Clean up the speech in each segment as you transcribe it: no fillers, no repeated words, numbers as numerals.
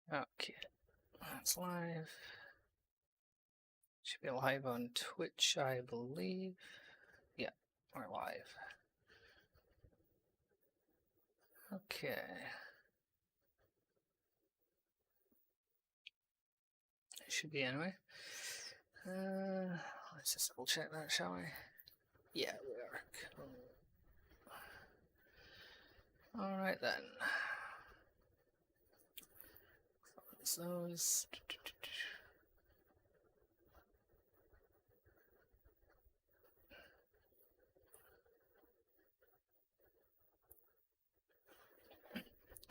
Okay, that's live. Should be live on Twitch, I believe. Yeah, we're live. Okay. It should be anyway. Let's just double check that, shall we? Yeah, we are. Cool. Alright then. Those.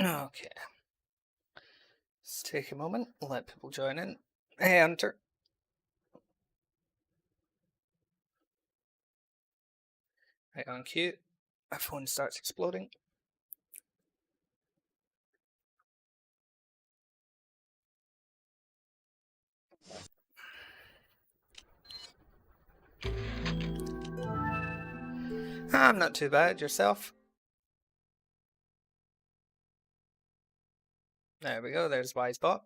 Okay. Let's take a moment, let people join in. Hey, Hunter. Right on cue. My phone starts exploding. I'm not too bad. Yourself? There we go. There's Wisebot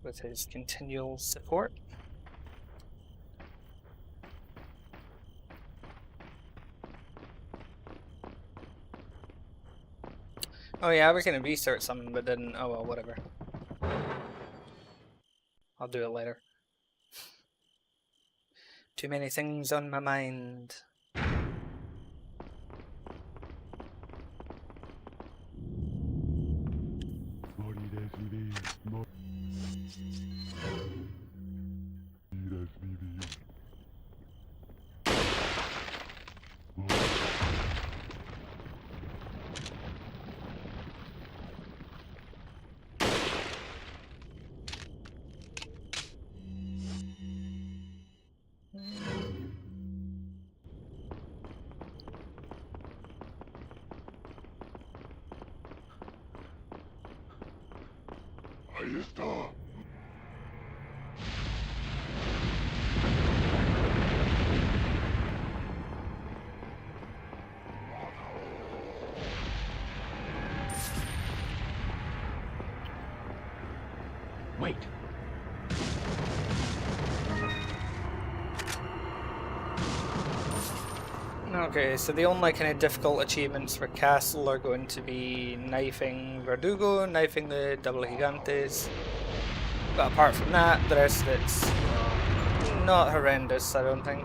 with his continual support. Oh yeah, we're gonna restart something, but then oh well, whatever. I'll do it later. Too many things on my mind. Ahí está. Wait. Okay, so the only kind of difficult achievements for Castle are going to be knifing Verdugo, knifing the double gigantes. But apart from that, the rest of it's not horrendous, I don't think.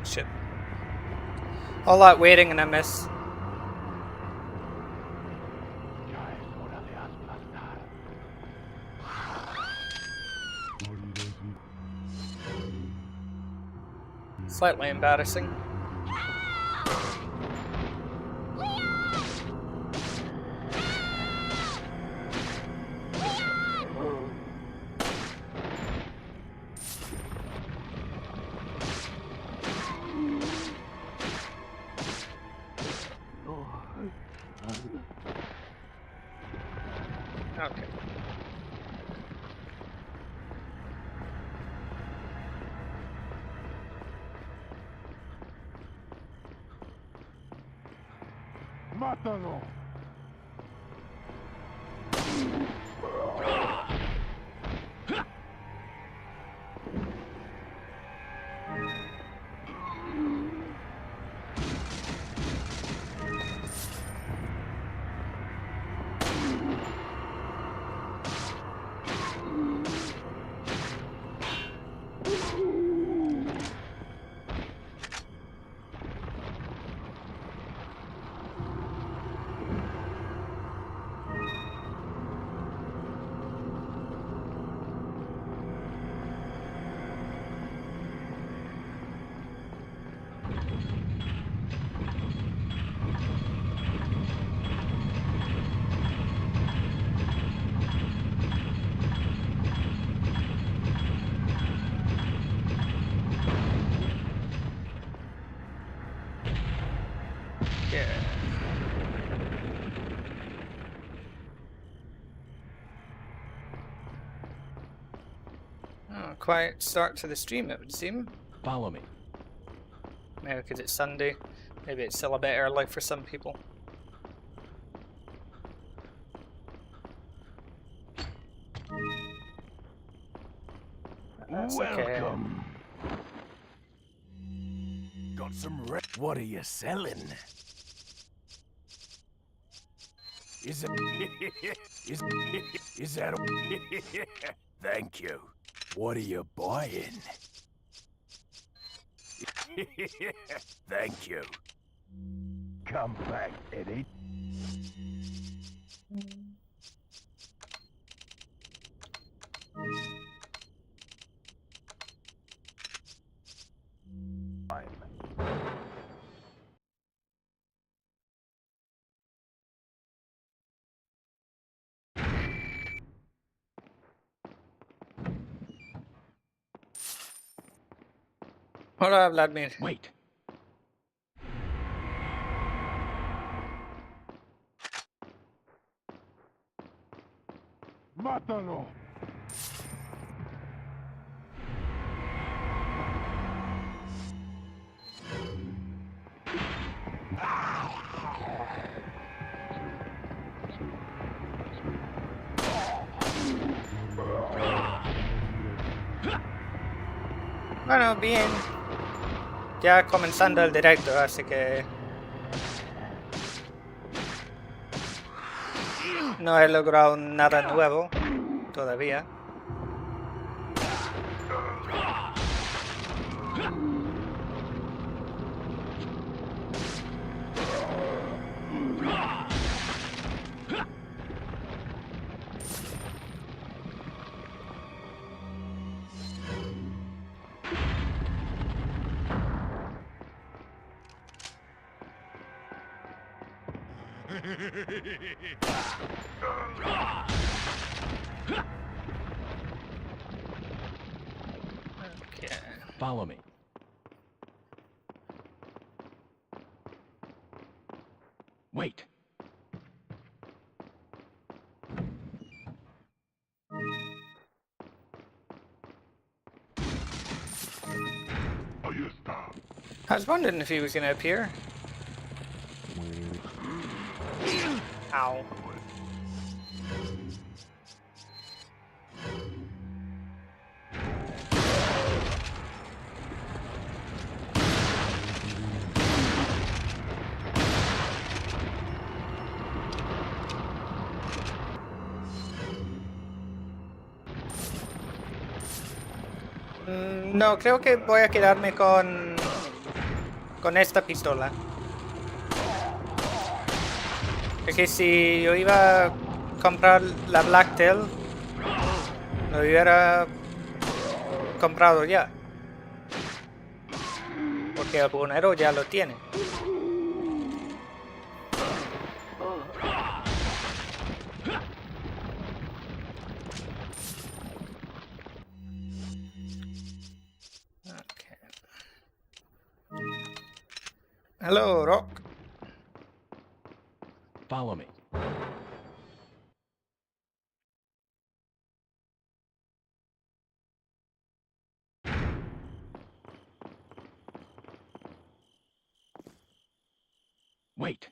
Shit. All that waiting and I miss. Slightly embarrassing. Okay. ¡Mátalo! Not quite start to the stream, it would seem. Follow me. Maybe because it's Sunday. Maybe it's still a bit early for some people. That's okay. Welcome. Got some What are you selling? Is that Thank you. What are you buying? Thank you. Come back, Eddie. Hola, Vladimir. Wait. Mátalo. Bueno, bien. Ya comenzando el directo, así que... no he logrado nada nuevo todavía. Okay. Follow me. Wait. I was wondering if he was going to appear. Ow. No, creo que voy a quedarme con esta pistola. Es que si yo iba a comprar la Blacktail, lo hubiera comprado ya. Porque el buhonero ya lo tiene. Hello, Rock. Follow me. Wait.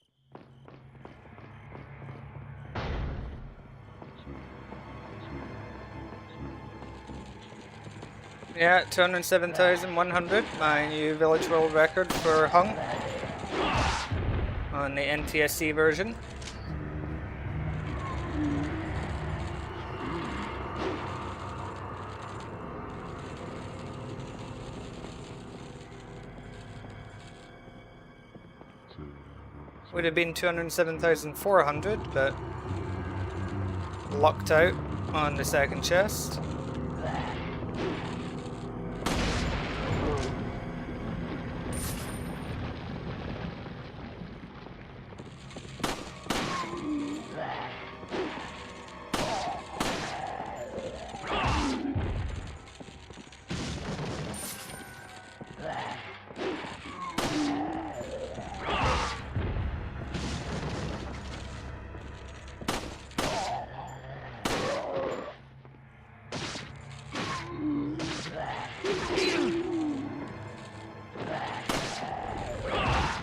Yeah, 207,100, my new Village World record for Hung on the NTSC version. Would have been 207,400, but locked out on the second chest.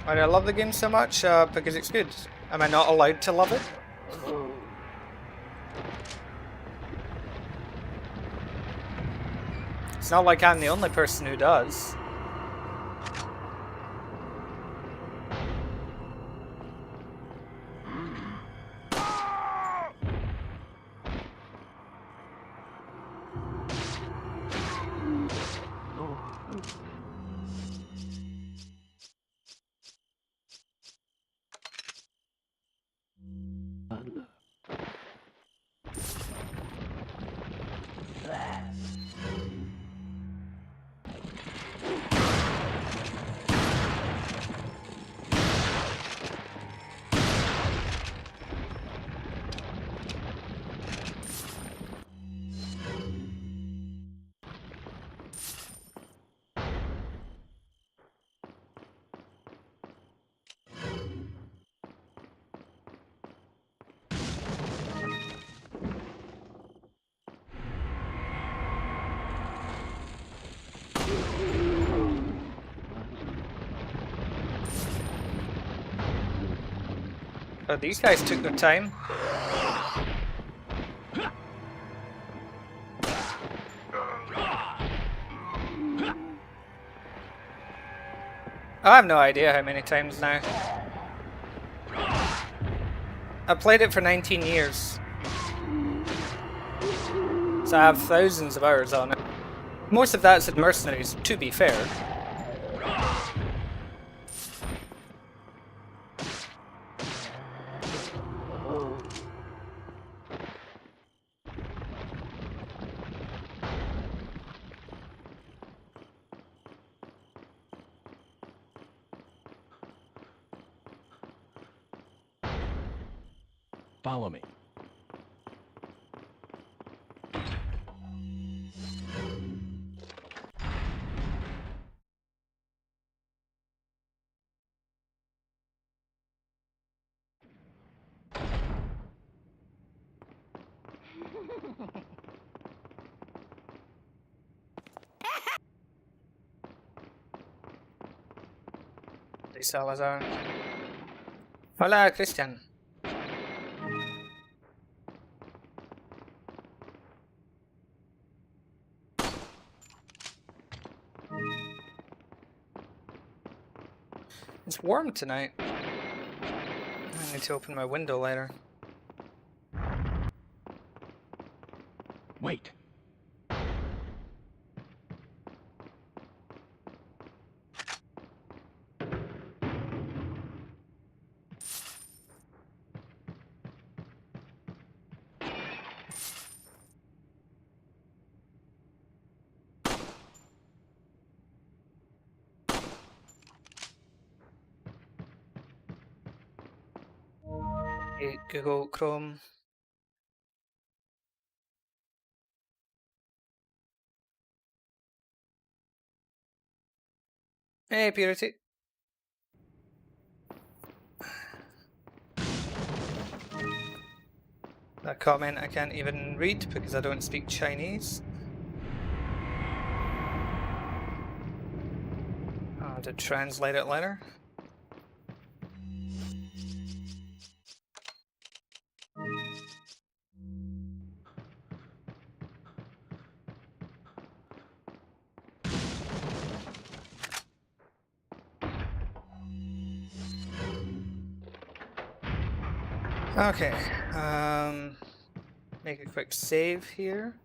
Why do I love the game so much? Because it's good. Am I not allowed to love it? It's not like I'm the only person who does. Oh, these guys took their time. I have no idea how many times now. I played it for 19 years. So I have thousands of hours on it. Most of that's in Mercenaries, to be fair. Follow me. Hey, Salazar. Hola, Christian. It's warm tonight. I need to open my window later. Wait. Hey, Google Chrome. Hey, Purity. That comment I can't even read because I don't speak Chinese. I'll have to translate it later. Okay, make a quick save here.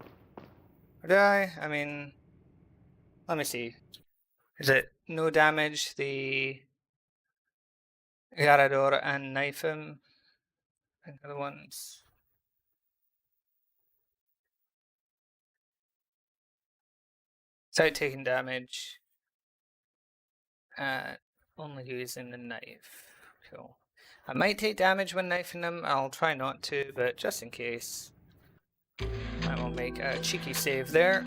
Or did I? I mean, let me see. Is it no damage, the Garador and knife him? I think are the ones. Without taking damage. Only using the knife. Cool. I might take damage when knifing them. I'll try not to, but just in case. I will make a cheeky save there.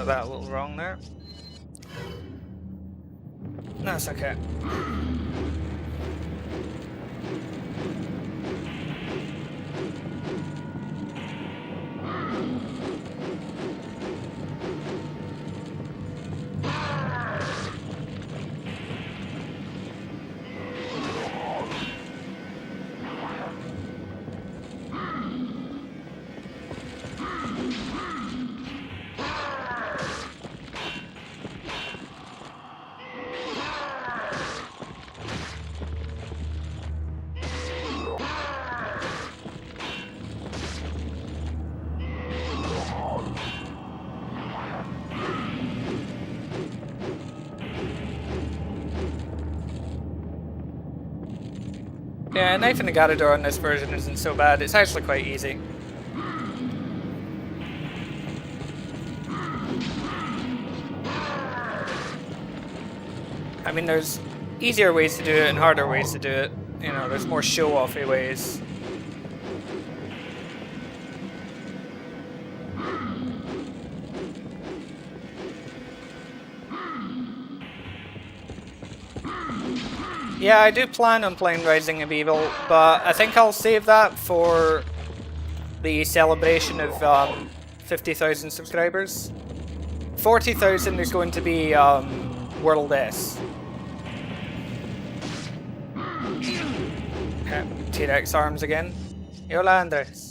got that a little wrong there. That's okay. Yeah, knifing the Garador on this version isn't so bad. It's actually quite easy. I mean, there's easier ways to do it and harder ways to do it. You know, there's more show-offy ways. Yeah, I do plan on playing Rising of Evil, but I think I'll save that for the celebration of 50,000 subscribers. 40,000 is going to be World S. Okay, T-Rex arms again. Hola, Andres.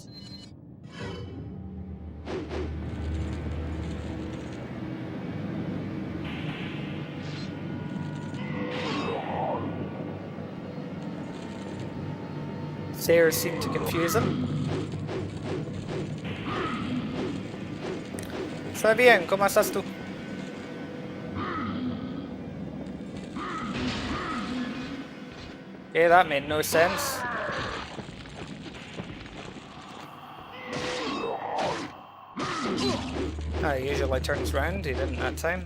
Stairs seem to confuse him. Está bien, ¿cómo estás tú? Okay, that made no sense. Ah, he usually turns round, he didn't that time.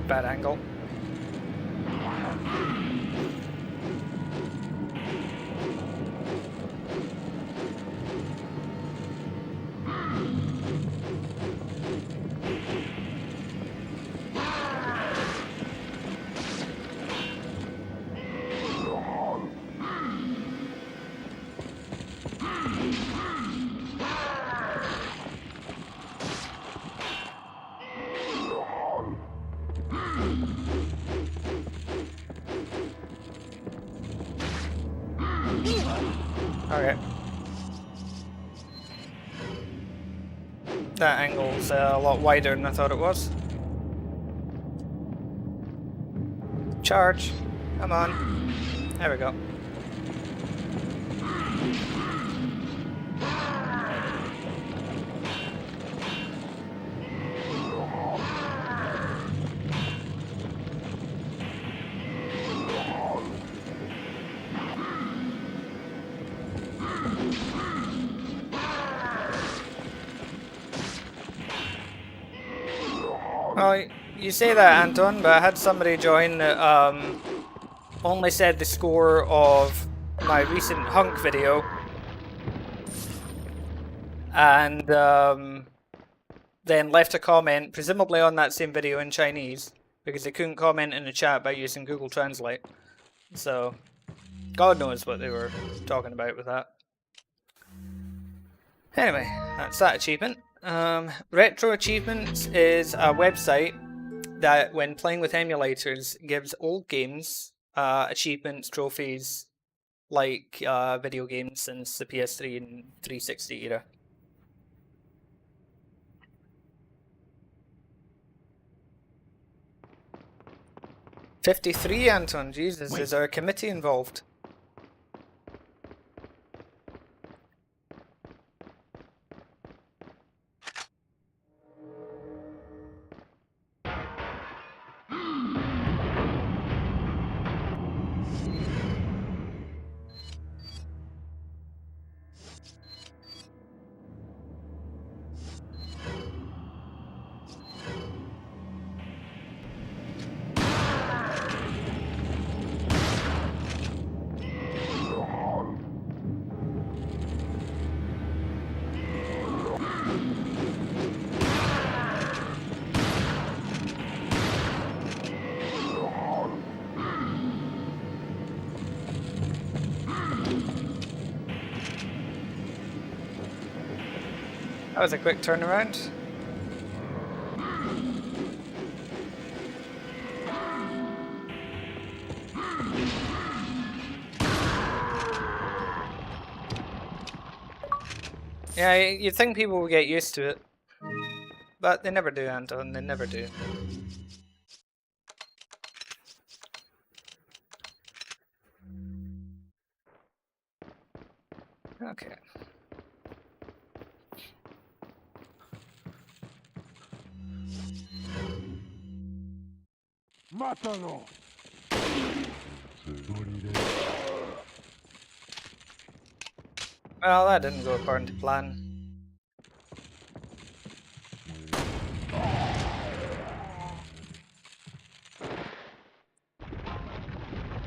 Bad angle. Okay. That angle's a lot wider than I thought it was. Charge. Come on. There we go. Well, you say that, Anton, but I had somebody join that only said the score of my recent hunk video, and then left a comment, presumably on that same video in Chinese, because they couldn't comment in the chat by using Google Translate. So, God knows what they were talking about with that. Anyway, that's that achievement. RetroAchievements is a website that, when playing with emulators, gives old games achievements, trophies, like video games since the PS3 and 360 era. $53, Anton. Jesus, is there a committee involved? That was a quick turnaround. Yeah, you'd think people would get used to it. But they never do, Anton, they never do. Okay. Mátalo. Well, that didn't go according to plan.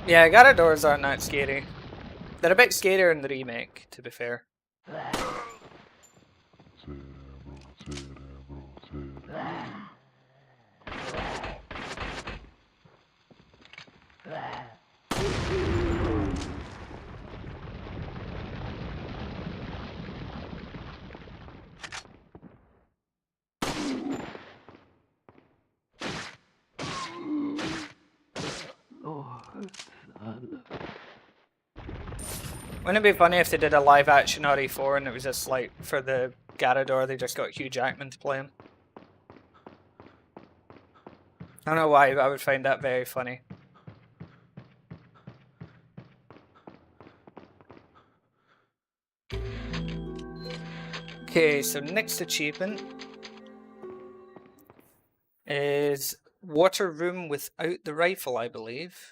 Yeah, Garadors aren't that scary. They're a bit scarier in the remake, to be fair. Wouldn't it be funny if they did a live action RE4 and it was just like, for the Garador, they just got Hugh Jackman to play him? I don't know why, but I would find that very funny. Okay, so next achievement is water room without the rifle, I believe.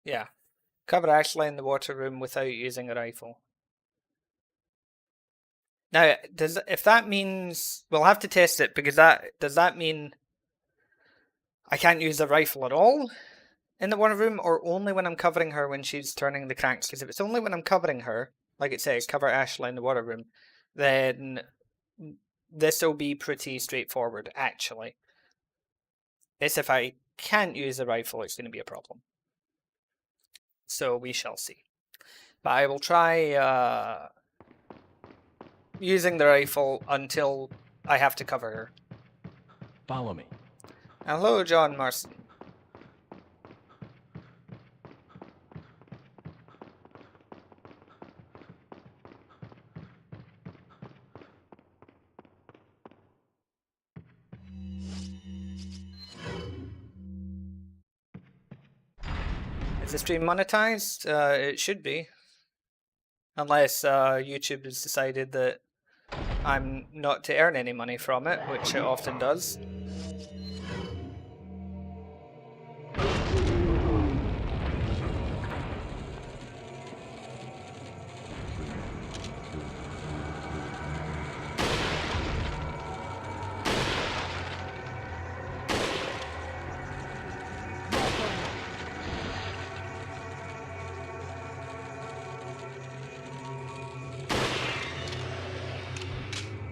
Yeah. Cover Ashley in the water room without using a rifle. Now, if that means we'll have to test it, because does that mean I can't use the rifle at all in the water room, or only when I'm covering her when she's turning the cranks? Because if it's only when I'm covering her, like it says, cover Ashley in the water room, then this will be pretty straightforward, actually. It's if I can't use the rifle, it's going to be a problem. So we shall see. But I will try using the rifle until I have to cover her. Follow me. Hello, John Marston. Is the stream monetized? It should be. Unless YouTube has decided that I'm not to earn any money from it, which it often does.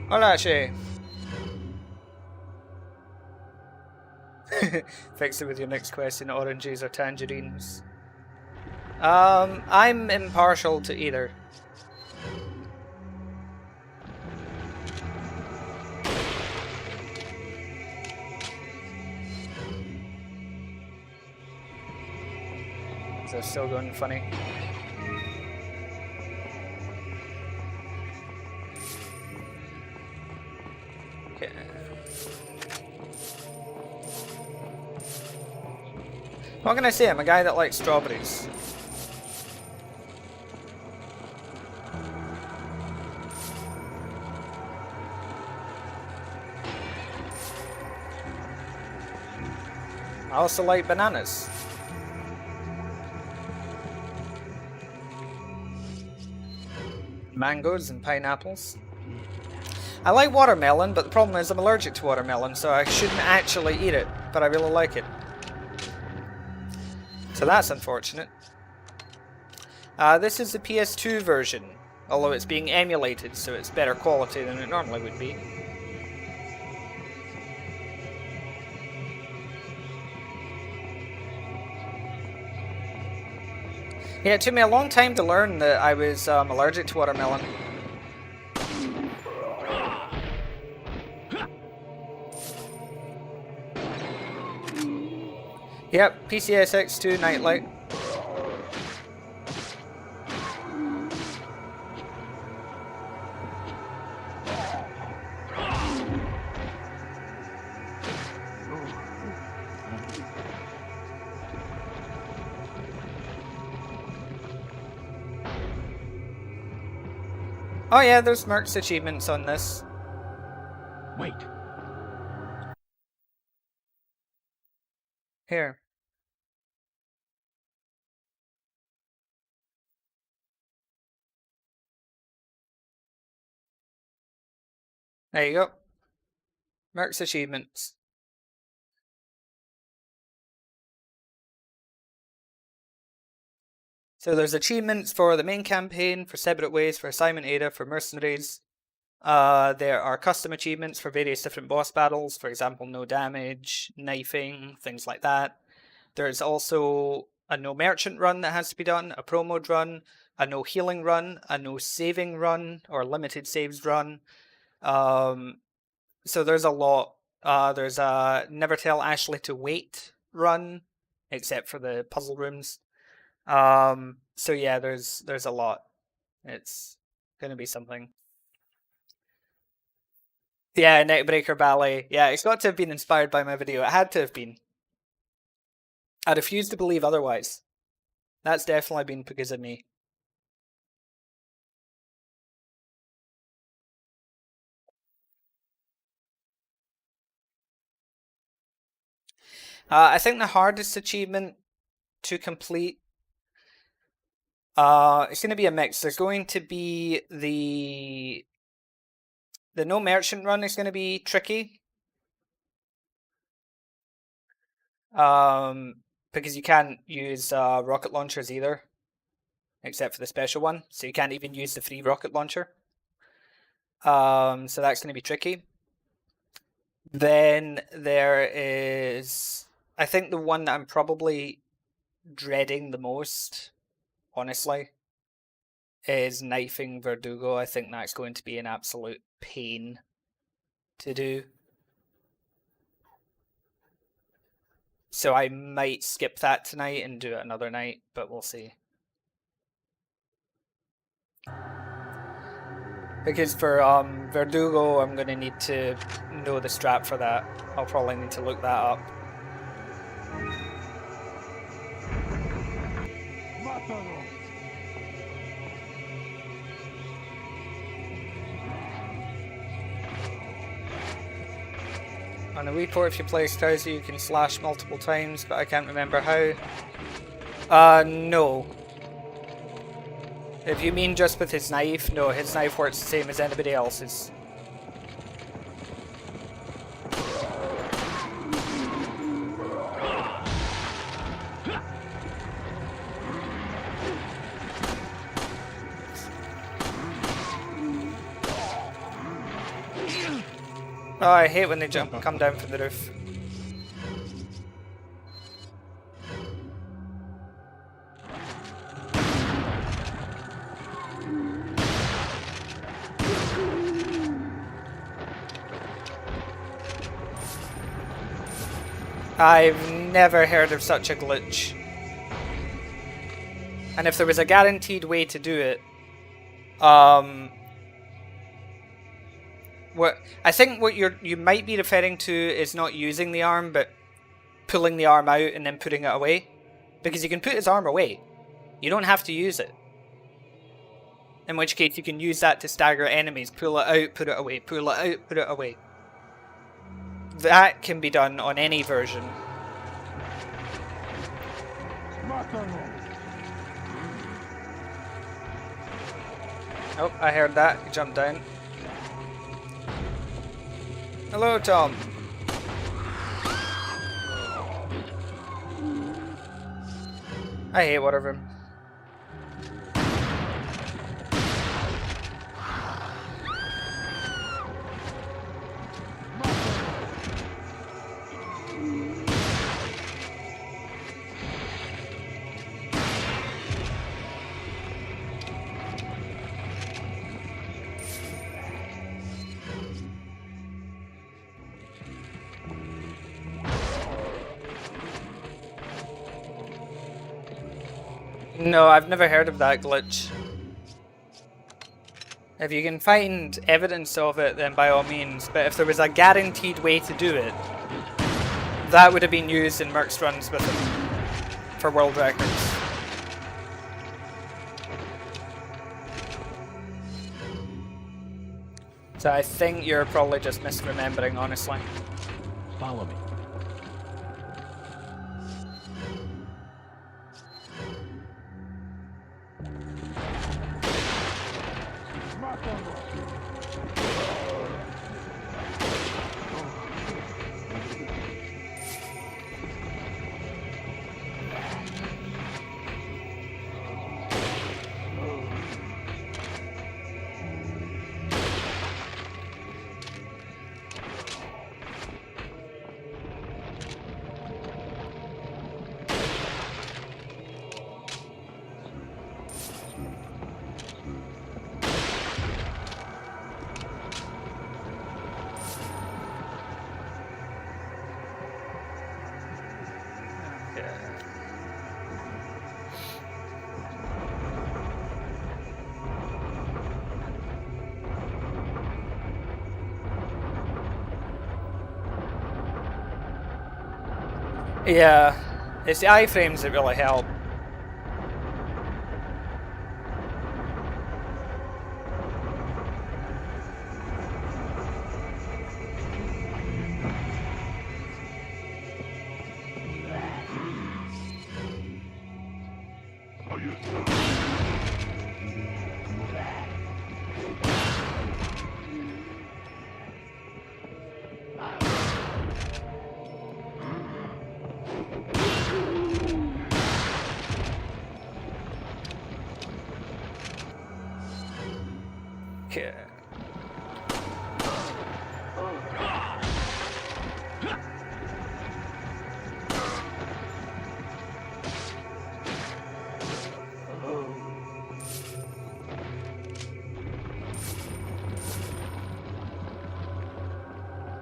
Hola, Shay. Fix it with your next question, oranges or tangerines. I'm impartial to either. So still going funny. Okay. What can I say? I'm a guy that likes strawberries. I also like bananas. Mangoes and pineapples. I like watermelon, but the problem is I'm allergic to watermelon, so I shouldn't actually eat it, but I really like it. So that's unfortunate. This is the PS2 version, although it's being emulated, so it's better quality than it normally would be. Yeah, it took me a long time to learn that I was allergic to watermelon. Yep, PCSX2 Nightlight. Oh yeah, there's Merc's achievements on this. Wait. Here. There you go. Merc's achievements. So there's achievements for the main campaign, for Separate Ways, for Assignment Ada, for Mercenaries. There are custom achievements for various different boss battles, for example, no damage, knifing, things like that. There's also a no merchant run that has to be done, a pro mode run, a no healing run, a no saving run, or limited saves run. So there's a lot. There's a never tell Ashley to wait run, except for the puzzle rooms. So yeah, there's a lot. It's gonna be something. Yeah, Neckbreaker Ballet. Yeah, it's got to have been inspired by my video. It had to have been. I refuse to believe otherwise. That's definitely been because of me. I think the hardest achievement to complete, it's going to be a mix. There's going to be the no merchant run is going to be tricky. Because you can't use rocket launchers either, except for the special one. So you can't even use the free rocket launcher. So that's going to be tricky. Then there is, I think the one that I'm probably dreading the most, honestly, is knifing Verdugo. I think that's going to be an absolute pain to do. So I might skip that tonight and do it another night, but we'll see. Because for Verdugo, I'm going to need to know the strat for that. I'll probably need to look that up. On the Wii port, if you play Straussy, you can slash multiple times, but I can't remember how. No. If you mean just with his knife, no, his knife works the same as anybody else's. Oh, I hate when they come down from the roof. I've never heard of such a glitch. And if there was a guaranteed way to do it, I think what you might be referring to is not using the arm, but pulling the arm out and then putting it away. Because you can put his arm away. You don't have to use it. In which case you can use that to stagger enemies. Pull it out, put it away, pull it out, put it away. That can be done on any version. Oh, I heard that. He jumped down. Hello, Tom. I hate whatever. No, I've never heard of that glitch. If you can find evidence of it, then by all means, but if there was a guaranteed way to do it, that would have been used in Mercs runs with it for world records. So I think you're probably just misremembering, honestly. Follow me. Yeah, it's the iframes that really help. Okay.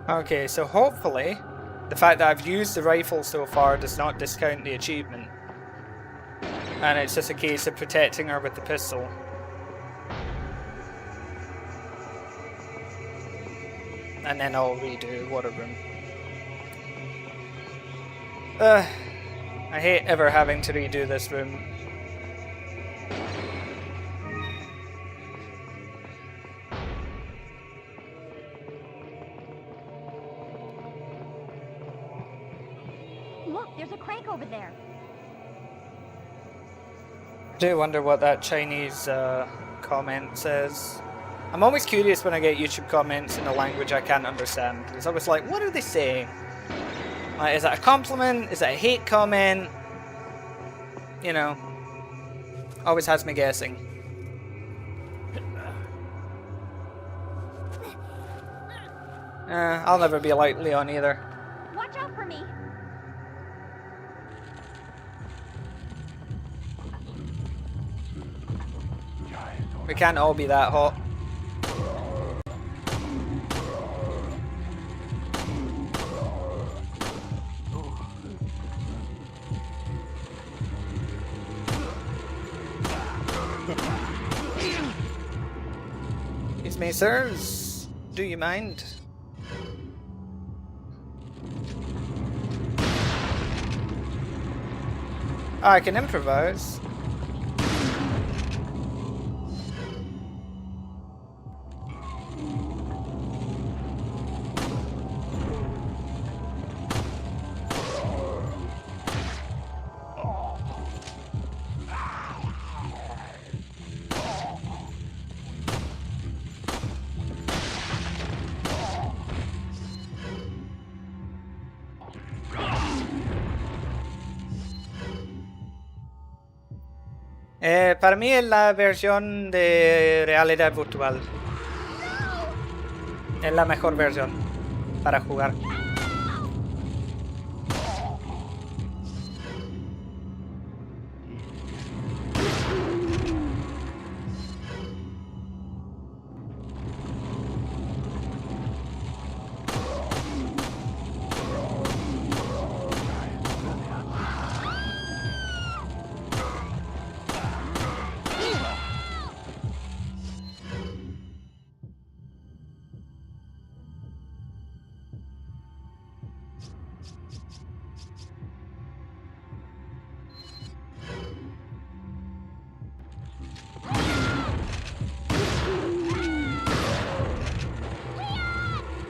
Okay, so hopefully the fact that I've used the rifle so far does not discount the achievement. And it's just a case of protecting her with the pistol. And then I'll redo water room. I hate ever having to redo this room. Look, there's a crank over there. I do wonder what that Chinese comment says. I'm always curious when I get YouTube comments in a language I can't understand. It's always like, what are they saying? Like, is that a compliment? Is that a hate comment? You know, always has me guessing. I'll never be like Leon either. Watch out for me. We can't all be that hot. Excuse me, sirs. Do you mind? I can improvise. Para mí es la versión de realidad virtual. Es la mejor versión para jugar.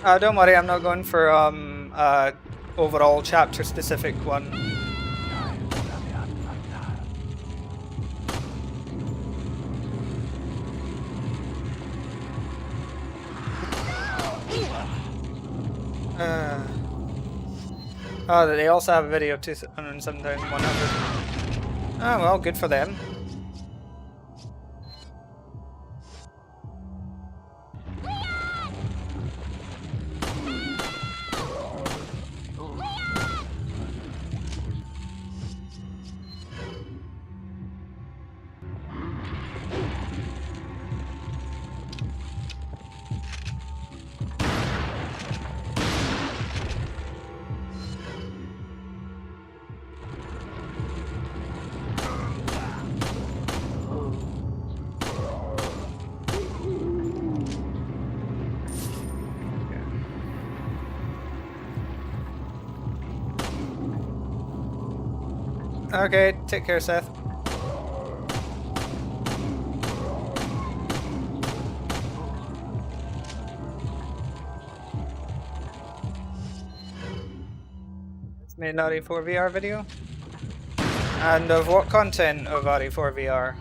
Don't worry, I'm not going for overall chapter specific one. Oh, they also have a video of 207,100. Oh well, good for them. Okay, take care, Seth. It's made an RE4 VR video. And of what content of RE4 VR?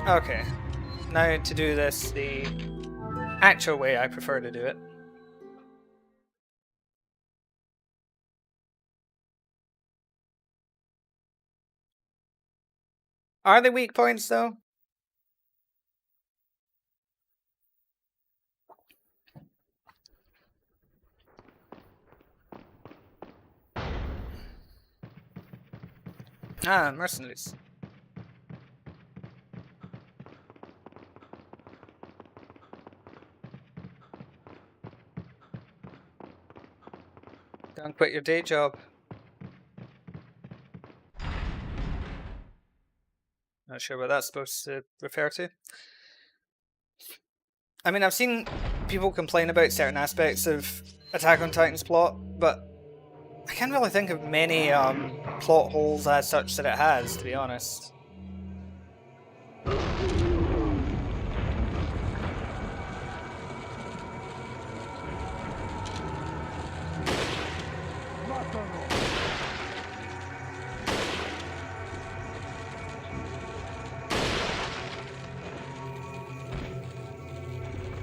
Okay. Now to do this the actual way I prefer to do it. Are they weak points though? Ah, mercenaries. Don't quit your day job. Not sure what that's supposed to refer to. I mean, I've seen people complain about certain aspects of Attack on Titan's plot, but I can't really think of many plot holes as such that it has, to be honest.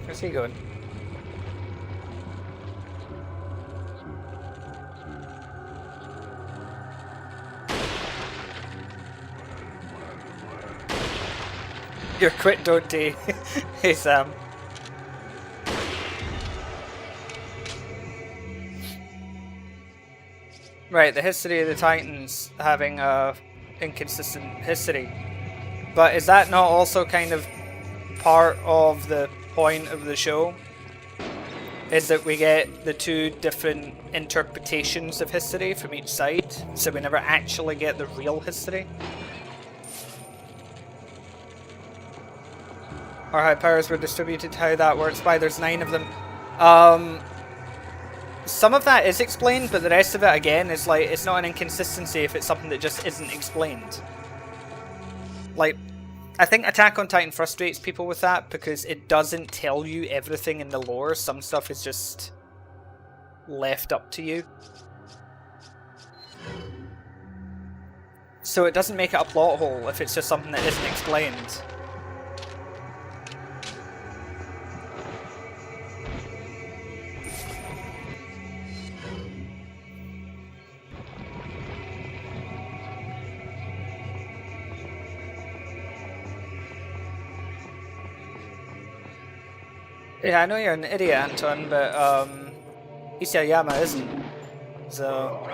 Where's he going? You're quit, don't you? Hey, Sam. Right, the history of the Titans having a inconsistent history. But is that not also kind of part of the point of the show? Is that we get the two different interpretations of history from each side, so we never actually get the real history? Or how powers were distributed, how that works, why there's 9 of them. Some of that is explained, but the rest of it, again, is like, it's not an inconsistency if it's something that just isn't explained. Like, I think Attack on Titan frustrates people with that because it doesn't tell you everything in the lore. Some stuff is just left up to you. So it doesn't make it a plot hole if it's just something that isn't explained. Yeah, I know you're an idiot, Anton, but Isayama isn't. So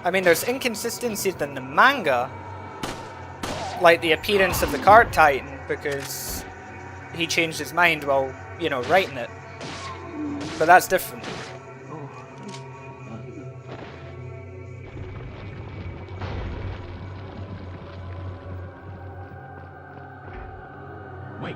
I mean, there's inconsistencies in the manga, like the appearance of the card Titan, because he changed his mind while, you know, writing it. But that's different. Wait.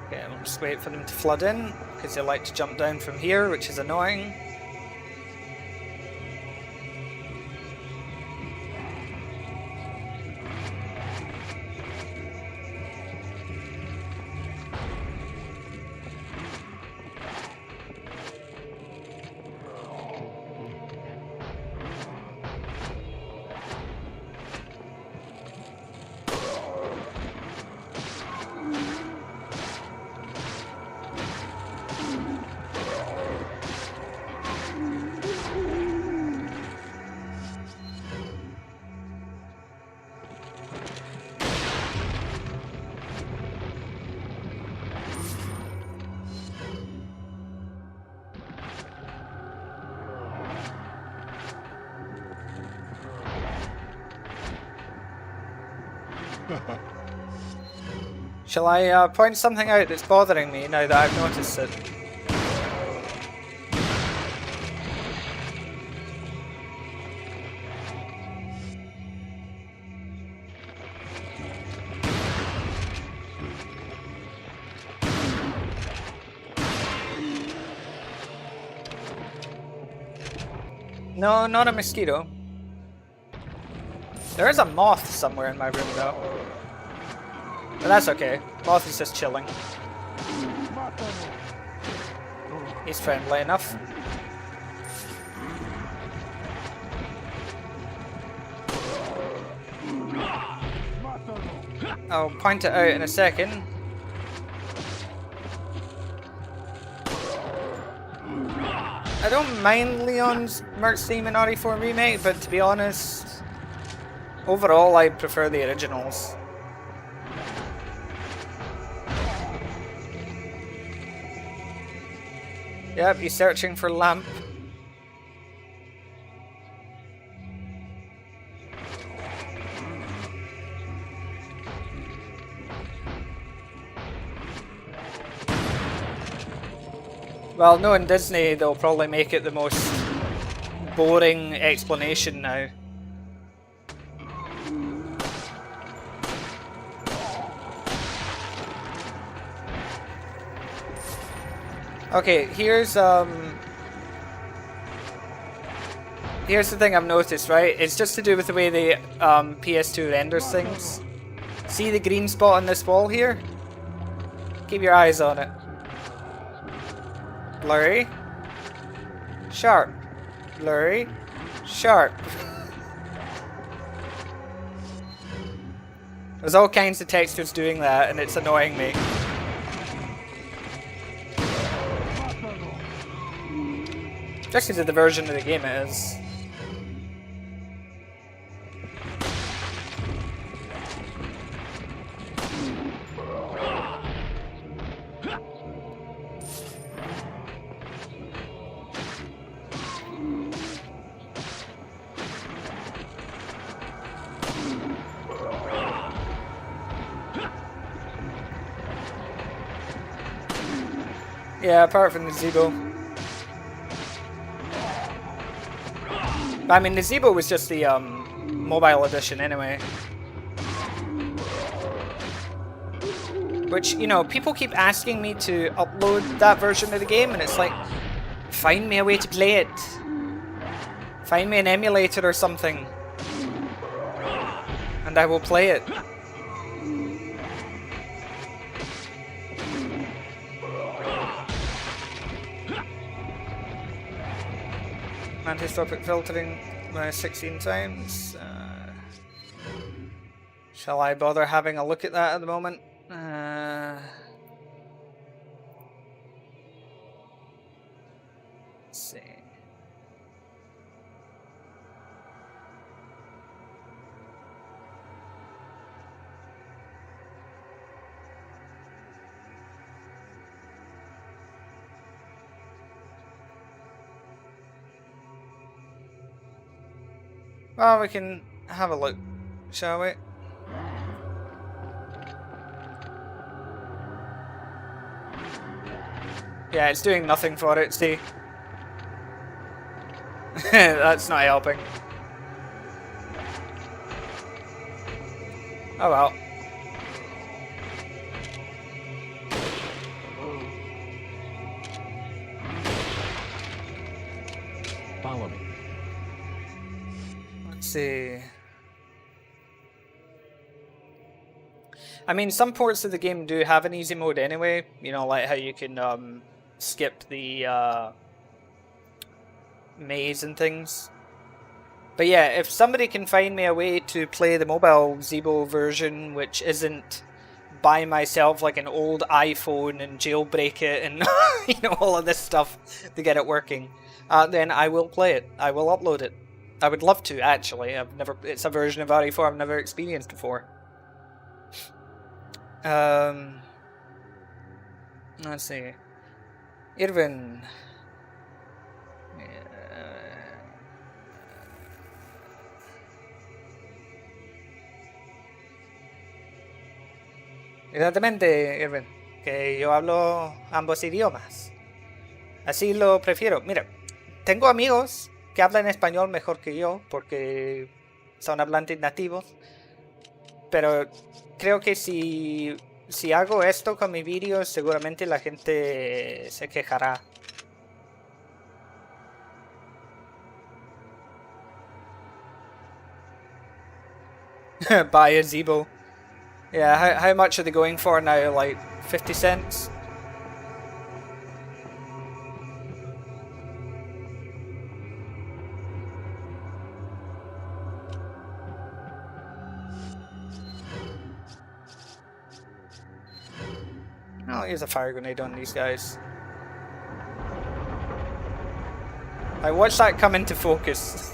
Okay, I'll just wait for them to flood in, because they like to jump down from here, which is annoying. Shall I point something out that's bothering me now that I've noticed it? No, not a mosquito. There is a moth somewhere in my room though. But that's okay. Moth is just chilling. He's friendly enough. I'll point it out in a second. I don't mind Leon's merch theme in RE4 Remake, but to be honest, overall I prefer the originals. Yep, he's searching for lamp. Well, knowing Disney, they'll probably make it the most boring explanation now. Okay, here's the thing I've noticed, right? It's just to do with the way the PS2 renders things. See the green spot on this wall here? Keep your eyes on it. Blurry. Sharp. Blurry. Sharp. There's all kinds of textures doing that, and it's annoying me. Just because of the version of the game it is. Yeah, apart from the Zebo. But I mean, the Zebo was just the mobile edition anyway. Which, you know, people keep asking me to upload that version of the game, and it's like, find me a way to play it. Find me an emulator or something. And I will play it. Anti-tropic filtering 16 times. Shall I bother having a look at that at the moment? Let's see. Well, we can have a look, shall we? Yeah, it's doing nothing for it, see? That's not helping. Oh well. see. I mean, some ports of the game do have an easy mode anyway. You know, like how you can skip the maze and things. But yeah, if somebody can find me a way to play the mobile Zeebo version, which isn't by myself like an old iPhone and jailbreak it and you know, all of this stuff to get it working, then I will play it. I will upload it. I would love to, actually. It's a version of RE4 I've never experienced before. Let's see. Irvin. Exactamente, Irvin. Que yo hablo ambos idiomas. Así lo prefiero. Mira, tengo amigos que hablan español mejor que yo porque son hablantes nativos. Pero creo que si hago esto con mi vídeo, seguramente la gente se quejará. Buy a Zeebo. Yeah, how much are they going for now? Like 50 cents? Oh, here's a fire grenade on these guys. I watched that come into focus.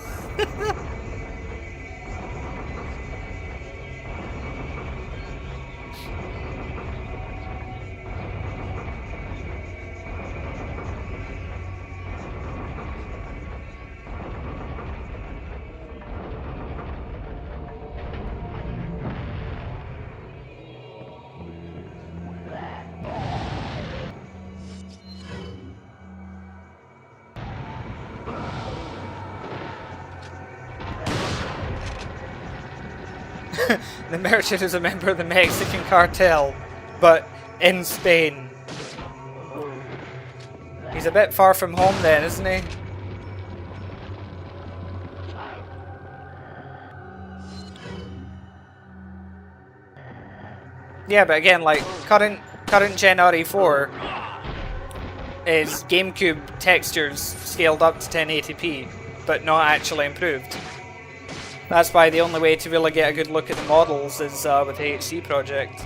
The merchant is a member of the Mexican cartel, but in Spain. He's a bit far from home then, isn't he? Yeah, but again, like, current gen RE4 is GameCube textures scaled up to 1080p, but not actually improved. That's why the only way to really get a good look at the models is with the HC project.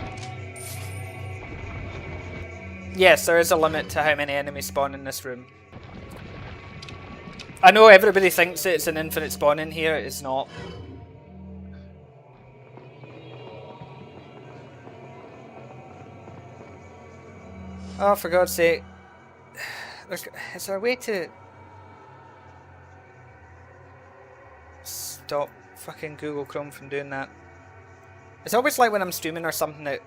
Yes, there is a limit to how many enemies spawn in this room. I know everybody thinks it's an infinite spawn in here, it's not. Oh, for God's sake. Is there a way to... Stop fucking Google Chrome from doing that. It's always like when I'm streaming or something that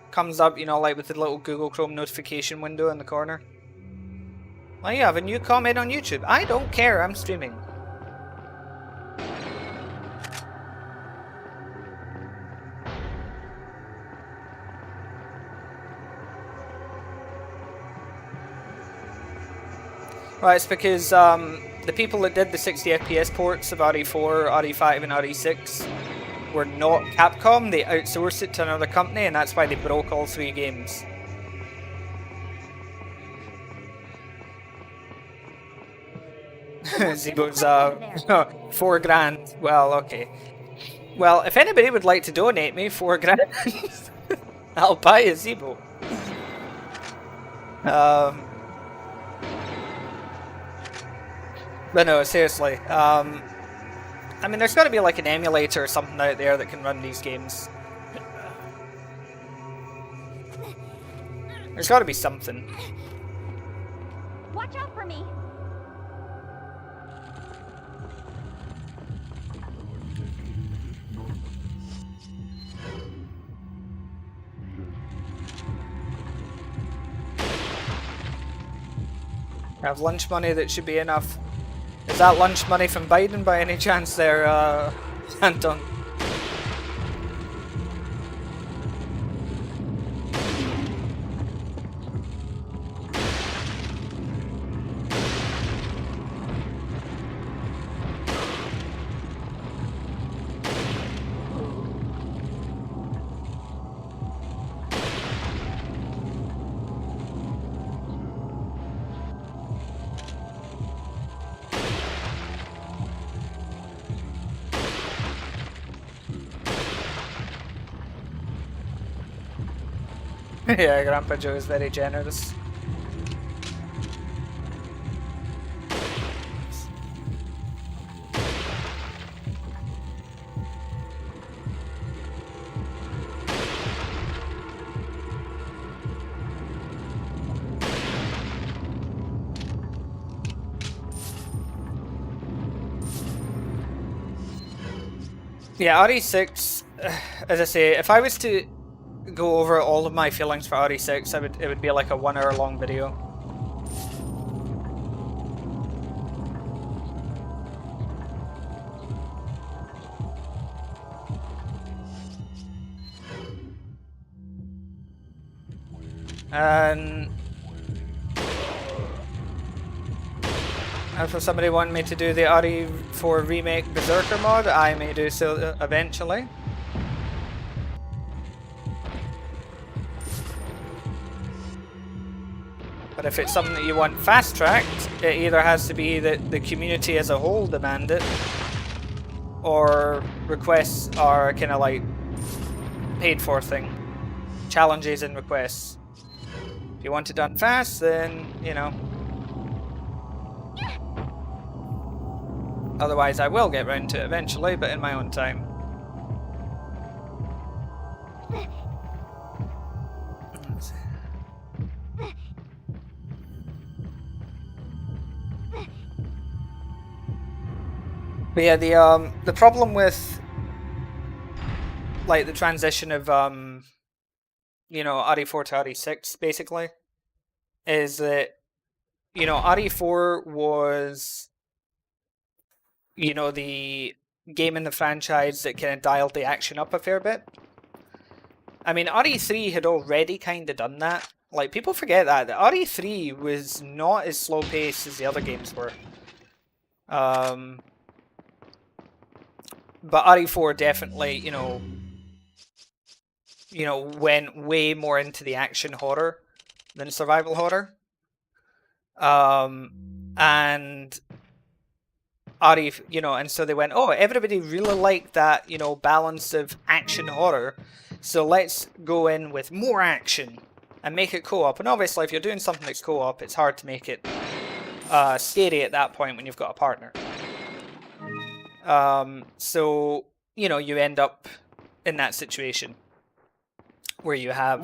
comes up, you know, like with the little Google Chrome notification window in the corner. Oh, you have a new comment on YouTube. I don't care, I'm streaming. Right, it's because the people that did the 60 FPS ports of RE4, RE5 and RE6 were not Capcom. They outsourced it to another company and that's why they broke all 3 games. Zeebo's $4 grand. Well, okay. Well, if anybody would like to donate me $4 grand, I'll buy a Zeebo. But no, seriously. I mean, there's got to be like an emulator or something out there that can run these games. There's got to be something. Watch out for me. I have lunch money that should be enough. Is that lunch money from Biden by any chance there, Anton? Yeah, Grandpa Joe is very generous. Yeah, RE6, as I say, if I was to go over all of my feelings for RE6, it would be like a 1 hour long video. And for somebody wanting me to do the RE4 Remake Berserker mod, I may do so eventually. But if it's something that you want fast-tracked, it either has to be that the community as a whole demand it, or requests are kind of like paid-for thing. Challenges and requests. If you want it done fast, then, you know. Otherwise, I will get round to it eventually, but in my own time. But yeah, the problem with like the transition of you know, RE4 to RE6 basically is that, you know, RE4 was, you know, the game in the franchise that kind of dialed the action up a fair bit. I mean, RE3 had already kind of done that. Like, people forget that RE3 was not as slow paced as the other games were. But RE4 definitely, you know, went way more into the action horror than survival horror. And you know, and so they went, oh, everybody really liked that, you know, balance of action horror, so let's go in with more action and make it co-op. And obviously, if you're doing something that's co-op, it's hard to make it scary at that point when you've got a partner. So, you know, you end up in that situation where you have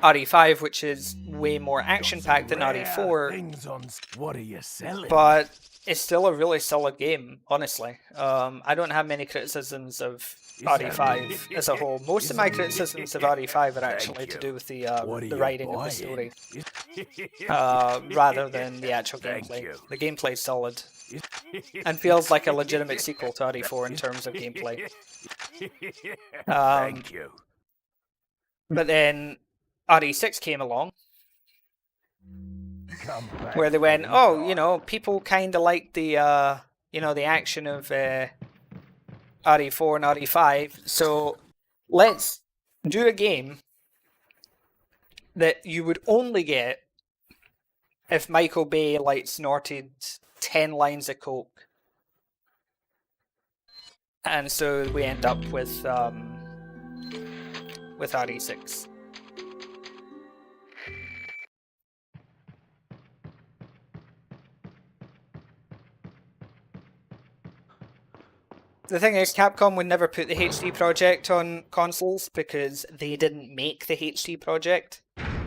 RE5, which is way more action-packed than RE4, What are you selling? but it's still a really solid game, honestly. I don't have many criticisms of RE5 as a whole. Most of my criticisms of RE5 are actually to do with the writing of the story, rather than the actual gameplay. The gameplay's solid, and feels like a legitimate sequel to RE4 in terms of gameplay. Thank you. But then RE6 came along, where they went, oh, you know, people kind of like the, you know, the action of RE4 and RE5, so let's do a game that you would only get if Michael Bay, like, snorted 10 lines of coke. And so we end up with RE6. The thing is, Capcom would never put the HD project on consoles because they didn't make the HD project.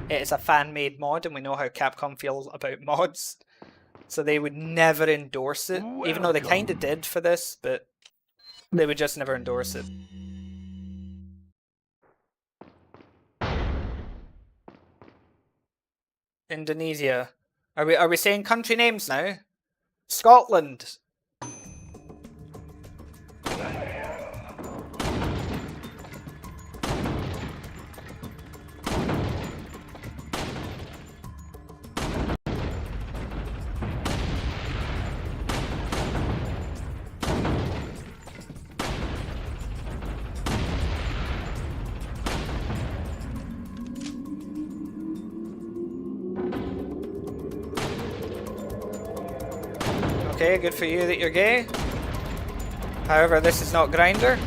It is a fan-made mod, and we know how Capcom feels about mods. So they would never endorse it, even though they kind of did for this, but they would just never endorse it. Indonesia. Are we saying country names now? Scotland. Okay, good for you that you're gay. However, this is not Grindr.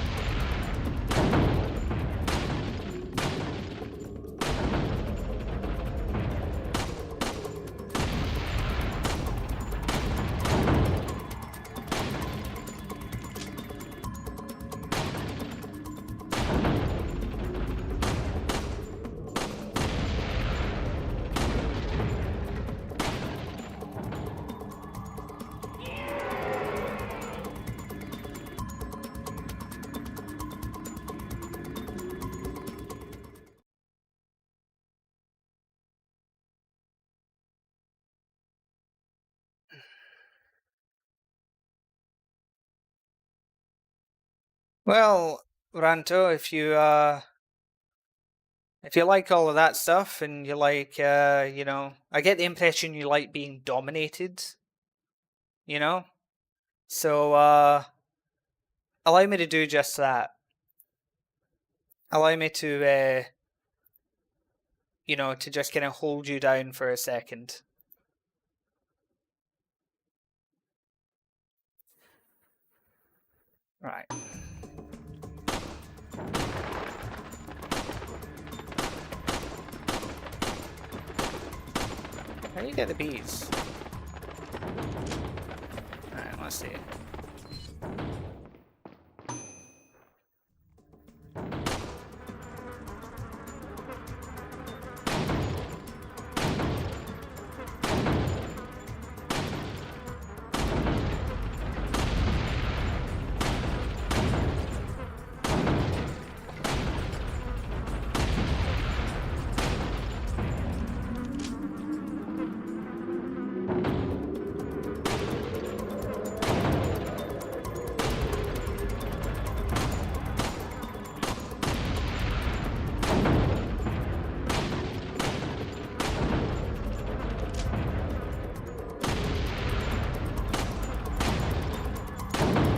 Well, Ranto, if you like all of that stuff and you like, you know, I get the impression you like being dominated, you know? So, allow me to do just that. Allow me to, you know, to just kind of hold you down for a second. Right. How do you get the bees? Alright, let's see.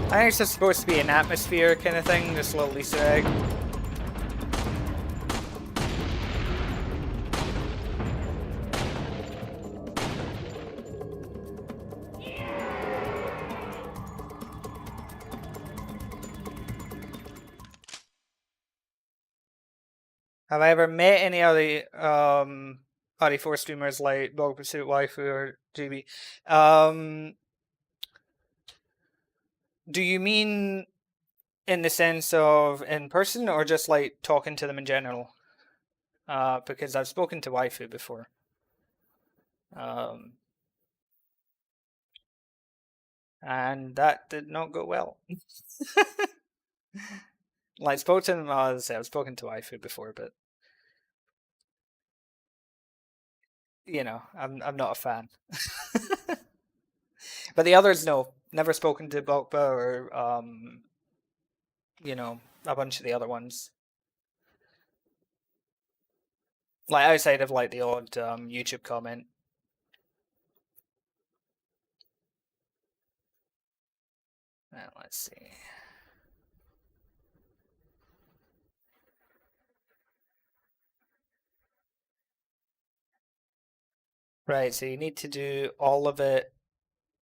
I think it's just supposed to be an atmosphere kind of thing, just a little Easter egg. Have I ever met any other RE4 streamers like Dog Pursuit Waifu or GB? Do you mean in the sense of in person or just like talking to them in general? Because I've spoken to Waifu before. And that did not go well. Like, spoke to them, as I say, I've spoken to Waifu before, but you know, I'm not a fan. But the others, no, never spoken to Bokba or you know, a bunch of the other ones. Like outside of like the odd YouTube comment. Let's see. Right, so you need to do all of it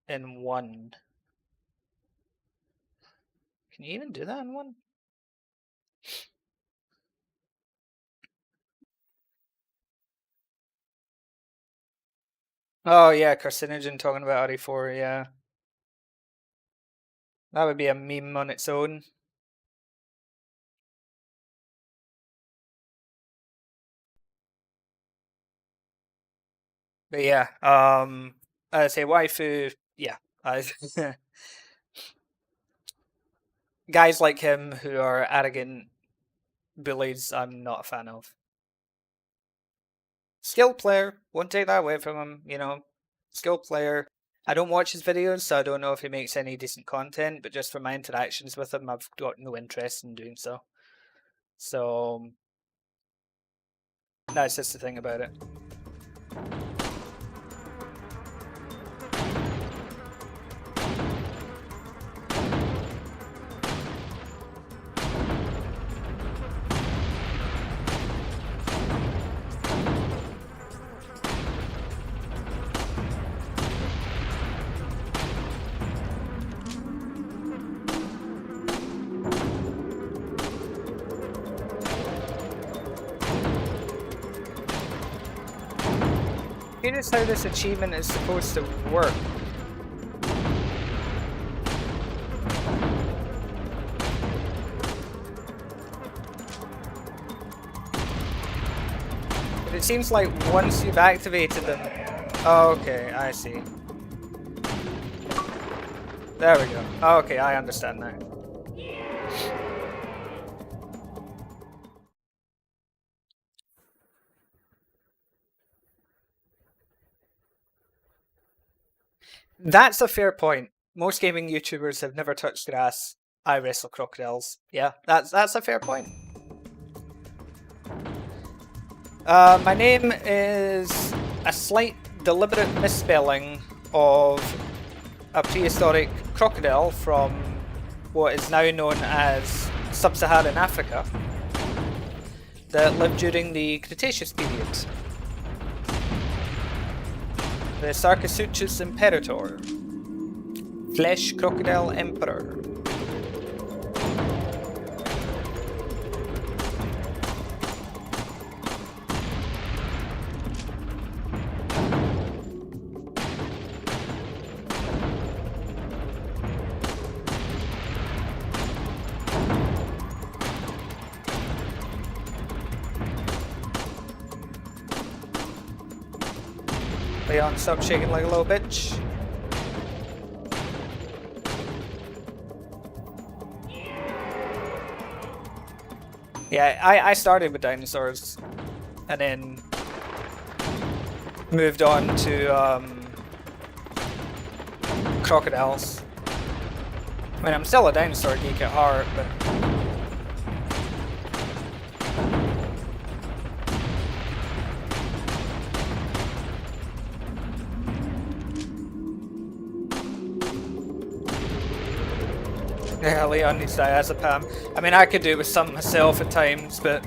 in one. Can you even do that in one? Oh yeah, carcinogen talking about RE4, yeah. That would be a meme on its own. But yeah, I say waifu, yeah. Guys like him who are arrogant bullies, I'm not a fan of. Skilled player, won't take that away from him, you know. Skilled player. I don't watch his videos, so I don't know if he makes any decent content, but just from my interactions with him, I've got no interest in doing so. So, that's just the thing about it. Here's how this achievement is supposed to work. But it seems like once you've activated them... Oh, okay, I see. There we go. Oh, okay, I understand now. That's a fair point. Most gaming YouTubers have never touched grass. I wrestle crocodiles. Yeah, that's a fair point. My name is a slight deliberate misspelling of a prehistoric crocodile from what is now known as Sub-Saharan Africa that lived during the Cretaceous period. The Sarcosuchus imperator. Flesh crocodile emperor. Leon, stop shaking like a little bitch. Yeah, I started with dinosaurs and then moved on to crocodiles. I mean, I'm still a dinosaur geek at heart, but yeah, Leon needs diazepam. I mean, I could do it with some myself at times, but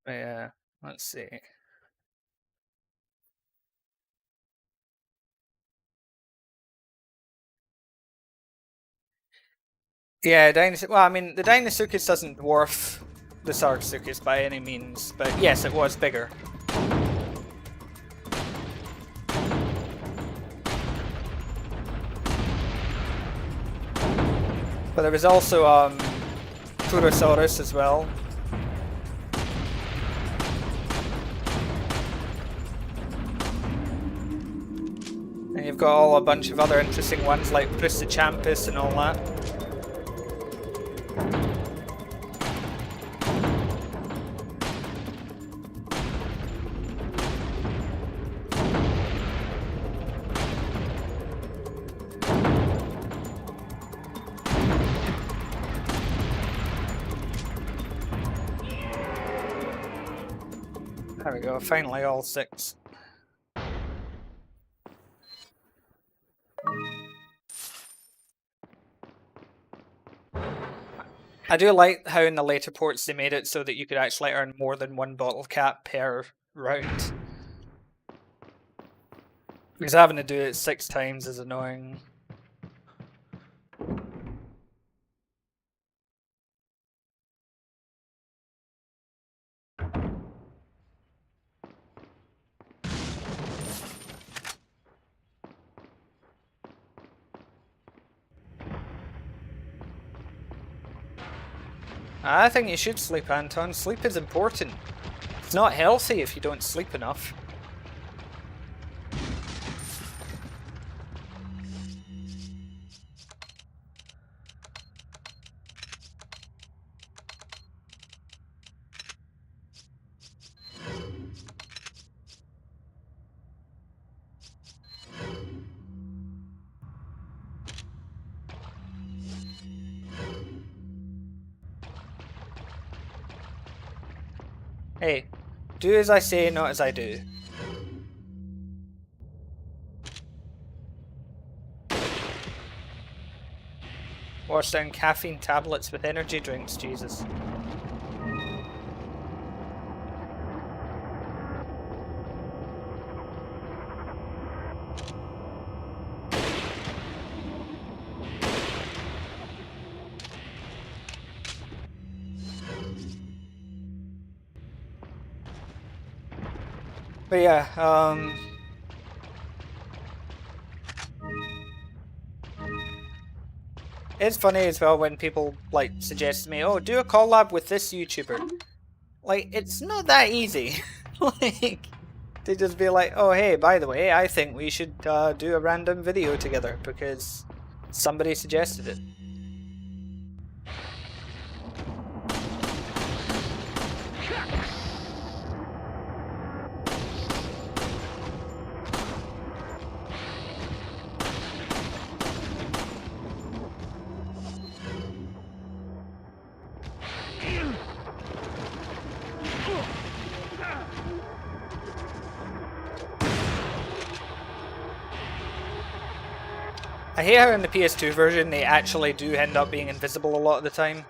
yeah, let's see. Yeah, well, I mean, the Deinosuchus doesn't dwarf the Sarcosuchus by any means, but yes, it was bigger. But there was also Purosaurus as well. And you've got a bunch of other interesting ones like Pristochampus and all that. There we go, finally all 6. I do like how in the later ports they made it so that you could actually earn more than 1 bottle cap per round. Because having to do it 6 times is annoying. I think you should sleep, Anton. Sleep is important. It's not healthy if you don't sleep enough. Hey, do as I say, not as I do. Wash down caffeine tablets with energy drinks, Jesus. But yeah, it's funny as well when people like suggest to me, oh, do a collab with this YouTuber. Like, it's not that easy. Like, to just be like, oh hey, by the way, I think we should do a random video together because somebody suggested it. I hate how in the PS2 version they actually do end up being invisible a lot of the time.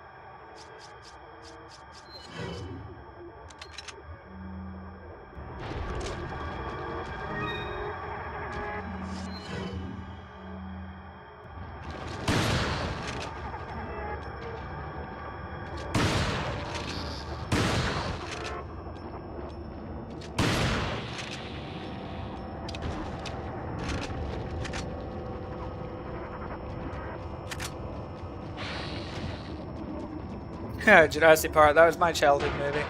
Jurassic Park, that was my childhood movie.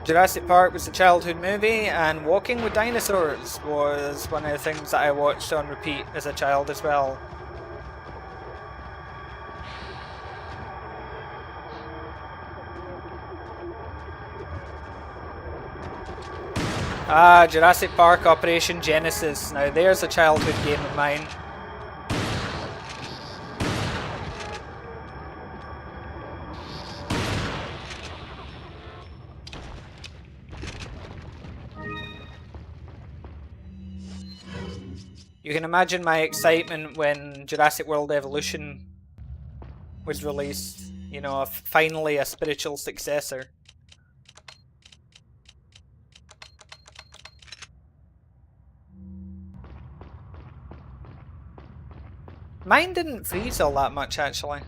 Jurassic Park was a childhood movie, and Walking with Dinosaurs was one of the things that I watched on repeat as a child as well. Ah, Jurassic Park Operation Genesis. Now there's a childhood game of mine. You can imagine my excitement when Jurassic World Evolution was released. You know, finally a spiritual successor. Mine didn't freeze all that much, actually.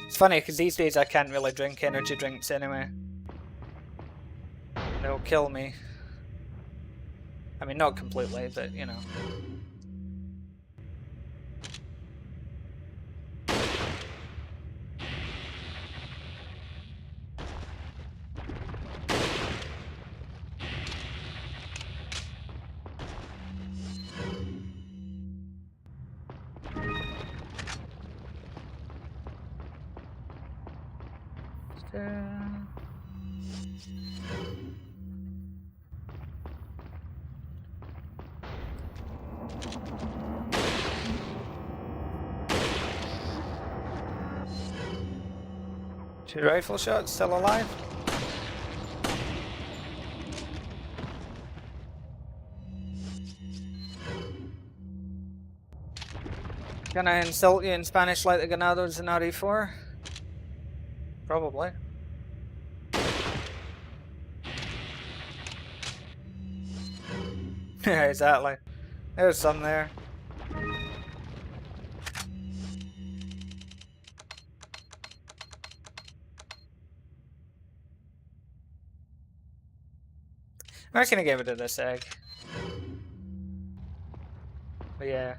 It's funny because these days I can't really drink energy drinks anyway. They'll kill me. I mean, not completely, but you know. Two rifle shots, still alive? Can I insult you in Spanish like the Ganados in RE4? Probably. Yeah, exactly. There's some there. I'm not gonna give it to this egg. But yeah.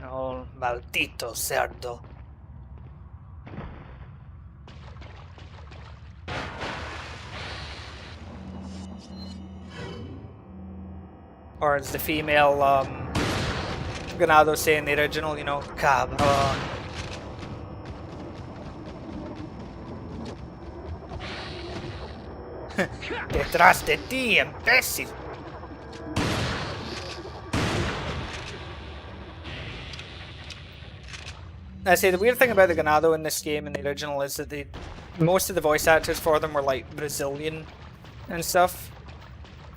Oh, maldito cerdo. Or as the female Ganado say in the original, you know, cabron. Detrás de ti, imbécil. I say the weird thing about the Ganado in this game in the original is that most of the voice actors for them were like Brazilian and stuff.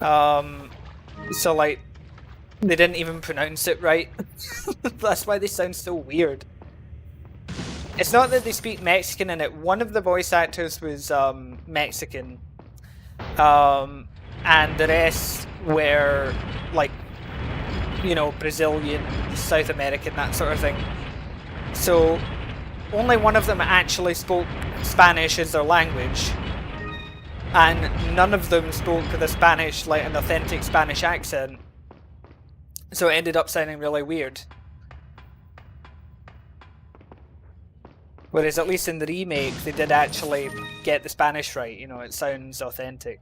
So like they didn't even pronounce it right. That's why they sound so weird. It's not that they speak Mexican in it. One of the voice actors was Mexican, and the rest were like, you know, Brazilian, South American, that sort of thing. So only one of them actually spoke Spanish as their language, and none of them spoke the Spanish like an authentic Spanish accent. So it ended up sounding really weird. Whereas at least in the remake, they did actually get the Spanish right, you know, it sounds authentic.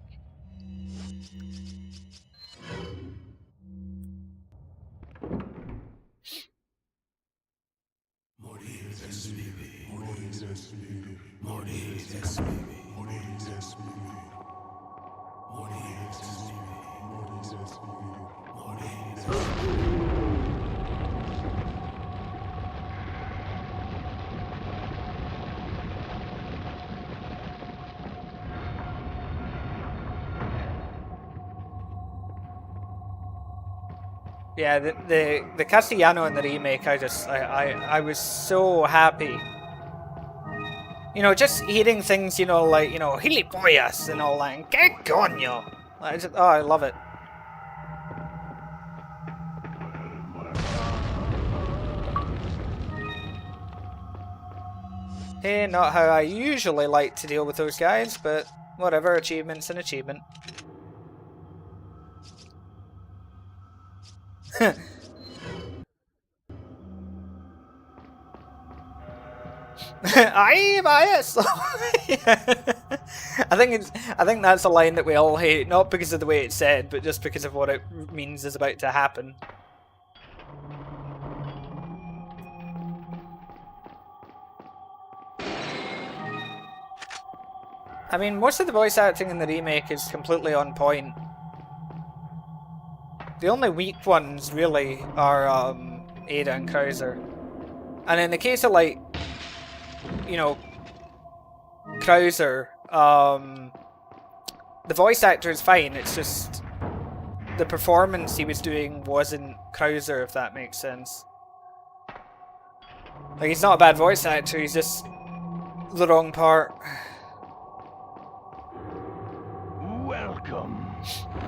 Yeah, the Castellano in the remake, I was so happy. You know, just hearing things, you know, like, you know, gilipollas and all that, and que coño! Oh, I love it. Hey, not how I usually like to deal with those guys, but whatever, achievement's an achievement. I bias. I think that's a line that we all hate, not because of the way it's said, but just because of what it means is about to happen. I mean, most of the voice acting in the remake is completely on point. The only weak ones, really, are Ada and Krauser. And in the case of, like, you know, Krauser, the voice actor is fine, it's just the performance he was doing wasn't Krauser, if that makes sense. Like, he's not a bad voice actor, he's just the wrong part. Welcome.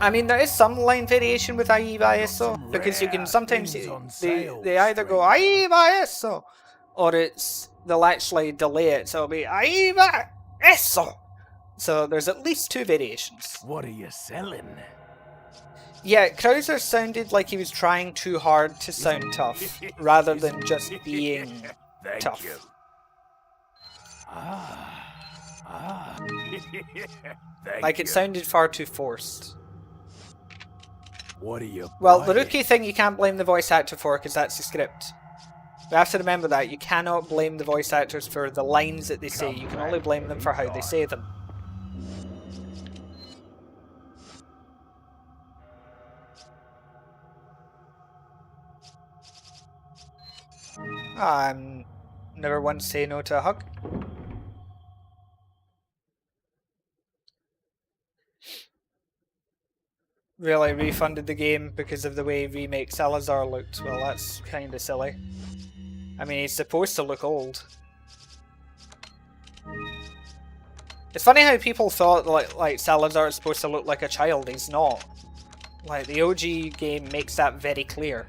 I mean, there is some line variation with Ahí va eso, because you can sometimes, they either go Ahí va eso, or they'll actually delay it, so it'll be Ahí va eso. So there's at least two variations. What are you selling? Yeah, Krauser sounded like he was trying too hard to sound tough, rather than just being tough. You. Like, it sounded far too forced. What are you Well, the rookie thing you can't blame the voice actor for, because that's the script. We have to remember that. You cannot blame the voice actors for the lines that they say. You can only blame them for how they say them. I'm never once say no to a hug. Really refunded the game because of the way remake Salazar looked. Well, that's kind of silly. I mean, he's supposed to look old. It's funny how people thought like Salazar is supposed to look like a child. He's not. Like, the OG game makes that very clear.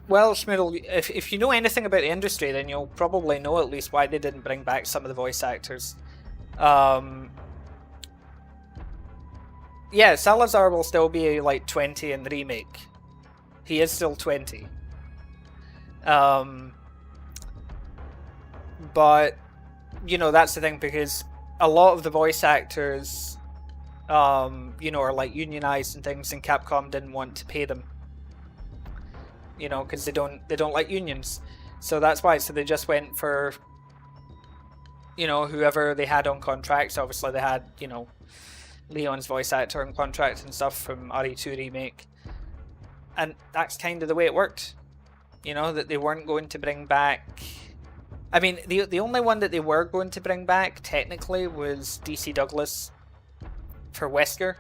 Well, Schmoodle, if you know anything about the industry, then you'll probably know at least why they didn't bring back some of the voice actors. Yeah, Salazar will still be like 20 in the remake. He is still 20. But, you know, that's the thing, because a lot of the voice actors, you know, are like unionized and things, and Capcom didn't want to pay them. You know, because they don't like unions, so that's why. So they just went for, you know, whoever they had on contracts. Obviously, they had, you know, Leon's voice actor on contract and stuff from RE2 remake, and that's kind of the way it worked. You know, that they weren't going to bring back. I mean, the only one that they were going to bring back technically was DC Douglas for Wesker.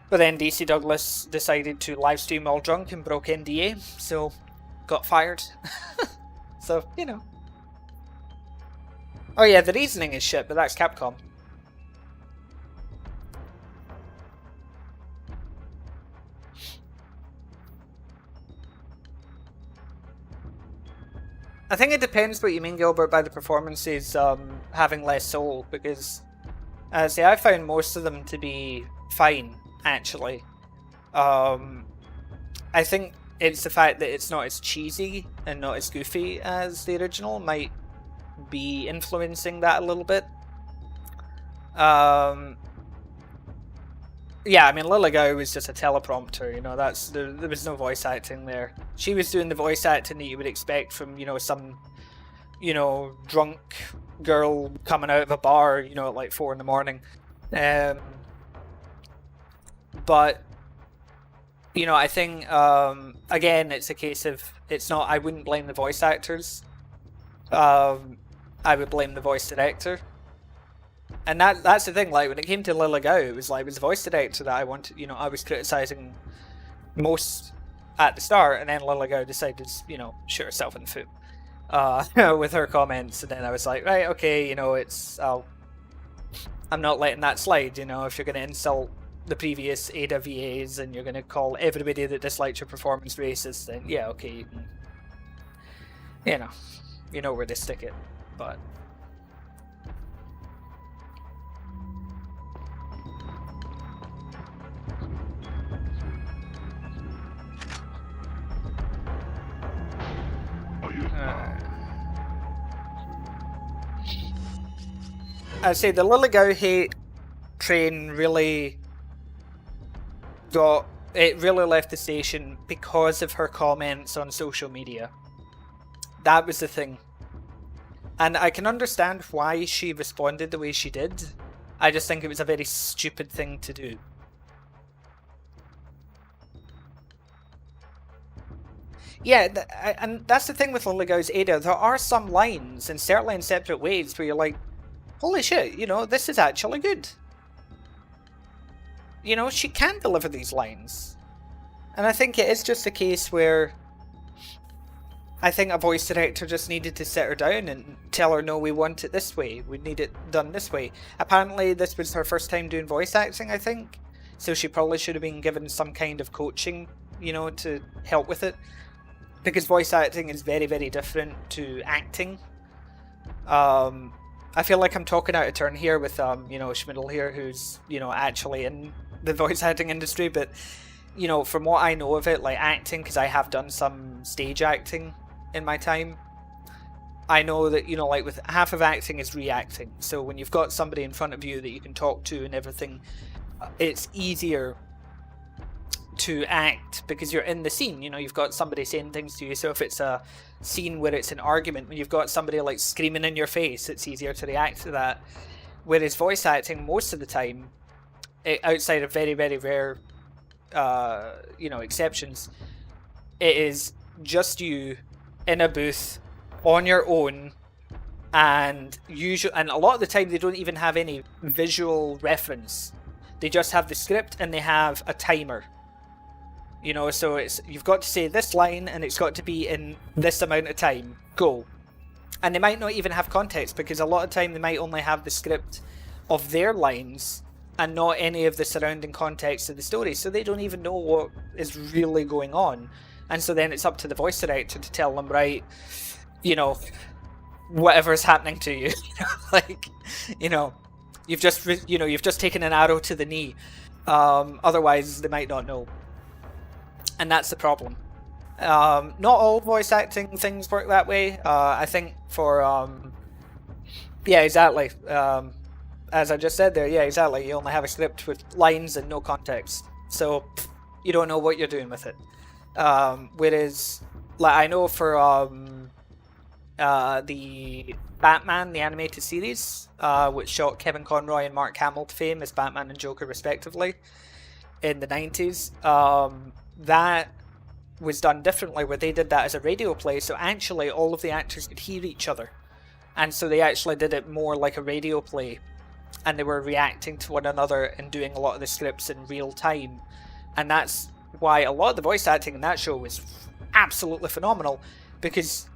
But then DC Douglas decided to live stream all drunk and broke NDA, so got fired. So, you know. Oh yeah, the reasoning is shit, but that's Capcom. I think it depends what you mean, Gilbert, by the performances having less soul, because see, I found most of them to be fine, actually. I think it's the fact that it's not as cheesy and not as goofy as the original might be influencing that a little bit. Yeah, I mean, Lily Gao was just a teleprompter, you know, there was no voice acting there. She was doing the voice acting that you would expect from, you know, some, you know, drunk girl coming out of a bar, you know, at like 4 in the morning. But, you know, I think, again, it's a case of, it's not, I wouldn't blame the voice actors. I would blame the voice director. And that's the thing, like, when it came to Lily Gao, it was the voice director that I wanted, you know, I was criticising most at the start, and then Lily Gao decided to, you know, shoot herself in the foot with her comments, and then I was like, right, okay, you know, I'm not letting that slide, you know, if you're going to insult the previous Ada VAs and you're going to call everybody that disliked your performance racist, then yeah, okay, you know where they stick it, but... I'd say the Lily Gao hate train really left the station because of her comments on social media. That was the thing. And I can understand why she responded the way she did. I just think it was a very stupid thing to do. Yeah, and that's the thing with Lily Gao's Ada. There are some lines, and certainly in separate ways, where you're like, holy shit, you know, this is actually good. You know, she can deliver these lines. And I think it is just a case where I think a voice director just needed to sit her down and tell her, no, we want it this way. We need it done this way. Apparently, this was her first time doing voice acting, I think. So she probably should have been given some kind of coaching, you know, to help with it. Because voice acting is very, very different to acting. I feel like I'm talking out of turn here with, you know, Schmidl here, who's, you know, actually in the voice acting industry, but, you know, from what I know of it, like acting, because I have done some stage acting in my time, I know that, you know, like with half of acting is reacting. So when you've got somebody in front of you that you can talk to and everything, it's easier to act because you're in the scene, you know, you've got somebody saying things to you. So if it's a scene where it's an argument, when you've got somebody like screaming in your face, it's easier to react to that. Whereas voice acting, most of the time, outside of very, very rare, you know, exceptions, it is just you in a booth on your own, and a lot of the time they don't even have any visual reference. They just have the script and they have a timer. You know, so you've got to say this line and it's got to be in this amount of time. Go. And they might not even have context, because a lot of time they might only have the script of their lines and not any of the surrounding context of the story. So they don't even know what is really going on. And so then it's up to the voice director to tell them, right, you know, whatever's happening to you. Like, you know, you've just taken an arrow to the knee. Otherwise, they might not know. And that's the problem. Not all voice acting things work that way. I think for... yeah, exactly. As I just said there, yeah, exactly. You only have a script with lines and no context. So, you don't know what you're doing with it. Whereas, like, I know for the Batman, the animated series, which shot Kevin Conroy and Mark Hamill to fame as Batman and Joker respectively in the 90s, that was done differently, where they did that as a radio play, so actually all of the actors could hear each other, and so they actually did it more like a radio play and they were reacting to one another and doing a lot of the scripts in real time. And that's why a lot of the voice acting in that show was absolutely phenomenal, because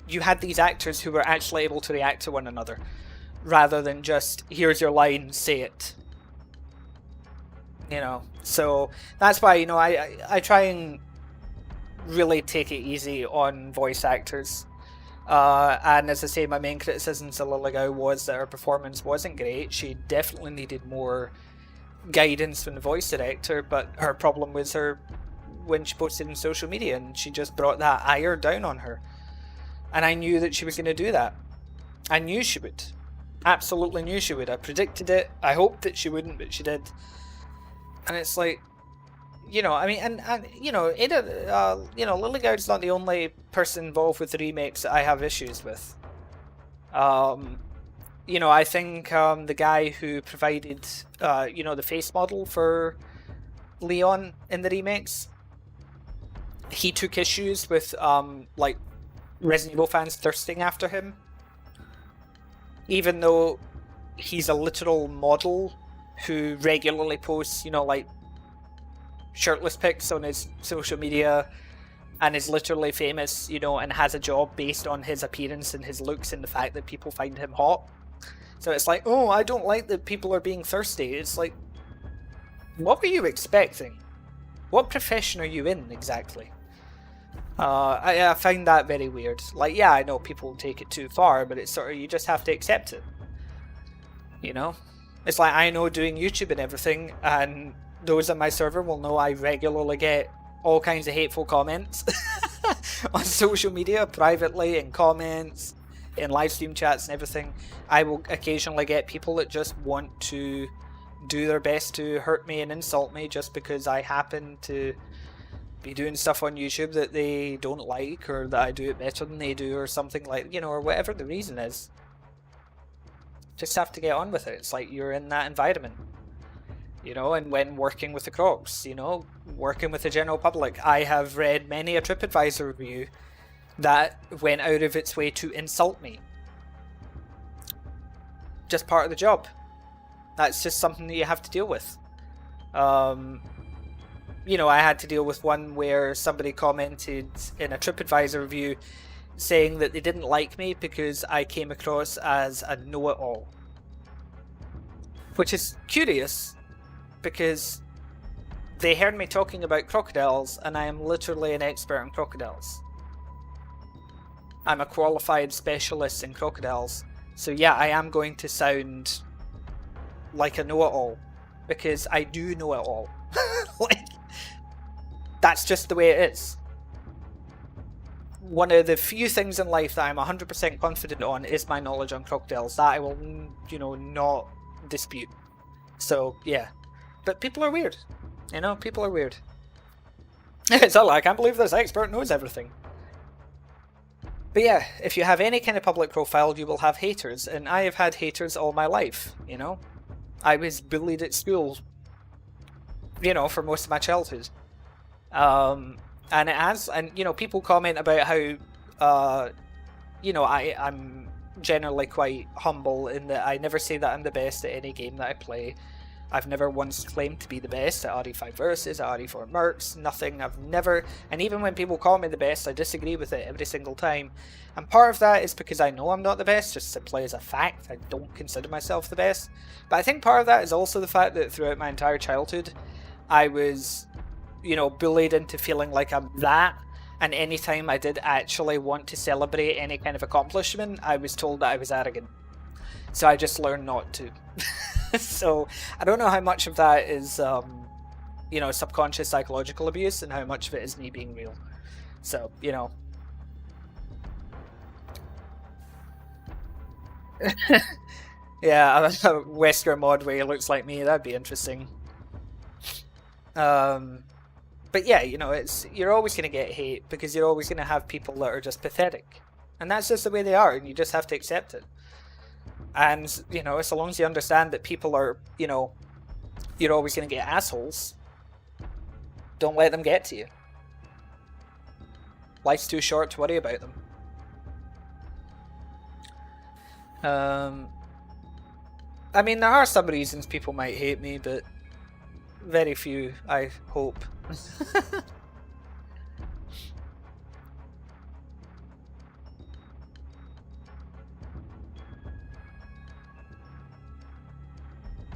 you had these actors who were actually able to react to one another, rather than just, here's your line, say it. You know, so that's why, you know, I try and really take it easy on voice actors. And as I say, my main criticism to Lily Gao was that her performance wasn't great. She definitely needed more guidance from the voice director, but her problem was her when she posted in social media, and she just brought that ire down on her. And I knew that she was going to do that. I knew she would. Absolutely knew she would. I predicted it. I hoped that she wouldn't, but she did. And it's like, you know, I mean, and you know, you know, Lily Gao's not the only person involved with the remakes that I have issues with. You know, I think the guy who provided, you know, the face model for Leon in the remakes, he took issues with, like, Resident Evil fans thirsting after him. Even though he's a literal model who regularly posts, you know, like, shirtless pics on his social media and is literally famous, you know, and has a job based on his appearance and his looks and the fact that people find him hot. So it's like, oh, I don't like that people are being thirsty. It's like, what were you expecting? What profession are you in exactly? I find that very weird. Like, yeah, I know people take it too far, but it's sort of, you just have to accept it. You know? It's like, I know doing YouTube and everything, and those on my server will know I regularly get all kinds of hateful comments on social media, privately, in comments, in live stream chats and everything. I will occasionally get people that just want to do their best to hurt me and insult me just because I happen to be doing stuff on YouTube that they don't like, or that I do it better than they do, or something like, you know, or whatever the reason is. Just have to get on with it. It's like you're in that environment. You know, and when working with the Crocs, you know, working with the general public, I have read many a TripAdvisor review that went out of its way to insult me. Just part of the job. That's just something that you have to deal with. You know, I had to deal with one where somebody commented in a TripAdvisor review saying that they didn't like me because I came across as a know-it-all. Which is curious, because they heard me talking about crocodiles, and I am literally an expert in crocodiles. I'm a qualified specialist in crocodiles. So yeah, I am going to sound like a know-it-all, because I do know it all. Like, that's just the way it is. One of the few things in life that I'm 100% confident on is my knowledge on crocodiles. That I will, you know, not dispute. So, yeah. But people are weird. You know, people are weird. It's all like, I can't believe this expert knows everything. But yeah, if you have any kind of public profile, you will have haters. And I have had haters all my life, you know? I was bullied at school, you know, for most of my childhood. And it has, and you know, people comment about how, you know, I'm generally quite humble in that I never say that I'm the best at any game that I play. I've never once claimed to be the best at RE5 Versus, at RE4 Mercs, nothing. I've never, and even when people call me the best, I disagree with it every single time. And part of that is because I know I'm not the best, just simply as a fact. I don't consider myself the best. But I think part of that is also the fact that throughout my entire childhood, I was, you know, bullied into feeling like I'm that. And anytime I did actually want to celebrate any kind of accomplishment, I was told that I was arrogant. So I just learned not to. So I don't know how much of that is, you know, subconscious psychological abuse, and how much of it is me being real. So, you know. Yeah, a Wesker mod where he looks like me, that'd be interesting. But yeah, you know, you're always going to get hate, because you're always going to have people that are just pathetic. And that's just the way they are, and you just have to accept it. And, you know, so long as you understand that people are, you know, you're always going to get assholes, don't let them get to you. Life's too short to worry about them. I mean, there are some reasons people might hate me, but very few, I hope.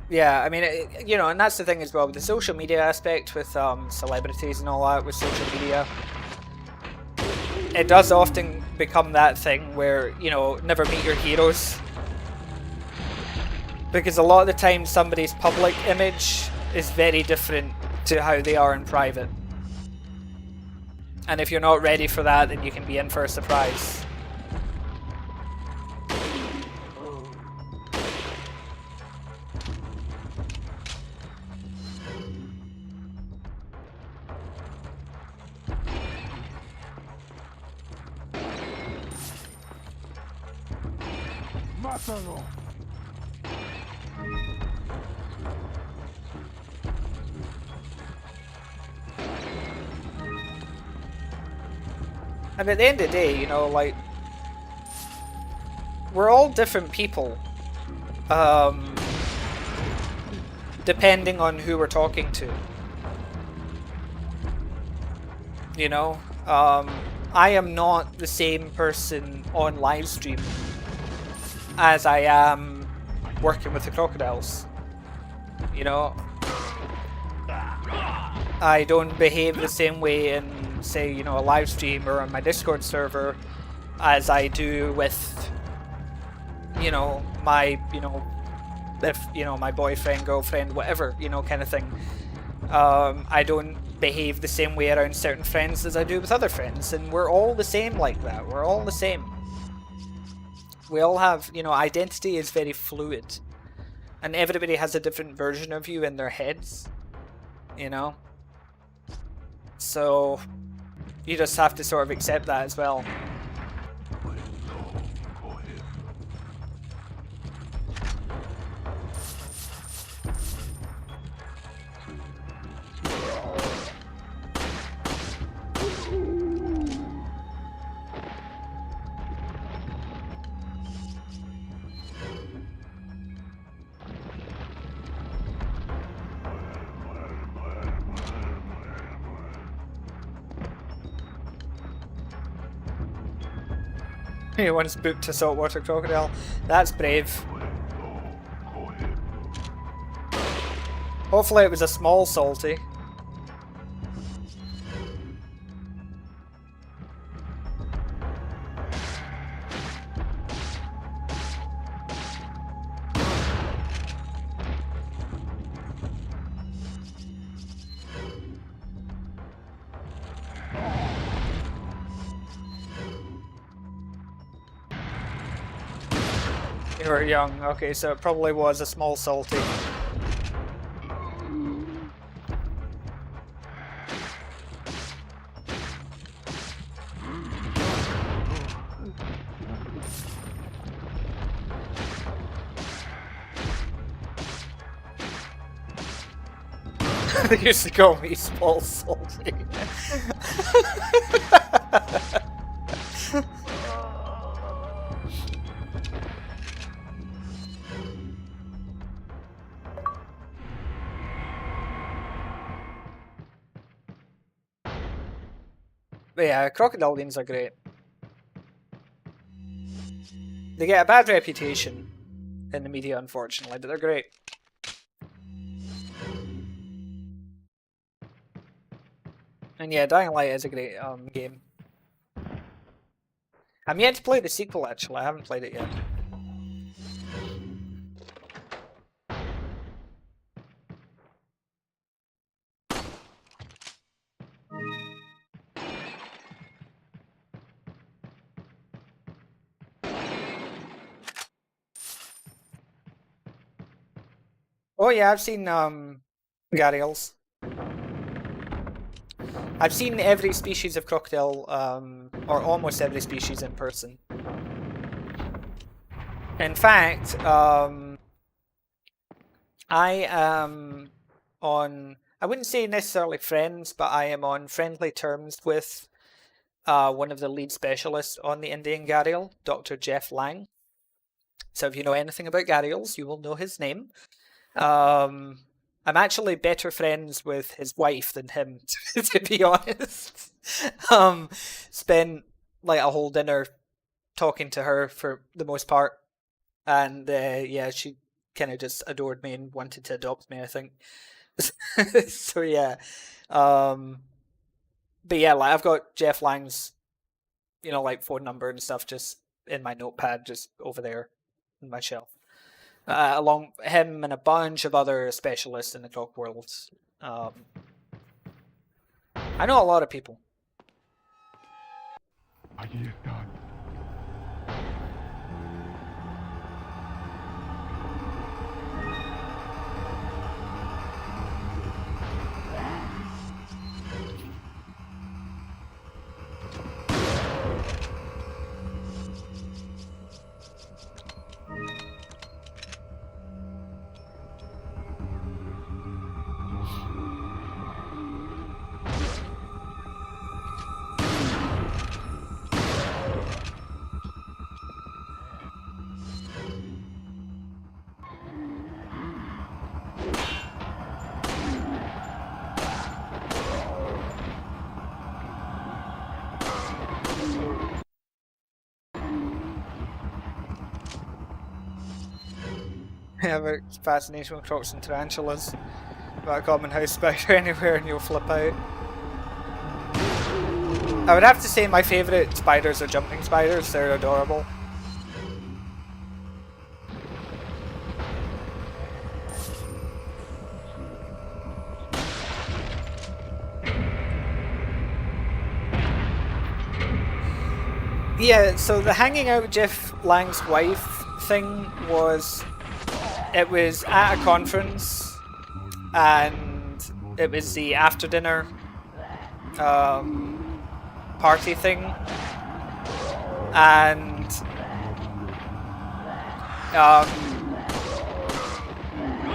Yeah, I mean, you know, and that's the thing as well with the social media aspect with celebrities and all that with social media. It does often become that thing where, you know, never meet your heroes. Because a lot of the time somebody's public image is very different to how they are in private. And if you're not ready for that, then you can be in for a surprise. Mátalo. And at the end of the day, you know, like, we're all different people. Depending on who we're talking to. You know? I am not the same person on live stream as I am working with the crocodiles. You know? I don't behave the same way in, say, you know, a live stream or on my Discord server as I do with, you know, my, you know, if, you know, my boyfriend, girlfriend, whatever, you know, kind of thing. I don't behave the same way around certain friends as I do with other friends, and we're all the same like that. We're all the same. We all have, you know, identity is very fluid, and everybody has a different version of you in their heads, you know? So, you just have to sort of accept that as well. He once booked a saltwater crocodile. That's brave. Hopefully it was a small salty. You were young. Okay, so it probably was a small salty. They used to call me small salty. But yeah, crocodile leans are great. They get a bad reputation in the media, unfortunately, but they're great. And yeah, Dying Light is a great game. I'm yet to play the sequel, actually. I haven't played it yet. Oh yeah, I've seen gharials. I've seen every species of crocodile, or almost every species in person. In fact, I am on, I wouldn't say necessarily friends, but I am on friendly terms with one of the lead specialists on the Indian gharial, Dr. Jeff Lang. So if you know anything about gharials, you will know his name. I'm actually better friends with his wife than him, to be honest. Spent like a whole dinner talking to her for the most part, and yeah, she kind of just adored me and wanted to adopt me, I think. So yeah, but yeah, like I've got Jeff Lang's, like phone number and stuff just in my notepad, just over there in my shelf. Along him and a bunch of other specialists in the Croc world. I know a lot of people. Allí están. I have a fascination with Crocs and tarantulas. Got a common house spider anywhere and you'll flip out. I would have to say my favourite spiders are jumping spiders, they're adorable. Yeah, so the hanging out with Jeff Lang's wife thing was... It was at a conference, and it was the after dinner party thing, and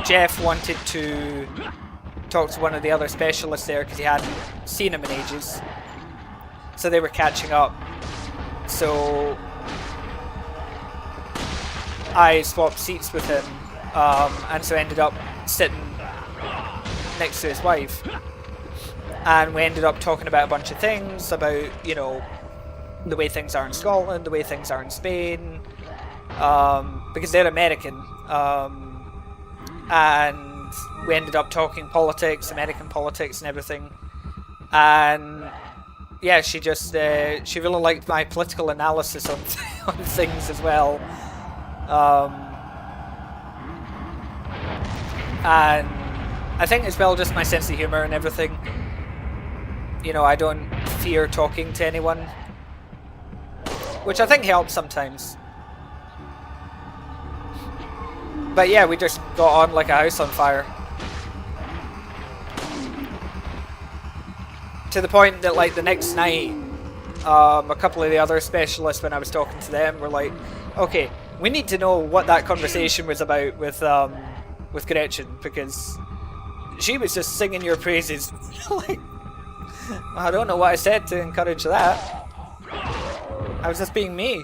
Jeff wanted to talk to one of the other specialists there because he hadn't seen him in ages, so they were catching up. So I swapped seats with him. And so ended up sitting next to his wife, and we ended up talking about a bunch of things about, the way things are in Scotland, the way things are in Spain, because they're American, and we ended up talking politics, American politics and everything, and yeah, she just, she really liked my political analysis on, on things as well. And I think as well, just my sense of humour and everything. I don't fear talking to anyone, which I think helps sometimes. But yeah, we just got on like a house on fire. To the point that like the next night, a couple of the other specialists, when I was talking to them, were like, okay, we need to know what that conversation was about with Gretchen, because she was just singing your praises. Like, I don't know what I said to encourage that. I was just being me.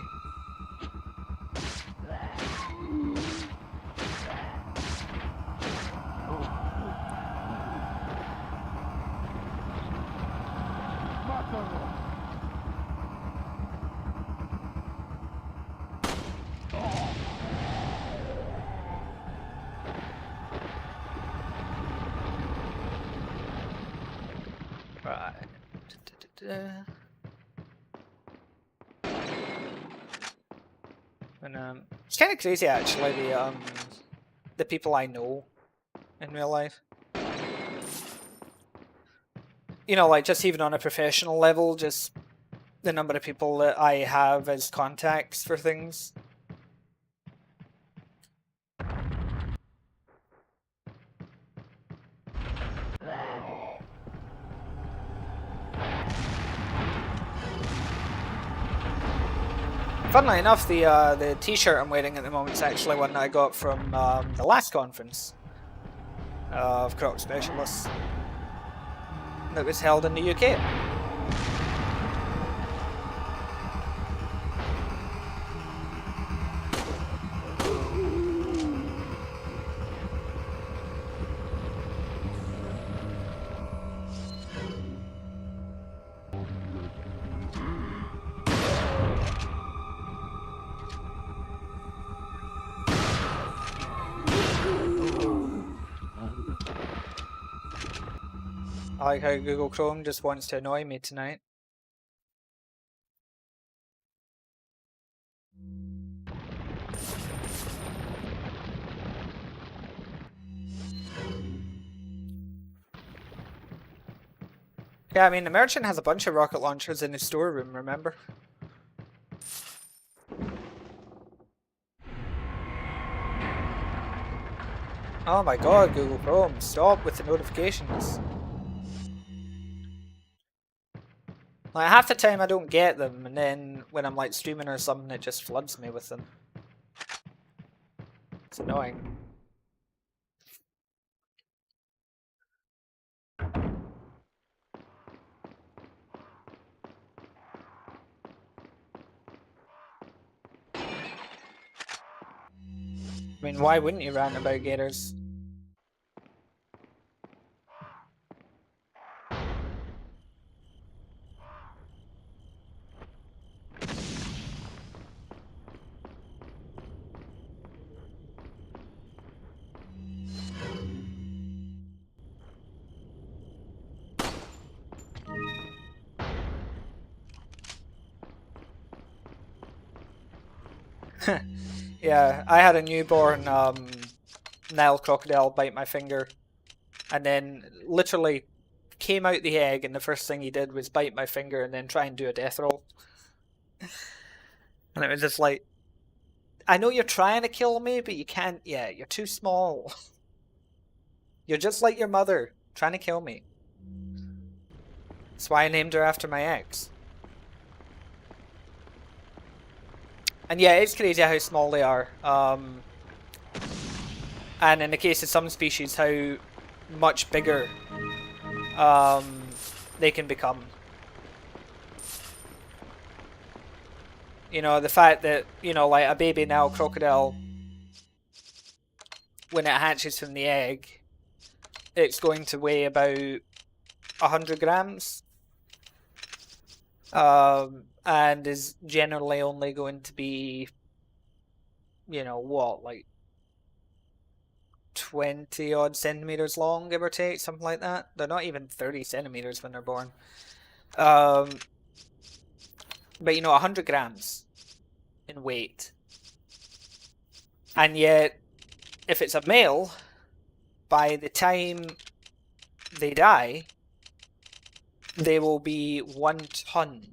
And it's kind of crazy actually, the people I know in real life. Like just even on a professional level, just the number of people that I have as contacts for things. Funnily enough, the t-shirt I'm wearing at the moment is actually one that I got from the last conference of Croc Specialists that was held in the UK. I like how Google Chrome just wants to annoy me tonight. Yeah, I mean, the merchant has a bunch of rocket launchers in his storeroom, remember? Oh my god, Google Chrome, stop with the notifications. Like, half the time I don't get them, and then when I'm like streaming or something, it just floods me with them. It's annoying. I mean, why wouldn't you rant about gators? Yeah, I had a newborn Nile crocodile bite my finger, and then literally came out the egg, and the first thing he did was bite my finger and then try and do a death roll. And it was just like, I know you're trying to kill me, but you can't. Yeah, you're too small. You're just like your mother, trying to kill me. That's why I named her after my ex. And yeah, it's crazy how small they are. And in the case of some species, how much bigger they can become. You know, the fact that, you know, like a baby Nile crocodile, when it hatches from the egg, it's going to weigh about 100 grams. And is generally only going to be, you know, what, like 20 odd centimeters long, give or take, something like that. They're not even 30 centimeters when they're born. But you know, 100 grams in weight. And yet, if it's a male, by the time they die, they will be 1 ton.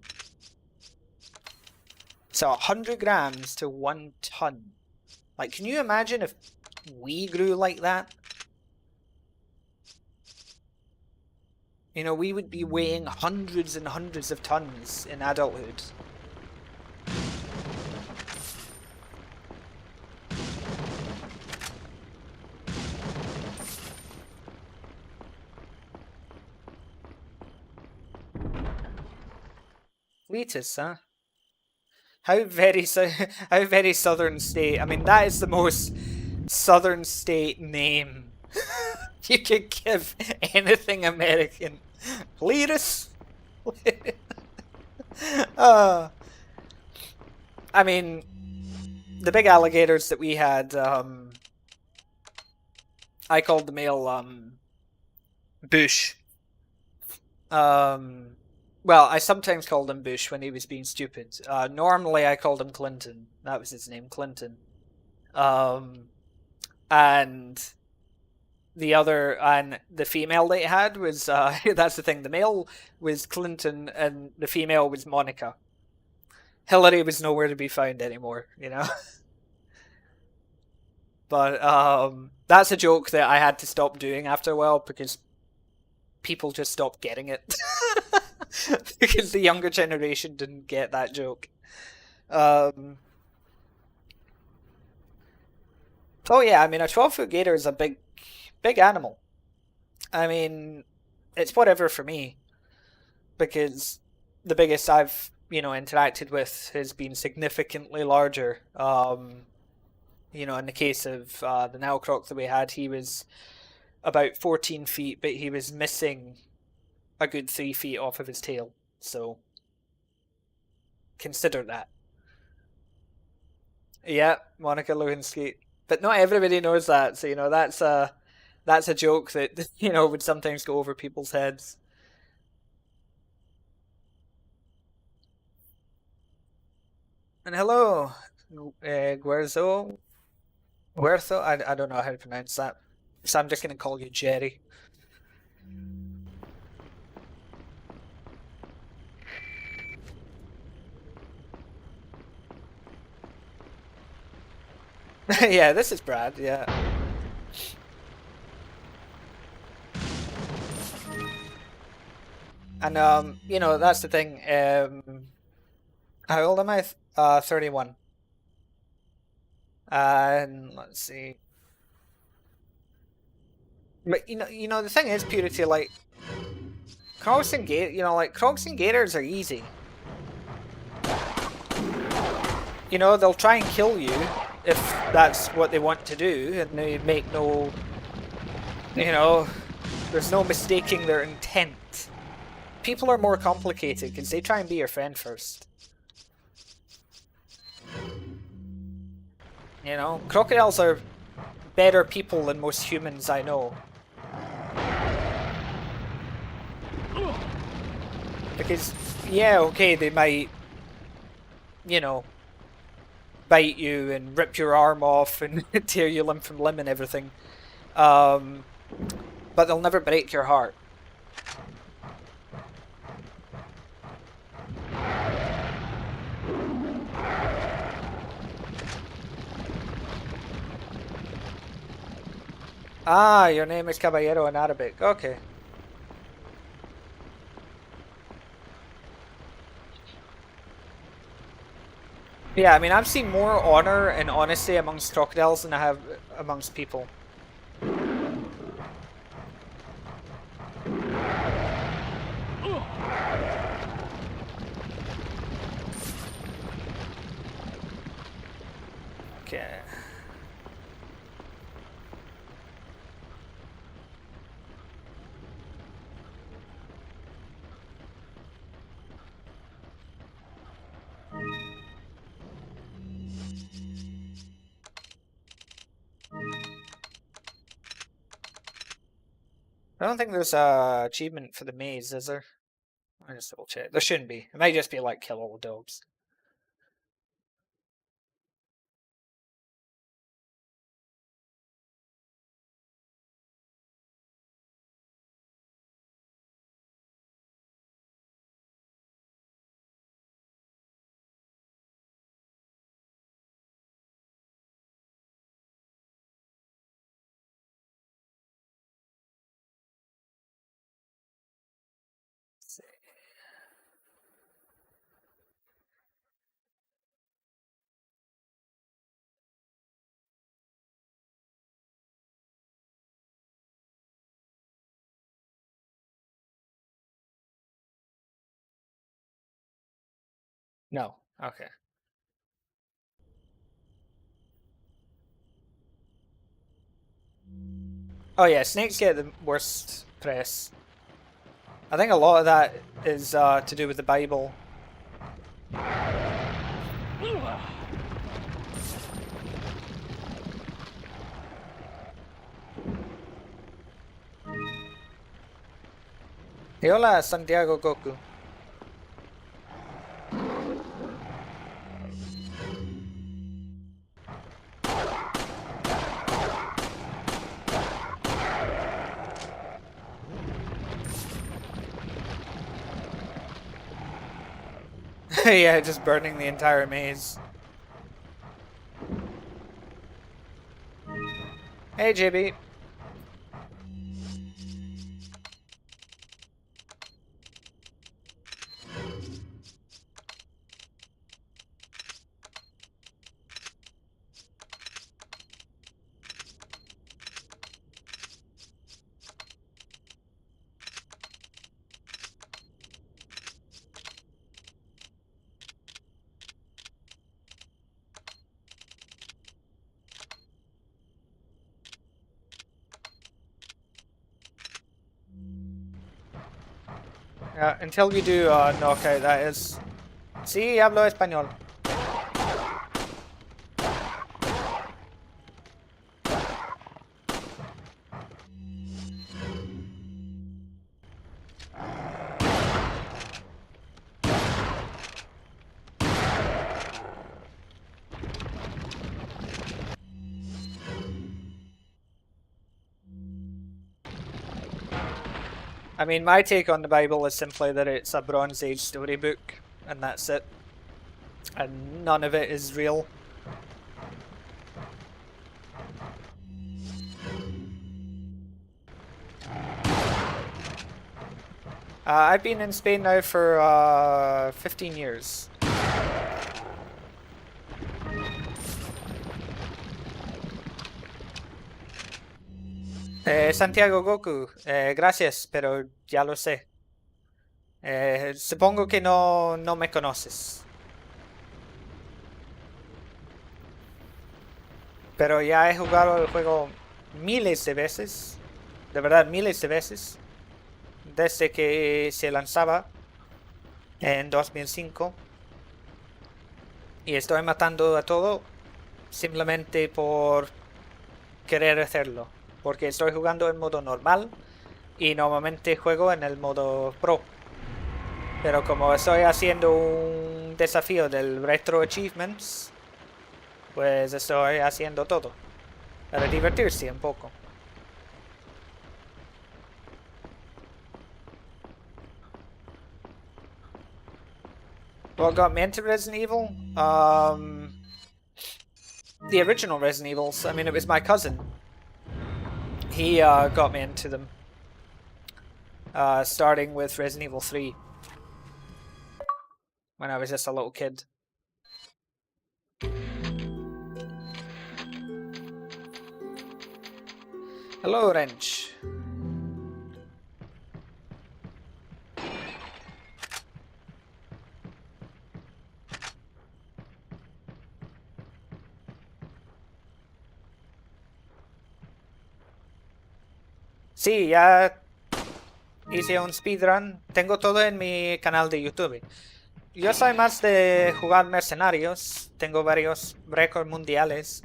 So 100 grams to 1 ton. Like, can you imagine if we grew like that? You know, we would be weighing hundreds and hundreds of tons in adulthood. Letus, huh? How very southern state. I mean, that is the most southern state name you could give anything American. Letus. I mean, the big alligators that we had, I called the male Bush. Well, I sometimes called him Bush when he was being stupid. Normally I called him Clinton. That was his name, Clinton. And the female they had was, that's the thing, the male was Clinton and the female was Monica. Hillary was nowhere to be found anymore, you know? But that's a joke that I had to stop doing after a while because people just stopped getting it. Because the younger generation didn't get that joke. Oh yeah, I mean, a 12-foot gator is a big animal. I mean, it's whatever for me. Because the biggest I've, you know, interacted with has been significantly larger. You know, in the case of the Nile Croc that we had, he was about 14 feet, but he was missing a good 3 feet off of his tail. So, consider that. Yeah, Monica Lewinsky. But not everybody knows that, so you know, that's That's a joke that, you know, would sometimes go over people's heads. And hello, Guerzo. Guerzo? I don't know how to pronounce that. So I'm just going to call you Jerry. Yeah, this is Brad, yeah. And, you know, that's the thing. How old am I? 31. And let's see. But you know, the thing is, Purity, like, Crocs and Crocs and Gators are easy. You know, they'll try and kill you if that's what they want to do, and they make no, you know, there's no mistaking their intent. People are more complicated because they try and be your friend first. You know, crocodiles are better people than most humans I know. Because, yeah, okay, they might, you know, bite you and rip your arm off and tear you limb from limb and everything. But they'll never break your heart. Ah, your name is Caballero in Arabic. Okay. Yeah, I mean, I've seen more honor and honesty amongst crocodiles than I have amongst people. Okay. I don't think there's a achievement for the maze, is there? I just double check. There shouldn't be. It might just be like kill all the dogs. Let's see. No. Okay. Oh yeah, snakes get the worst press. I think a lot of that is to do with the Bible. Hey, hola, Santiago Goku. Yeah, just burning the entire maze. Hey, JB. Until you do knockout, that is. Sí, hablo español. I mean, my take on the Bible is simply that it's a Bronze Age storybook, and that's it. And none of it is real. I've been in Spain now for 15 years. Santiago Goku, gracias, pero ya lo sé. Supongo que no me conoces. Pero ya he jugado el juego miles de veces. De verdad, miles de veces. Desde que se lanzaba en 2005. Y estoy matando a todo simplemente por querer hacerlo. Porque estoy jugando en modo normal y normalmente juego en el modo pro. Pero como estoy haciendo un desafío del RetroAchievements, pues estoy haciendo todo para divertirse un poco. What got me into Resident Evil? The original Resident Evils. I mean, it was my cousin. He got me into them. Starting with Resident Evil 3. When I was just a little kid. Hello, Wrench. Sí, ya hice un speedrun. Tengo todo en mi canal de YouTube. Yo soy más de jugar mercenarios. Tengo varios récords mundiales.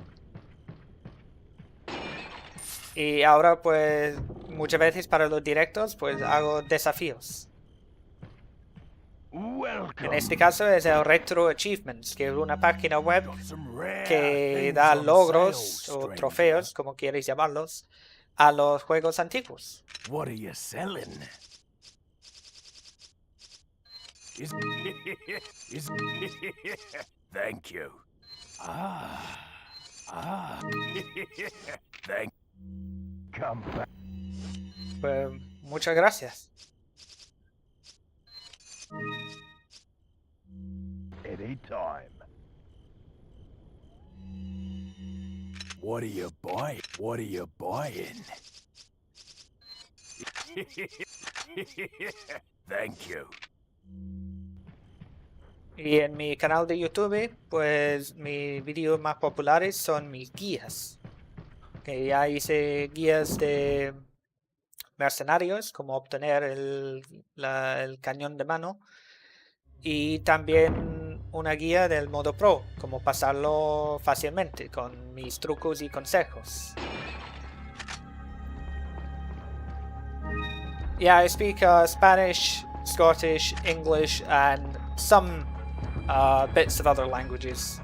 Y ahora pues muchas veces para los directos pues hago desafíos. En este caso es el RetroAchievements, que es una página web que da logros o trofeos, como quieres llamarlos, a los juegos antiguos. What are you selling? Thank you. Thank. Come back. Pues muchas gracias. Anytime. What are you buying? What are you buying? Thank you. Y en mi canal de YouTube, pues mis vídeos más populares son mis guías. Que ya hice guías de mercenarios, como obtener el cañón de mano. Y también una guía del modo pro, como pasarlo fácilmente, con mis trucos y consejos. Yeah, I speak Spanish, Scottish, English, and some bits of other languages.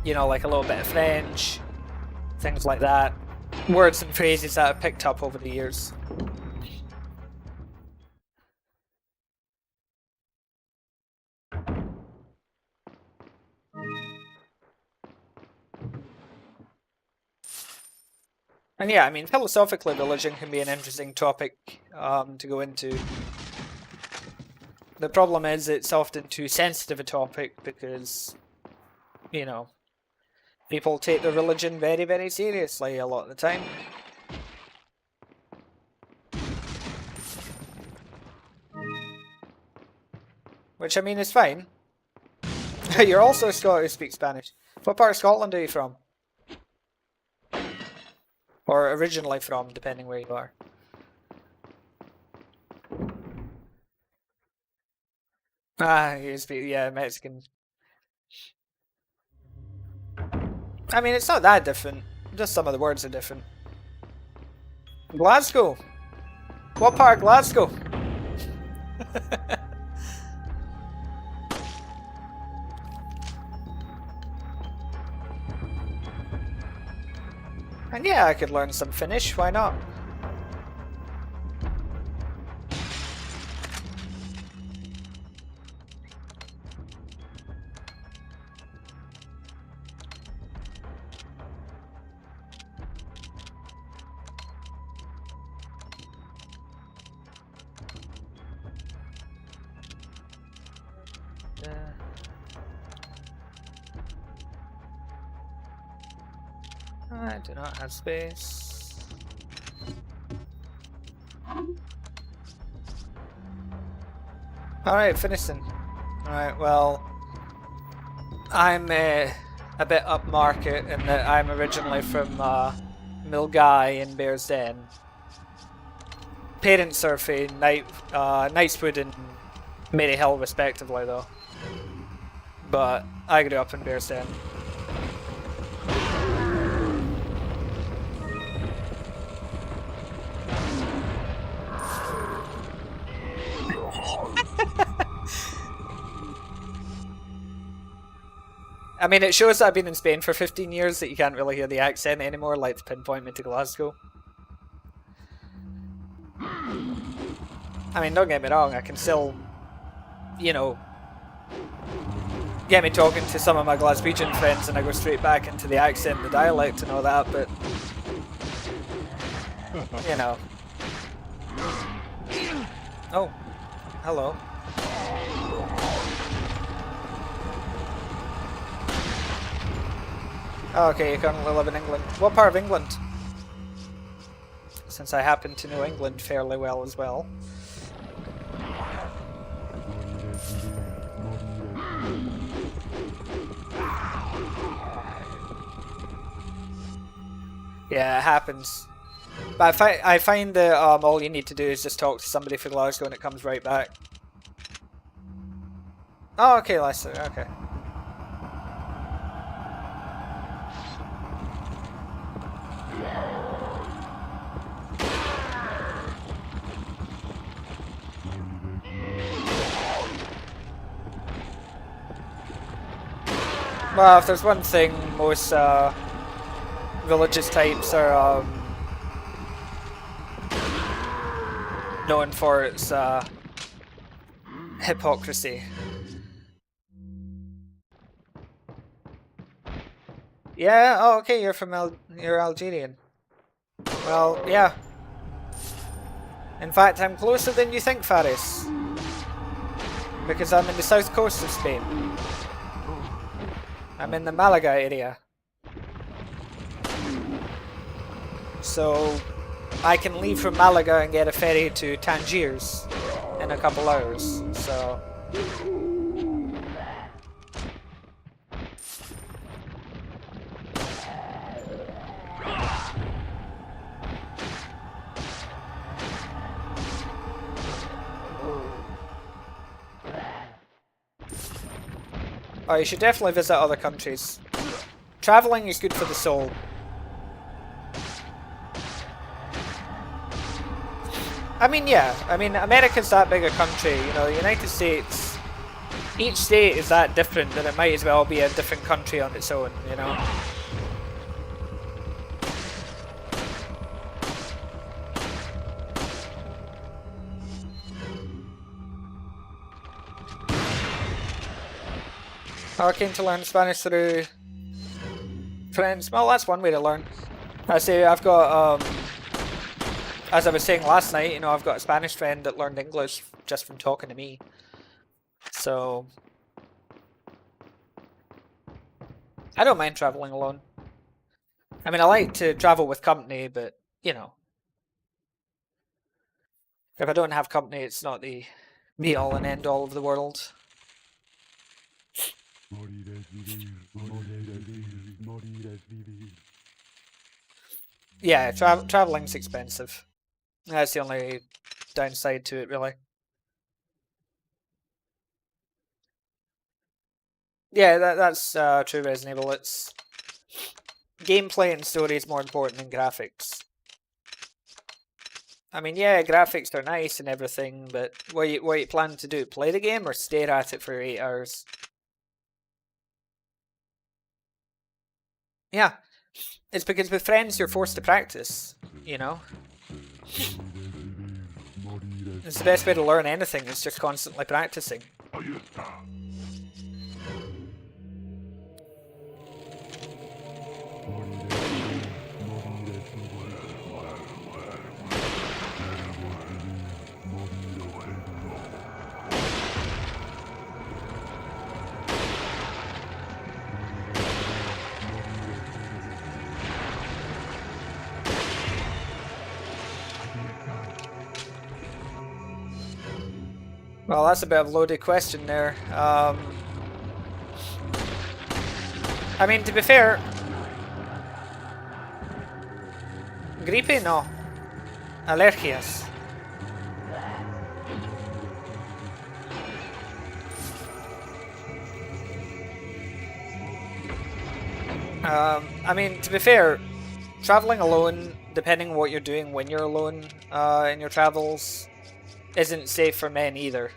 You know, like a little bit of French, things like that. Words and phrases that I've picked up over the years. And yeah, I mean, philosophically, religion can be an interesting topic to go into. The problem is it's often too sensitive a topic because, you know, people take their religion very, very seriously a lot of the time. Which, I mean, is fine. You're also a Scot who speaks Spanish. What part of Scotland are you from? Or originally from, depending where you are. Ah, you speak, yeah, Mexican. I mean, it's not that different. Just some of the words are different. Glasgow! What part of Glasgow? And yeah, I could learn some Finnish, why not? I do not have space. Alright, finishing. Alright, well, I'm a bit upmarket in that I'm originally from Milgai in Bear's Den. Parents are from Knightswood and Maryhill respectively though. But I grew up in Bear's Den. I mean, it shows that I've been in Spain for 15 years that you can't really hear the accent anymore, like to pinpoint me to Glasgow. I mean, don't get me wrong, I can still, you know, get me talking to some of my Glaswegian friends and I go straight back into the accent and the dialect and all that, but, you know. Oh, hello. Oh, okay, you currently live in England. What part of England? Since I happen to know England fairly well as well. Yeah, it happens. But I find that all you need to do is just talk to somebody for Glasgow and it comes right back. Oh, okay, Lester, okay. Well, if there's one thing most religious types are known for, it's hypocrisy. Yeah, oh okay, you're Algerian. Well, yeah. In fact, I'm closer than you think, Faris. Because I'm in the south coast of Spain. I'm in the Malaga area. So, I can leave from Malaga and get a ferry to Tangiers in a couple hours, so... Oh, you should definitely visit other countries. Travelling is good for the soul. I mean, yeah. I mean, America's that big a country, you know, the United States... Each state is that different that it might as well be a different country on its own, you know? I came to learn Spanish through friends. Well, that's one way to learn. I say I've got, as I was saying last night, you know, I've got a Spanish friend that learned English just from talking to me. So, I don't mind traveling alone. I mean, I like to travel with company, but, you know, if I don't have company, it's not the be-all and end-all of the world. Yeah, traveling's expensive. That's the only downside to it, really. Yeah, that's true, Resident Evil. It's gameplay and story is more important than graphics. I mean, yeah, graphics are nice and everything, but what you plan to do? Play the game or stare at it for 8 hours? Yeah, it's because with friends you're forced to practice, you know? It's the best way to learn anything, is just constantly practicing. Well, that's a bit of a loaded question there. I mean, to be fair, gripe no, alergias. I mean, to be fair, traveling alone, depending on what you're doing when you're alone in your travels, isn't safe for men either.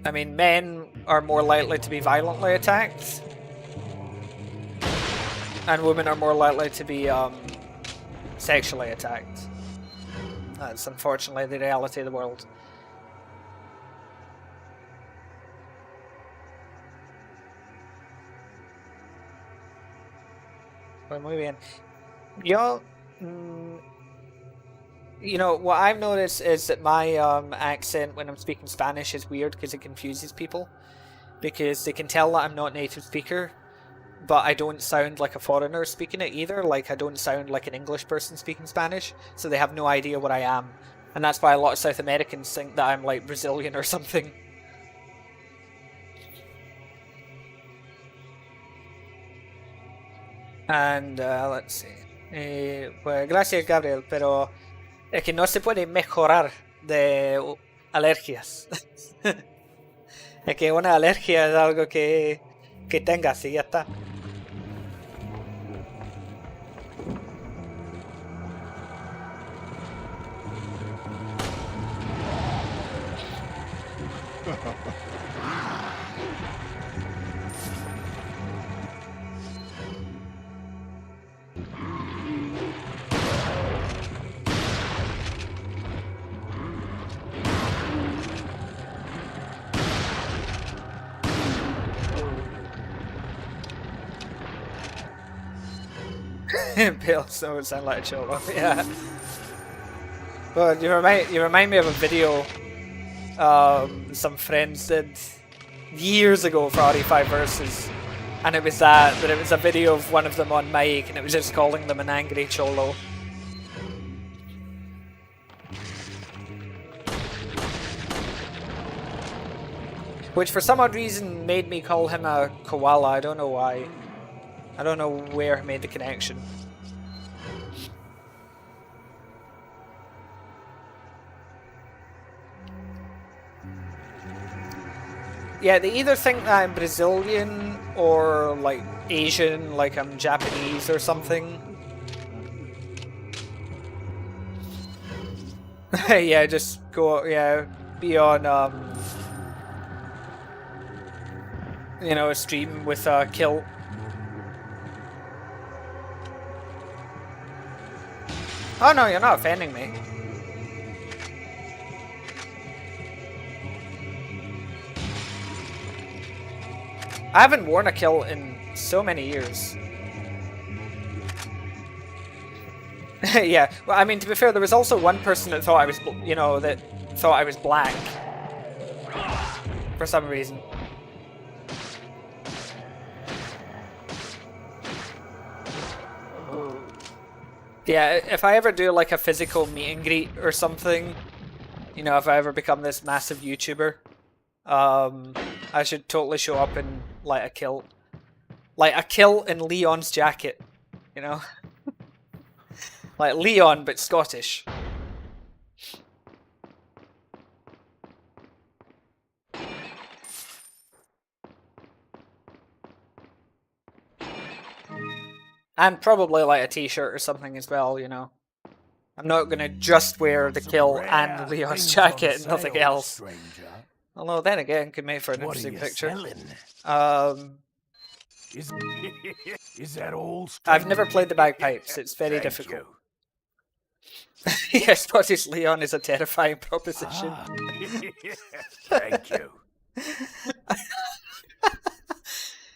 I mean, men are more likely to be violently attacked, and women are more likely to be sexually attacked. That's unfortunately the reality of the world. Pues muy bien. Yo, you know, what I've noticed is that my accent when I'm speaking Spanish is weird because it confuses people. Because they can tell that I'm not a native speaker, but I don't sound like a foreigner speaking it either. Like, I don't sound like an English person speaking Spanish, so they have no idea what I am. And that's why a lot of South Americans think that I'm like Brazilian or something. And let's see. Pues gracias, Gabriel, pero es que no se puede mejorar de alergias. Es que una alergia es algo que tengas y ya está. Pale snow would sound like a cholo, yeah. But you remind me of a video some friends did years ago for RE5 Versus, and it was that it was a video of one of them on mic, and it was just calling them an angry cholo. Which for some odd reason made me call him a koala, I don't know why. I don't know where he made the connection. Yeah, they either think that I'm Brazilian or like Asian, like I'm Japanese or something. Yeah, just go, yeah, be on, you know, a stream with a kilt. Oh no, you're not offending me. I haven't worn a kilt in so many years. Yeah, well, I mean, to be fair, there was also one person that thought I was, you know, that thought I was black. For some reason. Yeah, if I ever do like a physical meet and greet or something, you know, if I ever become this massive YouTuber, I should totally show up in like a kilt. Like a kilt and Leon's jacket, you know? Like Leon, but Scottish. And probably like a t-shirt or something as well, you know. I'm not gonna just wear the kilt and Leon's jacket and nothing else. Although then again, could make for an interesting picture. Is that all? I've never played the bagpipes, it's very difficult. Yeah, Scottish Leon is a terrifying proposition. Thank you.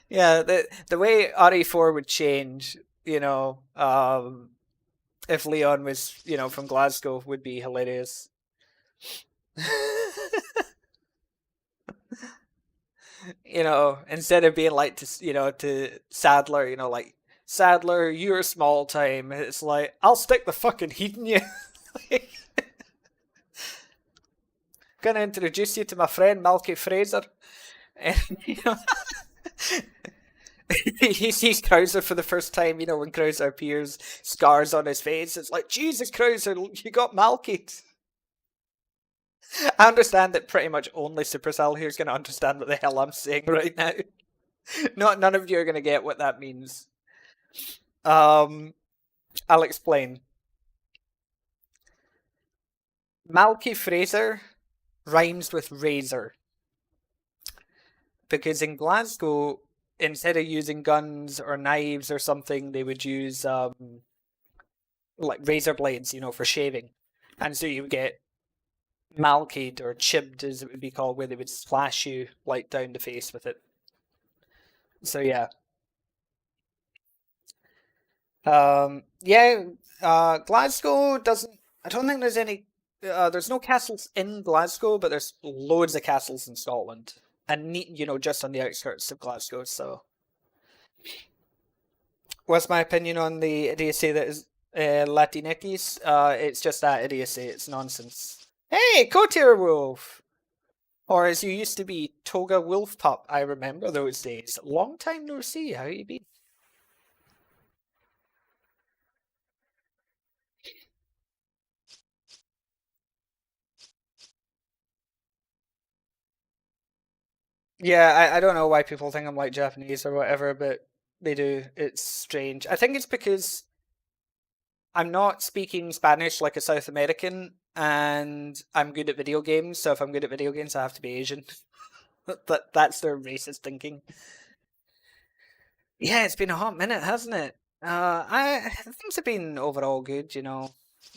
Yeah, the way RE4 would change, you know, if Leon was, you know, from Glasgow would be hilarious. You know, instead of being like to, you know, to Sadler, you know, like, Sadler, you're small time. It's like, I'll stick the fucking heat in you. gonna introduce you to my friend Malky Fraser. And, you know, he sees Krauser for the first time, you know, when Krauser appears, scars on his face. It's like, Jesus, Krauser, you got Malky. I understand that pretty much only Supercell here is going to understand what the hell I'm saying right now. None of you are going to get what that means. I'll explain. Malky Fraser rhymes with razor. Because in Glasgow, instead of using guns or knives or something, they would use like razor blades, you know, for shaving. And so you would get malkied or chibbed, as it would be called, where they would slash you like down the face with it. So yeah. Glasgow doesn't. I don't think there's any. There's no castles in Glasgow, but there's loads of castles in Scotland, and you know, just on the outskirts of Glasgow. So, what's my opinion on the idiocy that is Latinx? It's just that idiocy. It's nonsense. Hey, Cotier Wolf! Or as you used to be, Toga Wolf Pup. I remember those days. Long time no see. How you been? Yeah, I don't know why people think I'm like Japanese or whatever, but they do. It's strange. I think it's because I'm not speaking Spanish like a South American, and I'm good at video games, so if I'm good at video games, I have to be Asian. That's their racist thinking. Yeah, it's been a hot minute, hasn't it? Things have been overall good, you know.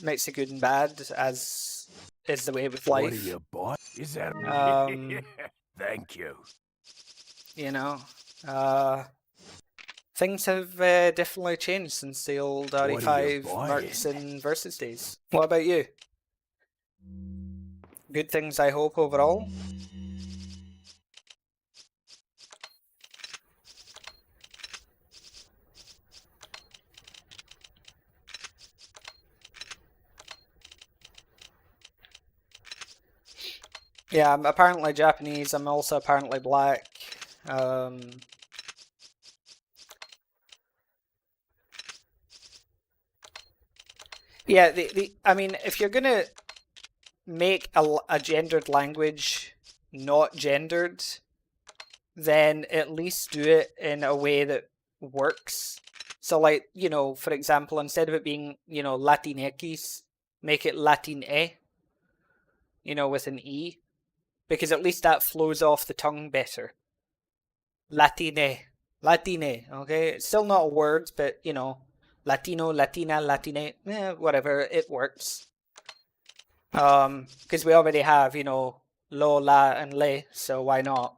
Mix of good and bad, as is the way with What life. are you, boy? Is that? Thank you. You know, things have definitely changed since the old What are you RE5 buying? Mercs and Versus days. What about you? Good things, I hope, overall. Yeah, I'm apparently Japanese. I'm also apparently black. Yeah, I mean, if you're gonna make a gendered language not gendered, then at least do it in a way that works. So, like, you know, for example, instead of it being, you know, Latinx, make it Latine, you know, with an E, because at least that flows off the tongue better. Latine. Latine, okay? It's still not a word, but, you know, Latino, Latina, Latine, whatever, it works. Because we already have, you know, lo, la, and le, so why not?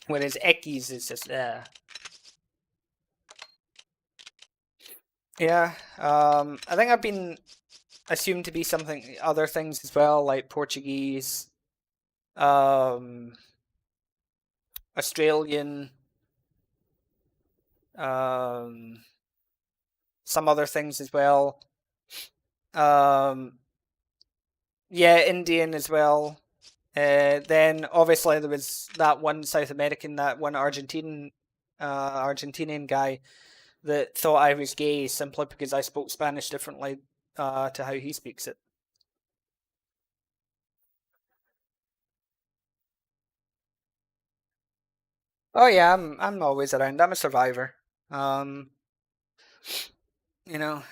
Whereas X is just there. Yeah, I think I've been assumed to be something, other things as well, like Portuguese, Australian, some other things as well. Yeah, Indian as well. Then obviously there was that one South American, that one Argentinian guy that thought I was gay simply because I spoke Spanish differently to how he speaks it. Oh yeah, I'm always around. I'm a survivor. You know,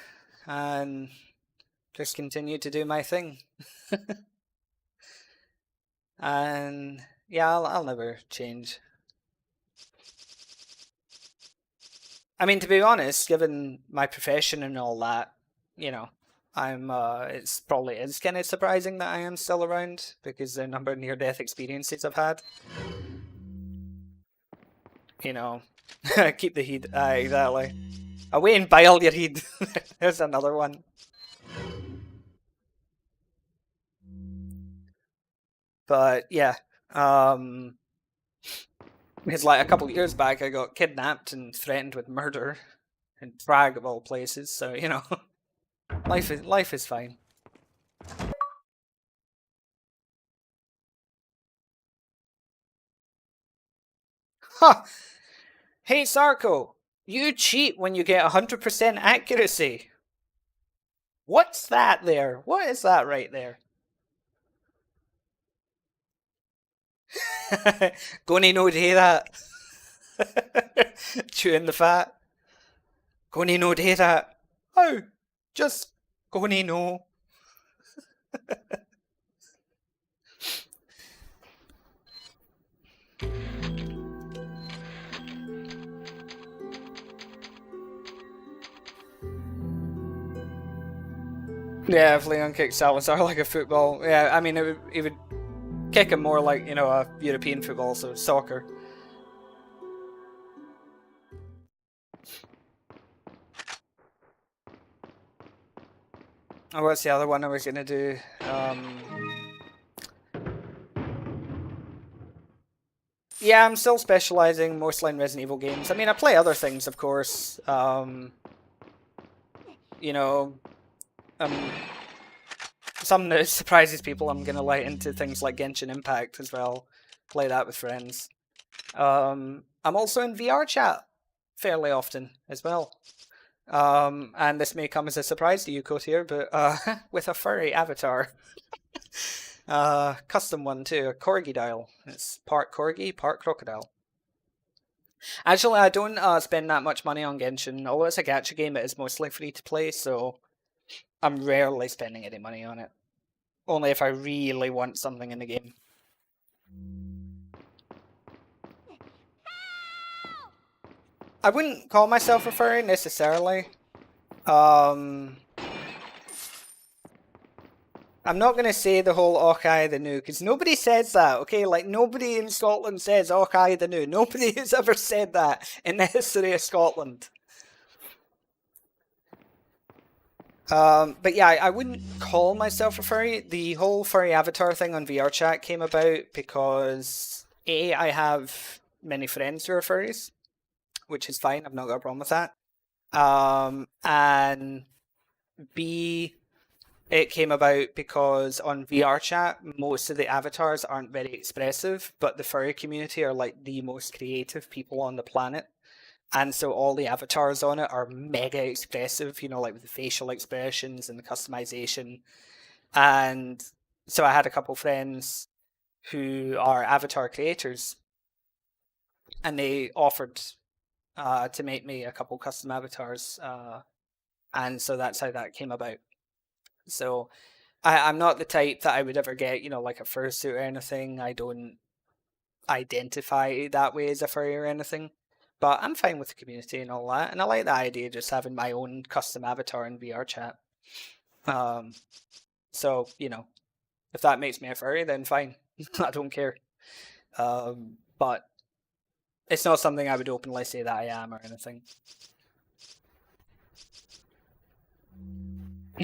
and just continue to do my thing. And yeah, I'll never change. I mean, to be honest, given my profession and all that, you know, it's probably is kind of surprising that I am still around because the number of near-death experiences I've had. You know, keep the heat. Exactly. Away and bile your heat. There's another one. But yeah, it's like a couple of years back I got kidnapped and threatened with murder in Prague of all places. So you know, life is fine. Huh. Hey, Sarko, you cheat when you get 100% accuracy. What's that there? What is that right there? Goni no do that. Chewing the fat. Goni no do that. Oh, just Goni no. Yeah, if Leon kicked Salazar like a football, yeah, I mean, it would kick him more like, you know, a European football, so soccer. Oh, what's the other one I was gonna do? Yeah, I'm still specializing mostly in Resident Evil games. I mean, I play other things, of course. You know, something that surprises people, I'm gonna light into things like Genshin Impact as well. Play that with friends. I'm also in VR chat fairly often as well. And this may come as a surprise to you, Cotier, but with a furry avatar. Custom one too, a corgi dial. It's part corgi, part crocodile. Actually, I don't spend that much money on Genshin. Although it's a gacha game, it is mostly free to play, so I'm rarely spending any money on it. Only if I really want something in the game. I wouldn't call myself a furry necessarily. I'm not going to say the whole Okai the New, because nobody says that, okay? Like, nobody in Scotland says Okai the New. Nobody has ever said that in the history of Scotland. But yeah, I wouldn't call myself a furry. The whole furry avatar thing on VR chat came about because, A, I have many friends who are furries, which is fine. I've not got a problem with that. And B, it came about because on VR chat, most of the avatars aren't very expressive, but the furry community are like the most creative people on the planet. And so all the avatars on it are mega expressive, you know, like with the facial expressions and the customization. And so I had a couple friends who are avatar creators, and they offered to make me a couple custom avatars. And so that's how that came about. So I'm not the type that I would ever get, you know, like a fursuit or anything. I don't identify that way as a furry or anything. But I'm fine with the community and all that. And I like the idea of just having my own custom avatar in VR chat. So, you know, if that makes me a furry, then fine. I don't care. But it's not something I would openly say that I am or anything.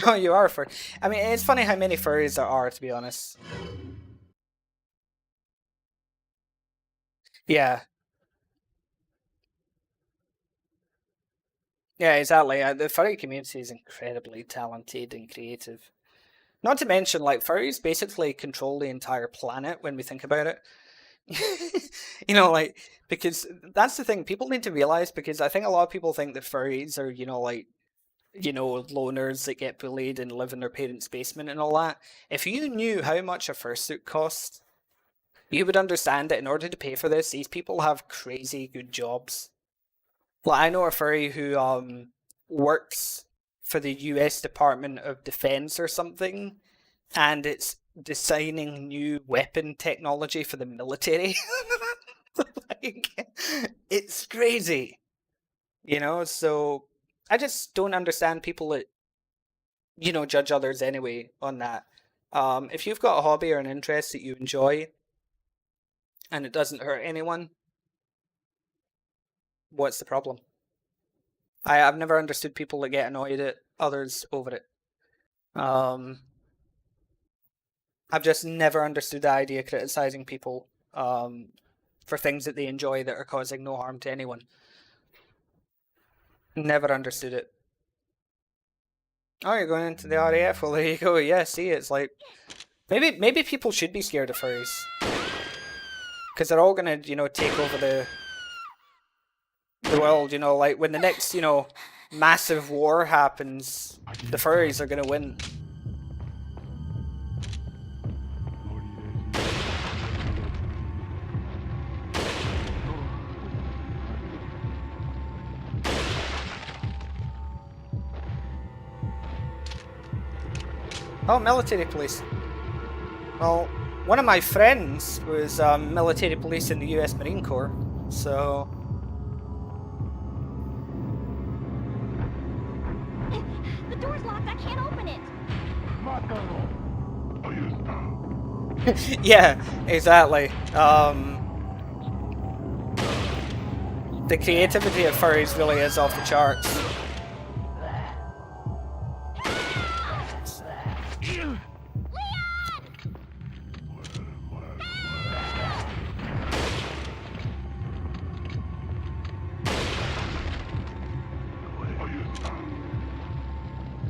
No, you are a furry. I mean, it's funny how many furries there are, to be honest. Yeah. Yeah, exactly. The furry community is incredibly talented and creative. Not to mention, like, furries basically control the entire planet when we think about it. You know, like, because that's the thing people need to realize, because I think a lot of people think that furries are, you know, like, you know, loners that get bullied and live in their parents' basement and all that. If you knew how much a fursuit costs, you would understand that in order to pay for this, these people have crazy good jobs. Like, I know a furry who works for the US Department of Defense or something, and it's designing new weapon technology for the military. Like, it's crazy. You know, so I just don't understand people that, you know, judge others anyway on that. If you've got a hobby or an interest that you enjoy and it doesn't hurt anyone, what's the problem? I've never understood people that get annoyed at others over it. I've just never understood the idea of criticizing people for things that they enjoy that are causing no harm to anyone. Never understood it. Oh, you're going into the RAF? Well, there you go. Yeah, see, it's like maybe people should be scared of furries because they're all gonna, you know, take over the world, you know, like when the next, you know, massive war happens, the furries are gonna win. Oh, military police. Well, one of my friends was military police in the US Marine Corps, so... The door's locked. I can't open it. Yeah, exactly. The creativity of furries really is off the charts.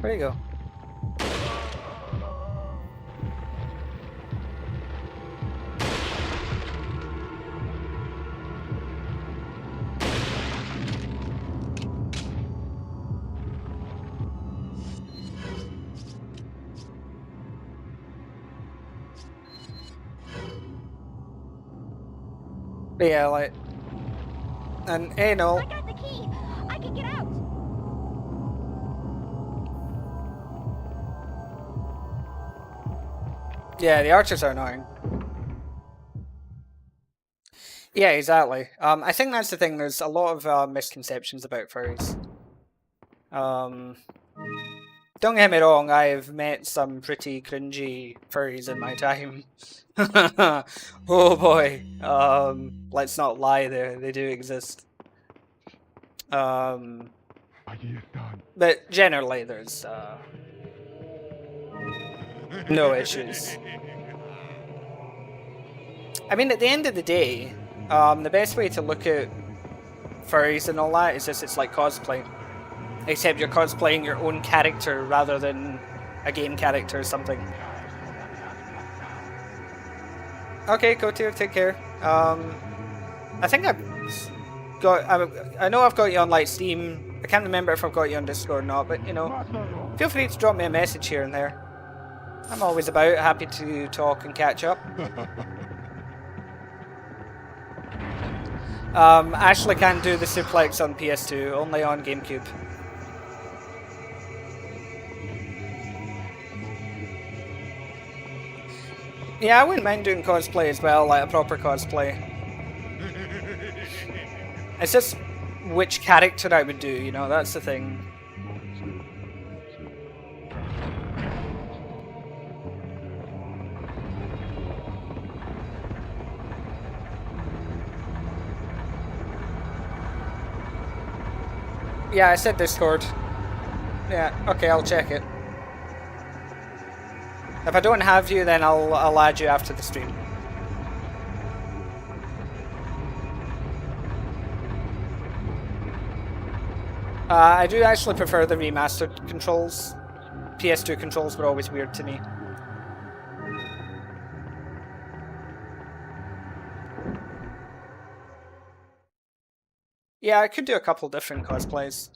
Where you go? But yeah, like... And, hey, no. I got the key. I can get out. Yeah, the archers are annoying. Yeah, exactly. I think that's the thing. There's a lot of misconceptions about furries. Don't get me wrong, I've met some pretty cringy furries in my time. Oh boy. Let's not lie, they do exist. But generally, there's no issues. I mean, at the end of the day, the best way to look at furries and all that is just it's like cosplay. Except you're cosplaying your own character rather than a game character or something. Okay, Kotir, take care. I think I've got... I know I've got you on like Steam. I can't remember if I've got you on Discord or not, but you know, feel free to drop me a message here and there. I'm always about, happy to talk and catch up. Ashley can't do the suplex on PS2, only on GameCube. Yeah, I wouldn't mind doing cosplay as well, like a proper cosplay. It's just which character I would do, you know, that's the thing. Yeah, I said Discord. Yeah, okay, I'll check it. If I don't have you, then I'll add you after the stream. I do actually prefer the remastered controls. PS2 controls were always weird to me. Yeah, I could do a couple different cosplays.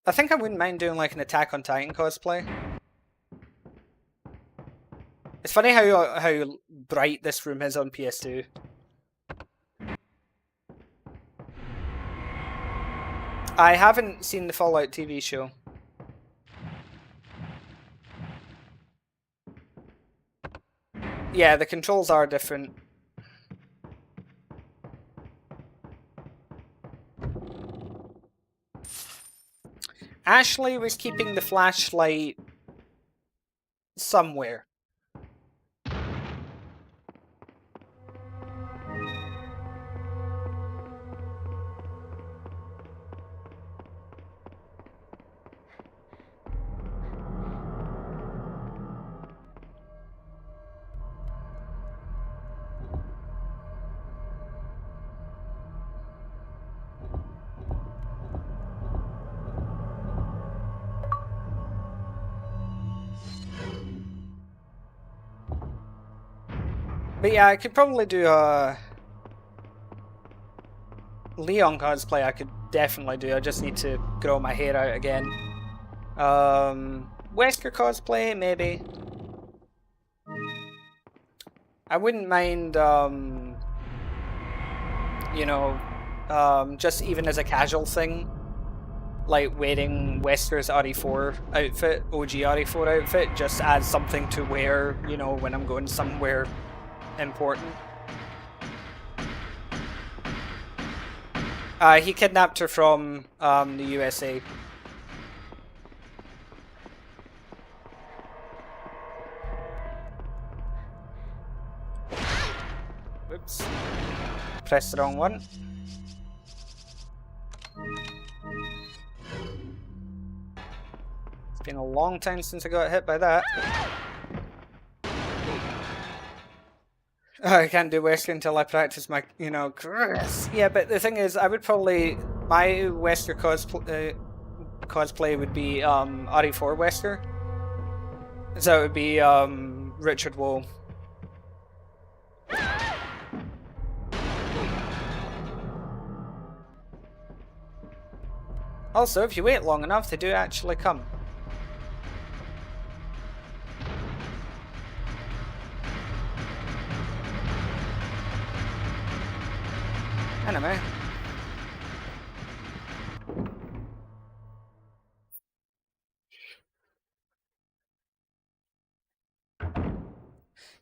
I think I wouldn't mind doing like an Attack on Titan cosplay. It's funny how bright this room is on PS2. I haven't seen the Fallout TV show. Yeah, the controls are different. Ashley was keeping the flashlight somewhere. But yeah, I could probably do a Leon cosplay. I could definitely do. I just need to grow my hair out again. Wesker cosplay, maybe. I wouldn't mind, you know, just even as a casual thing, like wearing Wesker's RE4 outfit, OG RE4 outfit, just as something to wear, you know, when I'm going somewhere important. He kidnapped her from the USA. Whoops. Pressed the wrong one. It's been a long time since I got hit by that. I can't do Wesker until I practice my, you know, Chris. Yeah, but the thing is, I would probably... My Wesker cosplay would be RE4 Wesker. So it would be Richard Woe. Also, if you wait long enough, they do actually come. Anyway.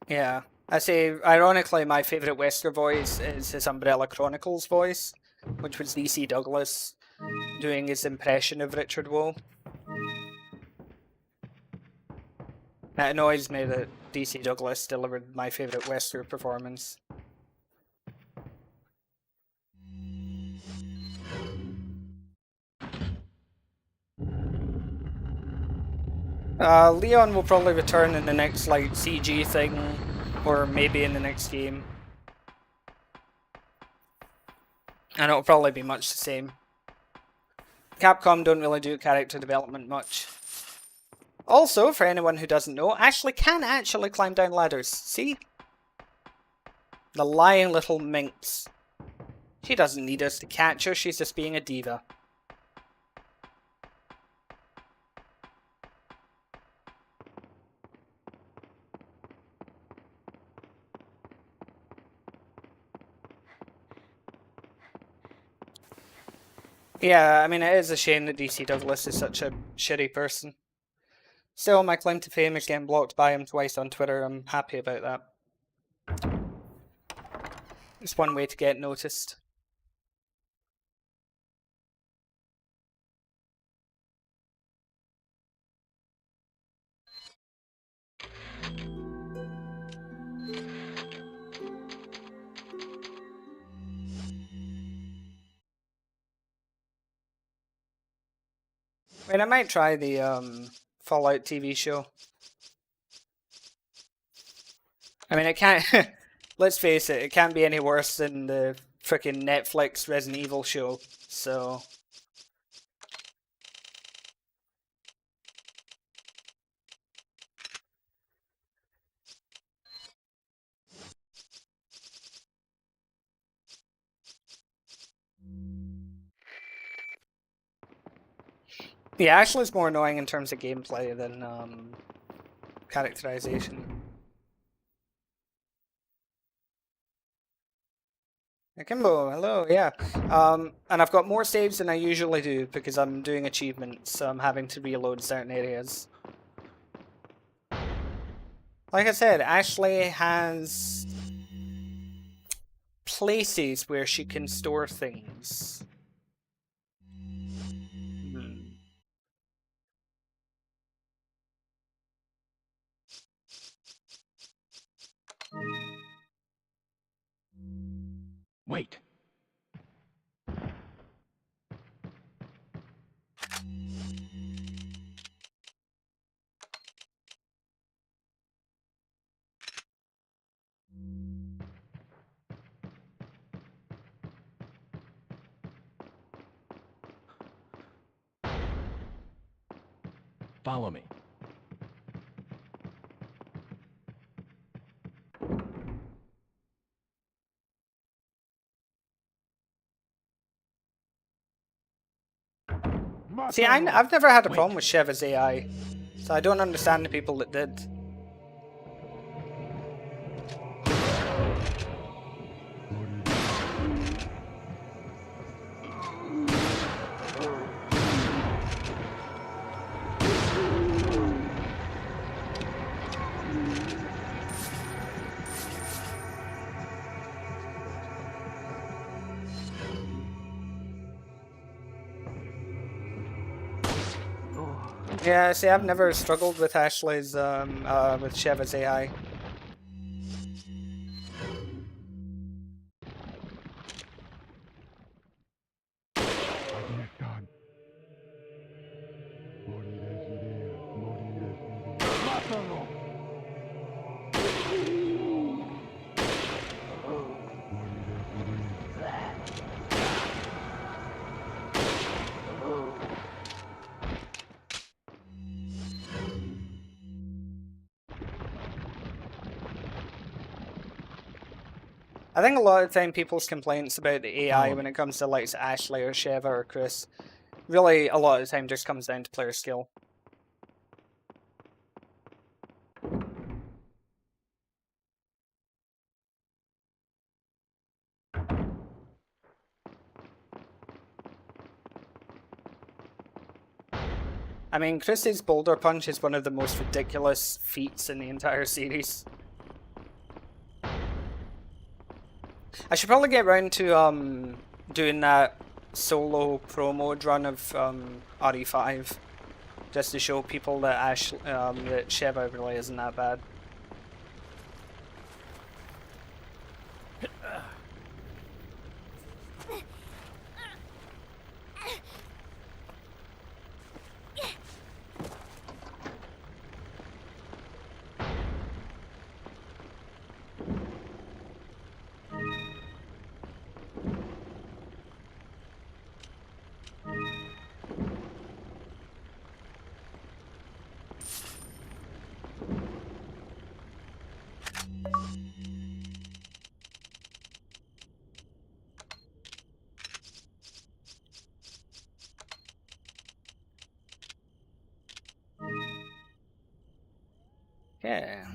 Yeah. I say, ironically, my favourite Wesker voice is his Umbrella Chronicles voice, which was DC Douglas doing his impression of Richard Woe. It annoys me that DC Douglas delivered my favourite Wesker performance. Leon will probably return in the next, like, CG thing, or maybe in the next game. And it'll probably be much the same. Capcom don't really do character development much. Also, for anyone who doesn't know, Ashley can actually climb down ladders. See? The lying little minx. She doesn't need us to catch her, she's just being a diva. Yeah, I mean, it is a shame that DC Douglas is such a shitty person. Still, my claim to fame is getting blocked by him twice on Twitter. I'm happy about that. It's one way to get noticed. I mean, I might try the Fallout TV show. I mean, it can't... Let's face it, it can't be any worse than the frickin' Netflix Resident Evil show, so... Yeah, Ashley's more annoying in terms of gameplay than characterization. Akimbo, hello, yeah. And I've got more saves than I usually do because I'm doing achievements, so I'm having to reload certain areas. Like I said, Ashley has places where she can store things. Wait. Follow me. See, I've never had a problem with Sheva's AI, so I don't understand the people that did. Yeah, see, I've never struggled with Ashley's, with Sheva's AI. I think a lot of the time people's complaints about the AI when it comes to like Ashley or Sheva or Chris, really a lot of the time just comes down to player skill. I mean, Chrissy's boulder punch is one of the most ridiculous feats in the entire series. I should probably get around to doing that solo pro mode run of RE5, just to show people that that Sheva really isn't that bad. Yeah.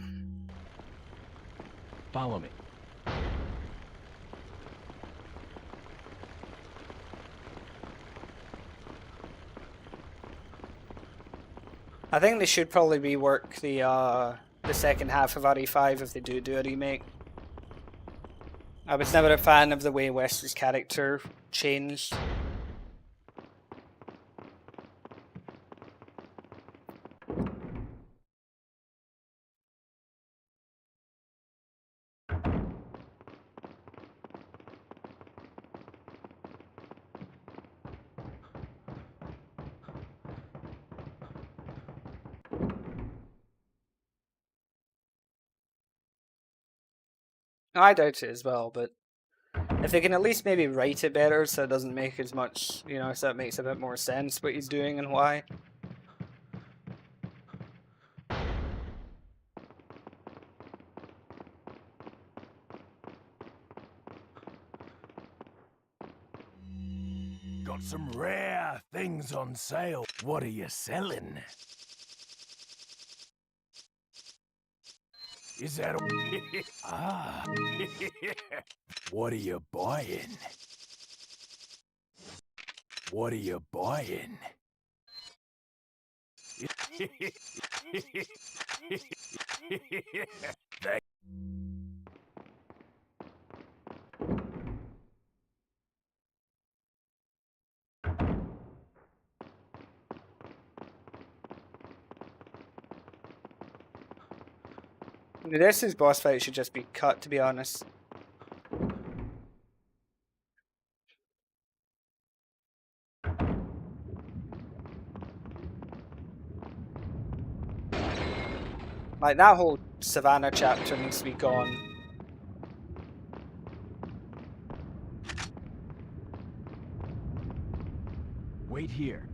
Follow me. I think they should probably rework the second half of RE5 if they do a remake. I was never a fan of the way Wester's character changed. I doubt it as well, but if they can at least maybe write it better so it doesn't make as much, you know, so it makes a bit more sense what he's doing and why. Got some rare things on sale. What are you selling? Is that a... Ah. What are you buying? What are you buying? Thank This boss fight should just be cut, to be honest. Like, that whole Savannah chapter needs to be gone. Wait here.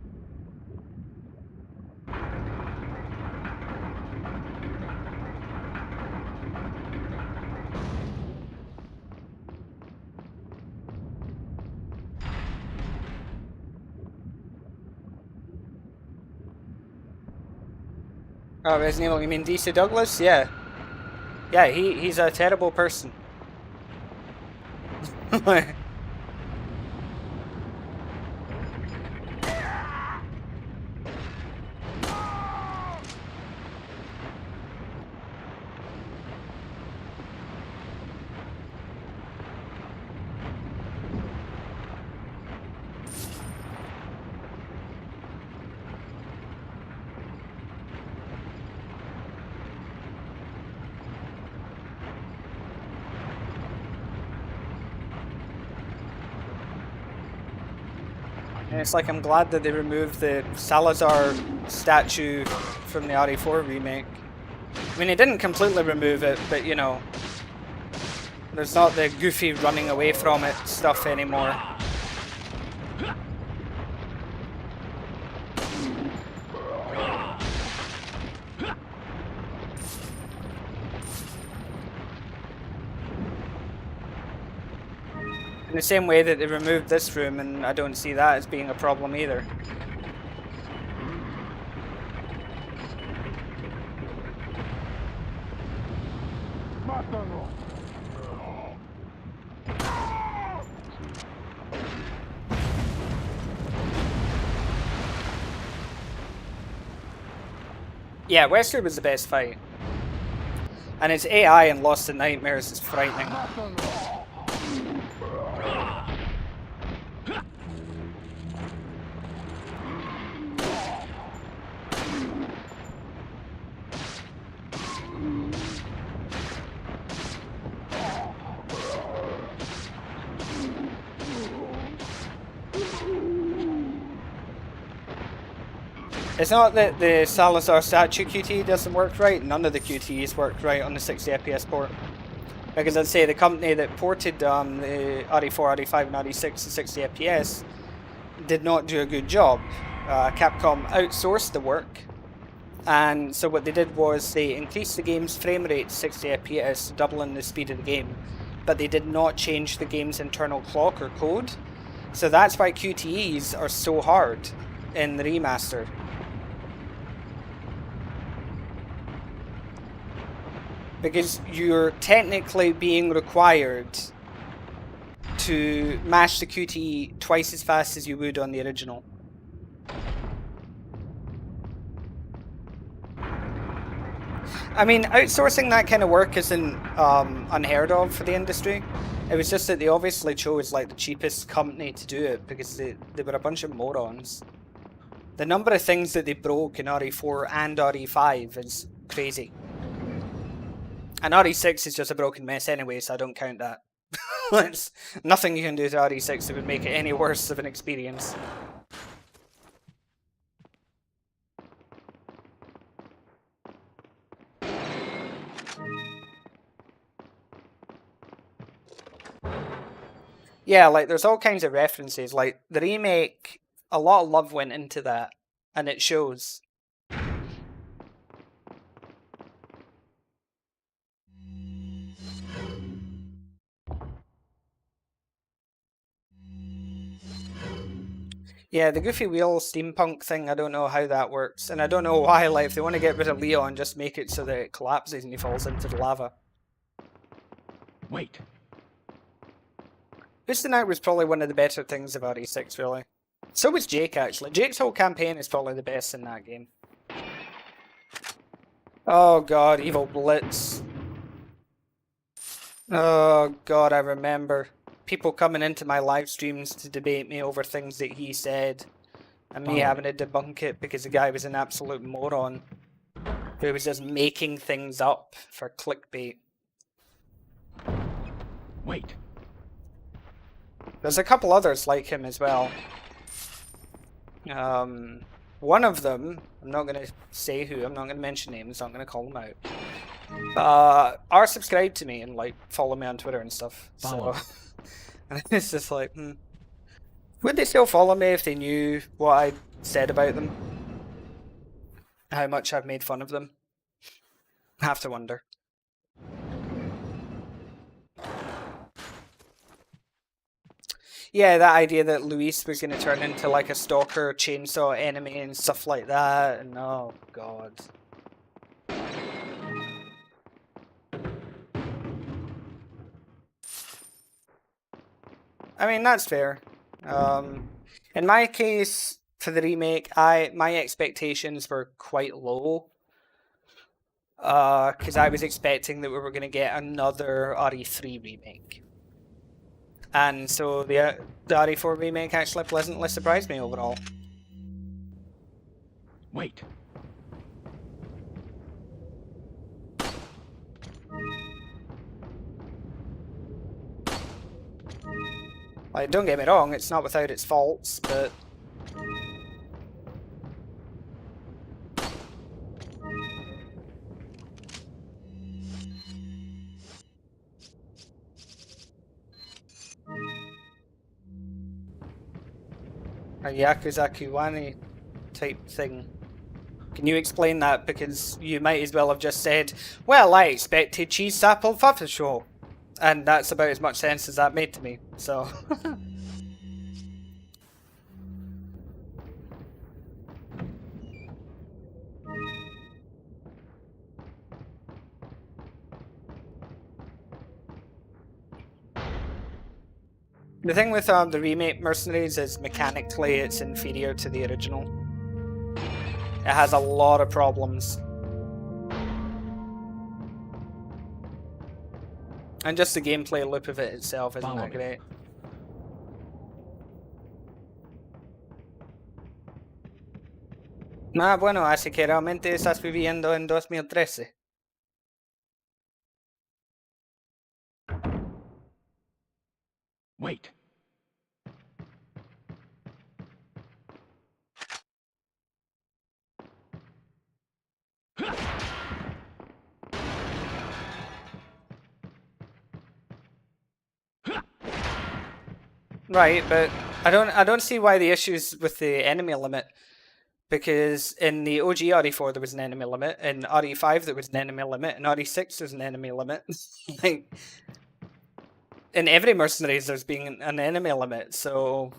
Oh, Resident Evil, you mean DC Douglas? Yeah. Yeah, he's a terrible person. And it's like I'm glad that they removed the Salazar statue from the RE4 remake. I mean, it didn't completely remove it, but you know, there's not the goofy running away from it stuff anymore. In the same way that they removed this room, and I don't see that as being a problem either. Yeah, Wesker was the best fight. And its AI in Lost in Nightmares is frightening. It's not that the Salazar statue QTE doesn't work right, none of the QTEs worked right on the 60 FPS port. Because I'd say the company that ported the RE4, RE5 and RE6 to 60 FPS did not do a good job. Capcom outsourced the work, and so what they did was they increased the game's frame rate to 60 FPS, doubling the speed of the game, but they did not change the game's internal clock or code. So that's why QTEs are so hard in the remaster. Because you're technically being required to mash the QTE twice as fast as you would on the original. I mean, outsourcing that kind of work isn't unheard of for the industry. It was just that they obviously chose like the cheapest company to do it because they were a bunch of morons. The number of things that they broke in RE4 and RE5 is crazy. And RE6 is just a broken mess anyway, so I don't count that. There's nothing you can do to RE6 that would make it any worse of an experience. Yeah, like there's all kinds of references. Like the remake, a lot of love went into that, and it shows. Yeah, the Goofy Wheel steampunk thing, I don't know how that works. And I don't know why, like, if they want to get rid of Leon, just make it so that it collapses and he falls into the lava. Wait. Boosting Out was probably one of the better things about E6, really. So was Jake, actually. Jake's whole campaign is probably the best in that game. Oh god, Evil Blitz. Oh god, I remember. People coming into my live streams to debate me over things that he said, and me having to debunk it because the guy was an absolute moron who was just making things up for clickbait. Wait. There's a couple others like him as well. One of them, I'm not going to say who, I'm not going to mention names, I'm going to call them out. Are subscribed to me and like follow me on Twitter and stuff. So. And it's just like, would they still follow me if they knew what I said about them? How much I've made fun of them? I have to wonder. Yeah, that idea that Luis was going to turn into like a stalker chainsaw enemy and stuff like that, and oh god. I mean, that's fair. In my case, for the remake, my expectations were quite low. Because I was expecting that we were going to get another RE3 remake. And so the RE4 remake actually pleasantly surprised me overall. Wait. Like, don't get me wrong, it's not without its faults, but... a Yakuza Kiwani type thing. Can you explain that? Because you might as well have just said, well, I expected cheese apple fuffle show. And that's about as much sense as that made to me, so... The thing with the remake Mercenaries is mechanically it's inferior to the original. It has a lot of problems. And just the gameplay loop of it itself isn't that great. Ah, bueno, así que realmente estás viviendo en 2013. Wait. Right, but I don't see why the issues with the enemy limit. Because in the OG RE4 there was an enemy limit, in RE5 there was an enemy limit, in RE6 there's an enemy limit. Like, in every Mercenaries there's been an enemy limit, so...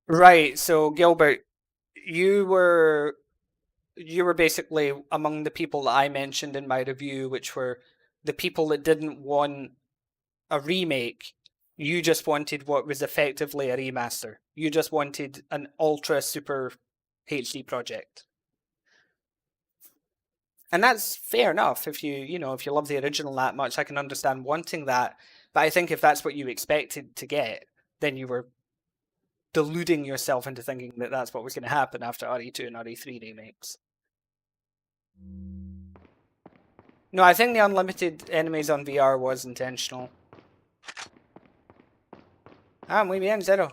Right, so Gilbert, you were basically among the people that I mentioned in my review, which were the people that didn't want a remake. You just wanted what was effectively a remaster. You just wanted an ultra super HD project. And that's fair enough. If you love the original that much, I can understand wanting that. But I think if that's what you expected to get, then you were deluding yourself into thinking that that's what was going to happen after RE2 and RE3 remakes. No, I think the unlimited enemies on VR was intentional. Ah, muy bien, Zero.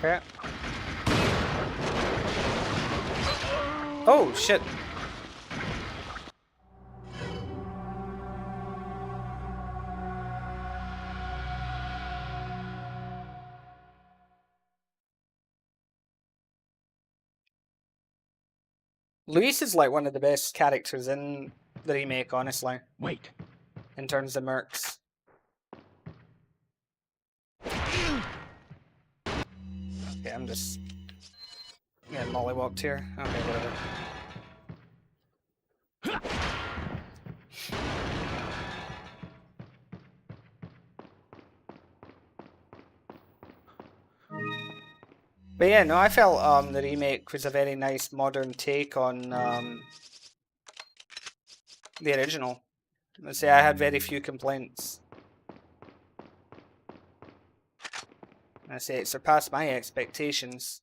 Okay. Oh, shit. Luis is like one of the best characters in the remake, honestly. Wait. In terms of mercs. Okay, I'm just getting mollywopped here. Okay, whatever. But yeah, no, I felt the remake was a very nice modern take on the original. Let's say I had very few complaints. I say it surpassed my expectations.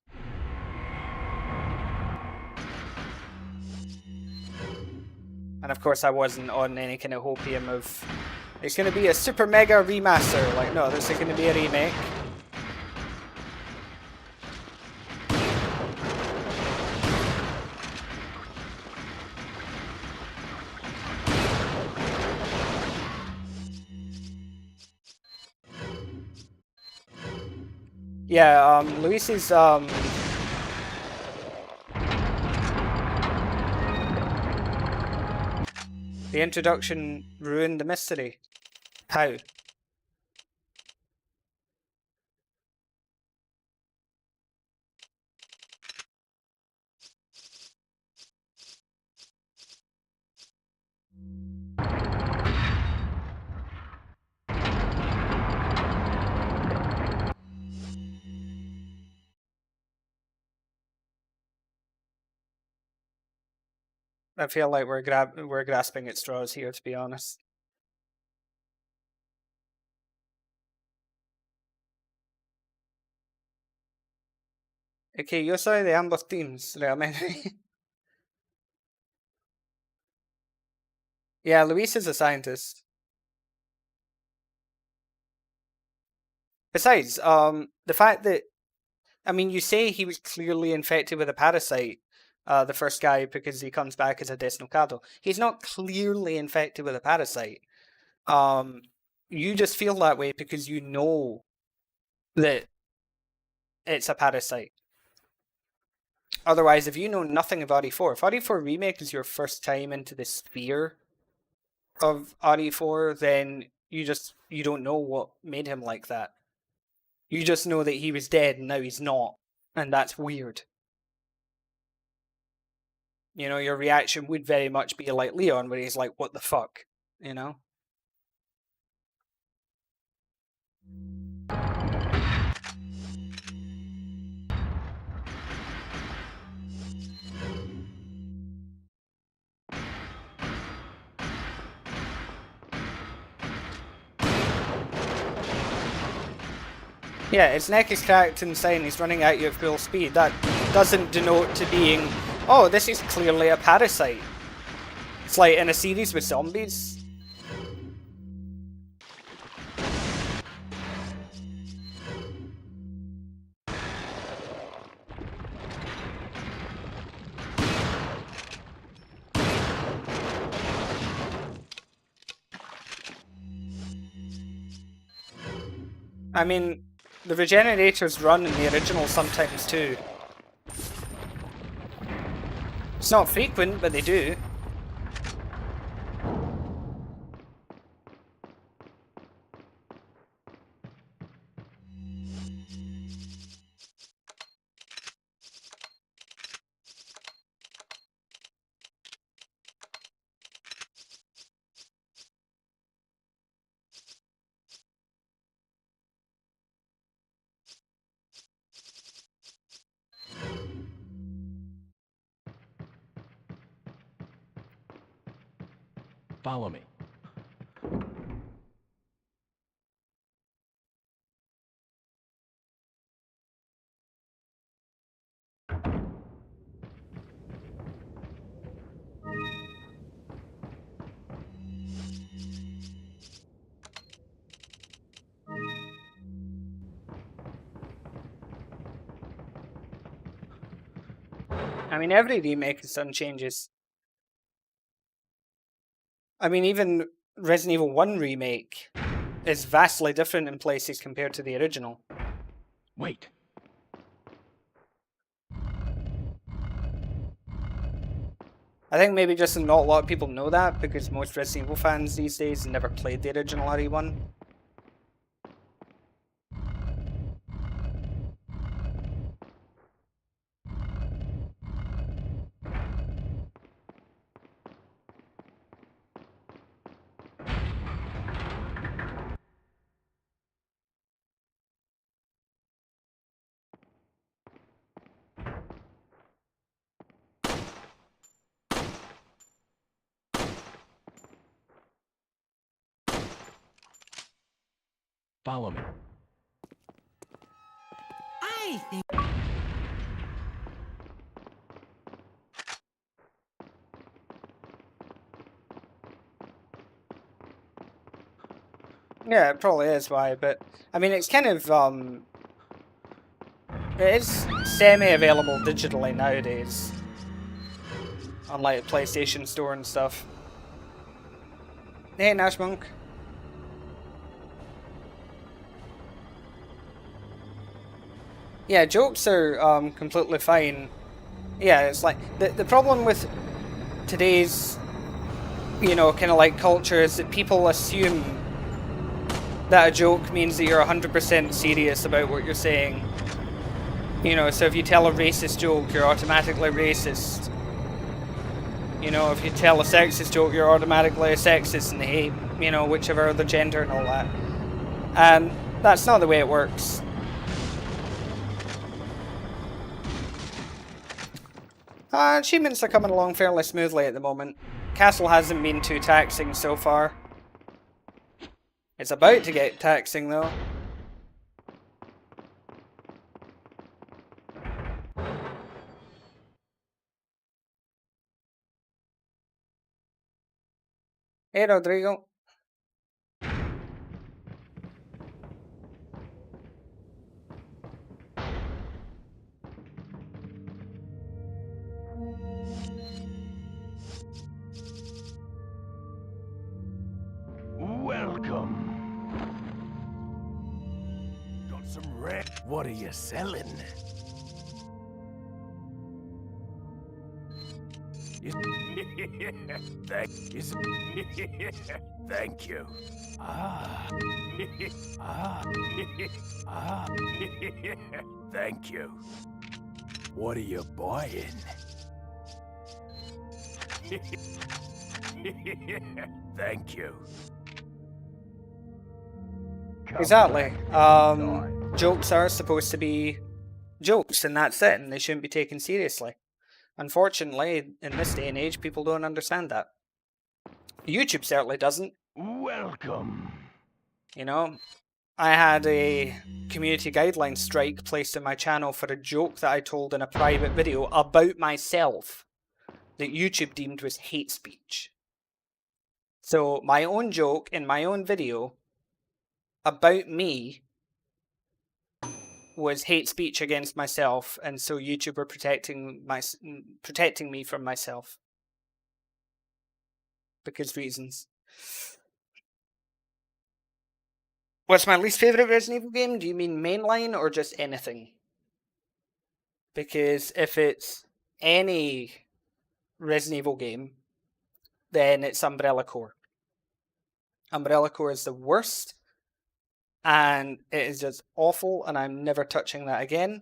And of course I wasn't on any kind of hopium of it's going to be a super mega remaster. Like, no, this is going to be a remake. Yeah, Luis's, the introduction ruined the mystery. How? I feel like we're grasping at straws here, to be honest. Ok, yo soy de ambos teams, realmente. Yeah, Luis is a scientist. Besides, the fact that, I mean, you say he was clearly infected with a parasite, the first guy, because he comes back as a desnocado. He's not clearly infected with a parasite. You just feel that way because you know that it's a parasite. Otherwise, if you know nothing of RE4, if RE4 Remake is your first time into the sphere of RE4, then you don't know what made him like that. You just know that he was dead and now he's not, and that's weird. You know, your reaction would very much be like Leon, where he's like, what the fuck? You know? Yeah, his neck is cracked inside and he's running at you at full speed. That doesn't denote to being, oh, this is clearly a parasite. It's like in a series with zombies. I mean, the regenerators run in the original sometimes too. It's not frequent, but they do. Follow me. I mean, every remake has done changes. I mean, even Resident Evil 1 remake is vastly different in places compared to the original. Wait. I think maybe just not a lot of people know that because most Resident Evil fans these days never played the original RE1. Follow me. I think. Yeah, it probably is why, but I mean, it's kind of it is semi-available digitally nowadays, unlike the PlayStation Store and stuff. Hey, Nash Monk. Yeah, jokes are completely fine. Yeah, it's like the problem with today's, you know, kind of like culture is that people assume that a joke means that you're 100% serious about what you're saying. You know, so if you tell a racist joke, you're automatically racist. You know, if you tell a sexist joke, you're automatically a sexist and hate, you know, whichever other gender and all that. And that's not the way it works. Achievements are coming along fairly smoothly at the moment. Castle hasn't been too taxing so far. It's about to get taxing though. Hey Rodrigo. Welcome. Got some red. What are you selling? Thank you. Ah. Thank you. What are you buying? Thank you. Exactly. Jokes are supposed to be jokes and that's it, and they shouldn't be taken seriously. Unfortunately, in this day and age, people don't understand that. YouTube certainly doesn't. Welcome. You know, I had a community guideline strike placed on my channel for a joke that I told in a private video about myself that YouTube deemed was hate speech. So my own joke in my own video about me was hate speech against myself, and so YouTube were protecting me from myself. Because reasons. What's my least favourite Resident Evil game? Do you mean mainline or just anything? Because if it's any Resident Evil game, then it's Umbrella Corps. Umbrella Corps is the worst, and it is just awful, and I'm never touching that again.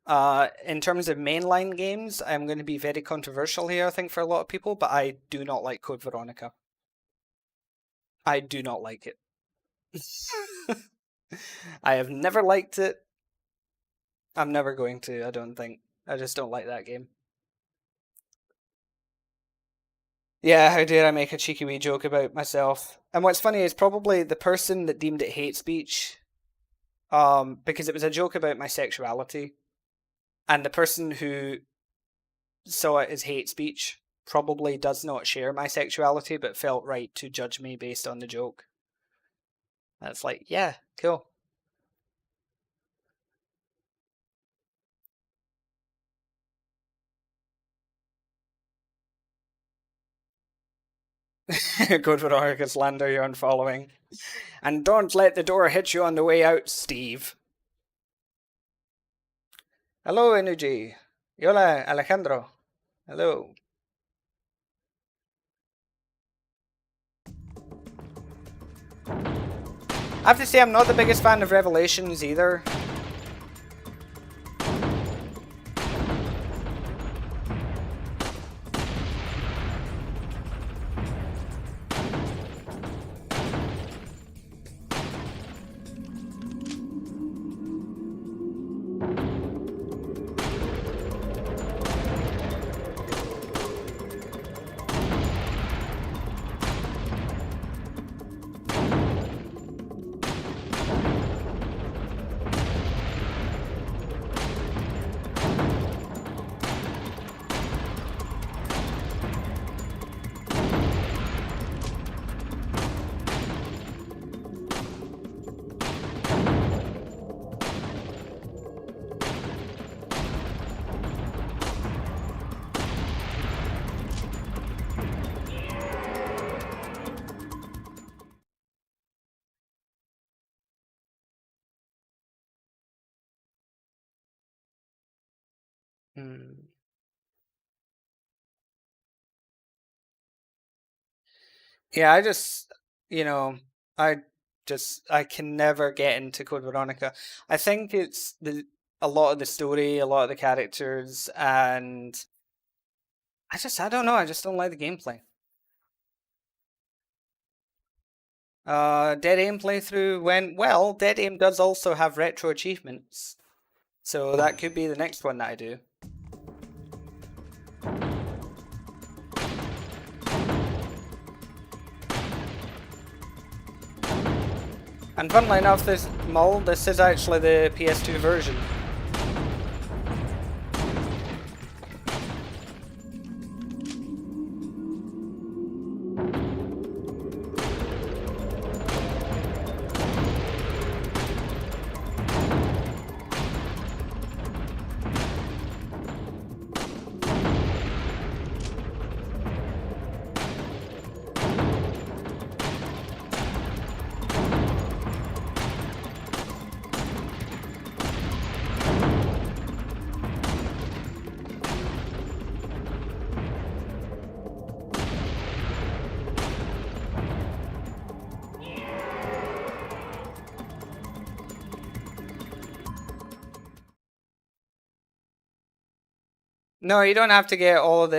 In terms of mainline games, I'm going to be very controversial here, I think, for a lot of people, but I do not like Code Veronica. I do not like it. I have never liked it. I'm never going to, I don't think. I just don't like that game. Yeah, how dare I make a cheeky wee joke about myself. And what's funny is probably the person that deemed it hate speech, because it was a joke about my sexuality, and the person who saw it as hate speech probably does not share my sexuality, but felt right to judge me based on the joke. That's like, yeah, cool. Code Veronica's Lander, you're unfollowing. And don't let the door hit you on the way out, Steve. Hello, Energy. Hola, Alejandro. Hello. I have to say, I'm not the biggest fan of Revelations either. Yeah, I just, you know, I can never get into Code Veronica. I think it's a lot of the story, a lot of the characters, and I don't know, I just don't like the gameplay. Dead Aim playthrough went well. Dead Aim does also have retro achievements, so that could be the next one that I do. And funnily enough, this is actually the PS2 version. No, you don't have to get all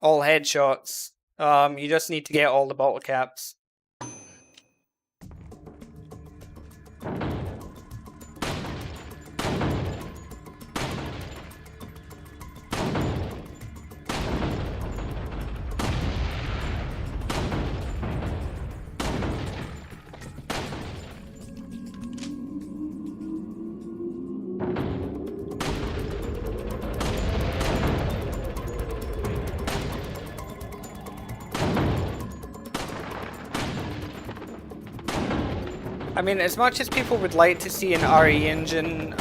headshots. You just need to get all the bottle caps. I mean, as much as people would like to see an RE Engine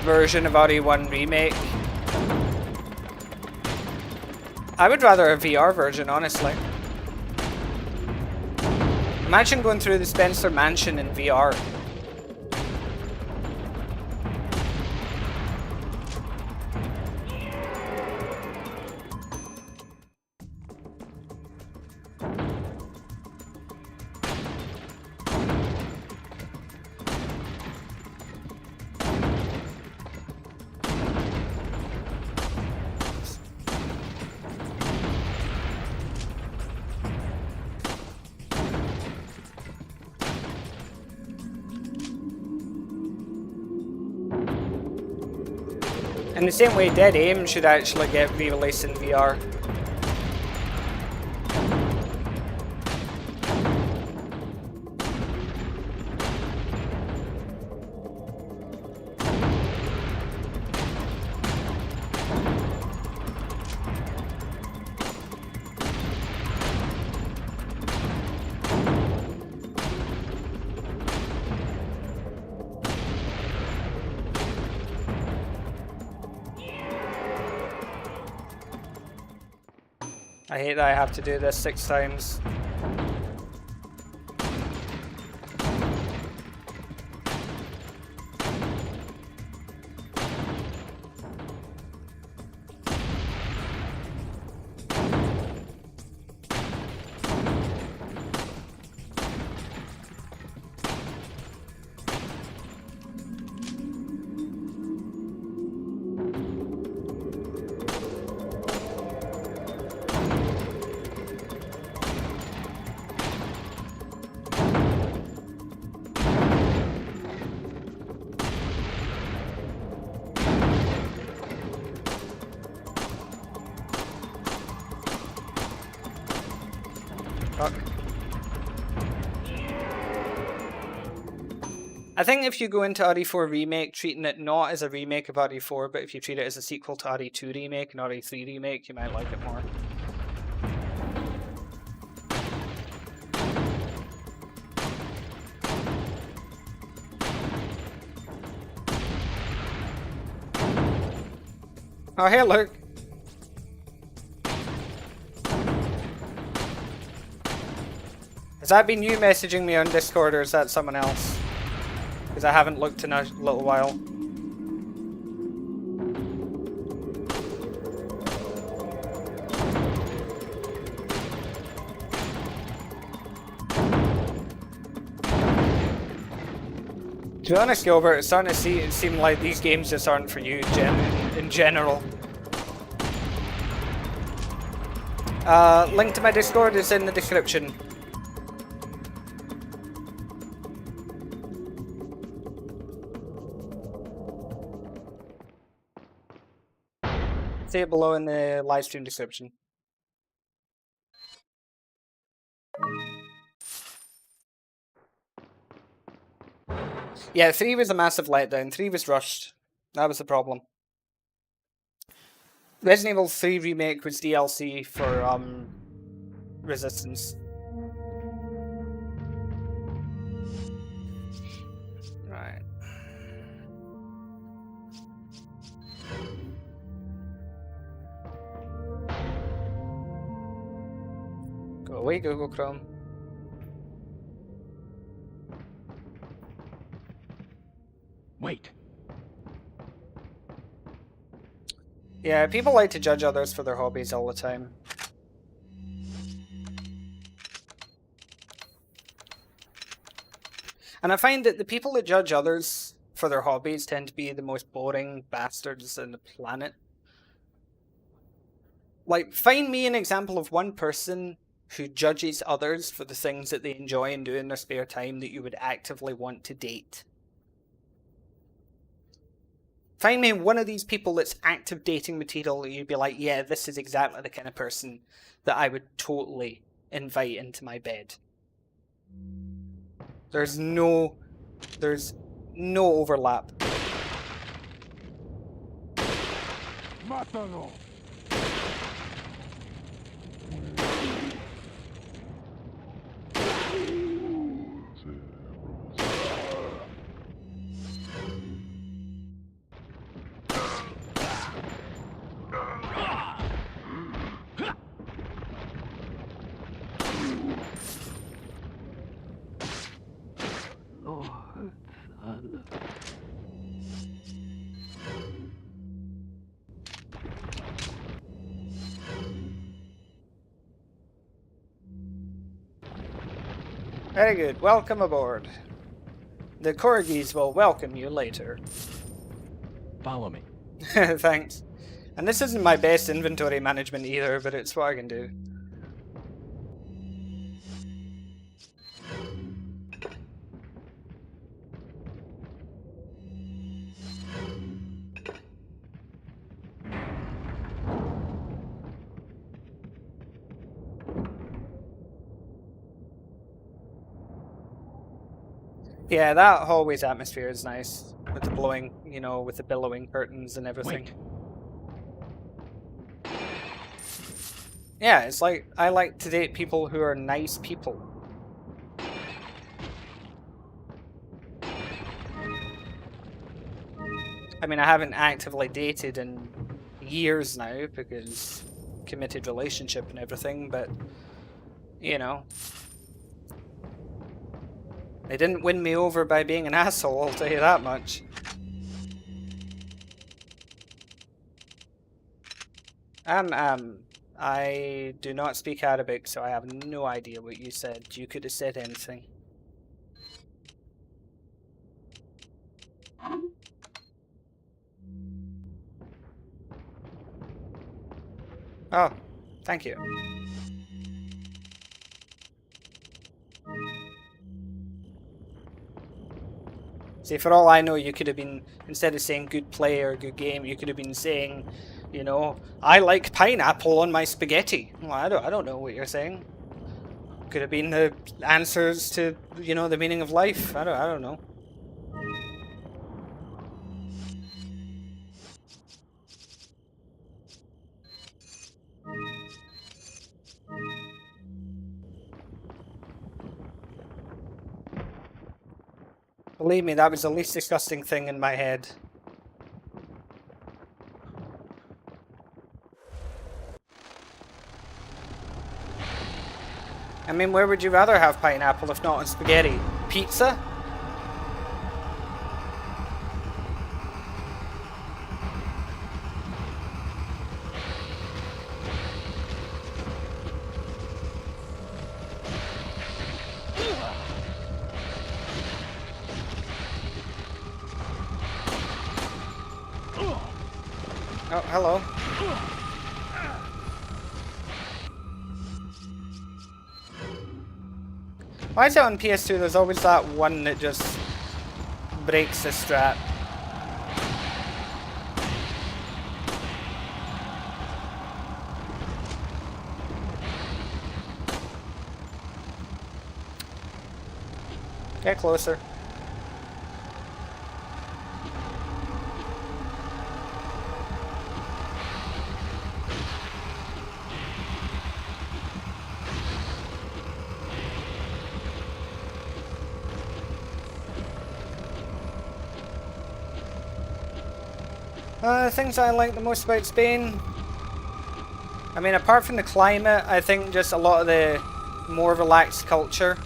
version of RE1 Remake, I would rather a VR version, honestly. Imagine going through the Spencer Mansion in VR. In the same way, Dead Aim should actually get re-released in VR. I hate that I have to do this 6 times. I think if you go into RE4 Remake, treating it not as a remake of RE4, but if you treat it as a sequel to RE2 Remake and RE3 Remake, you might like it more. Oh, hey, look! Has that been you messaging me on Discord, or is that someone else? Because I haven't looked in a little while. To be honest, Gilbert, it's starting to seem like these games just aren't for you in general. Link to my Discord is in the description. See it below in the live stream description. Yeah, 3 was a massive letdown. 3 was rushed. That was the problem. Resident Evil 3 Remake was DLC for Resistance. Right. Go away, Google Chrome. Wait. Yeah, people like to judge others for their hobbies all the time. And I find that the people that judge others for their hobbies tend to be the most boring bastards on the planet. Like, find me an example of one person who judges others for the things that they enjoy and do in their spare time that you would actively want to date. Find me one of these people that's active dating material that you'd be like, yeah, this is exactly the kind of person that I would totally invite into my bed. There's no overlap. Mátalo. Very good. Welcome aboard. The corgis will welcome you later. Follow me. Thanks. And this isn't my best inventory management either, but it's what I can do. Yeah, that hallway's atmosphere is nice. With the blowing, you know, with the billowing curtains and everything. Wait. Yeah, it's like, I like to date people who are nice people. I mean, I haven't actively dated in years now because committed relationship and everything, but, you know. They didn't win me over by being an asshole, I'll tell you that much. I do not speak Arabic, so I have no idea what you said. You could have said anything. Oh, thank you. See, for all I know, you could have been, instead of saying good play or good game, you could have been saying, you know, I like pineapple on my spaghetti. Well, I don't know what you're saying. Could have been the answers to, you know, the meaning of life. I don't know. Believe me, that was the least disgusting thing in my head. I mean, where would you rather have pineapple if not on spaghetti? Pizza? Oh, hello. Why is it on PS2 there's always that one that just breaks the strap? Get closer. Things I like the most about Spain. I mean, apart from the climate, I think just a lot of the more relaxed culture.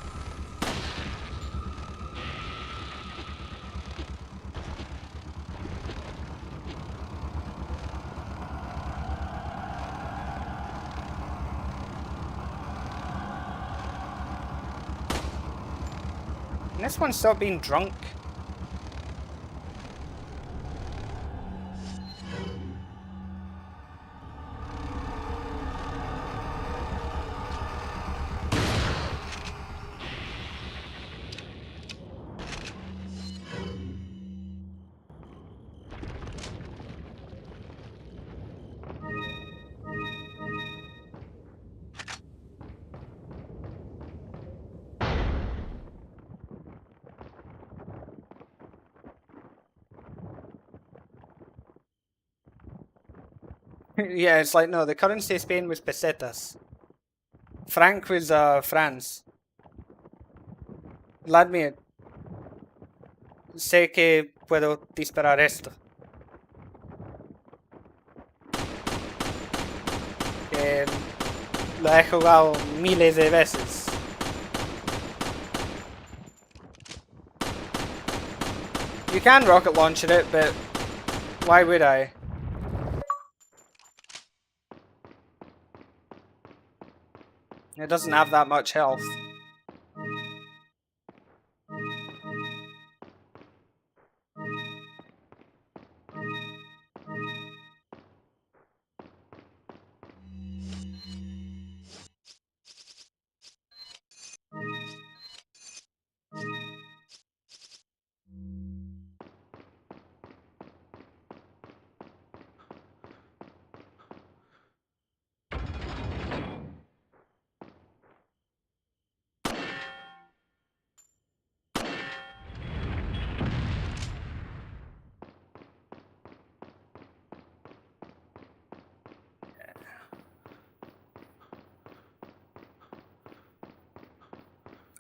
And this one stopped being drunk. Yeah, it's like, no, the currency of Spain was pesetas. Franc was France. Vladimir, sé que puedo disparar esto. Que lo he jugado miles de veces. You can rocket launch it, but why would I? It doesn't have that much health.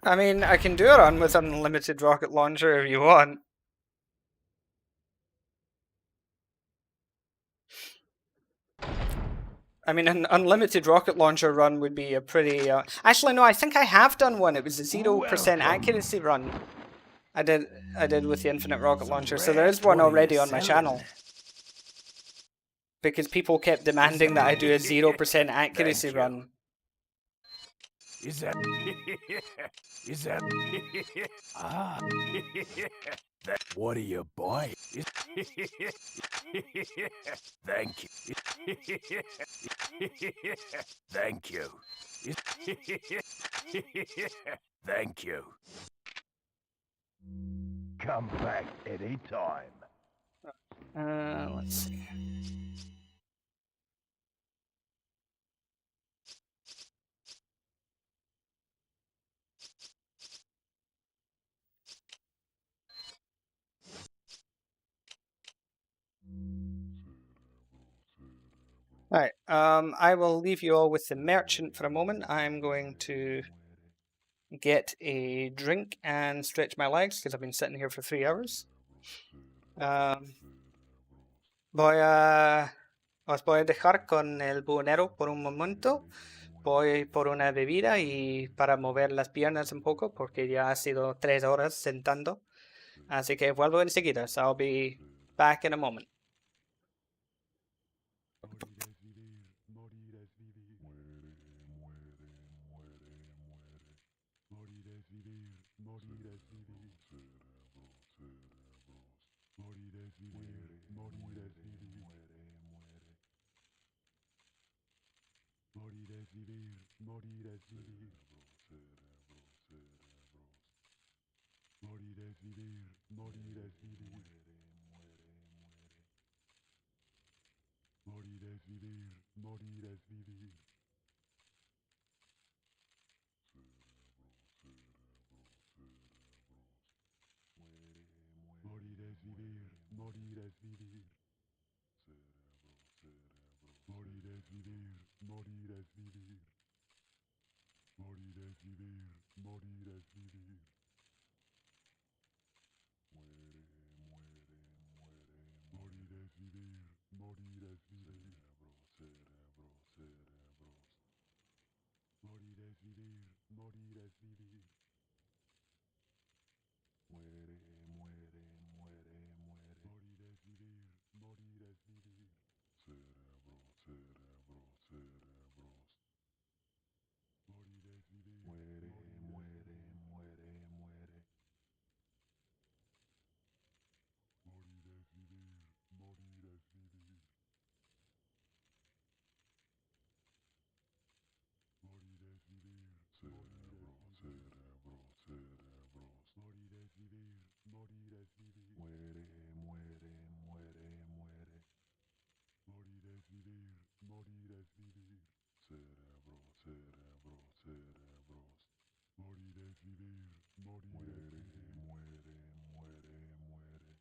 I mean, I can do a run with an unlimited rocket launcher if you want. I mean, an unlimited rocket launcher run would be a pretty... Actually, no, I think I have done one. It was a 0% accuracy run. I did with the infinite rocket launcher, so there is one already on my channel. Because people kept demanding that I do a 0% accuracy run. Is that? Is that? Ah. That. What are you buying? Thank you. Thank you. Thank you. Come back anytime. Let's see. Alright, I will leave you all with the merchant for a moment. I'm going to get a drink and stretch my legs because I've been sitting here for 3 hours. Os voy a dejar con el buhonero por un momento. Voy por una bebida y para mover las piernas un poco porque ya ha sido 3 horas sentando. Así que vuelvo enseguida. So I'll be back in a moment. vivir, morir es vivir. Cerebros, cerebros. Morir es vivir, morir es vivir. Muere, muere, muere. Morir es vivir, morir es vivir. Cerebros, cerebros, cerebros. Muere, muere. Morir es vivir, morir es vivir. Cerebros, cerebros. Morir es vivir, morir es vivir. Morir es vivir, morir es vivir. Muere, muere, muere, morir es vivir, morir es vivir. Cerebros, cerebros, cerebros. Morir es vivir, morir es vivir. Muere, muere, muere, muere. Morir es vivir, morir es vivir. Cerebros, cerebros, cerebros. Morir es vivir. Muere, muere, muere, muere. Morir es vivir, morir es vivir. Morir es vivir. Cerebros, cerebros, cerebros. Morir es vivir, morir es vivir. Muere, muere, muere, muere. Morir es vivir, morir es vivir. Cerebros, cerebros, cerebros. Morir es vivir, morir es vivir. Muere, muere, muere.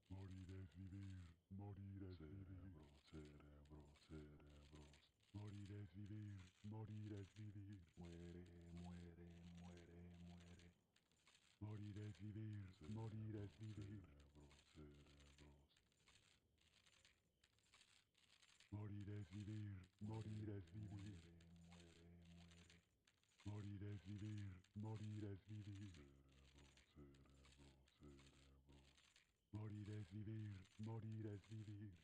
Morir es vivir, morir es vivir. Cerebros, cerebros, cerebros. Morir es vivir, morir es vivir. Muere, muere, muere, muere. Morir es vivir, morir es vivir. Cerebros, cerebros. Morir es vivir, morir es vivir. Muere, muere, muere. Morir es vivir, morir es vivir. Cerebros, cerebros, cerebros. Morir es vivir, morir es vivir.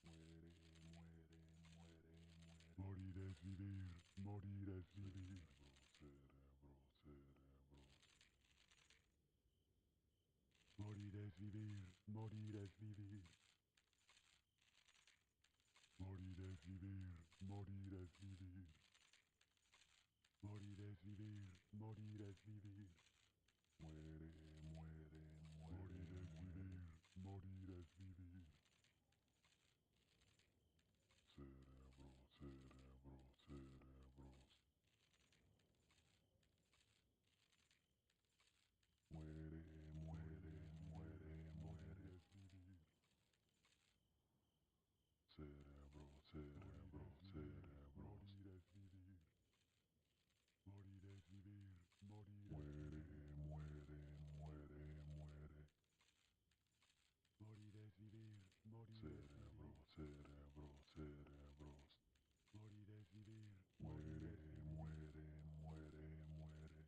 Muere, muere, muere, muere. Morir es vivir, morir es vivir. Cerebros, cerebros, cerebros. Morir es vivir, morir es vivir. Morir es vivir, morir es vivir. Morir es vivir, morir es vivir. Muere, muere, muere. Morir es vivir, morir es vivir. Cerebros, cerebros, cerebros. Muere, muere, muere, muere. Es vivir. Cerebros, cerebros, cerebros. Morir es vivir. Morir es vivir, morir es vivir. Muere, muere, muere, muere. Morir es vivir, morir es vivir. Cerebros, cerebros, cerebros. Morir es vivir, muere, muere, muere, muere.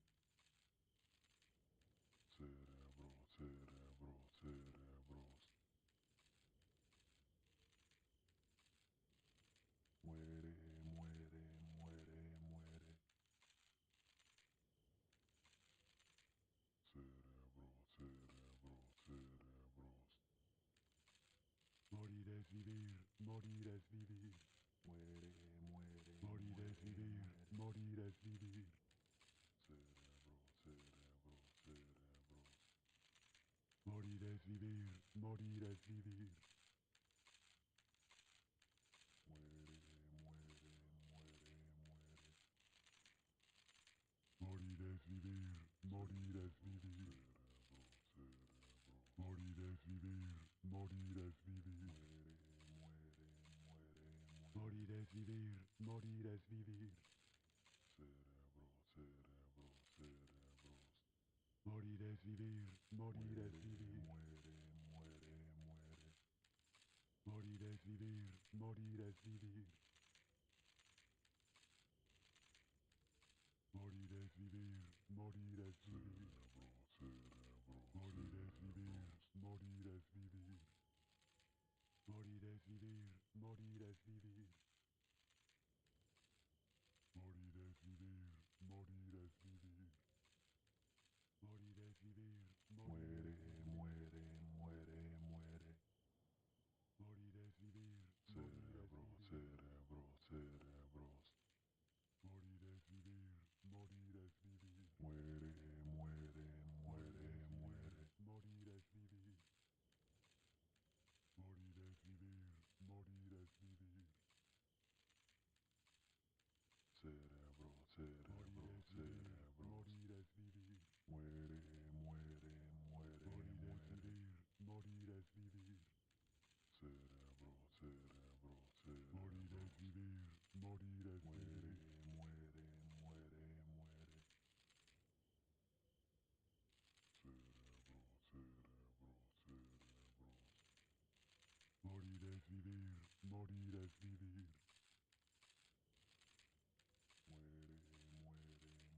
Cerebros, cerebros, cerebros. Muere, muere, muere, muere. Cerebros, cerebros, cerebros. Morir es vivir, morir es vivir. Muere, muere. Morir es vivir, morir es vivir. Cerebros, cerebros, cerebros. Morir es vivir, morir es vivir. Muere, muere, muere, muere. Morir es vivir, morir es vivir. Cerebros, cerebros. Morir es vivir, morir es vivir. Muere, muere, muere, muere. Morir es vivir, morir es vivir. Cerebros, cerebros, cerebros. Morir es vivir, morir es vivir. Muere, muere, muere. Morir es vivir, morir es vivir. Morir es vivir, morir es vivir. Cerebros, cerebros, morir es vivir, morir es vivir. Morir es vivir, morir es vivir. Morir es vivir, morir es vivir. Morir es vivir, muere, muere, muere, muere. Morir es vivir, cerebros, Morir es vivir. Cerebro, cerebro, cerebro. Morir es vivir. Morir es vivir. Muere, muere, muere. Cerebro, cerebro, cerebros. Morir es vivir. Morir es vivir. Muere, muere, muere, muere.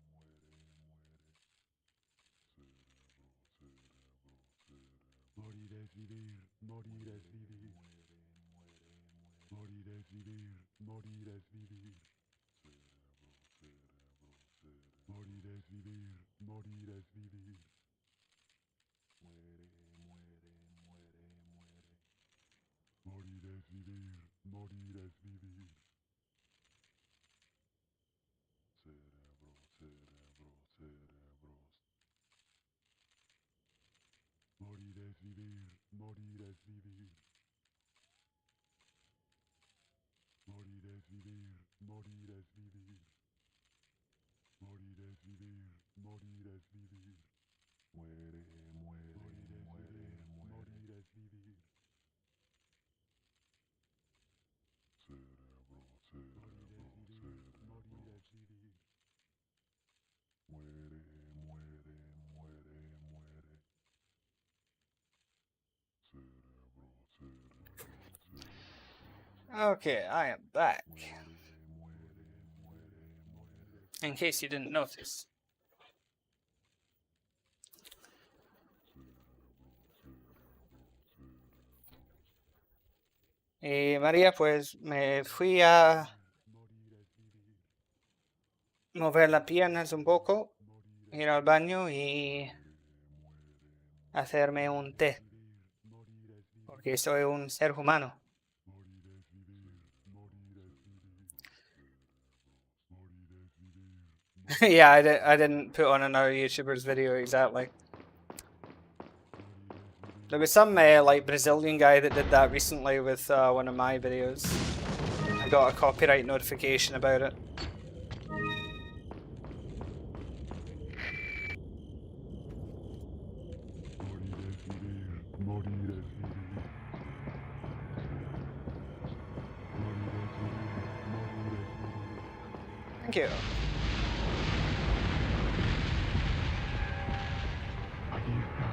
Cerebro, cerebro, cerebro. Morir es vivir. Morir es vivir. Muere, muere, muere. Morir es vivir. Morir es vivir. Cerebro, cerebro, cerebro. Morir es vivir. Morir es vivir. Muere, muere, muere, muere. Morir es vivir. Morir es vivir. Cerebro, cerebro, cerebros. Morir es vivir. Morir es vivir. Morir es vivir. Morir es vivir. Morir es vivir. Morir es vivir. Muere, muere, muere, muere. Morir es vivir. Cerebro, cerebro, cerebro. Morir es vivir. Muere, muere, muere, muere. Cerebro, cerebro, cerebro. Okay, I am back. Muere, muere, muere, muere. In case you didn't notice. Y María, pues me fui a Morir es vivir. mover las piernas un poco, ir al baño y hacerme un té, Morir es vivir. porque soy un ser humano. Morir es vivir. Morir es vivir. Morir es vivir. Yeah, I didn't put on another YouTuber's video exactly. There was some like Brazilian guy that did that recently with one of my videos. I got a copyright notification about it. Morir es vivir. Morir es vivir. Morir es vivir. Morir es vivir. Thank you. Aquí está.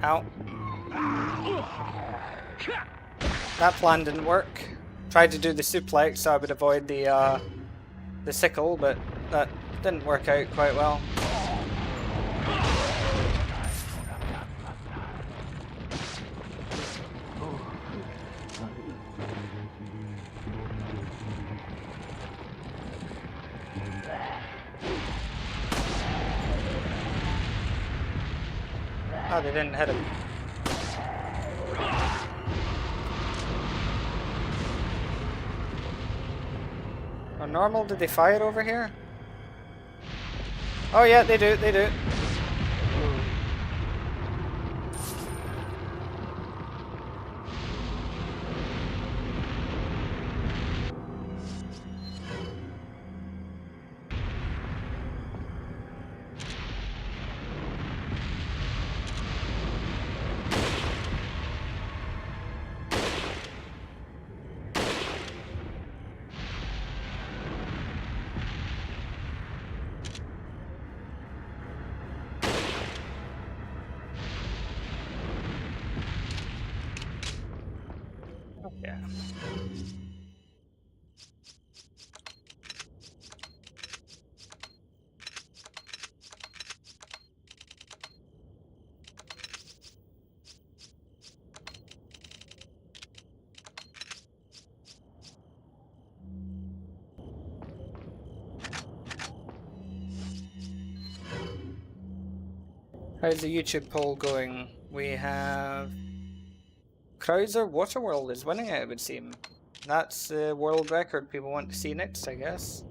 Ow. That plan didn't work. Tried to do the suplex so I would avoid the sickle, but that didn't work out quite well. Oh, they didn't hit him. Are normal? Did they fire over here? Oh yeah, they do, they do. How's the YouTube poll going? We have Krauser Waterworld is winning it, it would seem. That's the world record people want to see next, I guess.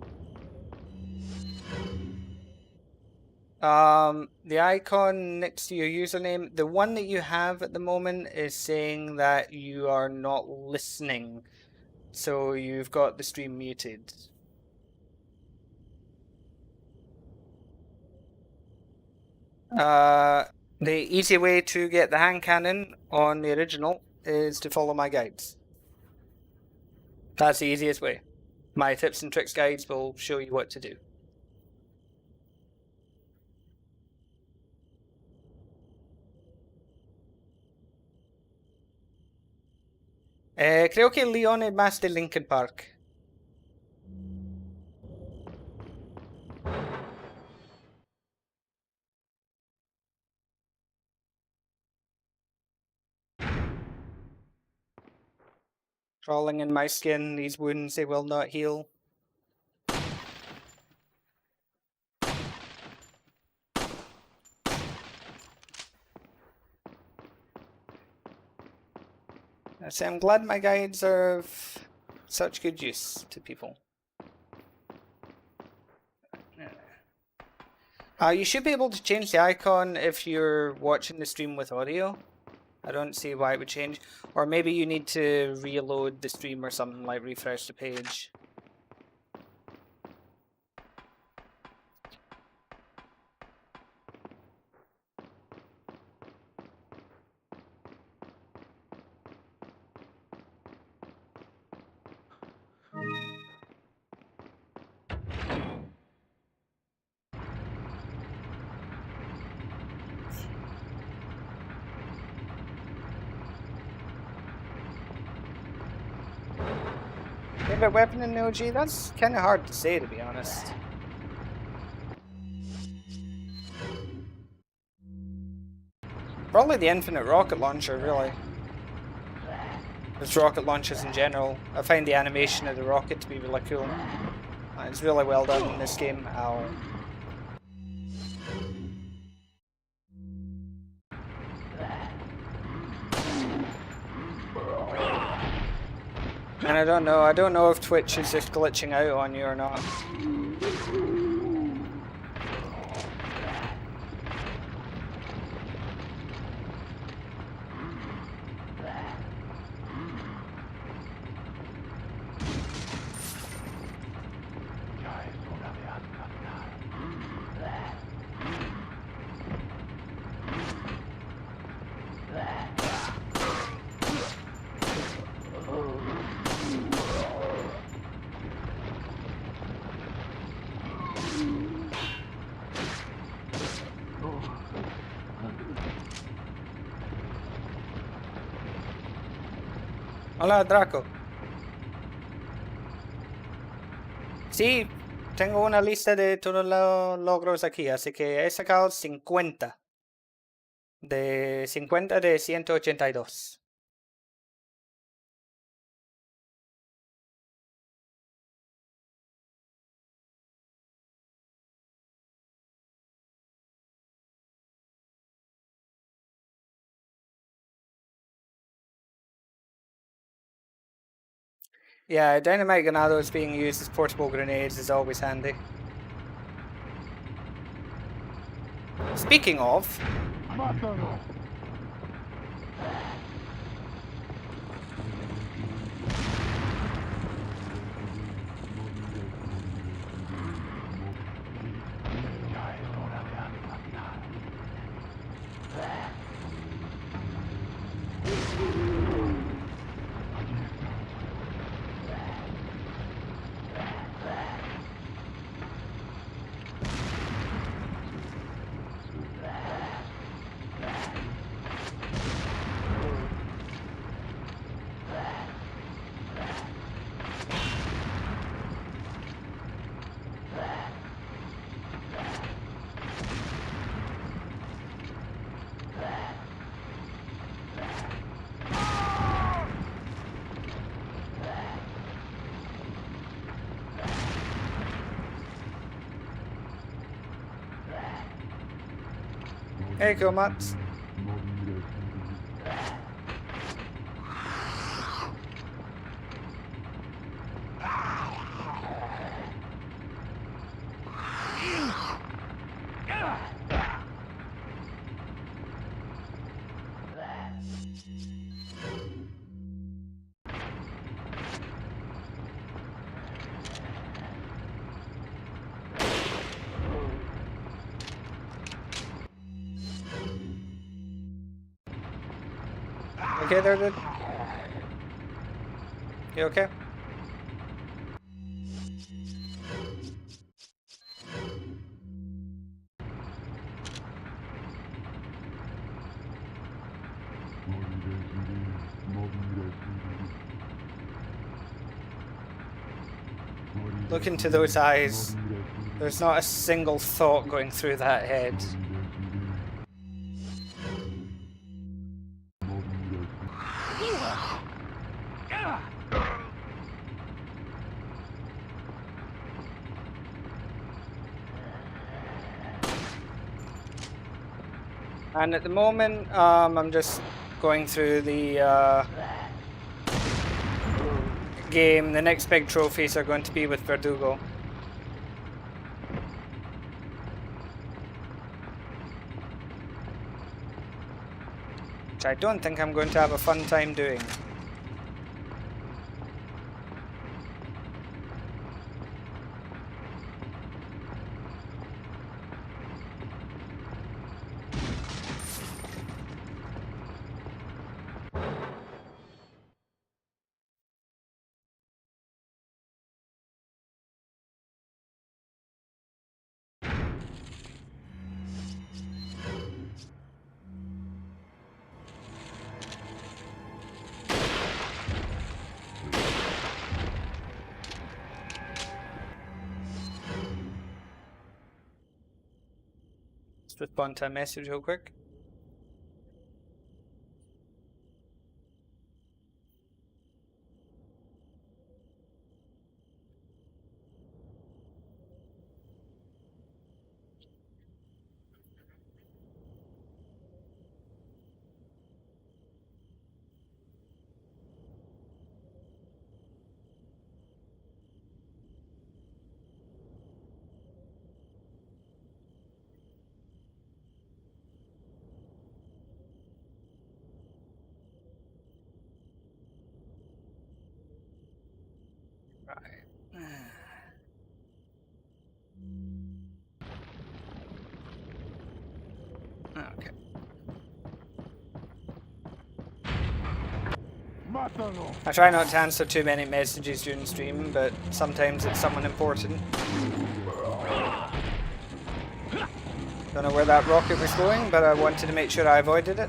The icon next to your username, the one that you have at the moment is saying that you are not listening. So you've got the stream muted. The easy way to get the hand cannon on the original is to follow my guides. That's the easiest way. My tips and tricks guides will show you what to do. Creo que Leon es más de Linkin Park. Crawling in my skin, these wounds, they will not heal. So I'm glad my guides are of such good use to people. You should be able to change the icon if you're watching the stream with audio. I don't see why it would change. Or maybe you need to reload the stream or something, like refresh the page. Favorite weapon in OG? That's kind of hard to say, to be honest. Probably the infinite rocket launcher, really. Just rocket launchers in general. I find the animation of the rocket to be really cool. It's really well done in this game. Ow. And I don't know if Twitch is just glitching out on you or not. Hola, Draco. Sí, tengo una lista de todos los logros aquí, así que he sacado 50. De 50 de 182. Yeah, dynamite granados being used as portable grenades is always handy. Speaking of... Hey, cool, Mats. Okay there, dude? You okay? Look into those eyes. There's not a single thought going through that head. And at the moment, I'm just going through the game. The next big trophies are going to be with Verdugo. Which I don't think I'm going to have a fun time doing. Let's respond to a message real quick. Okay. I try not to answer too many messages during stream, but sometimes it's someone important. Don't know where that rocket was going, but I wanted to make sure I avoided it.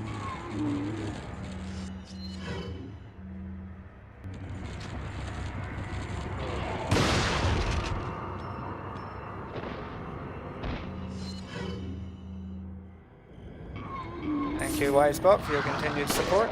Thank you, Wisebot, for your continued support.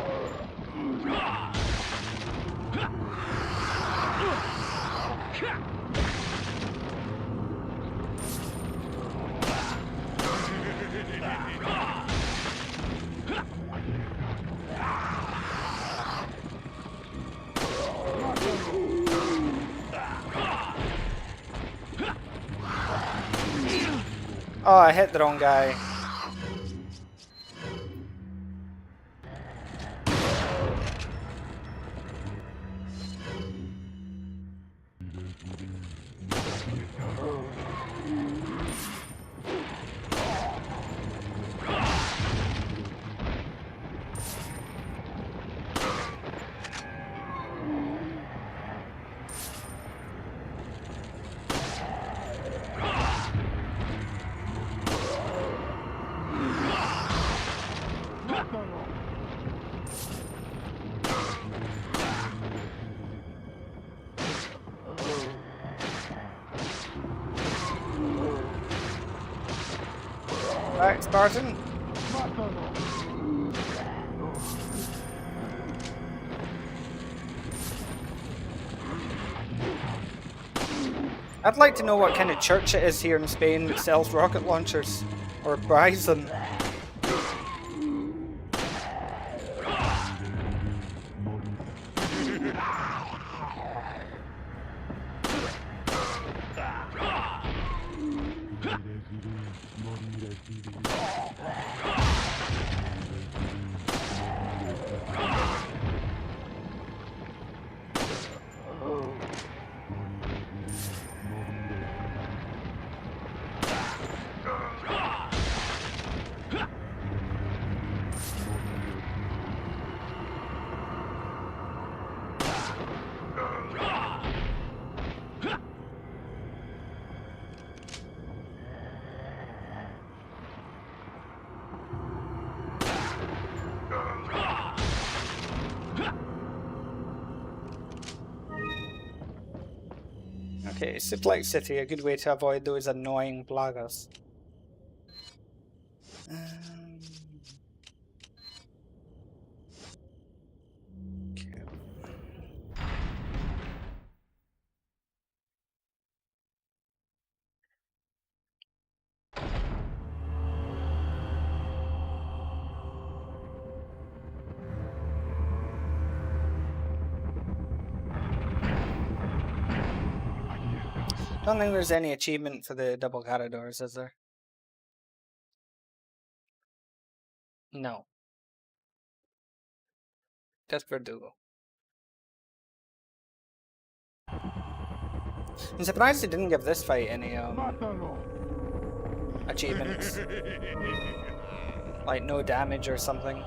Oh, I hit the wrong guy. Right, Spartan. I'd like to know what kind of church it is here in Spain that sells rocket launchers, or buys them. Okay, Zipline City, a good way to avoid those annoying plagas. Okay. Don't think there's any achievement for the double corridors, is there? No. Just Verdugo. I'm surprised they didn't give this fight any achievements. Like no damage or something.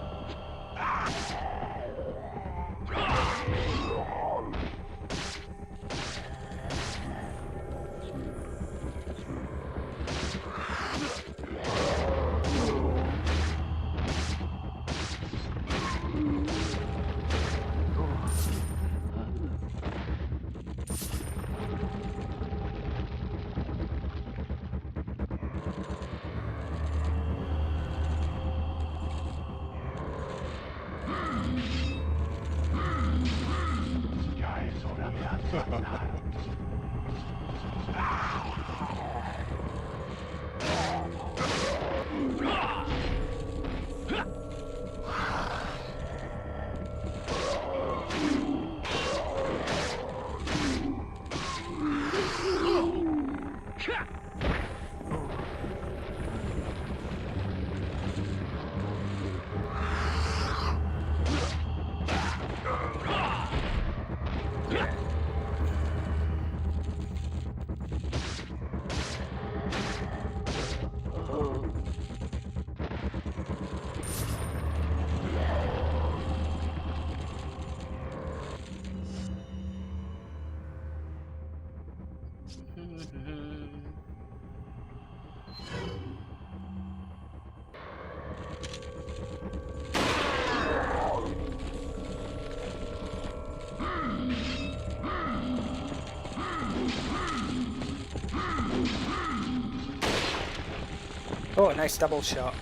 Oh, a nice double shot.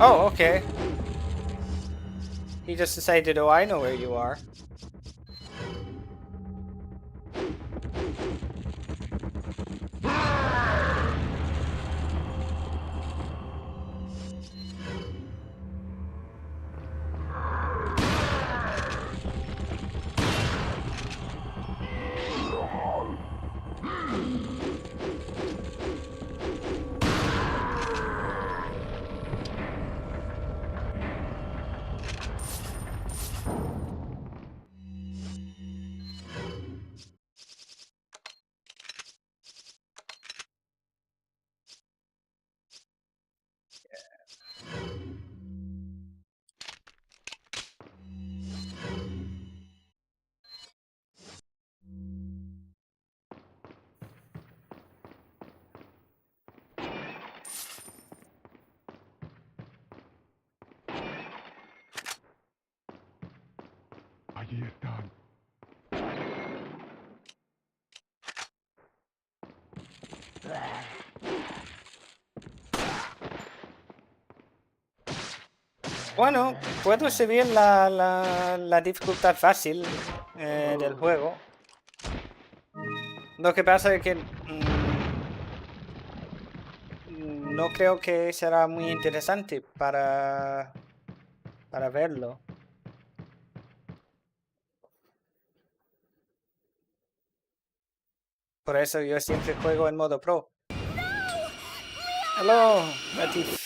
Oh, okay. He just decided, oh, I know where you are. Allí están. Bueno, puedo subir la dificultad fácil del juego. Lo que pasa es que no creo que será muy interesante para verlo. Por eso yo siempre juego en modo pro. Hello, Latif.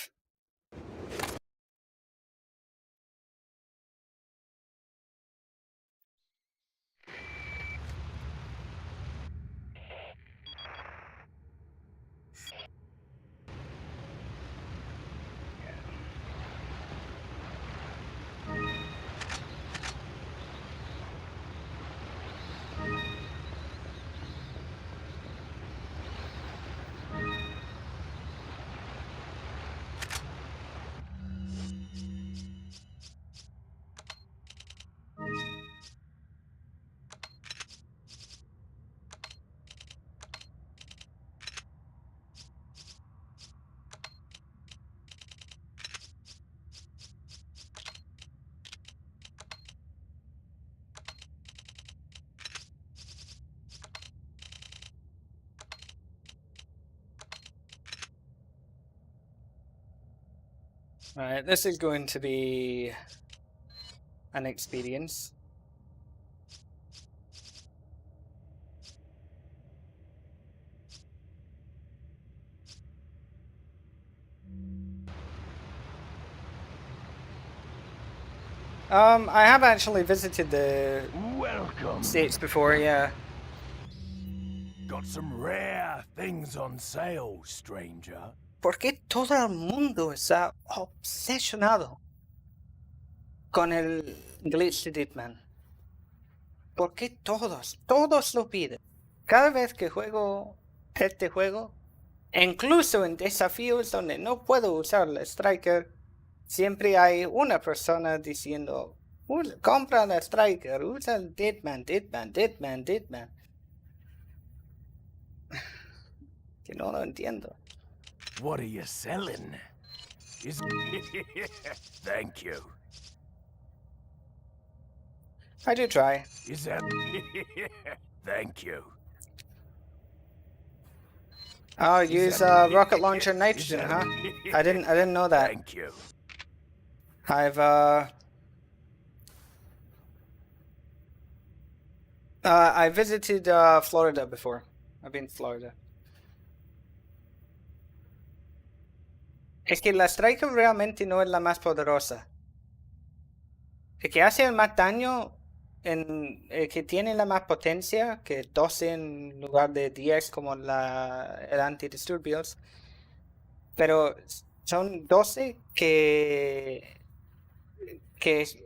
Alright, this is going to be an experience. I have actually visited the Welcome. States before, yeah. Got some rare things on sale, stranger. ¿Por qué todo el mundo está obsesionado con el glitch de Ditman? ¿Por qué todos lo piden? Cada vez que juego este juego, incluso en desafíos donde no puedo usar el Striker, siempre hay una persona diciendo, compra el Striker, usa el Ditman. Que no lo entiendo. What are you selling? Is Thank you. I do try. Is that Thank you. Oh, use rocket launcher nitrogen, huh? I didn't know that. Thank you. I visited Florida before. I've been to Florida. Es que la Striker realmente no es la más poderosa. El que hace el más daño, el que tiene la más potencia, que 12 en lugar de 10 como el antidisturbios, pero son 12 que es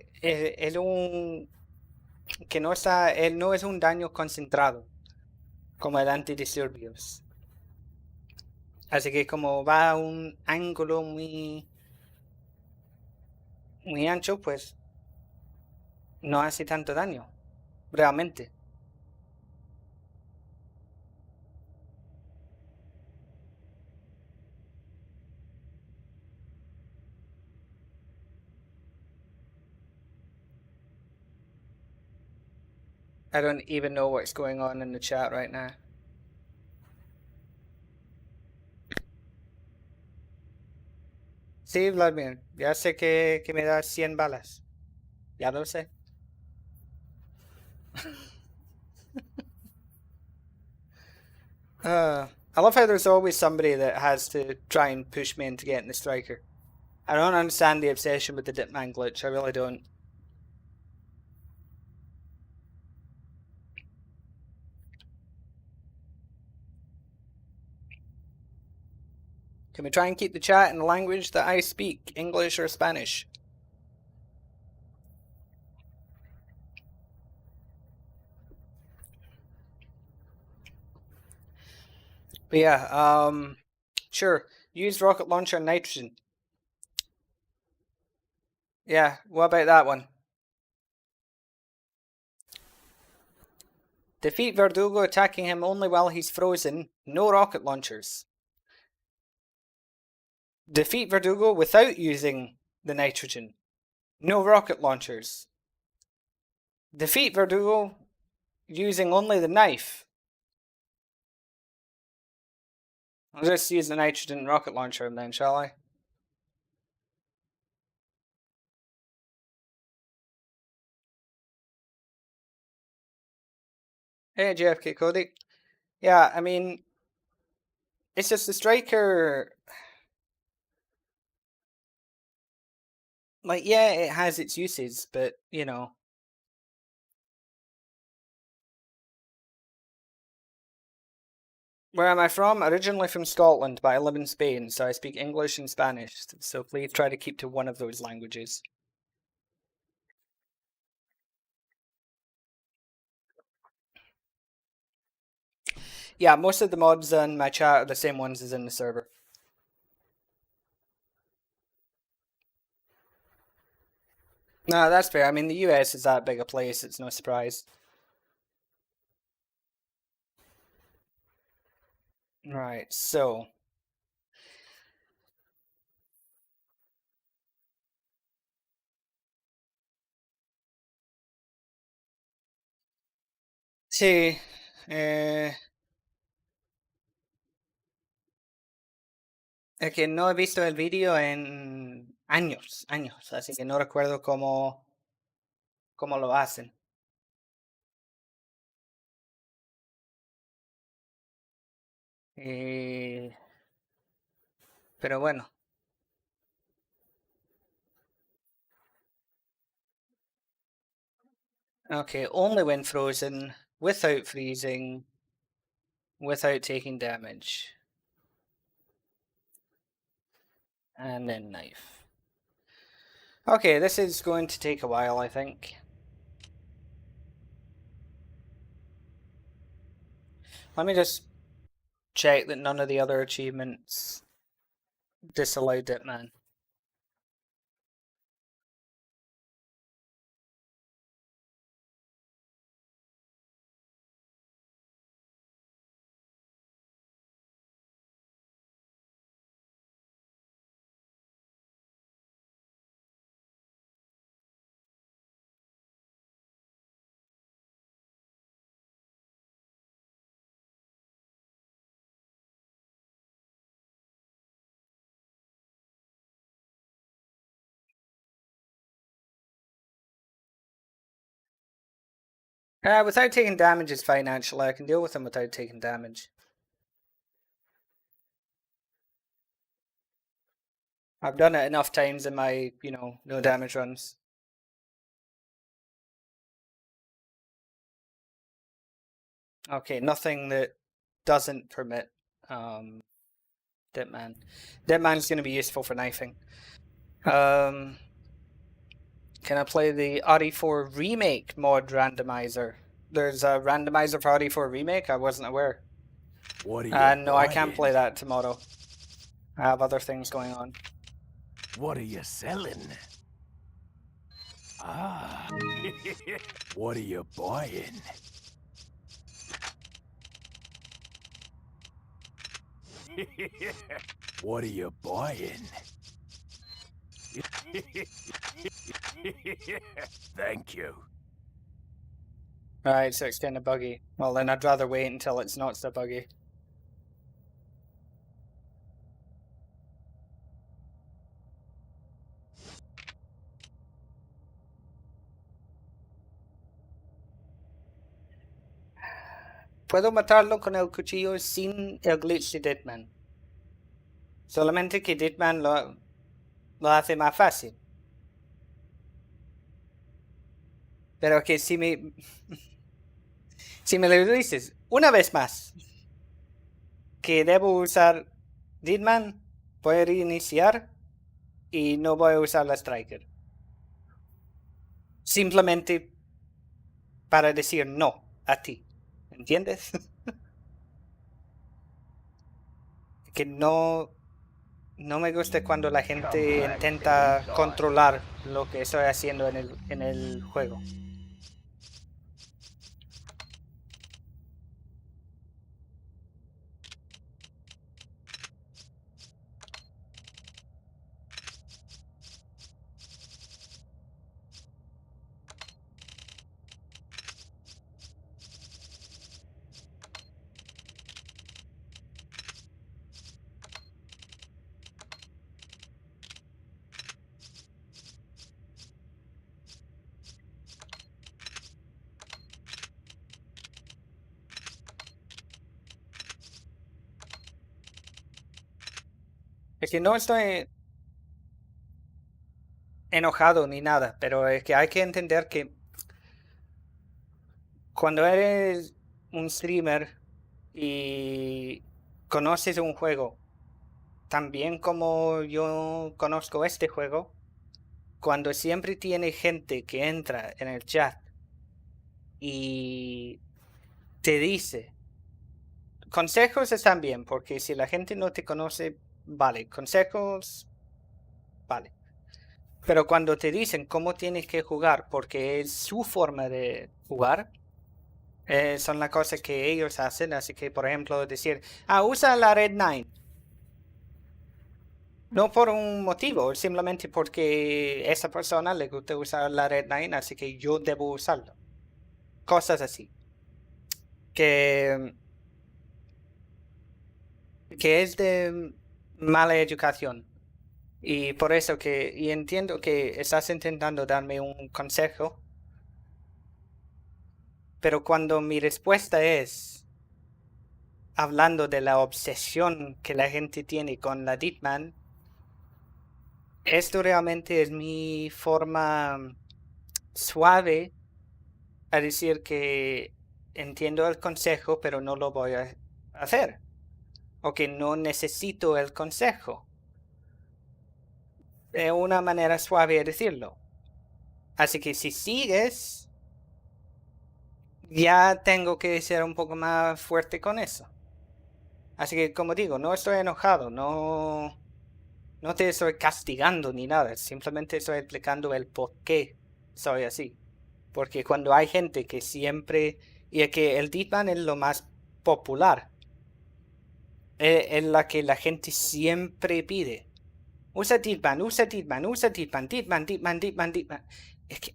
un que no está, no es un daño concentrado como el antidisturbios. Así que como va a un ángulo muy ancho, pues no hace tanto daño, realmente. I don't even know what's going on in the chat right now. Sí, Vladimir, ya sé que me da 100 balas. Ya lo sé. I love how there's always somebody that has to try and push me into getting the Striker. I don't understand the obsession with the Dipman glitch, I really don't. Can we try and keep the chat in the language that I speak, English or Spanish? But yeah, sure. Use rocket launcher and nitrogen. Yeah, what about that one? Defeat Verdugo attacking him only while he's frozen. No rocket launchers. Defeat Verdugo without using the nitrogen. No rocket launchers. Defeat Verdugo using only the knife. I'll just use the nitrogen rocket launcher then, shall I? Hey, JFK Cody. Yeah, I mean, it's just the striker. Like, yeah, it has its uses, but you know. Where am I from? Originally from Scotland, but I live in Spain, so I speak English and Spanish. So please try to keep to one of those languages. Yeah, most of the mods in my chat are the same ones as in the server. No, that's fair. I mean, the US is that big a place, it's no surprise. Right, so. Sí, es que no he visto el vídeo en años, así que no recuerdo cómo lo hacen. Pero bueno. Okay, only when frozen, without freezing, without taking damage. And then knife. Okay, this is going to take a while, I think. Let me just check that none of the other achievements disallowed it, man. Without taking damage is fine, actually. I can deal with them without taking damage. I've done it enough times in my, no damage runs. Okay, nothing that doesn't permit Dipman. Dipman's going to be useful for knifing. Can I play the RE4 Remake mod randomizer? There's a randomizer for RE4 Remake? I wasn't aware. What are you No, I can't buying? play that tomorrow. I have other things going on. What are you selling? Ah. What are you buying? What are you buying? Thank you. Right, so it's kind of buggy. Well, then I'd rather wait until it's not so buggy. Puedo matarlo con el cuchillo sin el glitch de Deadman. Solamente que Deadman lo hace más fácil. Pero que si me... si me lo dices una vez más que debo usar Deadman, voy a reiniciar y no voy a usar la Striker. Simplemente para decir no a ti. ¿Entiendes? Que no me gusta cuando la gente intenta controlar lo que estoy haciendo en el juego. Es que no estoy enojado ni nada, pero es que hay que entender que cuando eres un streamer y conoces un juego, tan bien como yo conozco este juego, cuando siempre tiene gente que entra en el chat y te dice, consejos están bien, porque si la gente no te conoce, vale, consejos, vale. Pero cuando te dicen cómo tienes que jugar, porque es su forma de jugar, son las cosas que ellos hacen. Así que, por ejemplo, decir, usa la red 9. No por un motivo, simplemente porque esa persona le gusta usar la red 9, así que yo debo usarlo. Cosas así. Que es de mala educación. Y por eso y entiendo que estás intentando darme un consejo, pero cuando mi respuesta es hablando de la obsesión que la gente tiene con la Deepman, esto realmente es mi forma suave a decir que entiendo el consejo, pero no lo voy a hacer. O que no necesito el consejo. Es una manera suave de decirlo. Así que si sigues, ya tengo que ser un poco más fuerte con eso. Así que, como digo, no estoy enojado, no te estoy castigando ni nada, simplemente estoy explicando el por qué soy así. Porque cuando hay gente que siempre, y es que el Deepman es lo más popular, es la que la gente siempre pide. Usa Deepman, usa Deepman, usa Deepman, Deepman, Deepman, Deepman, Deepman. Es que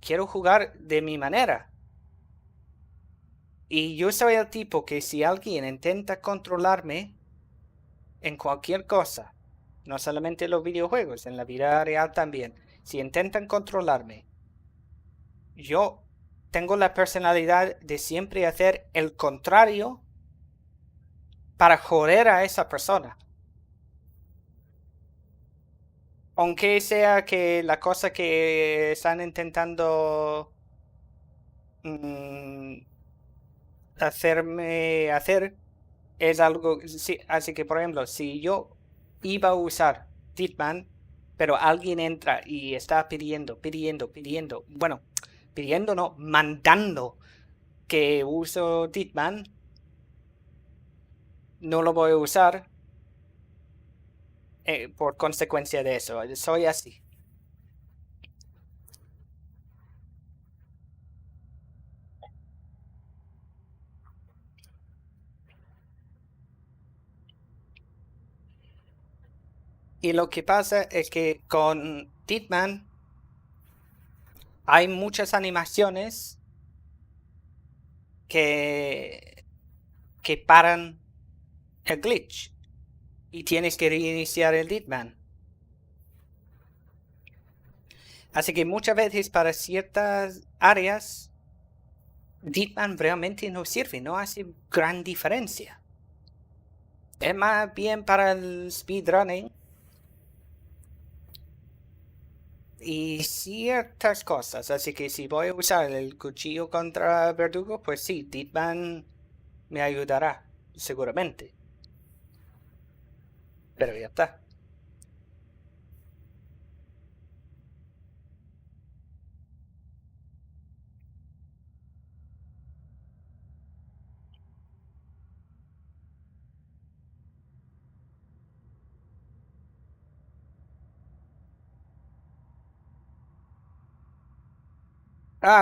quiero jugar de mi manera. Y yo soy el tipo que si alguien intenta controlarme en cualquier cosa, no solamente en los videojuegos, en la vida real también, si intentan controlarme, yo tengo la personalidad de siempre hacer el contrario para joder a esa persona. Aunque sea que la cosa que están intentando hacerme hacer es algo, sí, así que por ejemplo, si yo iba a usar Deepman, pero alguien entra y está pidiendo, bueno, pidiendo no, mandando que uso Deepman, no lo voy a usar por consecuencia de eso. Soy así. Y lo que pasa es que con Deepman hay muchas animaciones que paran el glitch y tienes que reiniciar el Deepman. Así que muchas veces para ciertas áreas Deepman realmente no sirve, no hace gran diferencia. Es más bien para el speedrunning y ciertas cosas. Así que si voy a usar el cuchillo contra Verdugo, pues sí, Deepman me ayudará, seguramente. Pero ya está.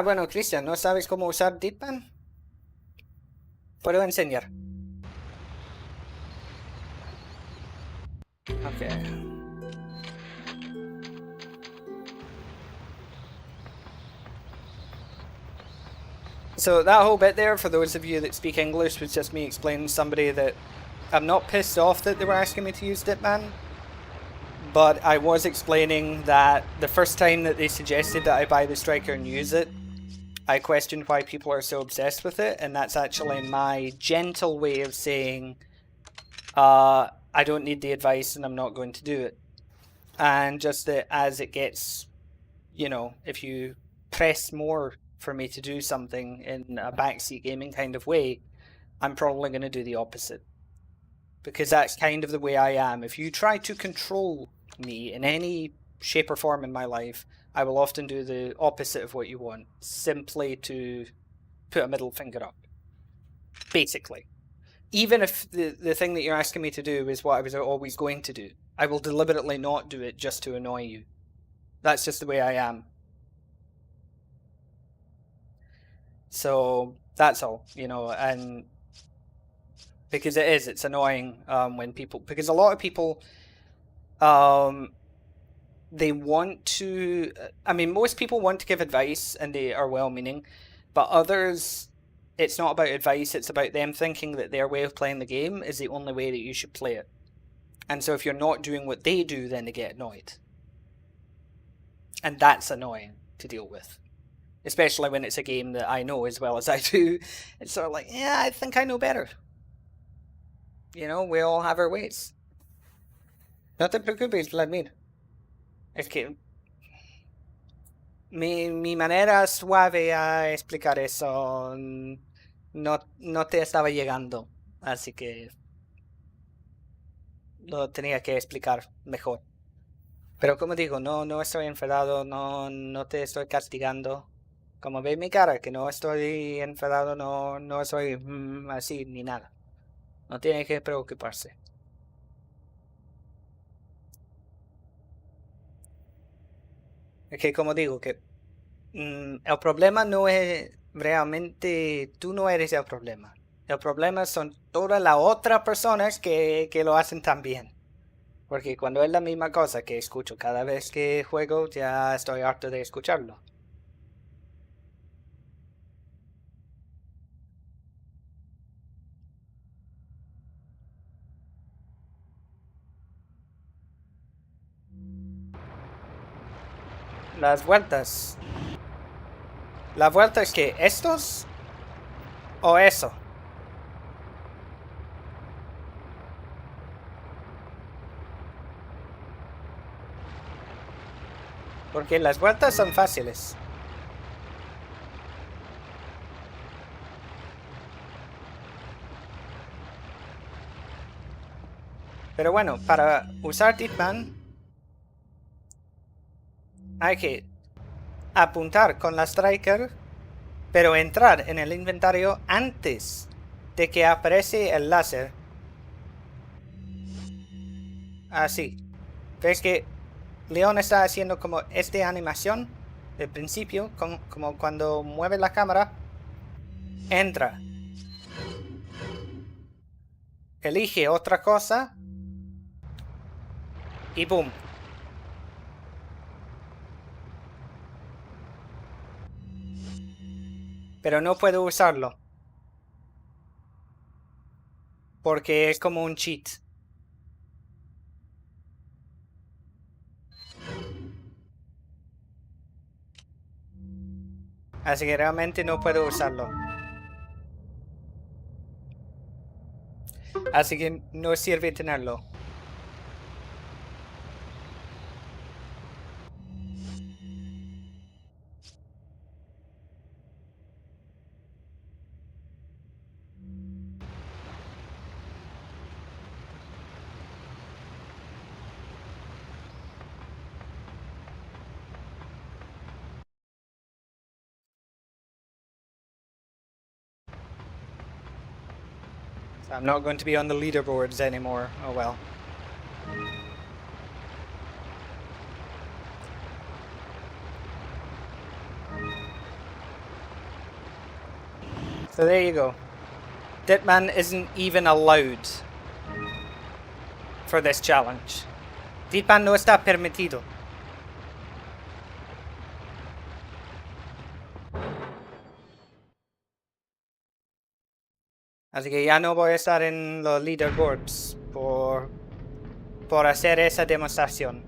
Bueno, Cristian, ¿no sabes cómo usar Deepman? Puedo enseñar. Okay. So that whole bit there, for those of you that speak English, was just me explaining to somebody that I'm not pissed off that they were asking me to use Deepman, but I was explaining that the first time that they suggested that I buy the Striker and use it, I questioned why people are so obsessed with it, and that's actually my gentle way of saying, I don't need the advice and I'm not going to do it. And just that as it gets, you know, if you press more for me to do something in a backseat gaming kind of way, I'm probably going to do the opposite. Because that's kind of the way I am. If you try to control me in any shape or form in my life, I will often do the opposite of what you want, simply to put a middle finger up. Basically. Even if the thing that you're asking me to do is what I was always going to do, I will deliberately not do it just to annoy you. That's just the way I am. So that's all, you know, and because it's annoying when people, because a lot of people, they want to, I mean, most people want to give advice and they are well-meaning, but others, it's not about advice, it's about them thinking that their way of playing the game is the only way that you should play it. And so if you're not doing what they do, then they get annoyed. And that's annoying to deal with. Especially when it's a game that I know as well as I do. It's sort of like, yeah, I think I know better. You know, we all have our ways. No te preocupes, Vladimir. Es que mi manera suave a explicar eso no te estaba llegando. Así que lo tenía que explicar mejor. Pero como digo, no estoy enfadado, no te estoy castigando. Como ve mi cara, que no estoy enfadado, no soy así ni nada. No tiene que preocuparse. Es que como digo, que el problema no es realmente, tú no eres el problema. El problema son todas las otras personas que lo hacen tan bien. Porque cuando es la misma cosa que escucho cada vez que juego, ya estoy harto de escucharlo. Las vueltas. ¿La vuelta es que estos? ¿O eso? Porque las vueltas son fáciles. Pero bueno, para usar Hitman hay que apuntar con la Striker, pero entrar en el inventario antes de que aparece el láser. Así. ¿Ves que León está haciendo como esta animación del principio, como cuando mueve la cámara? Entra. Elige otra cosa. Y boom. Pero no puedo usarlo. Porque es como un cheat. Así que realmente no puedo usarlo. Así que no sirve tenerlo. I'm not going to be on the leaderboards anymore. Oh well. So there you go. Ditman isn't even allowed for this challenge. Ditman no está permitido. Así que ya no voy a estar en los leaderboards por hacer esa demostración.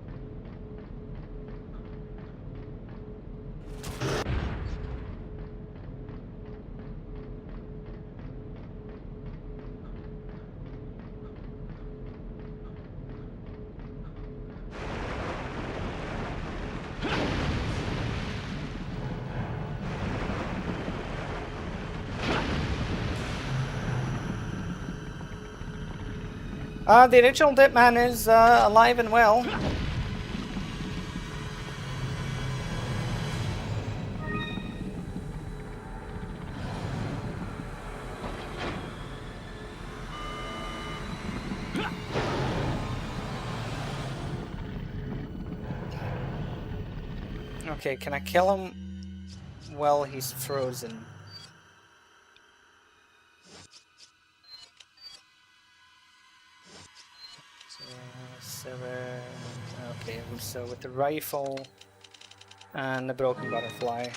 The original Dipman is alive and well. Okay, can I kill him while he's frozen? Seven. Okay, so with the rifle and the broken butterfly.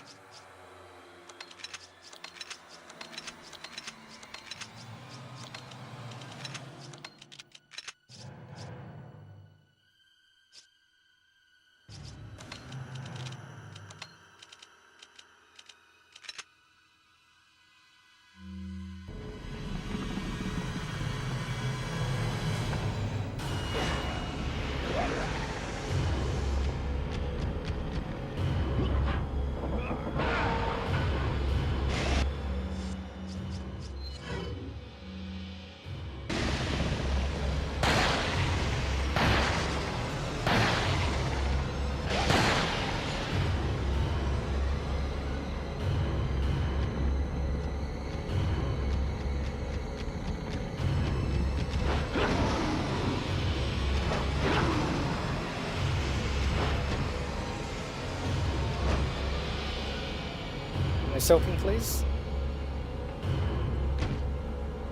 Nice open, please.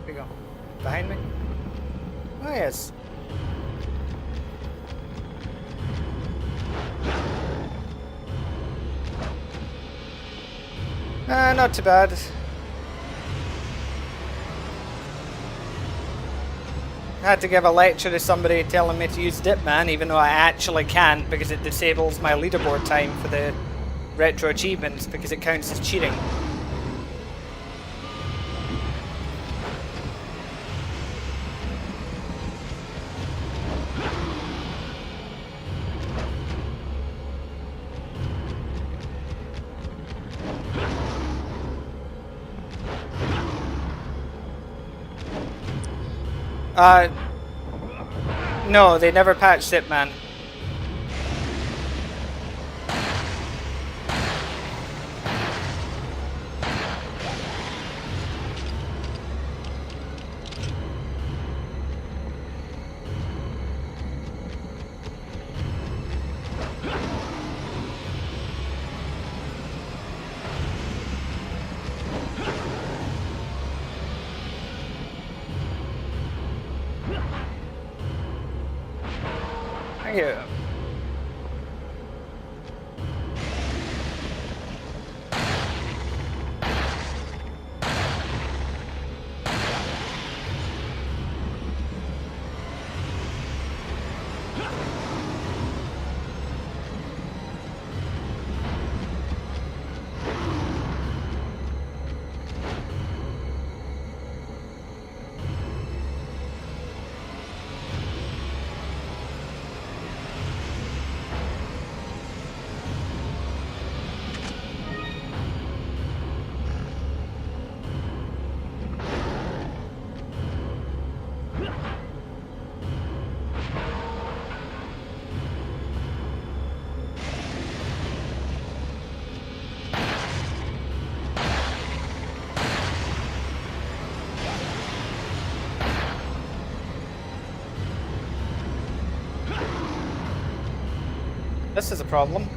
Here we go. Behind me. Oh, yes. Not too bad. I had to give a lecture to somebody telling me to use Dipman, even though I actually can't because it disables my leaderboard time for the retro achievements because it counts as cheating. No, they never patched it, man. Thank you. This is a problem.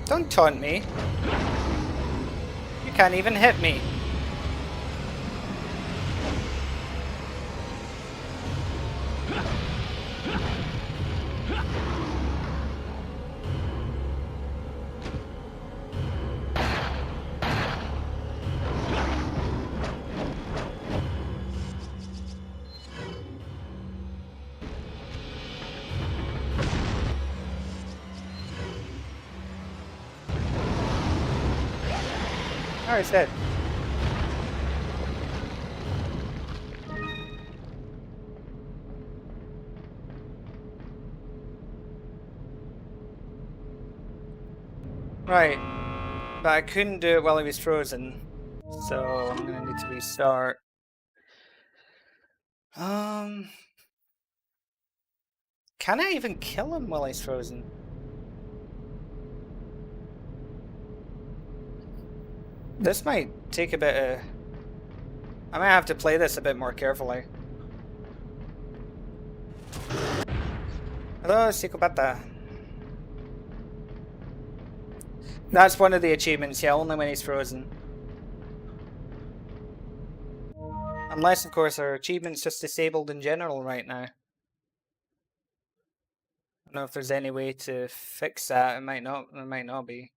Don't taunt me. You can't even hit me. Oh, he's dead. Right. But I couldn't do it while he was frozen. So I'm gonna need to restart. Can I even kill him while he's frozen? This might take a bit of... I might have to play this a bit more carefully. Hello, psicopata. That's one of the achievements, yeah, only when he's frozen. Unless, of course, our achievement's just disabled in general right now. I don't know if there's any way to fix that. It might not. There might not be.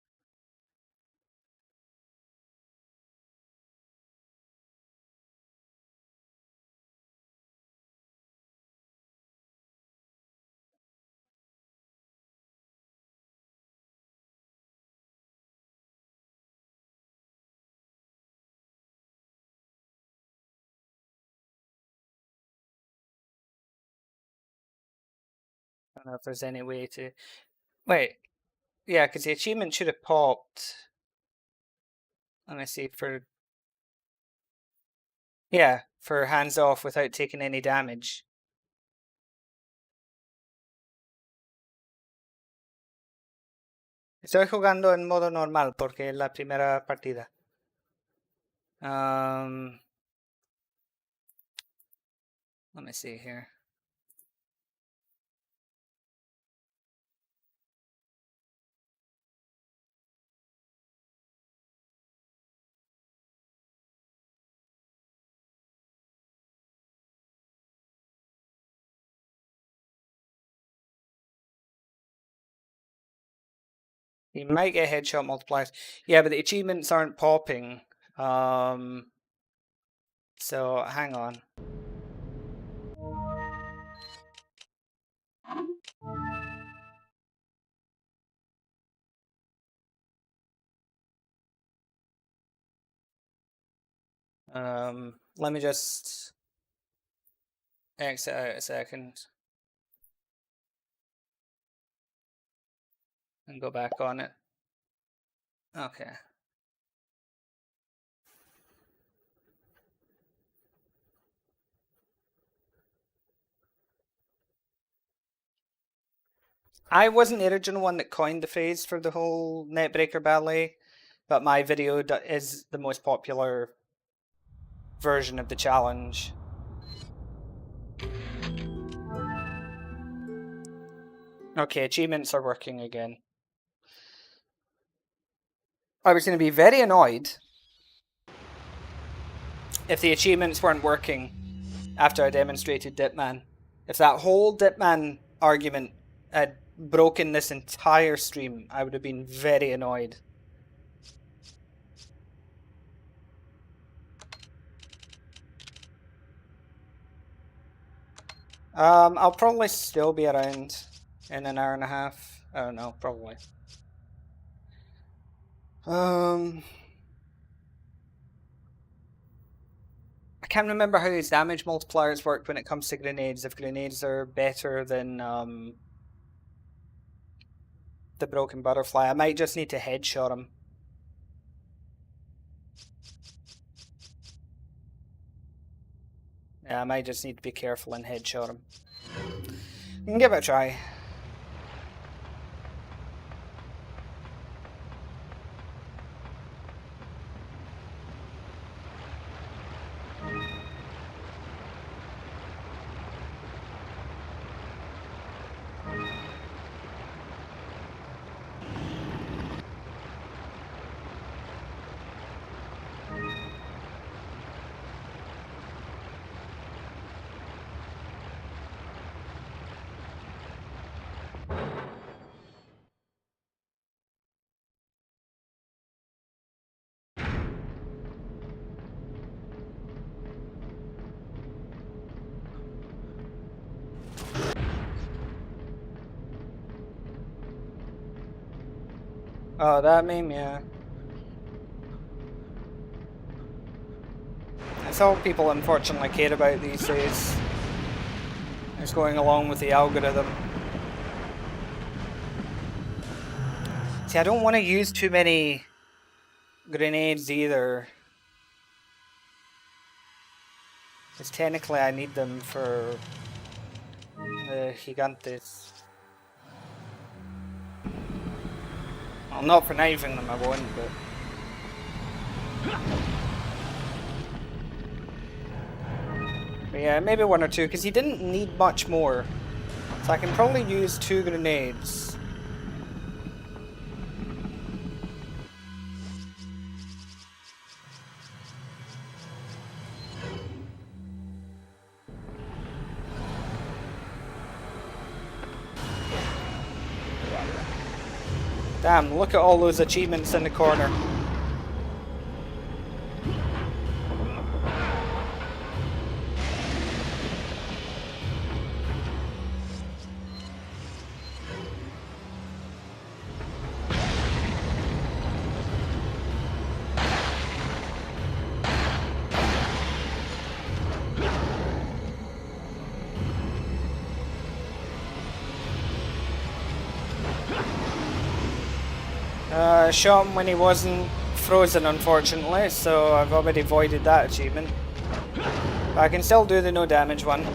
I don't know if there's any way to... Wait. Yeah, because the achievement should have popped. Let me see, for... Yeah, for hands off without taking any damage. Estoy jugando en modo normal porque es la primera partida. Let me see here. You might get headshot multipliers. Yeah, but the achievements aren't popping. So hang on. Let me just exit out a second and go back on it. Okay. I wasn't the original one that coined the phrase for the whole Netbreaker ballet, but my video is the most popular version of the challenge. Okay, achievements are working again. I was going to be very annoyed if the achievements weren't working after I demonstrated Dipman. If that whole Dipman argument had broken this entire stream, I would have been very annoyed. I'll probably still be around in an hour and a half. I don't know, probably. I can't remember how his damage multipliers work when it comes to grenades. If grenades are better than the broken butterfly, I might just need to headshot him. Yeah, I might just need to be careful and headshot him. You can give it a try. Oh, that meme, yeah. That's all people unfortunately care about these days. Just going along with the algorithm. See, I don't want to use too many grenades either. Because technically I need them for the Gigantes. Well, not for knifing them, I won't, but... But yeah, maybe one or two, because he didn't need much more. So I can probably use 2 grenades. Damn, look at all those achievements in the corner. I shot him when he wasn't frozen, unfortunately, so I've already voided that achievement. But I can still do the no damage one.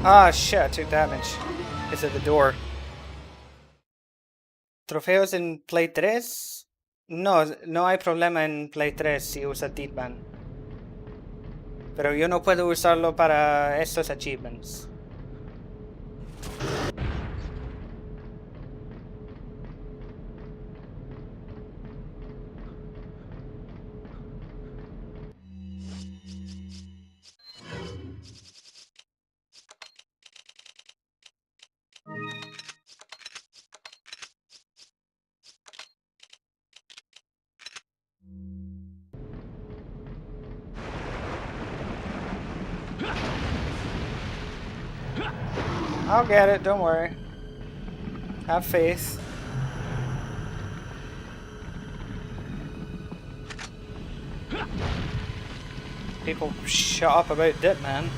Ah, shit, I took damage. It's at the door. ¿Trofeos en Play 3? No, no hay problema en Play 3 si usa Deadman. Pero yo no puedo usarlo para estos achievements. I'll get it, don't worry. Have faith. People shut up about Dip, man.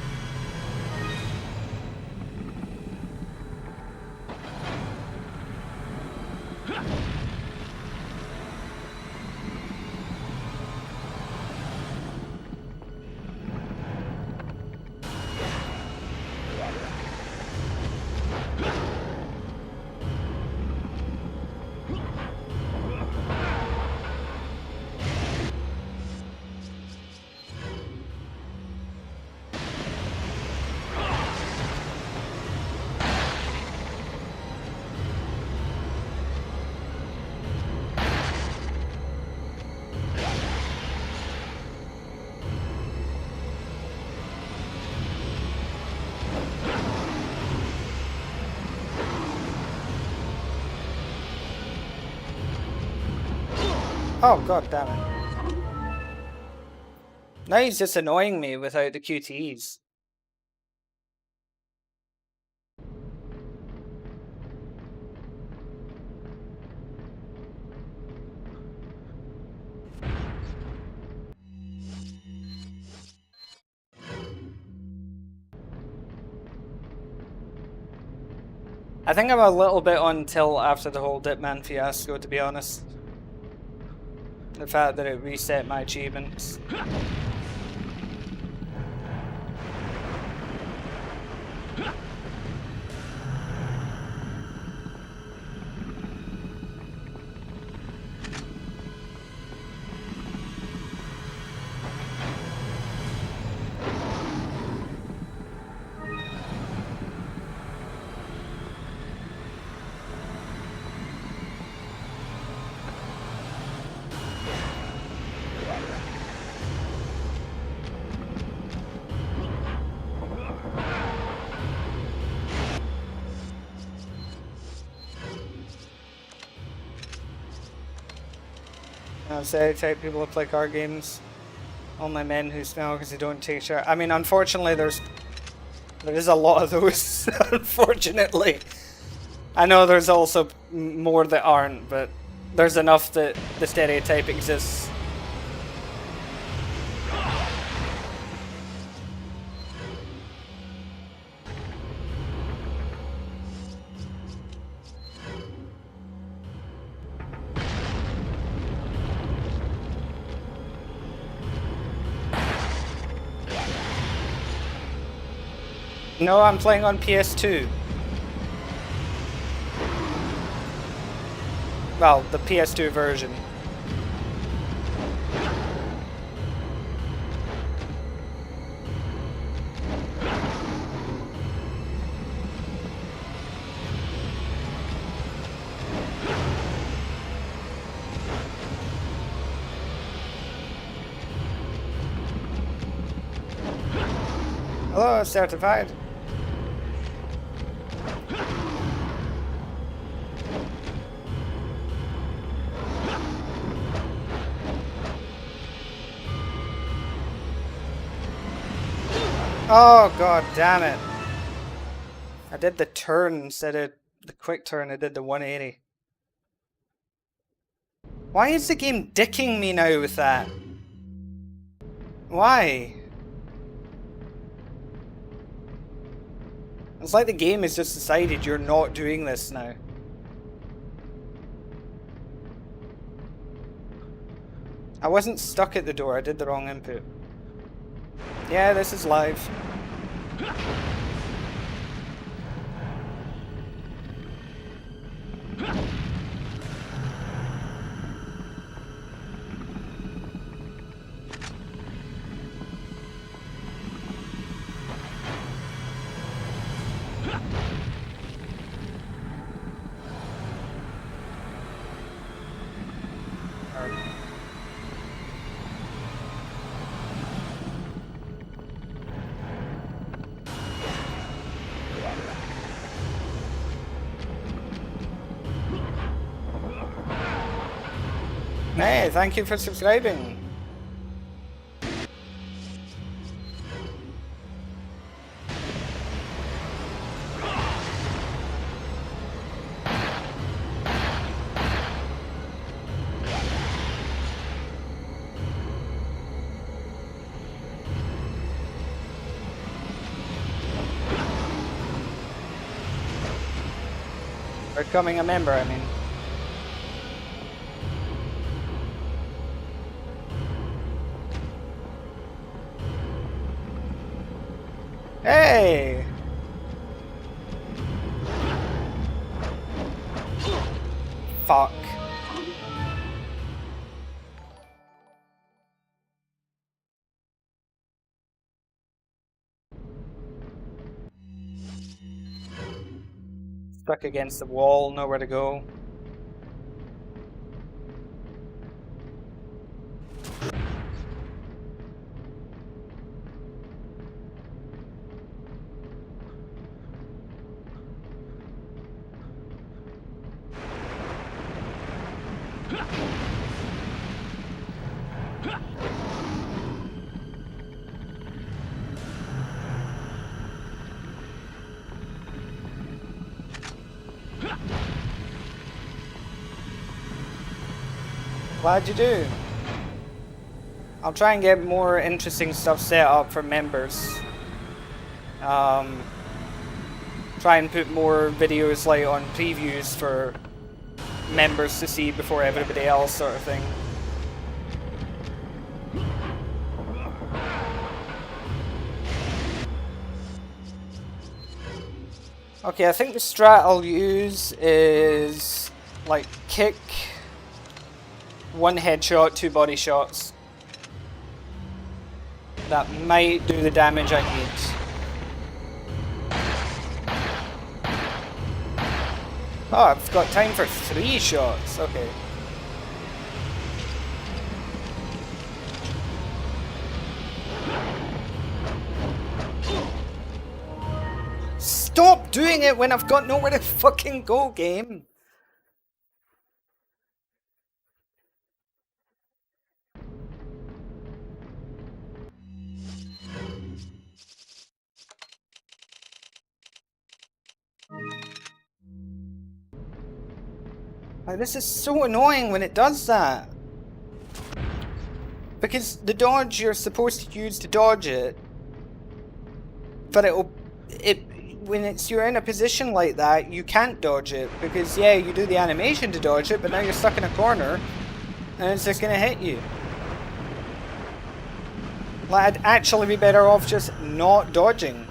Oh, god damn it. Now he's just annoying me without the QTEs. I think I'm a little bit on tilt after the whole Dipman fiasco, to be honest. The fact that it reset my achievements. Stereotype people who play card games. Only men who smell because they don't take shit. I mean, unfortunately, there is a lot of those. Unfortunately, I know there's also more that aren't, but there's enough that the stereotype exists. No, I'm playing on PS2. Well, the PS2 version. Hello, certified. Oh, god damn it. I did the turn instead of the quick turn, I did the 180. Why is the game dicking me now with that? Why? It's like the game has just decided you're not doing this now. I wasn't stuck at the door, I did the wrong input. Yeah, this is live. Hey, thank you for subscribing. Becoming a member, I mean. Hey! Fuck. Stuck against the wall, nowhere to go. Glad you do. I'll try and get more interesting stuff set up for members. Try and put more videos like on previews for members to see before everybody else, sort of thing. Okay, I think the strat I'll use is like kick, one headshot, 2 body shots. That might do the damage I need. Oh, I've got time for 3 shots. Okay. Stop doing it when I've got nowhere to fucking go, game. Like, this is so annoying when it does that. Because the dodge you're supposed to use to dodge it, but when you're in a position like that, you can't dodge it. Because yeah, you do the animation to dodge it, but now you're stuck in a corner, and it's just gonna hit you. Like, I'd actually be better off just not dodging.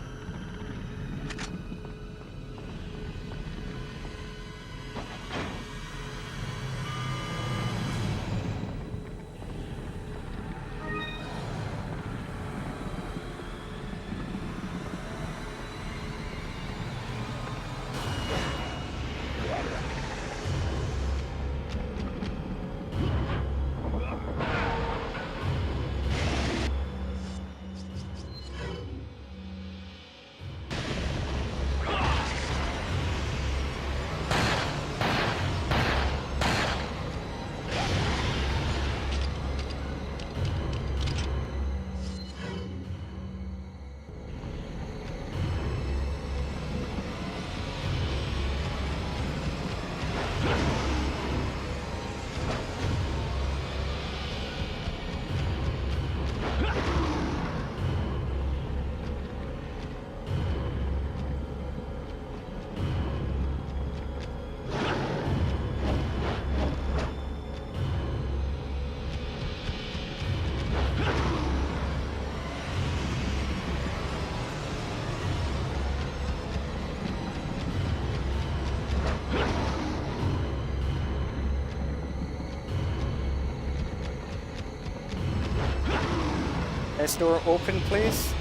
This door open, please.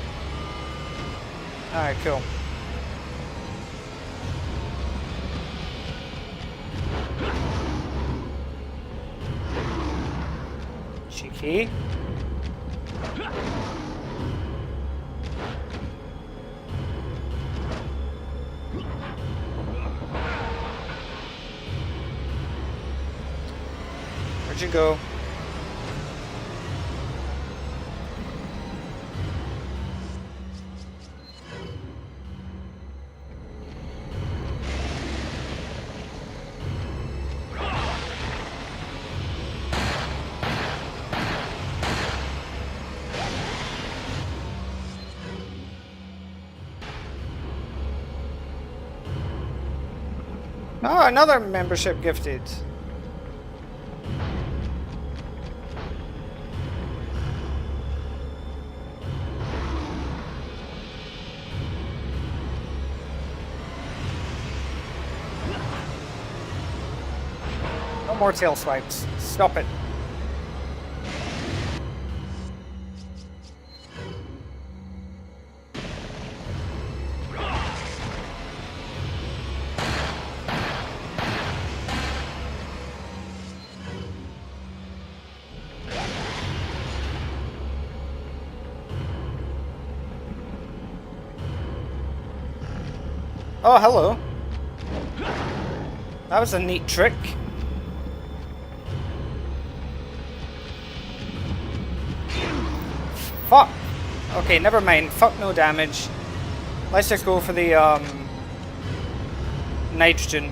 Alright, cool. Cheeky. Where'd you go? Oh, another membership gifted. No more tail swipes. Stop it. Oh, hello. That was a neat trick. Fuck. Okay, never mind. Fuck no damage. Let's just go for the nitrogen.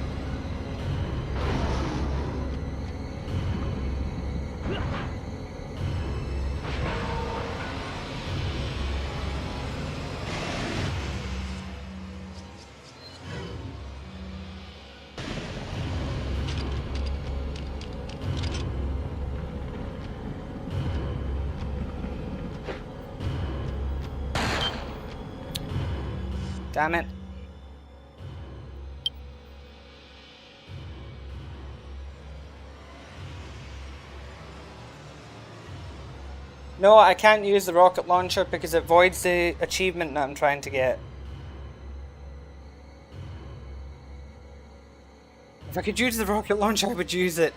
Damn it. No, I can't use the rocket launcher because it voids the achievement that I'm trying to get. If I could use the rocket launcher, I would use it.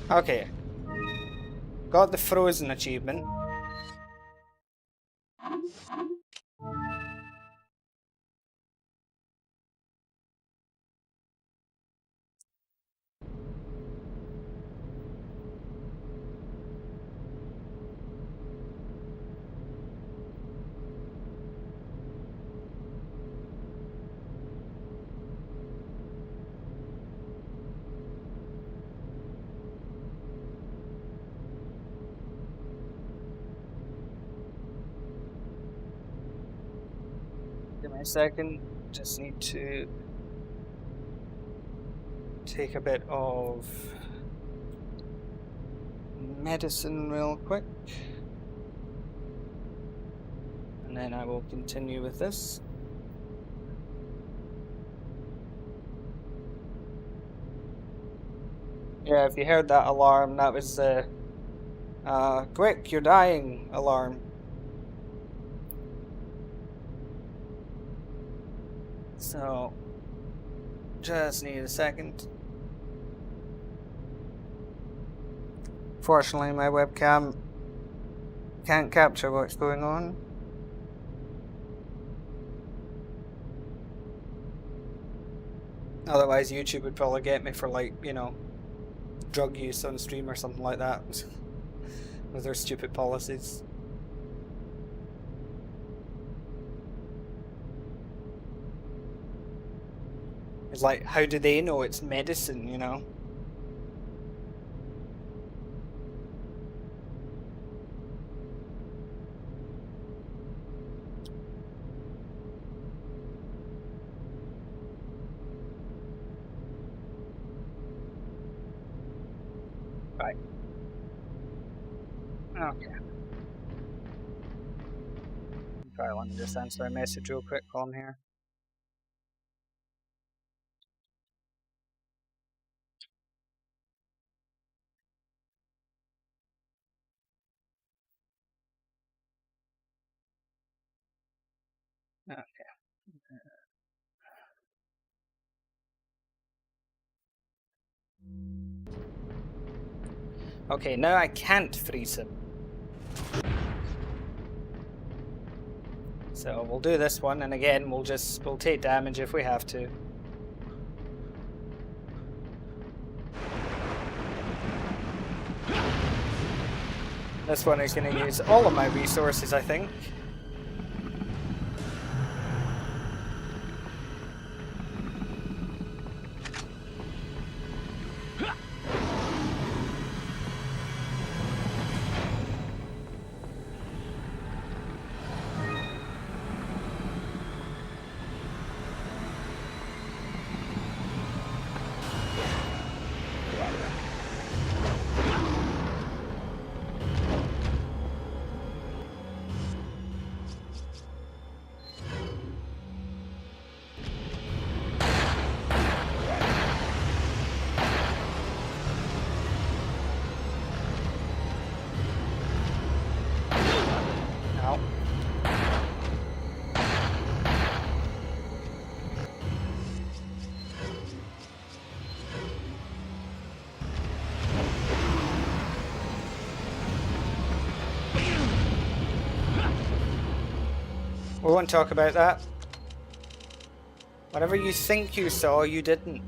Okay. Got the frozen achievement. Give me a second. Just need to take a bit of medicine real quick. And then I will continue with this. Yeah, if you heard that alarm, that was the quick, you're dying alarm. So, just need a second. Fortunately, my webcam can't capture what's going on. Otherwise, YouTube would probably get me for, like, you know, drug use on stream or something like that. With their stupid policies. It's like, how do they know it's medicine, you know? Right. Okay. Probably want to just answer a message real quick while I'm here. Okay. Okay, now I can't freeze him. So we'll do this one, and again, we'll take damage if we have to. This one is going to use all of my resources, I think. We won't talk about that. Whatever you think you saw, you didn't.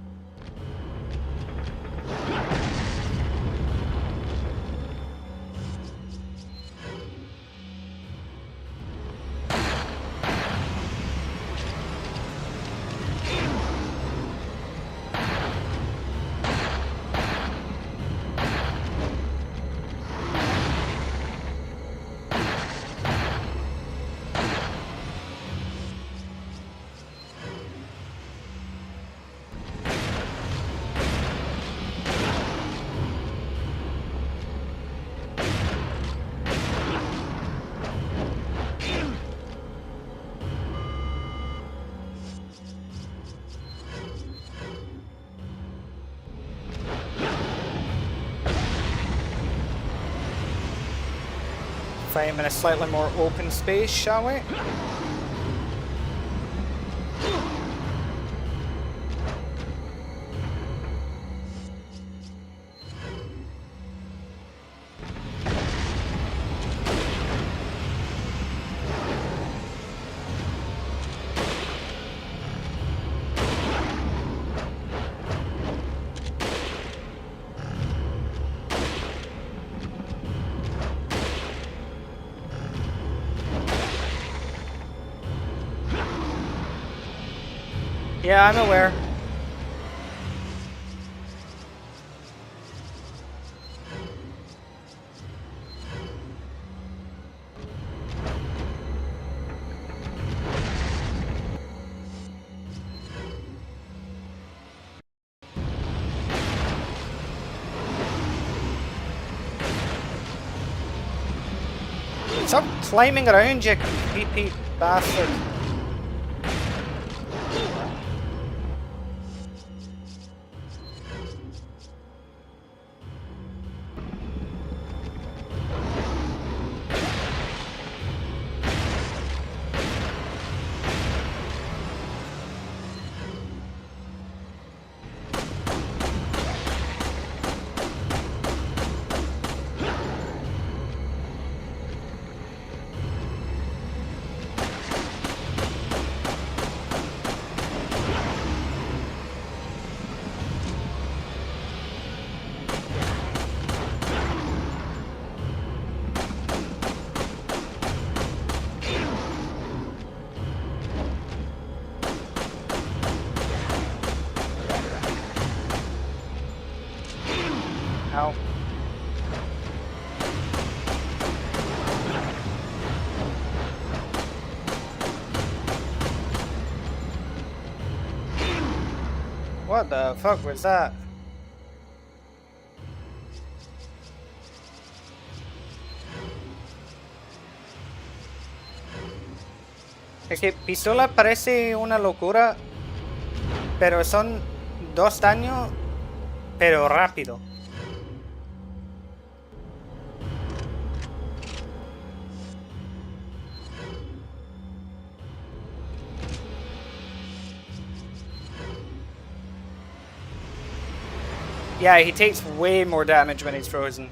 fight him in a slightly more open space, shall we? Yeah, I'm aware. Stop climbing around, you creepy bastard. Ow. What the fuck was that? Es que pistola parece una locura, pero son 2 daños, pero rápido. Yeah, he takes way more damage when he's frozen.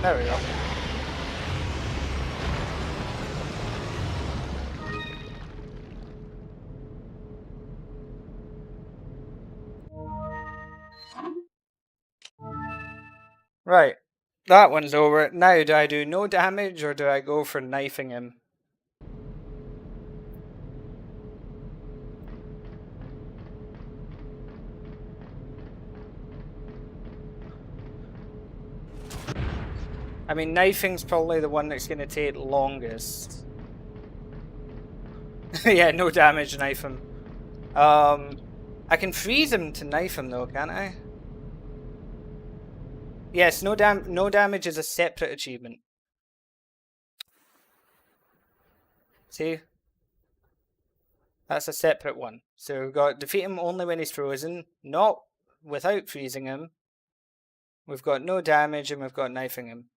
There we go. Right. That one's over. Now, do I do no damage or do I go for knifing him? I mean, knifing's probably the one that's going to take longest. Yeah, no damage, knife him. I can freeze him to knife him though, can't I? Yes, no damage is a separate achievement. See? That's a separate one. So we've got defeat him only when he's frozen, not without freezing him. We've got no damage and we've got knifing him.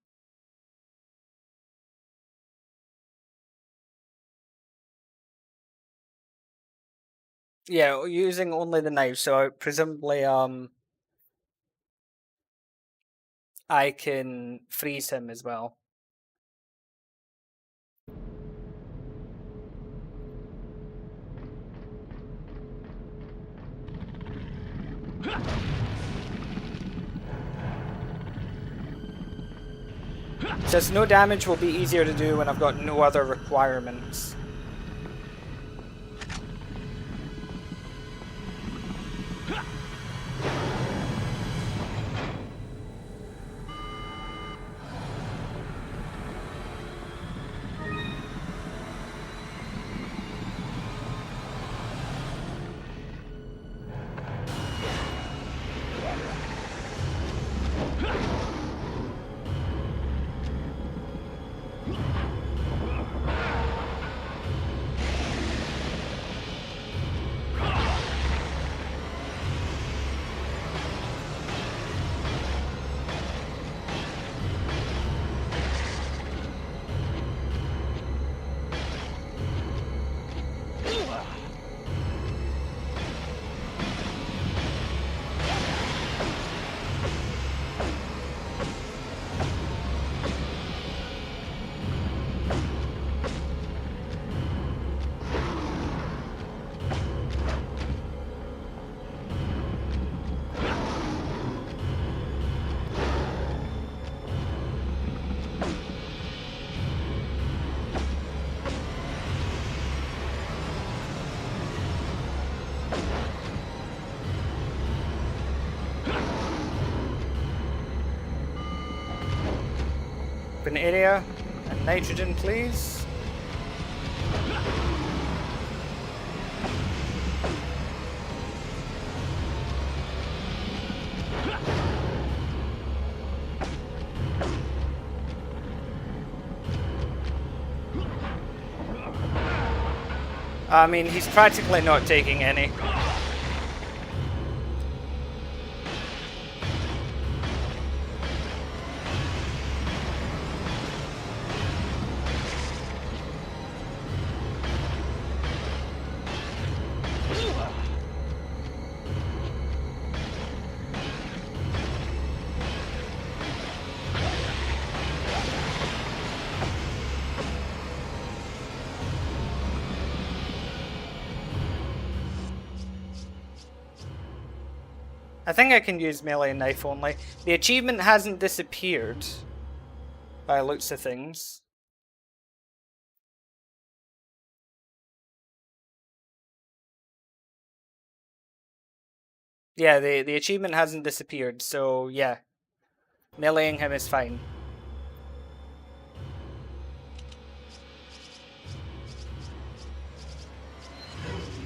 Yeah, using only the knife, so presumably I can freeze him as well. Just no damage will be easier to do when I've got no other requirements. open area. And nitrogen, please. I mean, he's practically not taking any. I think I can use melee knife only. The achievement hasn't disappeared, by the looks of things. Yeah, the achievement hasn't disappeared, so yeah. Meleeing him is fine.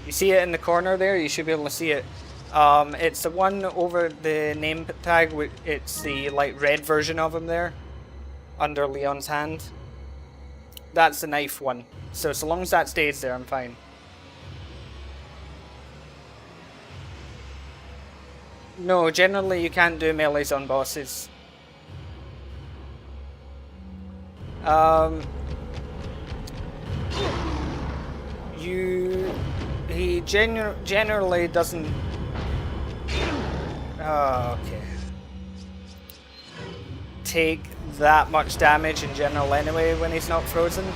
You see it in the corner there? You should be able to see it. It's the one over the name tag. It's the like red version of him there, under Leon's hand. That's the knife one. So long as that stays there, I'm fine. No, generally you can't do melees on bosses. He generally doesn't. Oh, okay. Take that much damage in general anyway when he's not frozen.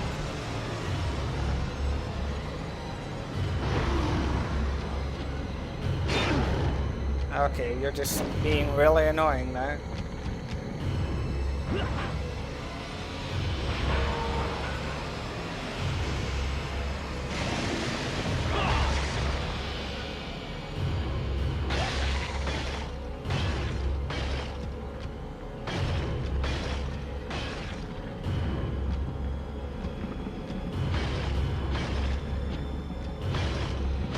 Okay, you're just being really annoying now.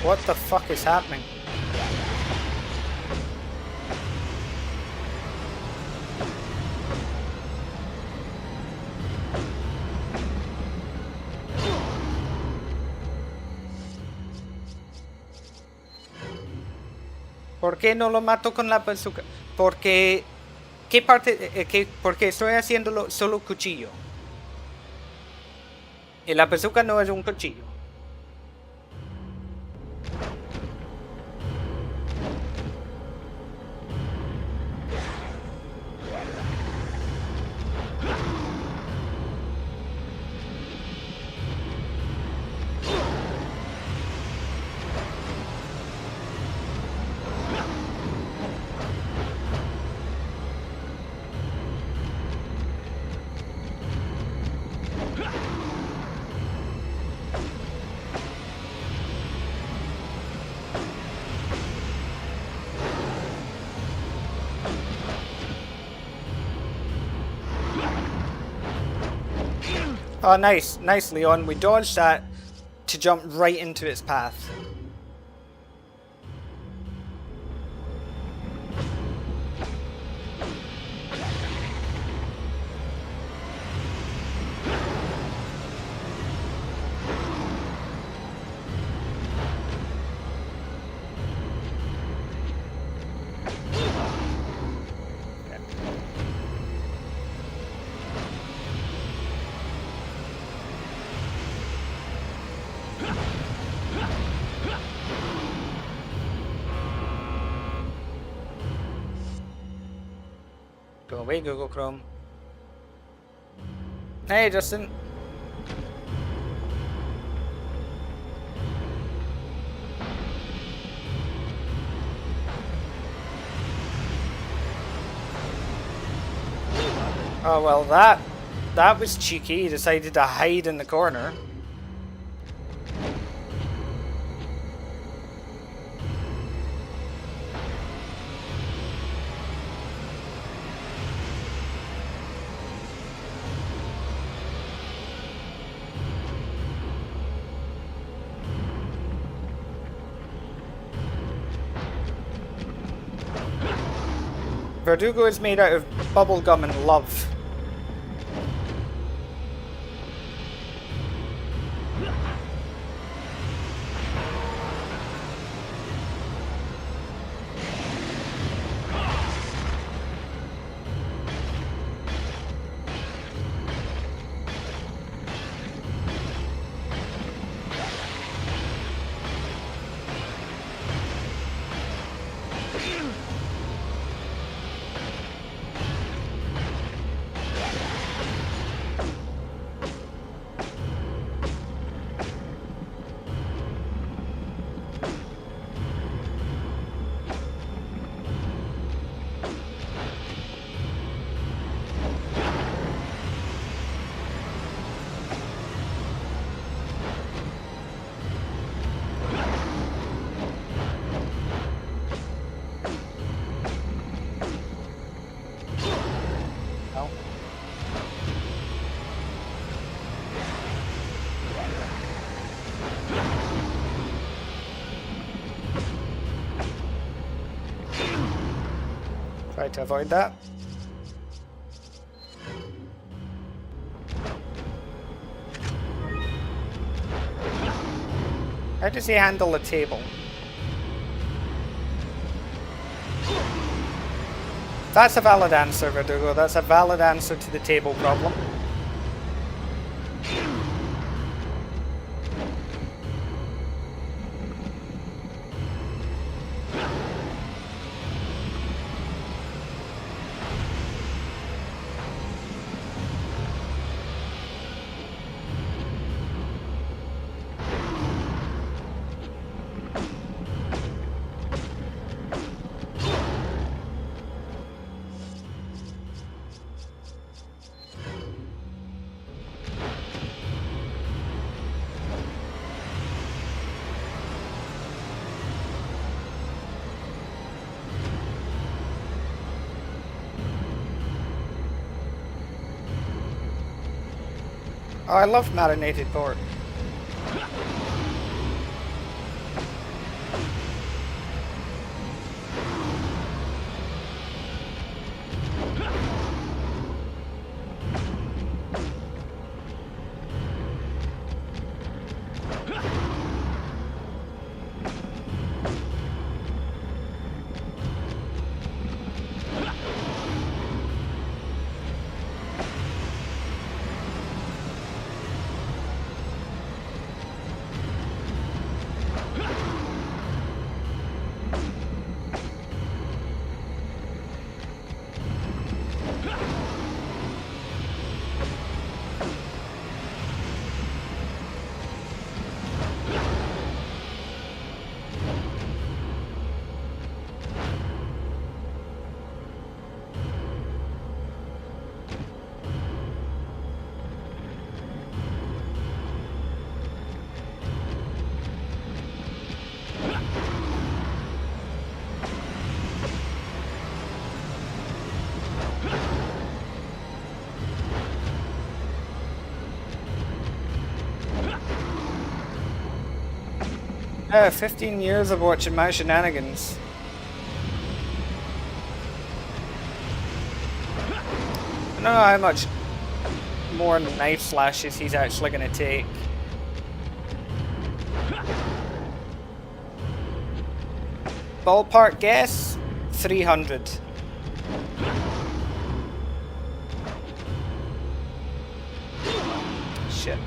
What the fuck is happening? ¿Por qué no lo mato con la bazooka? Porque... ¿Qué parte? Porque estoy haciéndolo solo cuchillo. Y la bazooka no es un cuchillo. Oh, nice. Nice, Leon. We dodged that to jump right into its path. Go away, Google Chrome. Hey, Justin. Oh, well, that was cheeky. He decided to hide in the corner. Verdugo is made out of bubblegum and love. Try to avoid that. How does he handle a table? That's a valid answer, Verdugo. That's a valid answer to the table problem. Oh, I love marinated pork. Yeah, 15 years of watching my shenanigans. I don't know how much more knife slashes he's actually going to take. Ballpark guess, 300. Shit.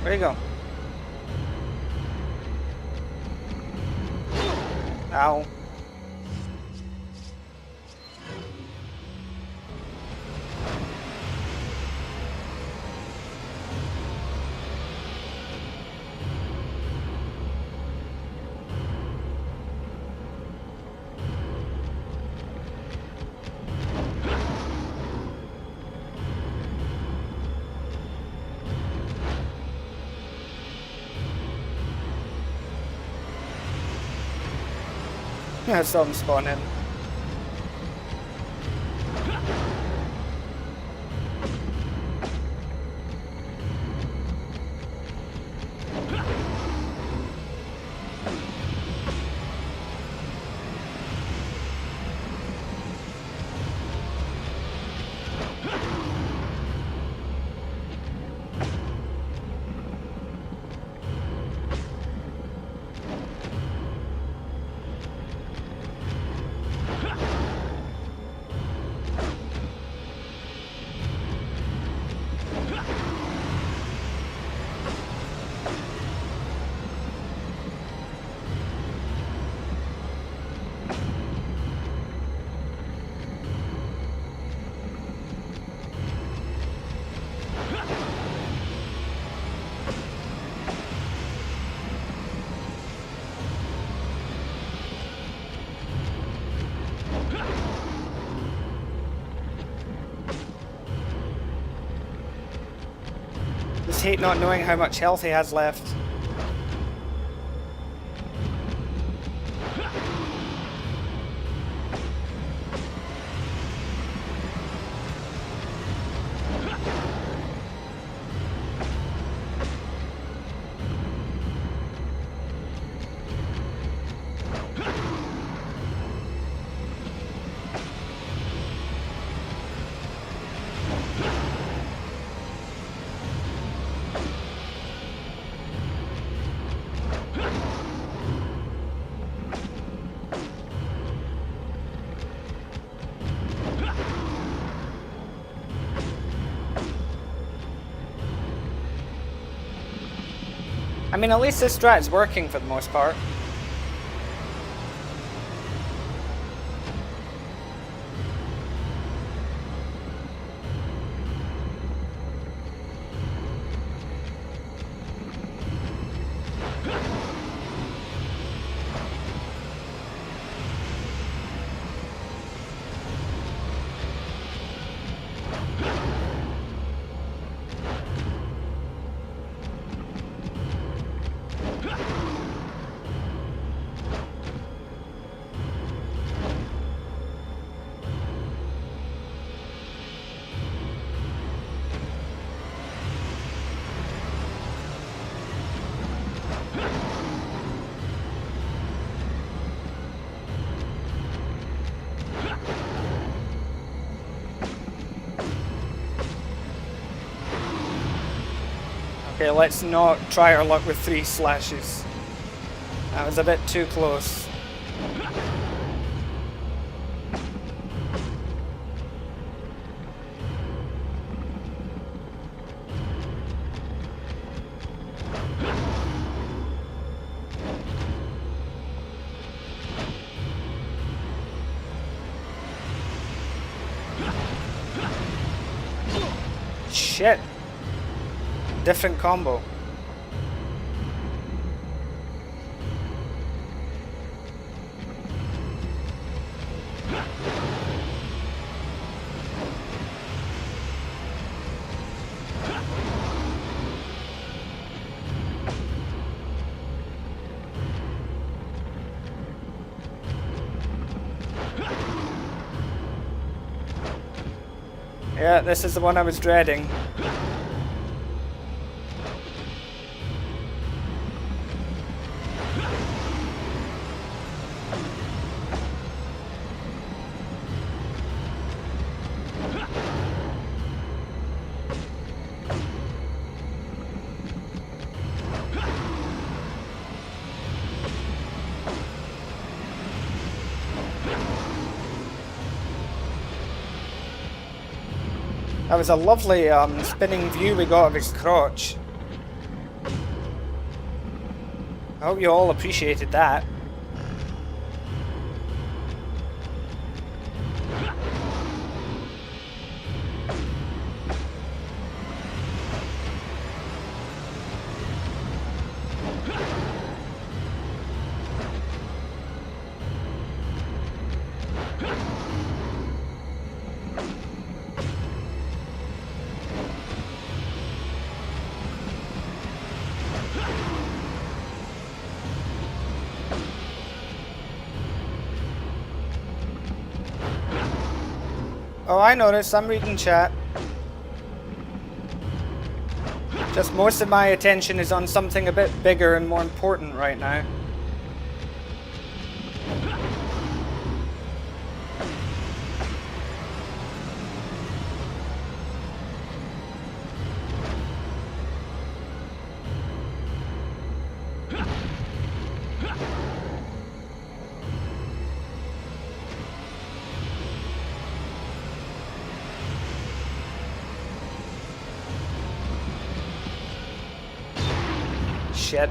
Where'd he go? Ow. Yeah, I saw him spawn in. hate not knowing how much health he has left. I mean, at least this strat's working for the most part. Okay, let's not try our luck with 3 slashes. That was a bit too close. Shit. Different combo. Yeah, this is the one I was dreading. That was a lovely spinning view we got of his crotch. I hope you all appreciated that. Oh, I noticed. I'm reading chat. Just most of my attention is on something a bit bigger and more important right now. Shit.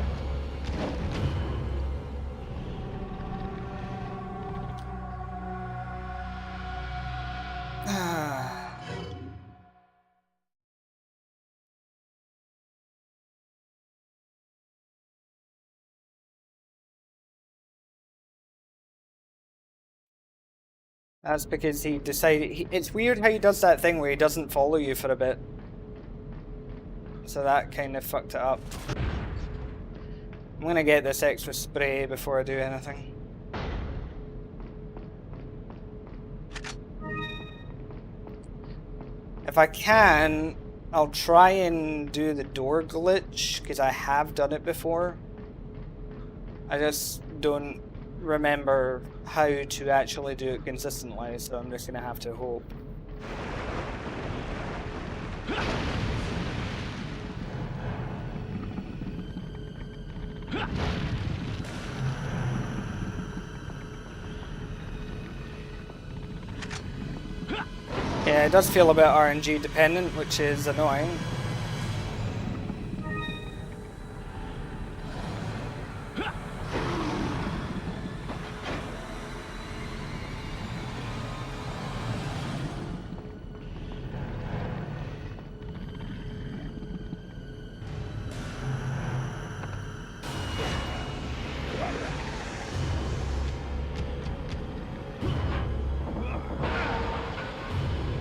That's because he decided... it's weird how he does that thing where he doesn't follow you for a bit. So that kind of fucked it up. I'm gonna get this extra spray before I do anything. If I can, I'll try and do the door glitch, because I have done it before. I just don't remember how to actually do it consistently, so I'm just gonna have to hope. Yeah, it does feel a bit RNG dependent, which is annoying.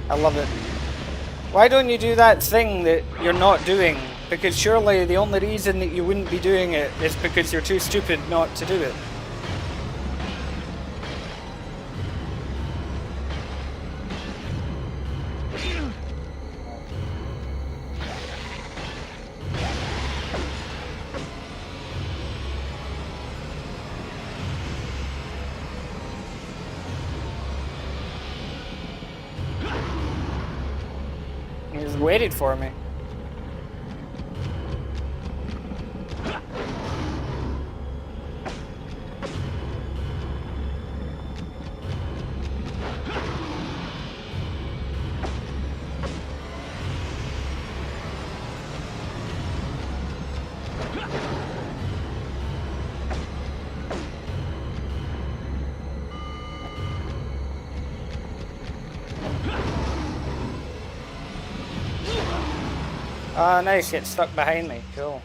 I love it. Why don't you do that thing that you're not doing? Because surely the only reason that you wouldn't be doing it is because you're too stupid not to do it. He's waited for me. Oh, nice, get stuck behind me. Cool.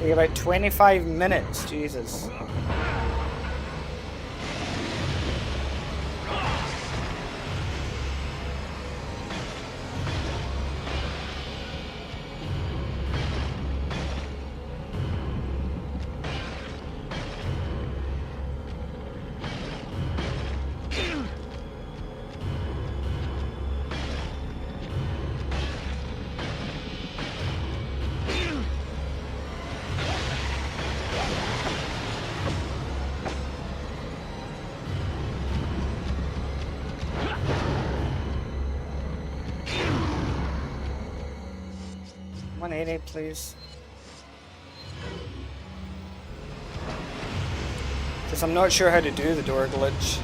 Take about 25 minutes, Jesus. $180, please. Because I'm not sure how to do the door glitch.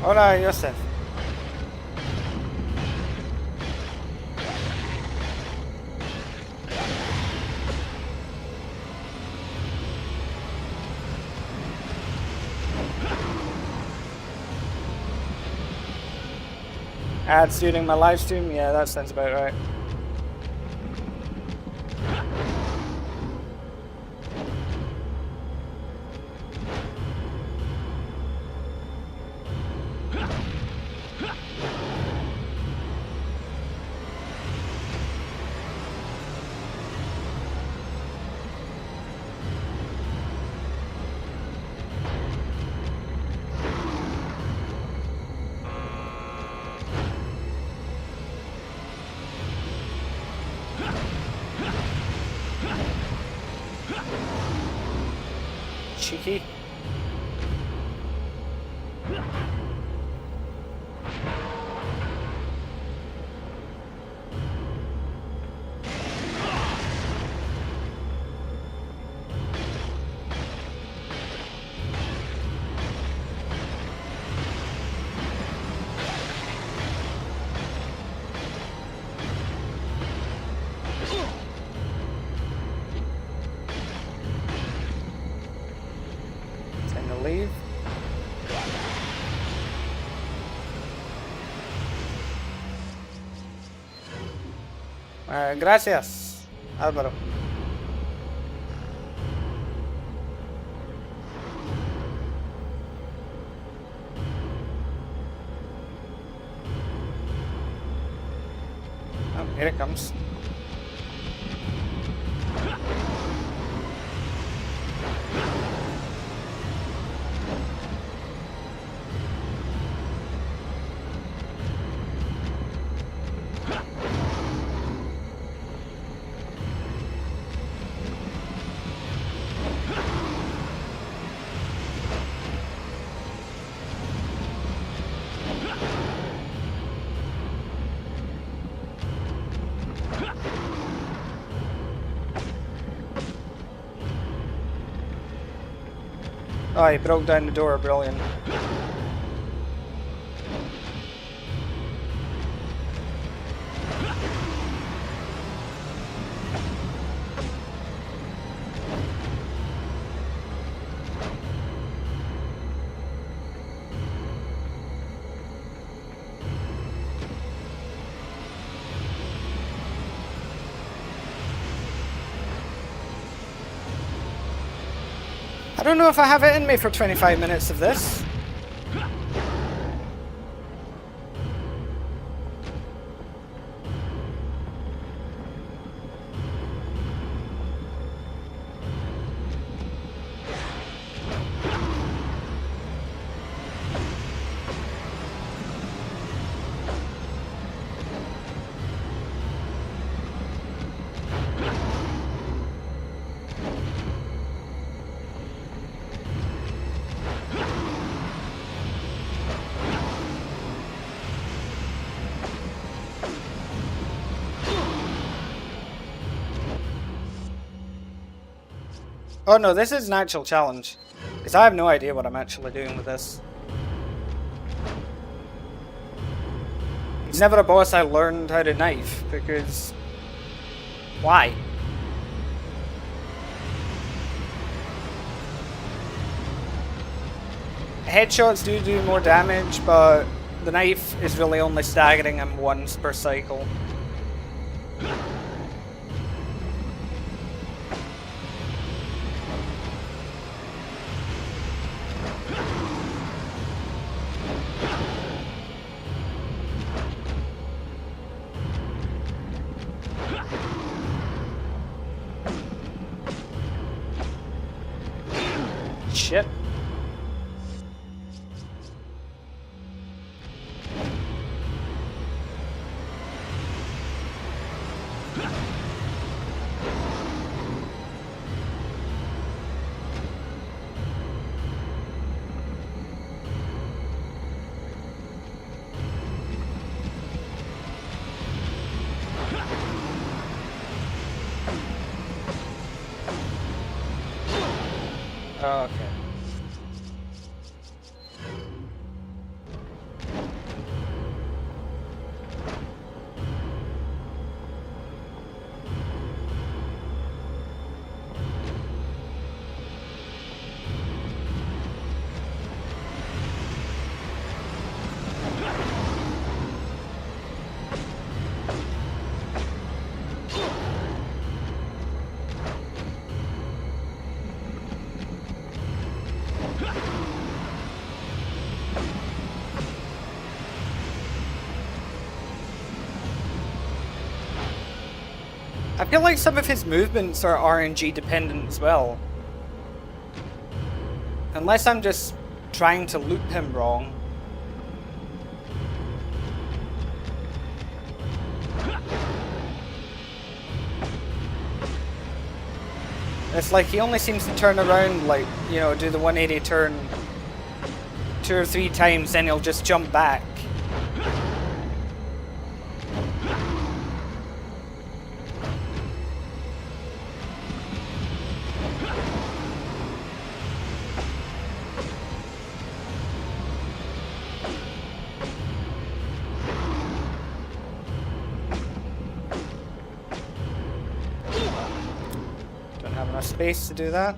Hola, Joseph. Ads during my live stream? Yeah, that sounds about right. Cheeky. Time to leave. Gracias, Álvaro. Oh, here it comes. Oh, he broke down the door, brilliant. I don't know if I have it in me for 25 minutes of this. Oh no, this is an actual challenge. Because I have no idea what I'm actually doing with this. He's never a boss I learned how to knife, because... Why? Headshots do more damage, but the knife is really only staggering him once per cycle. Shit. Oh, okay. I feel like some of his movements are RNG dependent as well. Unless I'm just trying to loop him wrong. It's like he only seems to turn around, like, you know, do the 180 turn 2 or 3 times, then he'll just jump back. Don't have enough space to do that.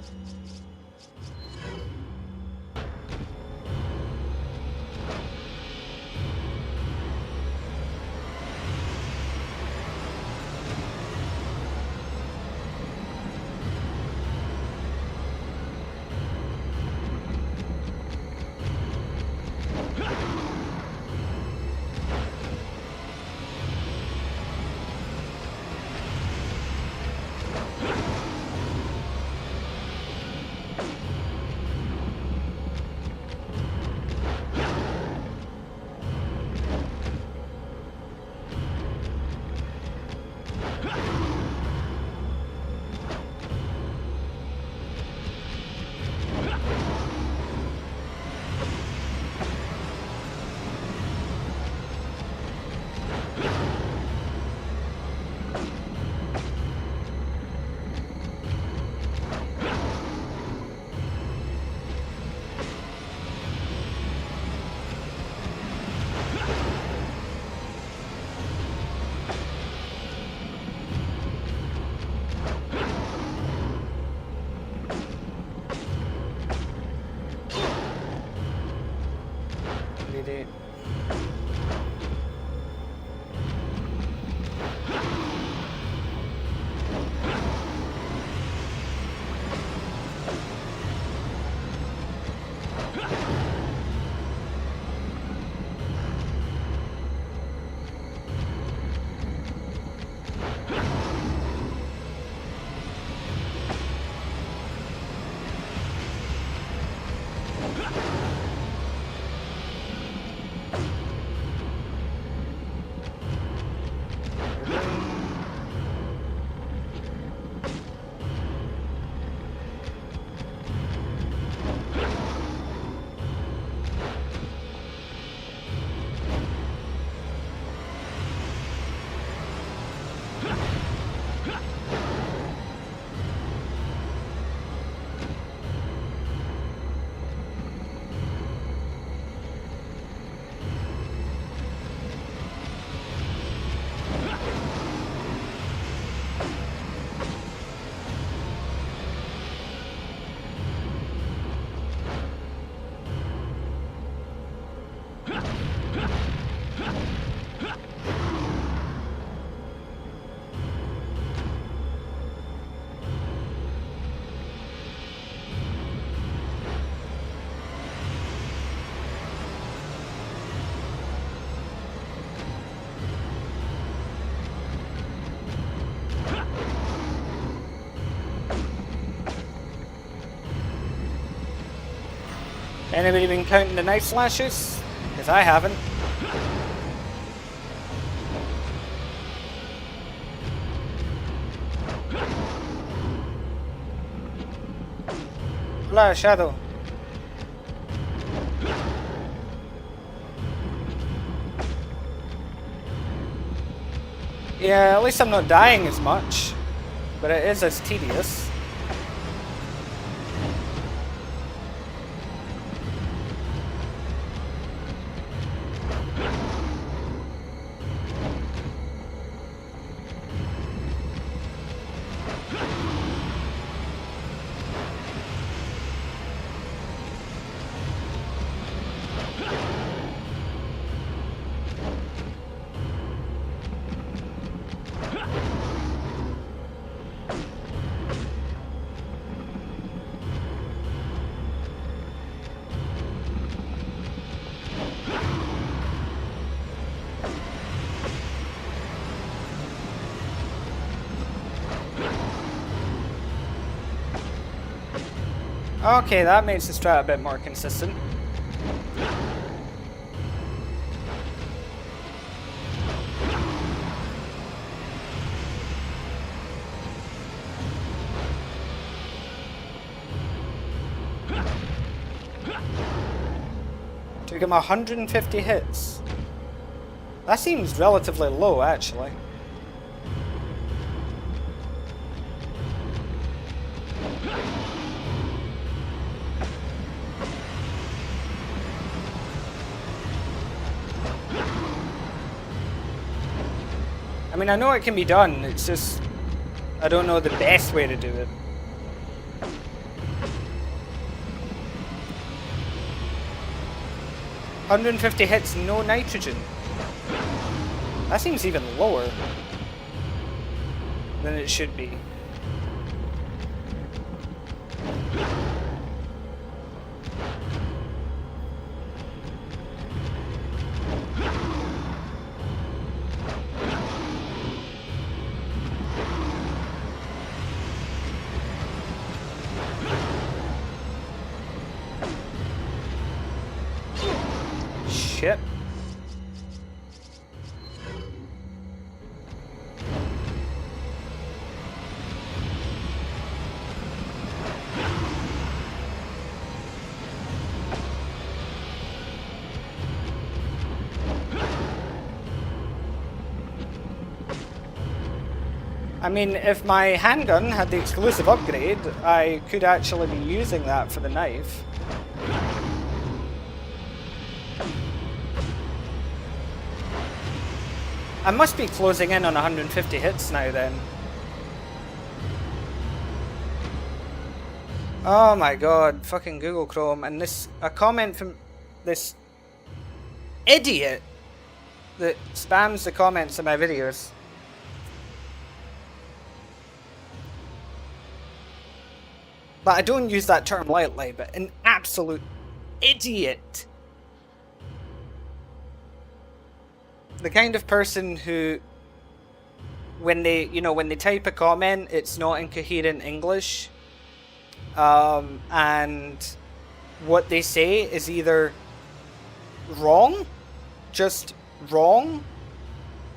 Really? Anybody been counting the knife slashes? Because I haven't. Hola, Shadow. Yeah, at least I'm not dying as much. But it is as tedious. Okay, that makes the strat a bit more consistent. Took him 150 hits. That seems relatively low, actually. I mean, I know it can be done, it's just I don't know the best way to do it. $150 hits, no nitrogen. That seems even lower than it should be. Shit. I mean, if my handgun had the exclusive upgrade, I could actually be using that for the knife. I must be closing in on 150 hits now then. Oh my god, fucking Google Chrome, and a comment from this idiot that spams the comments in my videos. But I don't use that term lightly, but an absolute idiot. The kind of person who, when they type a comment, it's not in coherent English. And what they say is either wrong, just wrong,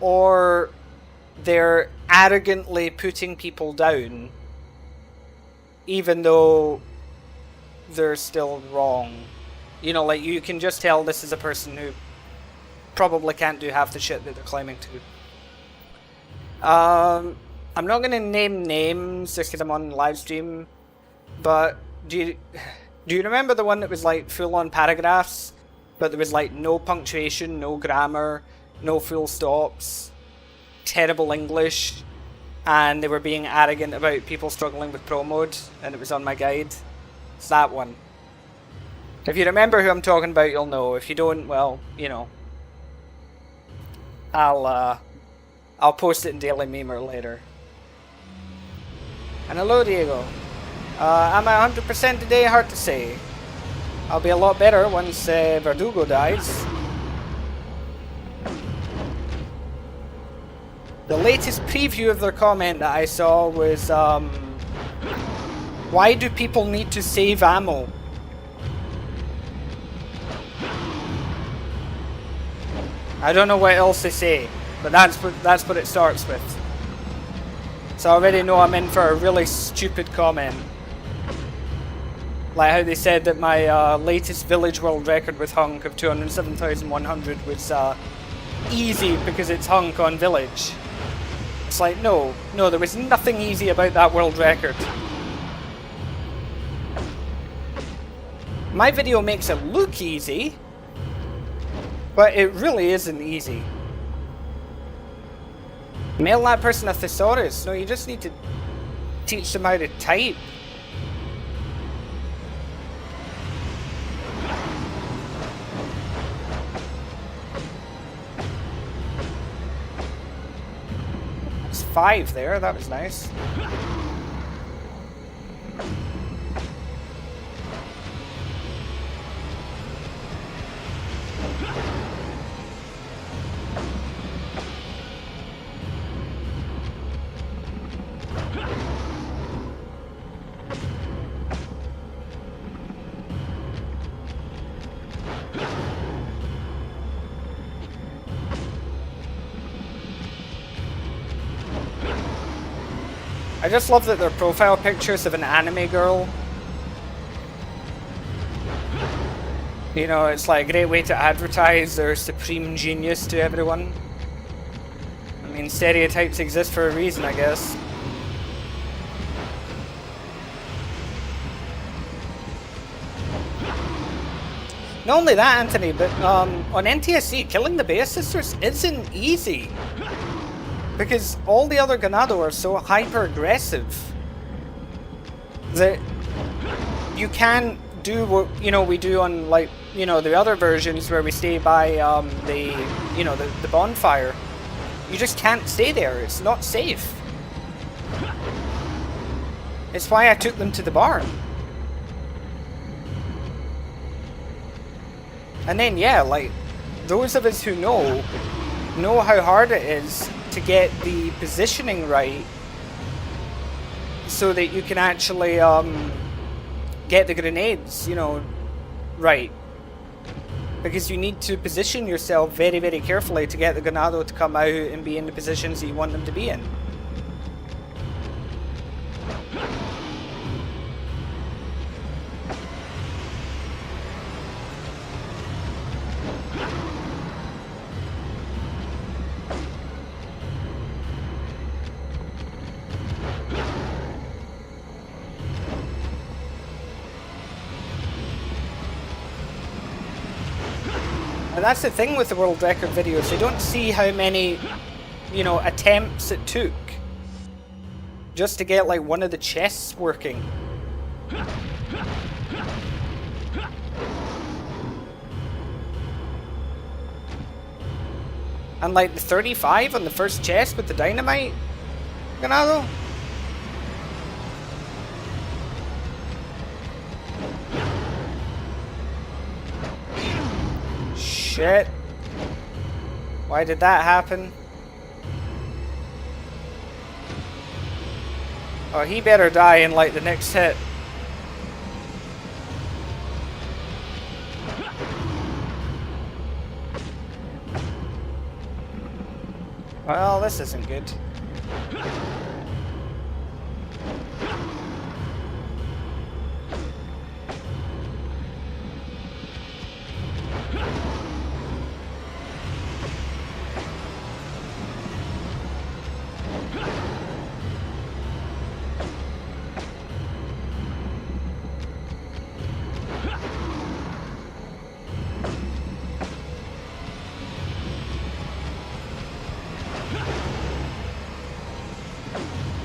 or they're arrogantly putting people down, even though they're still wrong. You know, like, you can just tell this is a person who probably can't do half the shit that they're claiming to. I'm not going to name names just because I'm on live stream, but do you remember the one that was like full-on paragraphs, but there was like no punctuation, no grammar, no full stops, terrible English, and they were being arrogant about people struggling with pro mode, and it was on my guide? It's that one. If you remember who I'm talking about, you'll know. If you don't, well, you know. I'll post it in Daily Memer later. And hello, Diego. Am I 100% today? Hard to say. I'll be a lot better once Verdugo dies. The latest preview of their comment that I saw was, why do people need to save ammo? I don't know what else they say, but that's what it starts with. So I already know I'm in for a really stupid comment. Like how they said that my latest Village World Record with Hunk of 207,100 was easy because it's Hunk on Village. It's like, no, there was nothing easy about that world record. My video makes it look easy, but it really isn't easy. Mail that person a thesaurus. No, you just need to teach them how to type. It's 5 there, that was nice. I just love that their profile pictures of an anime girl. You know, it's like a great way to advertise their supreme genius to everyone. I mean, stereotypes exist for a reason, I guess. Not only that, Anthony, but on NTSC, killing the Bea Sisters isn't easy. Because all the other Ganado are so hyper-aggressive that you can't do what, you know, we do on, like, you know, the other versions where we stay by the bonfire. You just can't stay there. It's not safe. It's why I took them to the barn. And then, yeah, like, those of us who know how hard it is to get the positioning right so that you can actually get the grenades, you know, right. Because you need to position yourself very, very carefully to get the Ganado to come out and be in the positions that you want them to be in. And that's the thing with the world record videos, they don't see how many, you know, attempts it took just to get like one of the chests working. And like the 35 on the first chest with the dynamite, Ganado. Shit. Why did that happen? Oh, he better die in like the next hit. Well, this isn't good.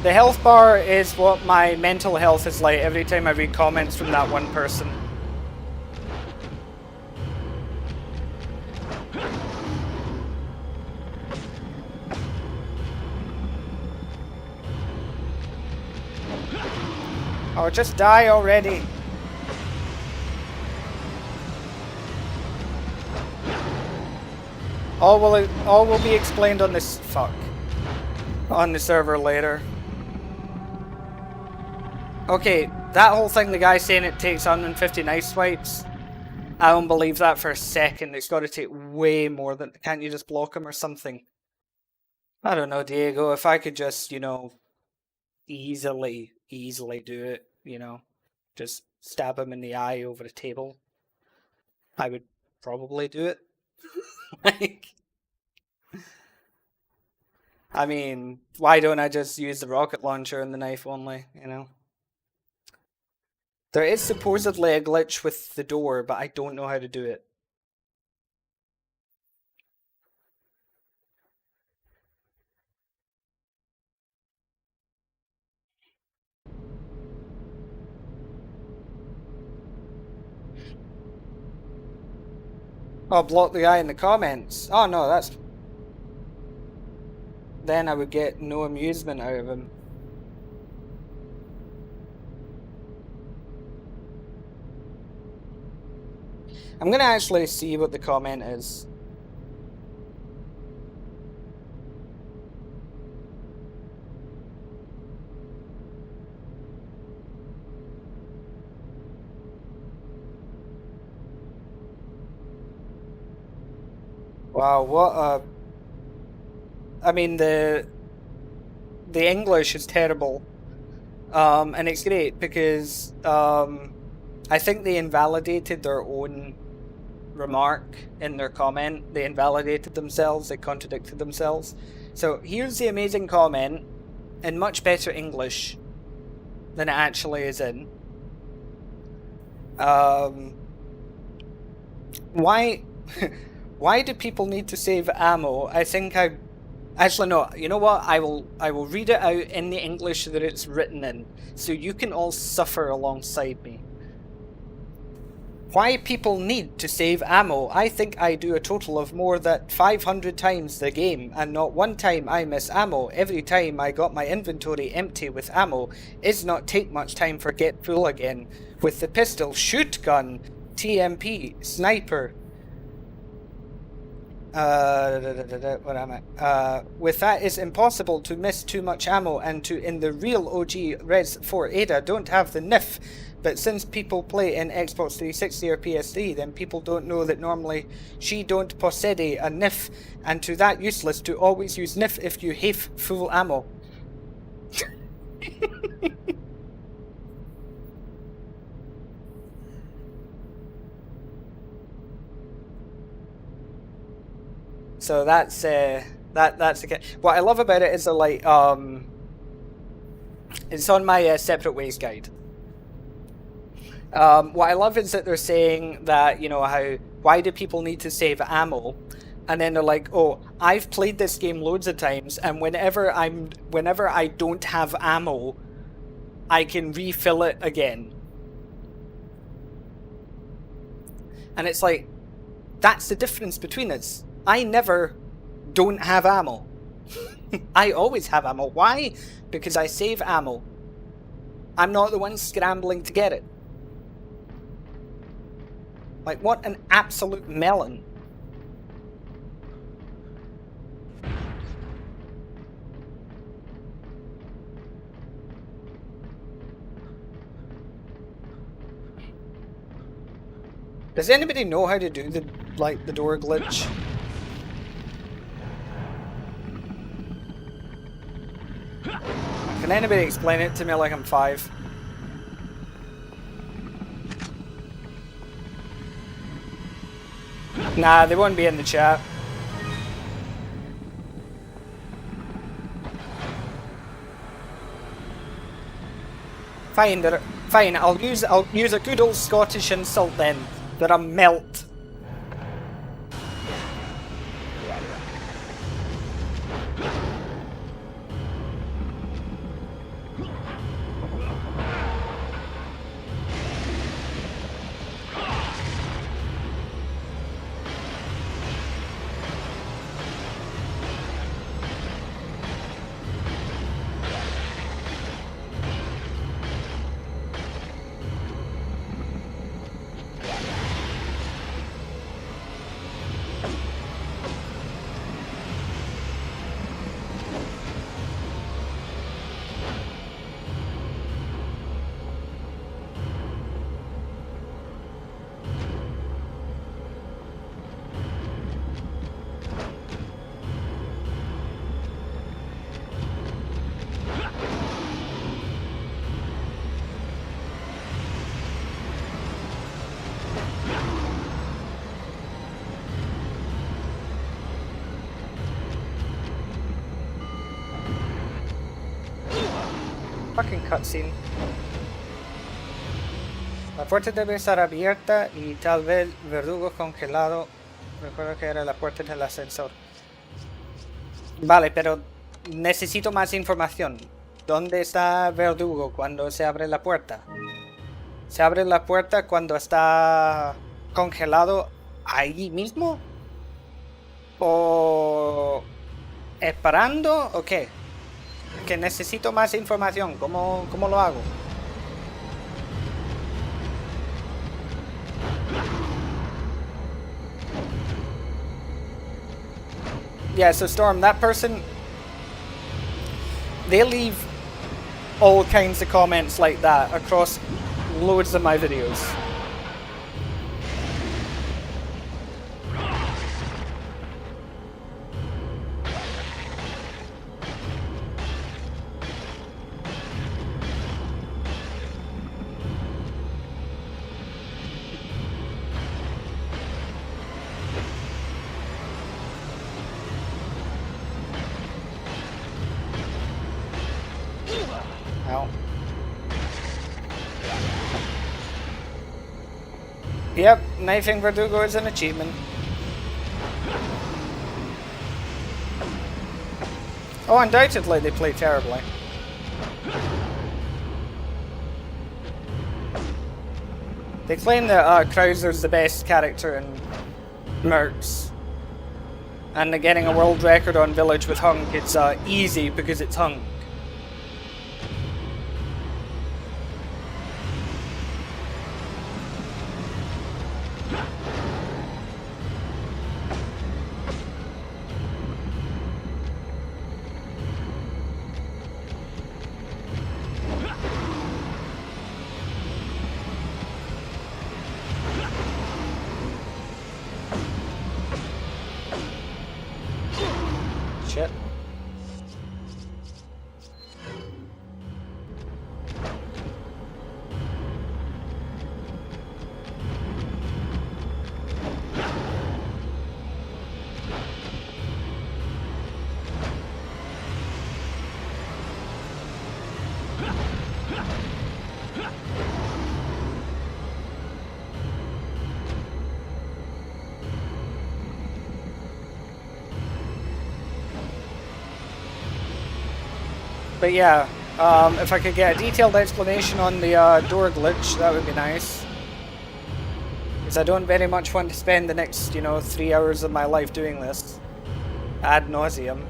The health bar is what my mental health is like every time I read comments from that one person. Oh, just die already. All will be explained on this on the server later. Okay, that whole thing, the guy saying it takes 150 knife swipes, I don't believe that for a second. It's got to take way more than... Can't you just block him or something? I don't know, Diego. If I could just, you know, easily do it, you know, just stab him in the eye over a table, I would probably do it. Like... I mean, why don't I just use the rocket launcher and the knife only, you know? There is supposedly a glitch with the door, but I don't know how to do it. Oh, block the guy in the comments. Oh no, that's... Then I would get no amusement out of him. I'm gonna actually see what the comment is. Wow, what a... I mean, the English is terrible. And it's great because I think they invalidated their own remark in their comment. They invalidated themselves, they contradicted themselves. So here's the amazing comment in much better English than it actually is in. Why why do people need to save ammo? I think I actually no, you know what? I will read it out in the English that it's written in, so you can all suffer alongside me. Why people need to save ammo? I think I do a total of more than 500 times the game, and not one time I miss ammo. Every time I got my inventory empty with ammo, is not take much time for get full again. With the pistol, shoot gun, TMP, sniper. What am I? With that, it's impossible to miss too much ammo, and to in the real OG Res 4 Ada don't have the NIF. But since people play in Xbox 360 or PS3, then people don't know that normally she don't possede a NIF, and to that useless to always use NIF if you have full ammo. So that's that's okay. What I love about it is like it's on my separate ways guide. What I love is that they're saying that, you know, why do people need to save ammo, and then they're like, oh, I've played this game loads of times, and whenever I don't have ammo, I can refill it again. And it's like, that's the difference between us. I never don't have ammo. I always have ammo. Why? Because I save ammo. I'm not the one scrambling to get it. Like, what an absolute melon. Does anybody know how to do the door glitch? Can anybody explain it to me like I'm 5? Nah, they won't be in the chat. Fine, fine. I'll use a good old Scottish insult then. They're a melt. Fucking cutscene. La puerta debe estar abierta y tal vez Verdugo congelado. Recuerdo que era la puerta del ascensor. Vale, pero necesito más información. ¿Dónde está Verdugo cuando se abre la puerta? ¿Se abre la puerta cuando está congelado ahí mismo? ¿O esperando o qué? Que necesito más información. ¿Cómo lo hago? Yeah, so Storm, that person, they leave all kinds of comments like that across loads of my videos. Yep, knifing Verdugo is an achievement. Oh, undoubtedly they play terribly. They claim that Krauser's the best character in Mercs. And that getting a world record on Village with Hunk is easy because it's Hunk. Shit. But yeah, if I could get a detailed explanation on the door glitch, that would be nice. Because I don't very much want to spend the next, 3 hours of my life doing this. Ad nauseum.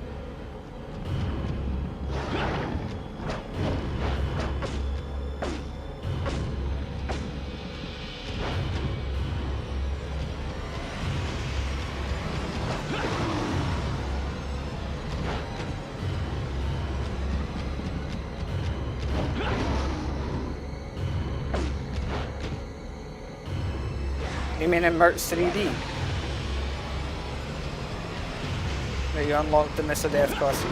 You mean in Mercs 3D? Where you unlock the Miss a Death costume.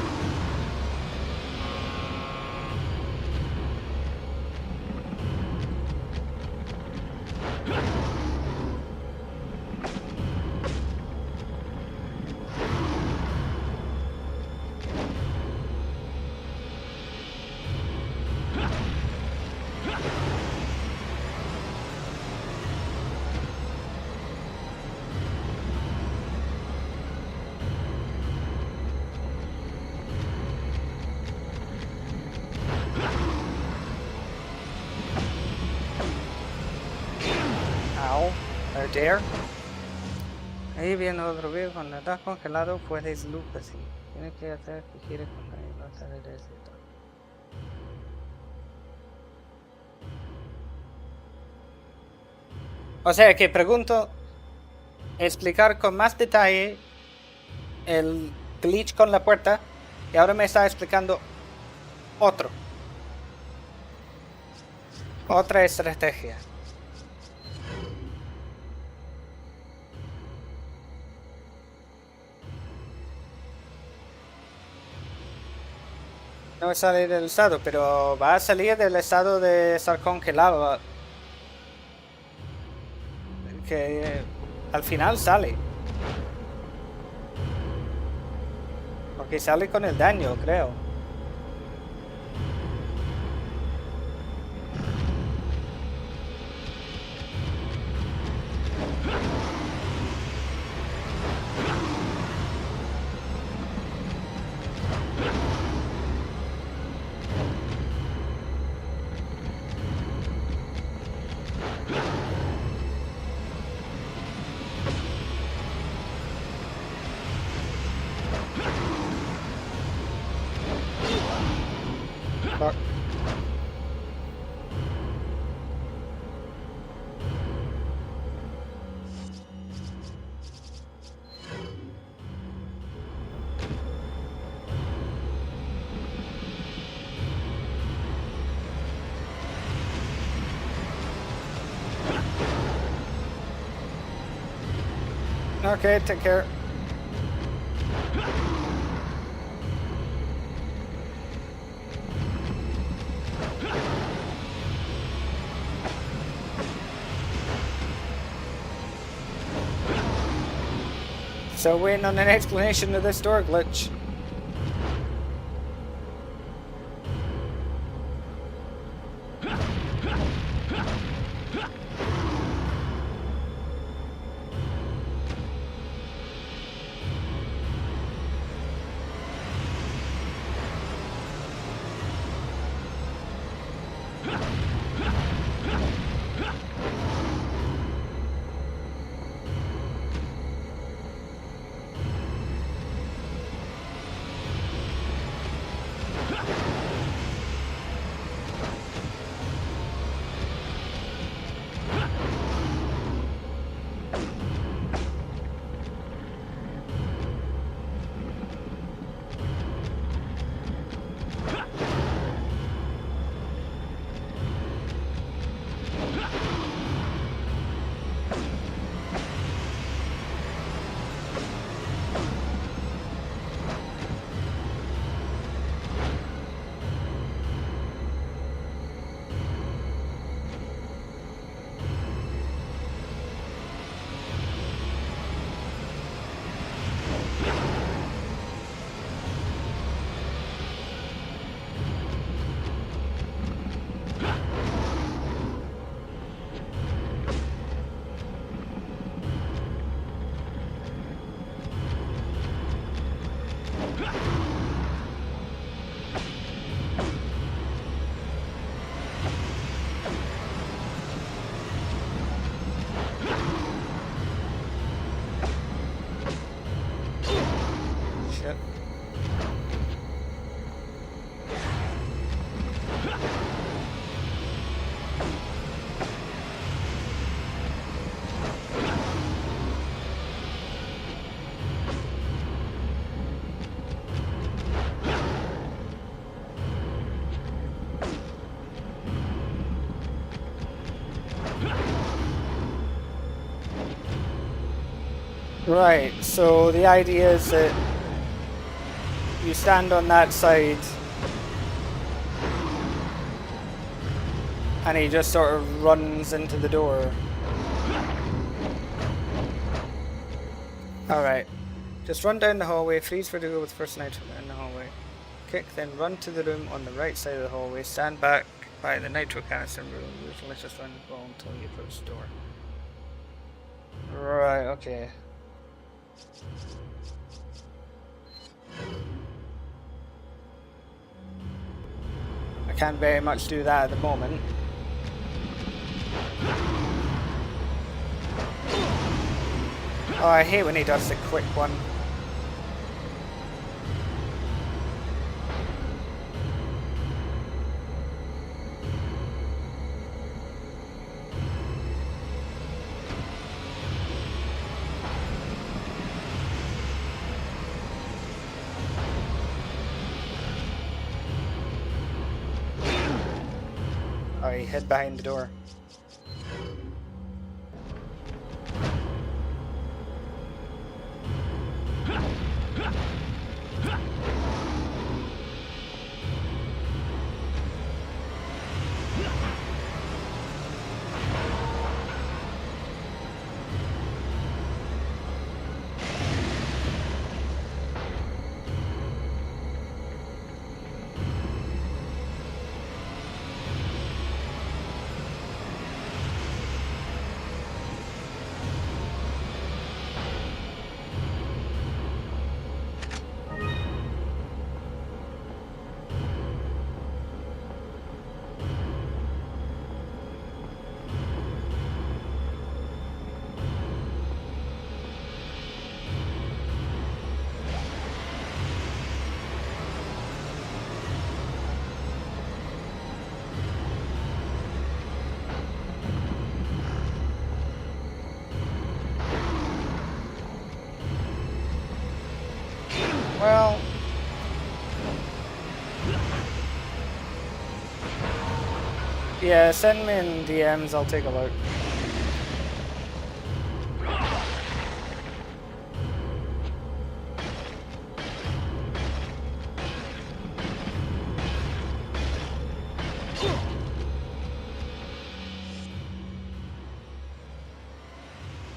Ow. Or dare. Ahí viene otro video, cuando estás congelado puedes loop así. Tienes que hacer que gire con la base de éxito. O sea que pregunto explicar con más detalle el glitch con la puerta y ahora me está explicando otra estrategia. No va a salir del estado, pero va a salir del estado de estar congelado. Que al final sale. Porque sale con el daño, creo. Fuck. Okay, take care. So waiting on an explanation of this door glitch. Right, so the idea is that you stand on that side and he just sort of runs into the door. Alright. Just run down the hallway, freeze Verdugo with first nitro in the hallway. Kick, then run to the room on the right side of the hallway, stand back by the nitro canister room, let's just run the ball until you approach the door. Right, okay. I can't very much do that at the moment. Oh, I hate when he does the quick one. Oh, he hid behind the door. Well, yeah, send me in DMs, I'll take a look.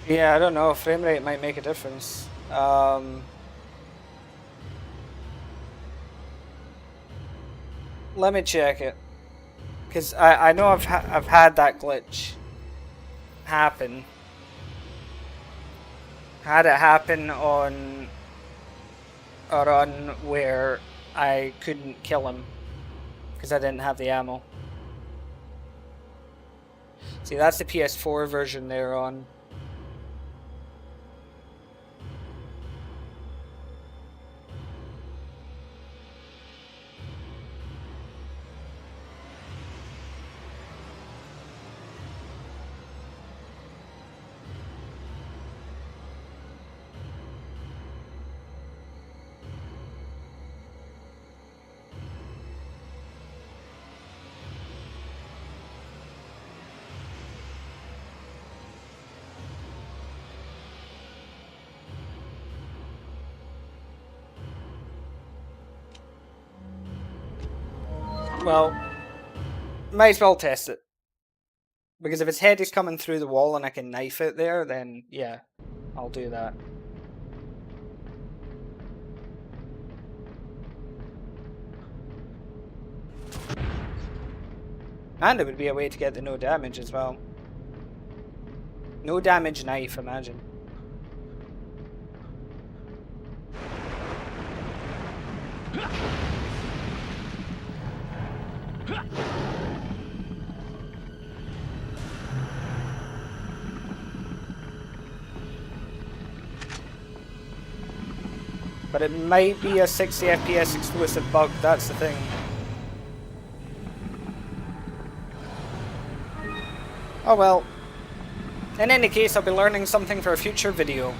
Yeah, I don't know, frame rate might make a difference. Let me check it, because I know I've had that glitch happen. Had it happen on a run where I couldn't kill him because I didn't have the ammo. See, that's the PS4 version they're on. Well, might as well test it. Because if its head is coming through the wall and I can knife it there, then yeah, I'll do that. And it would be a way to get the no damage as well. No damage knife, imagine. But it might be a 60 FPS exclusive bug, that's the thing. Oh well. In any case, I'll be learning something for a future video.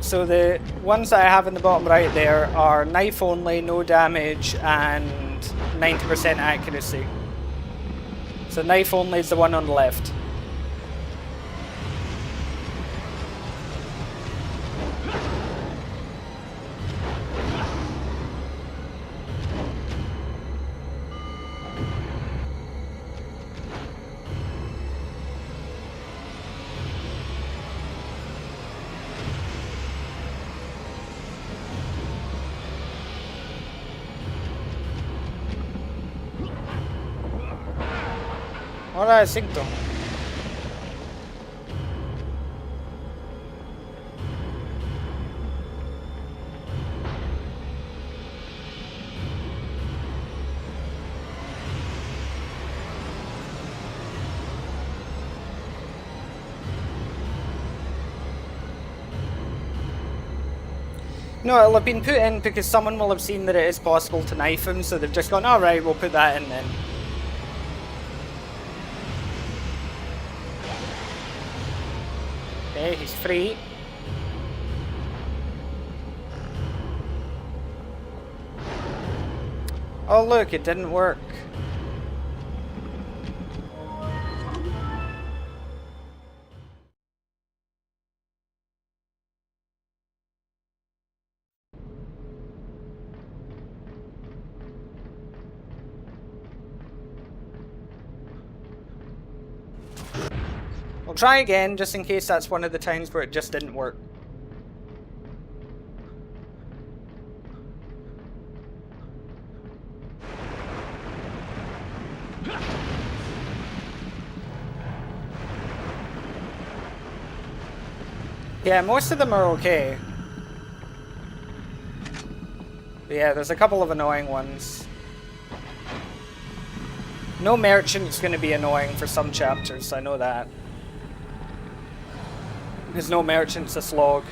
So the ones that I have in the bottom right there are knife only, no damage, and 90% accuracy. So knife only is the one on the left. Ahora es 5. No, it'll have been put in because someone will have seen that it is possible to knife him, so they've just gone, alright, we'll put that in then. Okay, he's free. Oh look, it didn't work. We'll try again, just in case that's one of the times where it just didn't work. Yeah, most of them are okay. But yeah, there's a couple of annoying ones. No merchant's going to be annoying for some chapters, I know that. There's no merchant's a slog.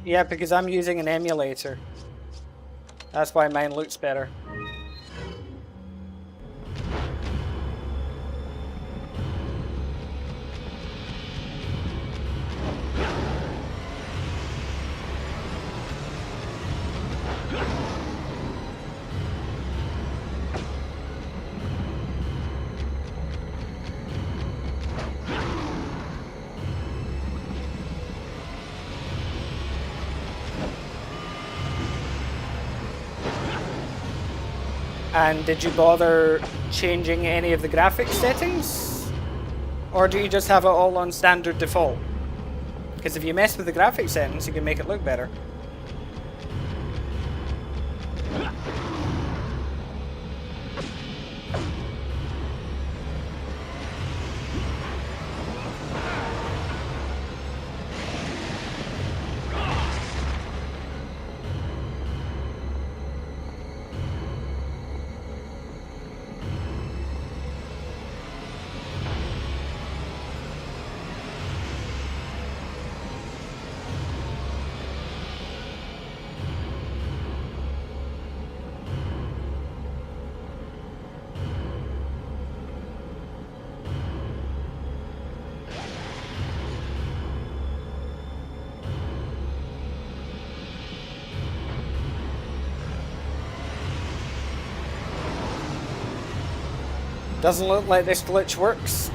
Yeah, because I'm using an emulator. That's why mine looks better. And did you bother changing any of the graphics settings? Or do you just have it all on standard default? Because if you mess with the graphics settings, you can make it look better. Doesn't look like this glitch works.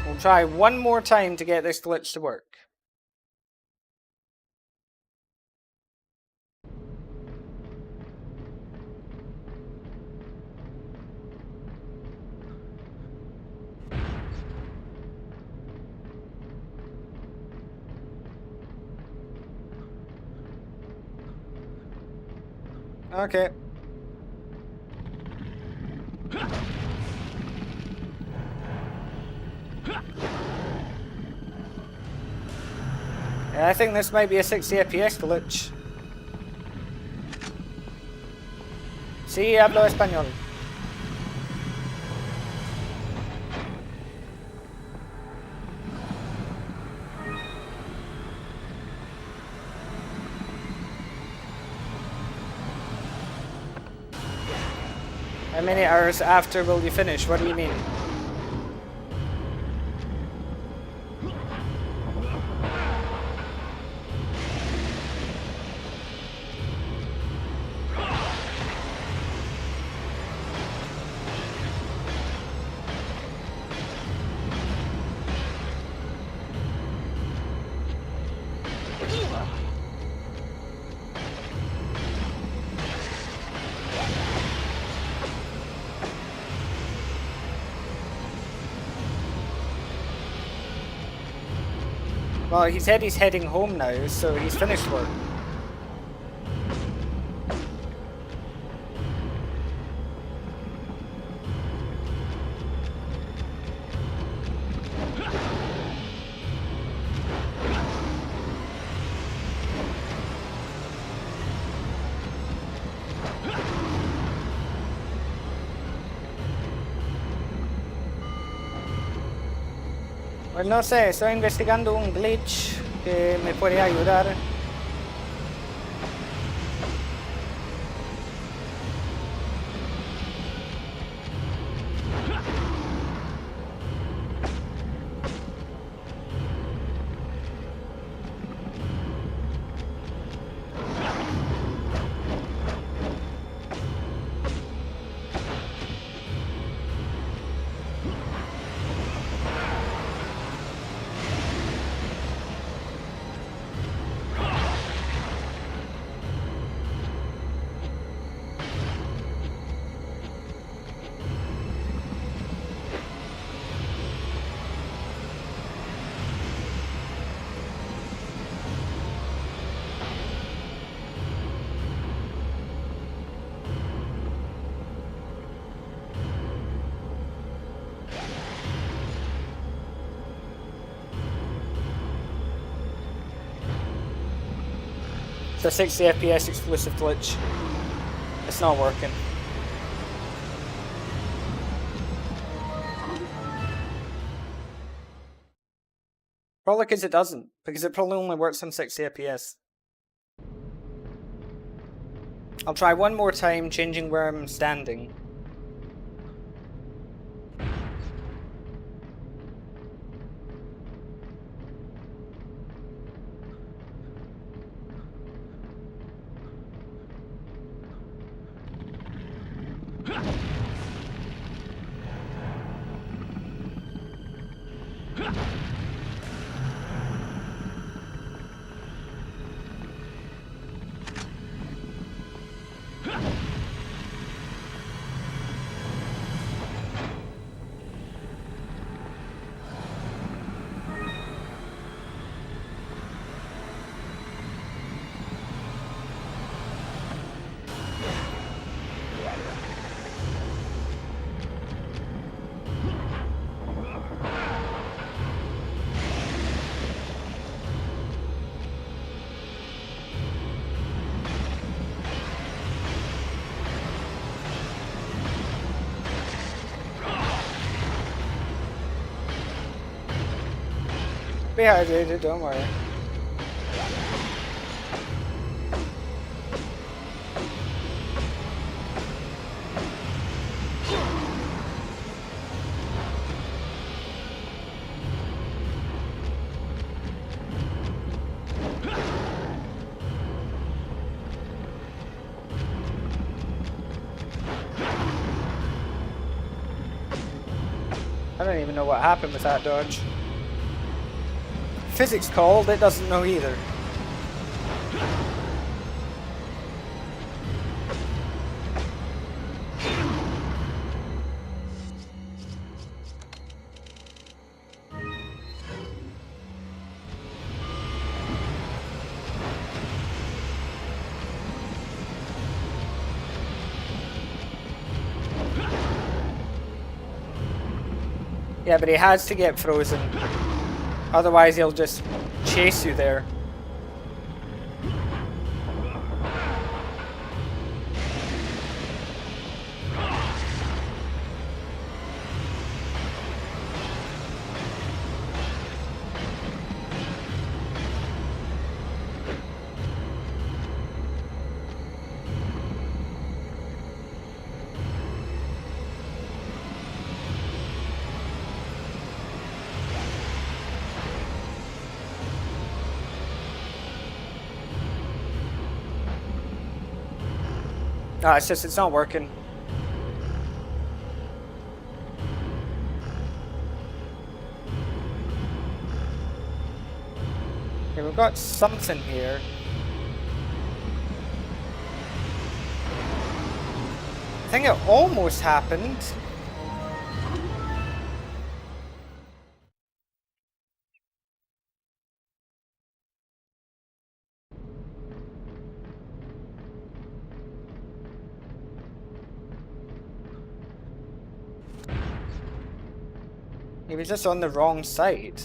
We'll try one more time to get this glitch to work. Okay. Yeah, I think this might be a 60 FPS glitch. Sí, hablo español. How many hours after will you finish? What do you mean? Well, he said he's heading home now, so he's finished work. Pues no sé, estoy investigando un glitch que me puede ayudar. It's a 60 FPS exclusive glitch. It's not working. Probably because it doesn't. Because it probably only works on 60 FPS. I'll try one more time, changing where I'm standing. Be hydrated, don't worry. I don't even know what happened with that dodge. Physics called, it doesn't know either. Yeah, but he has to get frozen. Otherwise he'll just chase you there. No, it's just, it's not working. Okay, we've got something here. I think it almost happened. He was just on the wrong side.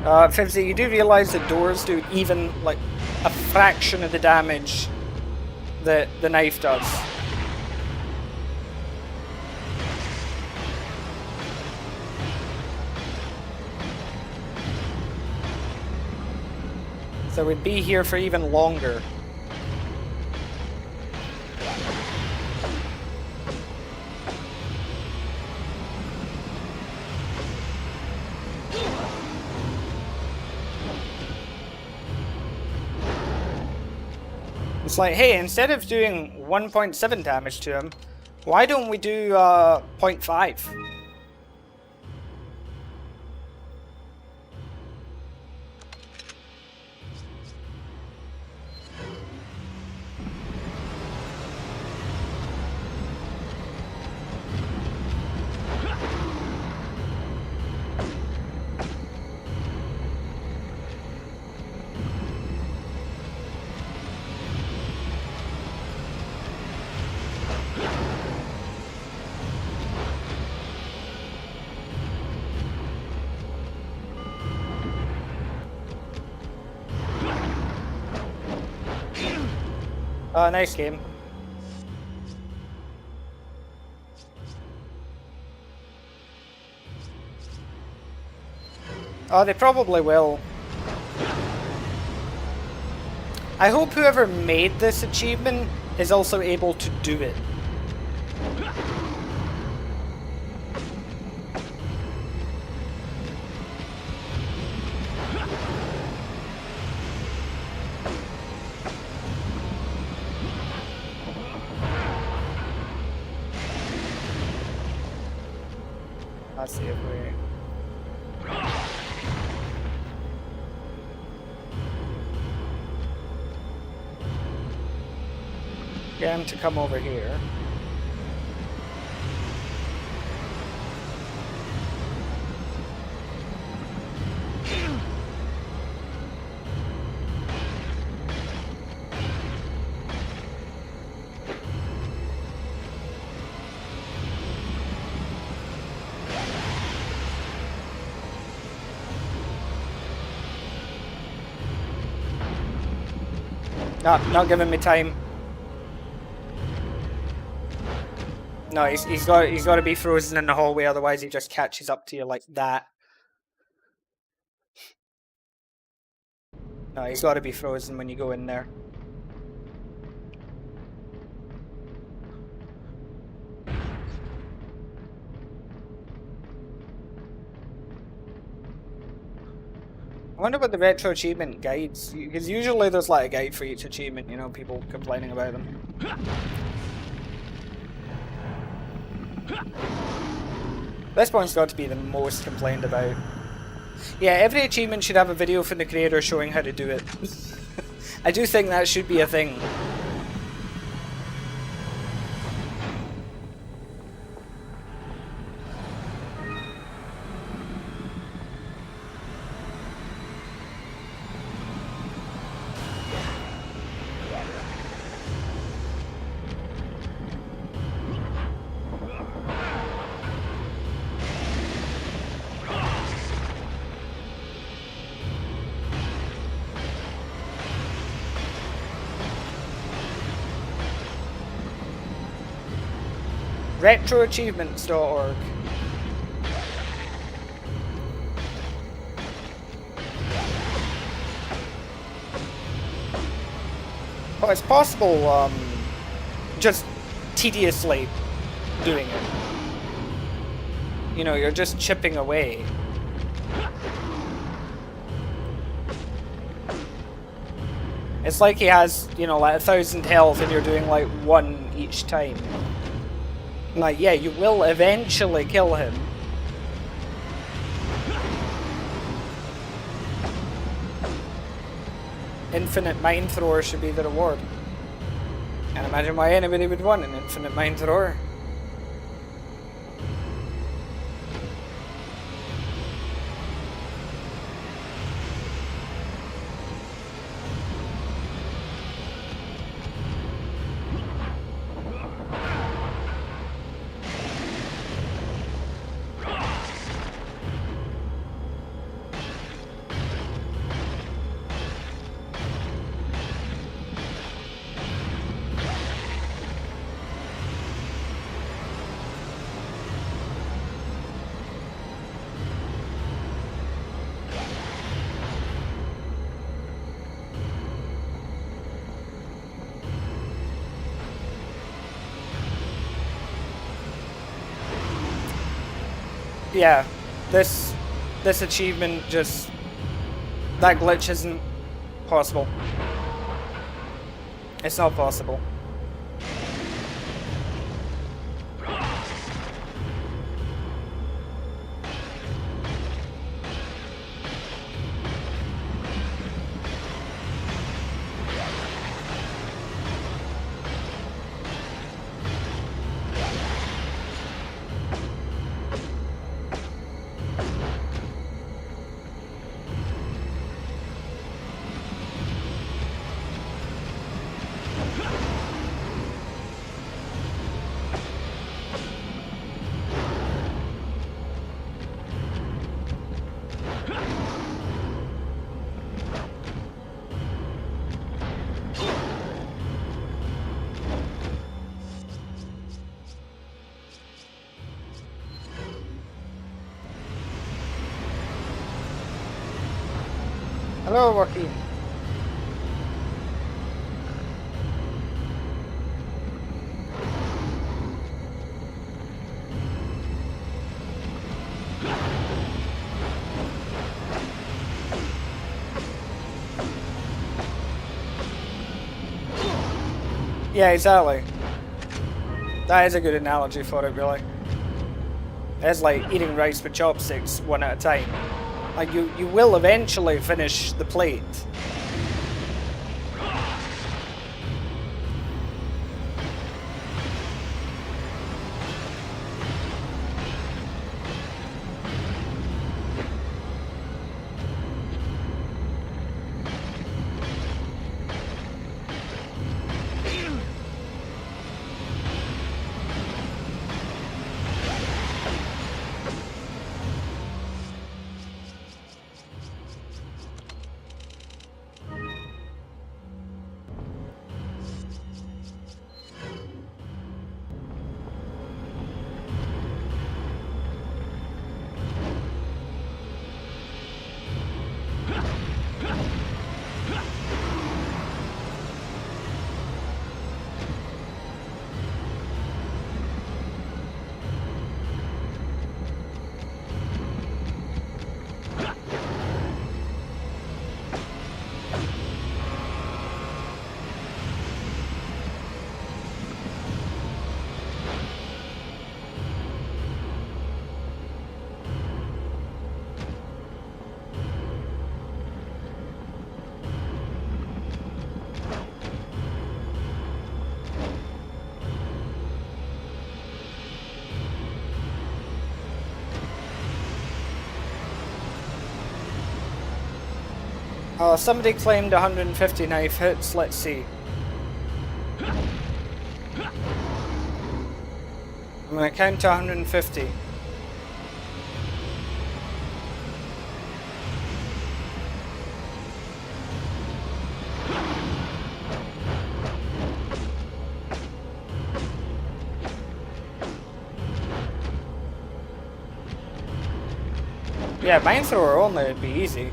Fibsy, you do realize the doors do even, like, a fraction of the damage that the knife does. So we'd be here for even longer. It's like, hey, instead of doing 1.7 damage to him, why don't we do 0.5? Nice game. Oh, they probably will. I hope whoever made this achievement is also able to do it. Let's see if we... Get him to come over here. Not giving me time. No, he's got to be frozen in the hallway, otherwise he just catches up to you like that. No, he's got to be frozen when you go in there. wonder what the retro achievement guides, because usually there's like a guide for each achievement, you know, people complaining about them. This one's got to be the most complained about. Yeah, every achievement should have a video from the creator showing how to do it. I do think that should be a thing. RetroAchievements.org. Oh, it's possible, just tediously doing it. You know, you're just chipping away. It's like he has, you know, like 1,000 health and you're doing like 1 each time. Like, yeah, you will eventually kill him. Infinite Mind Thrower should be the reward. Can't imagine why anybody would want an Infinite Mind Thrower. Yeah, this achievement just, that glitch isn't possible. It's not possible. Hello, Joaquin. Yeah, exactly. That is a good analogy for it, really. It's like eating rice with chopsticks, one at a time. Like, you will eventually finish the plate. Somebody claimed 150 knife hits. Let's see. I'm gonna count to 150. Yeah, mine thrower only would be easy.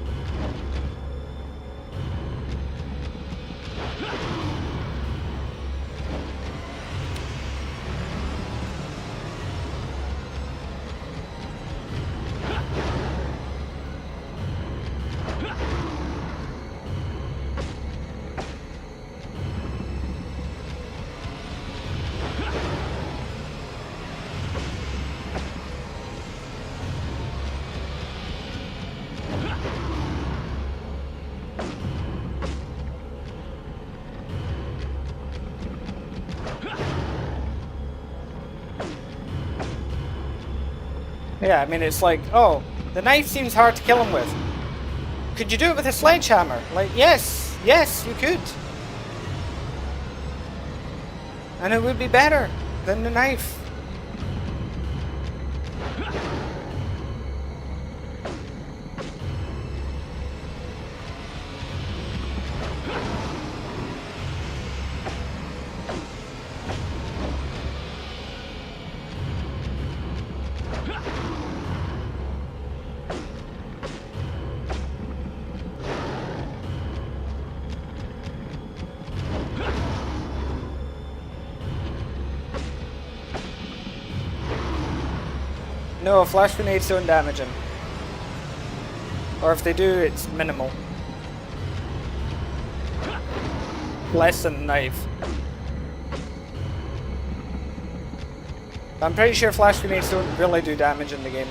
Yeah, I mean, it's like, oh, the knife seems hard to kill him with. Could you do it with a sledgehammer? Like, yes, you could. And it would be better than the knife. No, flash grenades don't damage him. Or if they do, it's minimal. Less than the knife. I'm pretty sure flash grenades don't really do damage in the game.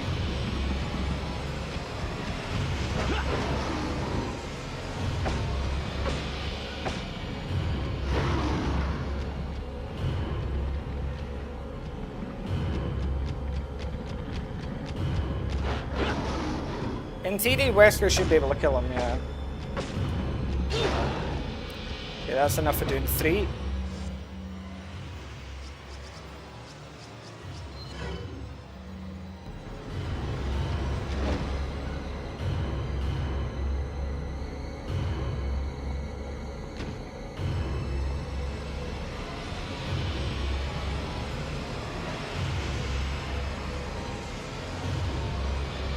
In TD, Wesker should be able to kill him, yeah. Okay, that's enough for doing 3.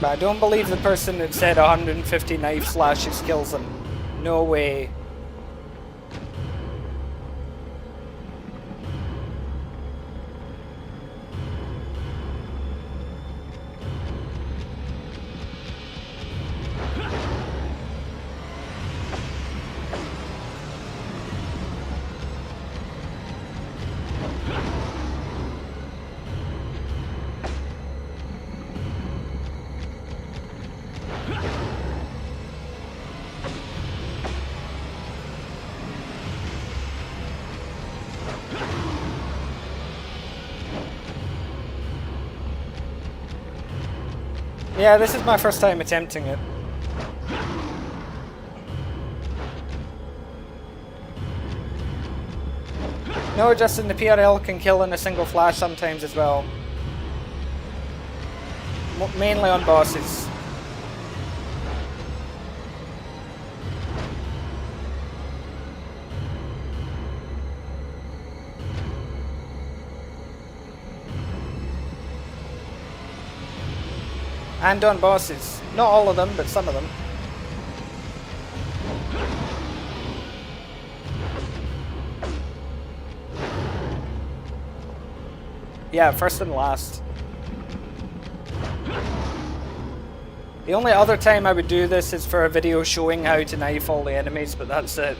But I don't believe the person that said 150 knife slashes kills him. No way. Yeah, this is my first time attempting it. No, Justin, the PRL can kill in a single flash sometimes as well. Mainly on bosses. And on bosses. Not all of them, but some of them. Yeah, first and last. The only other time I would do this is for a video showing how to knife all the enemies, but that's it.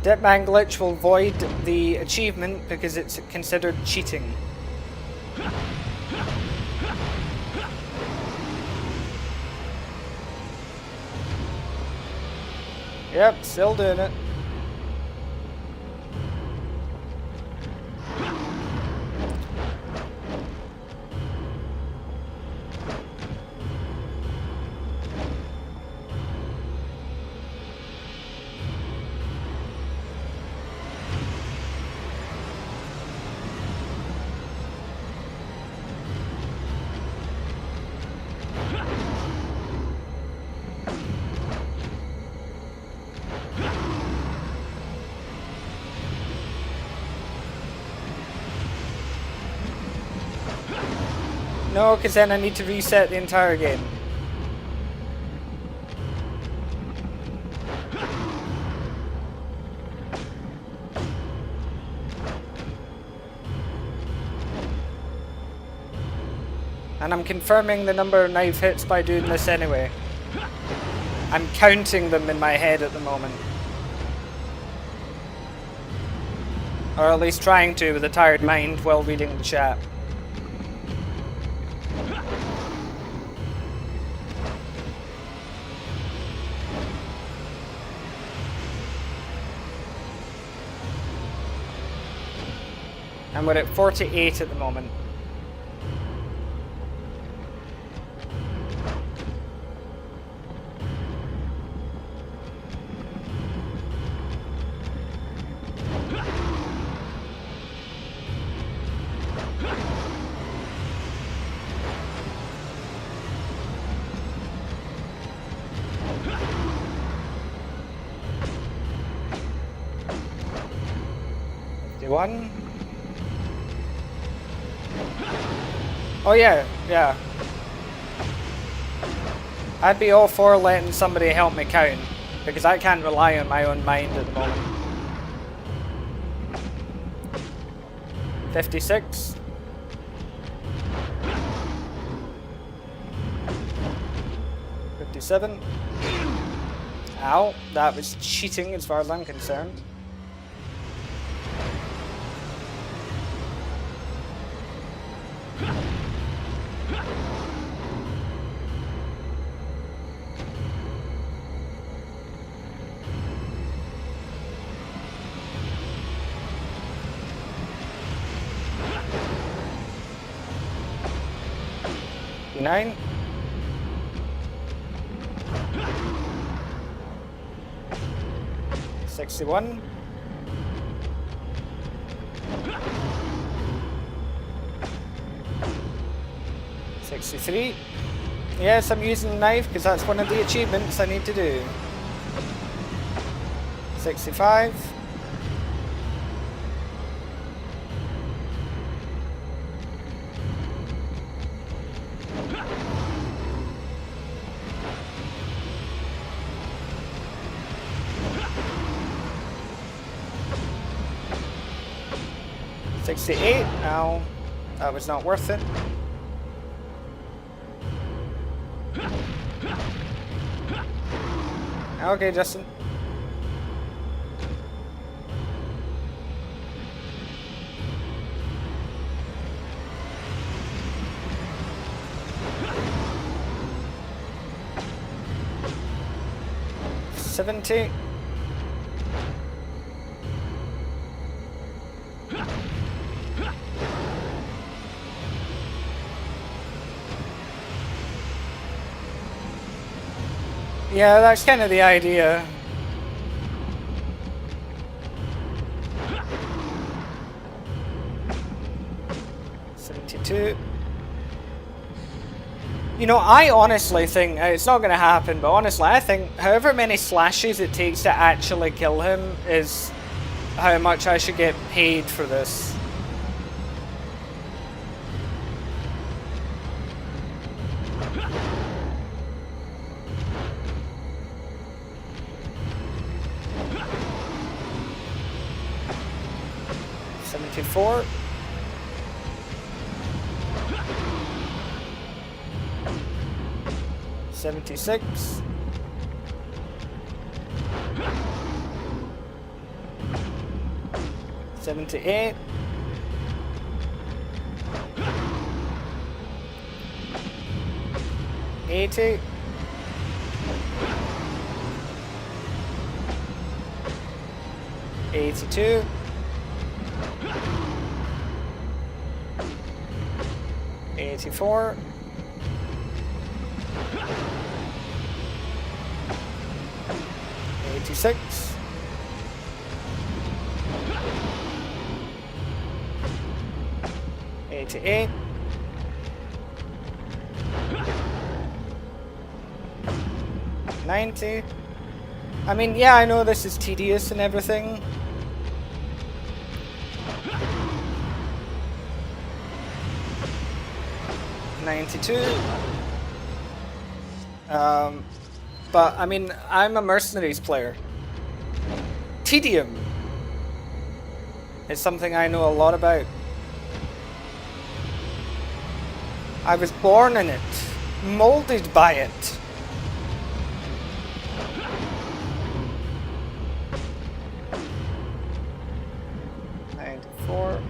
Dipman glitch will void the achievement because it's considered cheating. Yep, still doing it. No, because then I need to reset the entire game. And I'm confirming the number of knife hits by doing this anyway. I'm counting them in my head at the moment. Or at least trying to with a tired mind while reading the chat. And we're at 48 at the moment. One. Oh yeah, yeah. I'd be all for letting somebody help me count, because I can't rely on my own mind at the moment. 56. $57. Ow, that was cheating as far as I'm concerned. $9. $61. $63. Yes, I'm using the knife because that's one of the achievements I need to do. 65. $68. Now, that was not worth it. Okay, Justin. $70. Yeah, that's kind of the idea. $72. You know, I honestly think, it's not going to happen, but honestly, I think however many slashes it takes to actually kill him is how much I should get paid for this. $74. $76. 78. 80. 82. 84. 86. 88. 90. I mean, yeah, I know this is tedious and everything. 92. But I mean, I'm a mercenaries player. Tedium is something I know a lot about. I was born in it, molded by it. .94.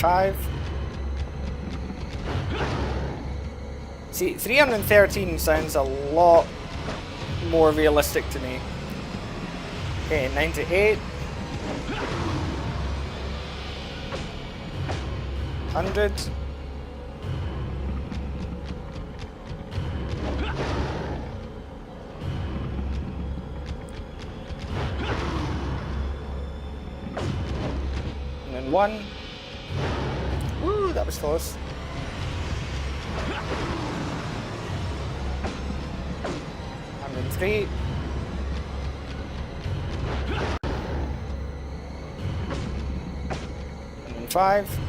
.95. See, 313 sounds a lot more realistic to me. Okay, 98. 100. And then 1. Woo, that was close. 103. 105.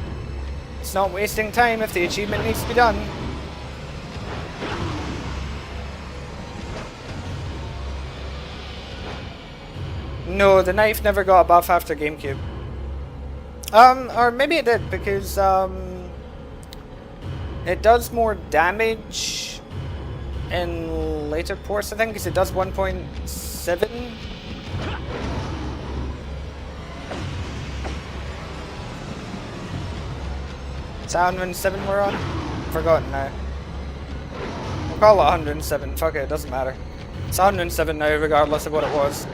It's not wasting time if the achievement needs to be done. No, the knife never got a buff after GameCube. Or maybe it did, because it does more damage in later ports, I think, because it does 1.7. Is that 107 we're on? Forgotten now. We'll call it 107. Fuck it, it doesn't matter. It's 107 now, regardless of what it was.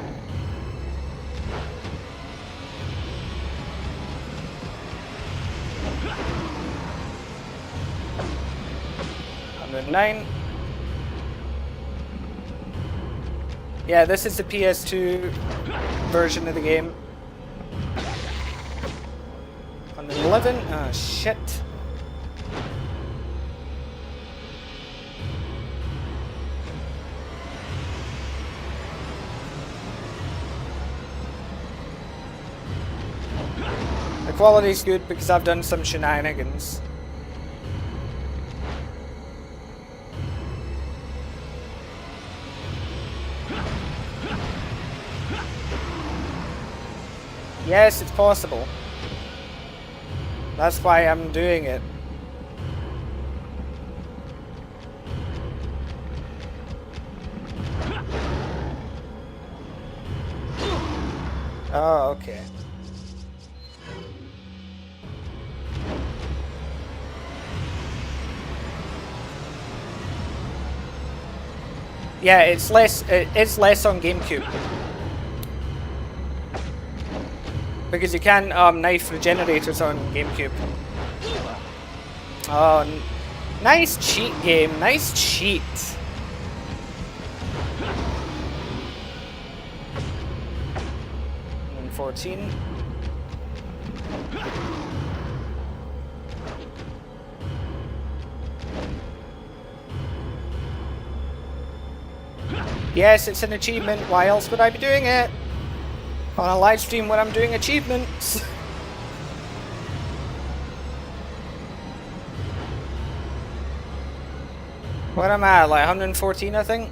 $109. Yeah, this is the PS2 version of the game. 111. Oh shit. The quality's good because I've done some shenanigans. Yes, it's possible. That's why I'm doing it. Oh, okay. Yeah, it's less on GameCube. Because you can knife regenerators on GameCube. Oh, nice cheat game, nice cheat. And 14. Yes, it's an achievement. Why else would I be doing it? On a live stream when I'm doing achievements. What am I at? Like 114, I think?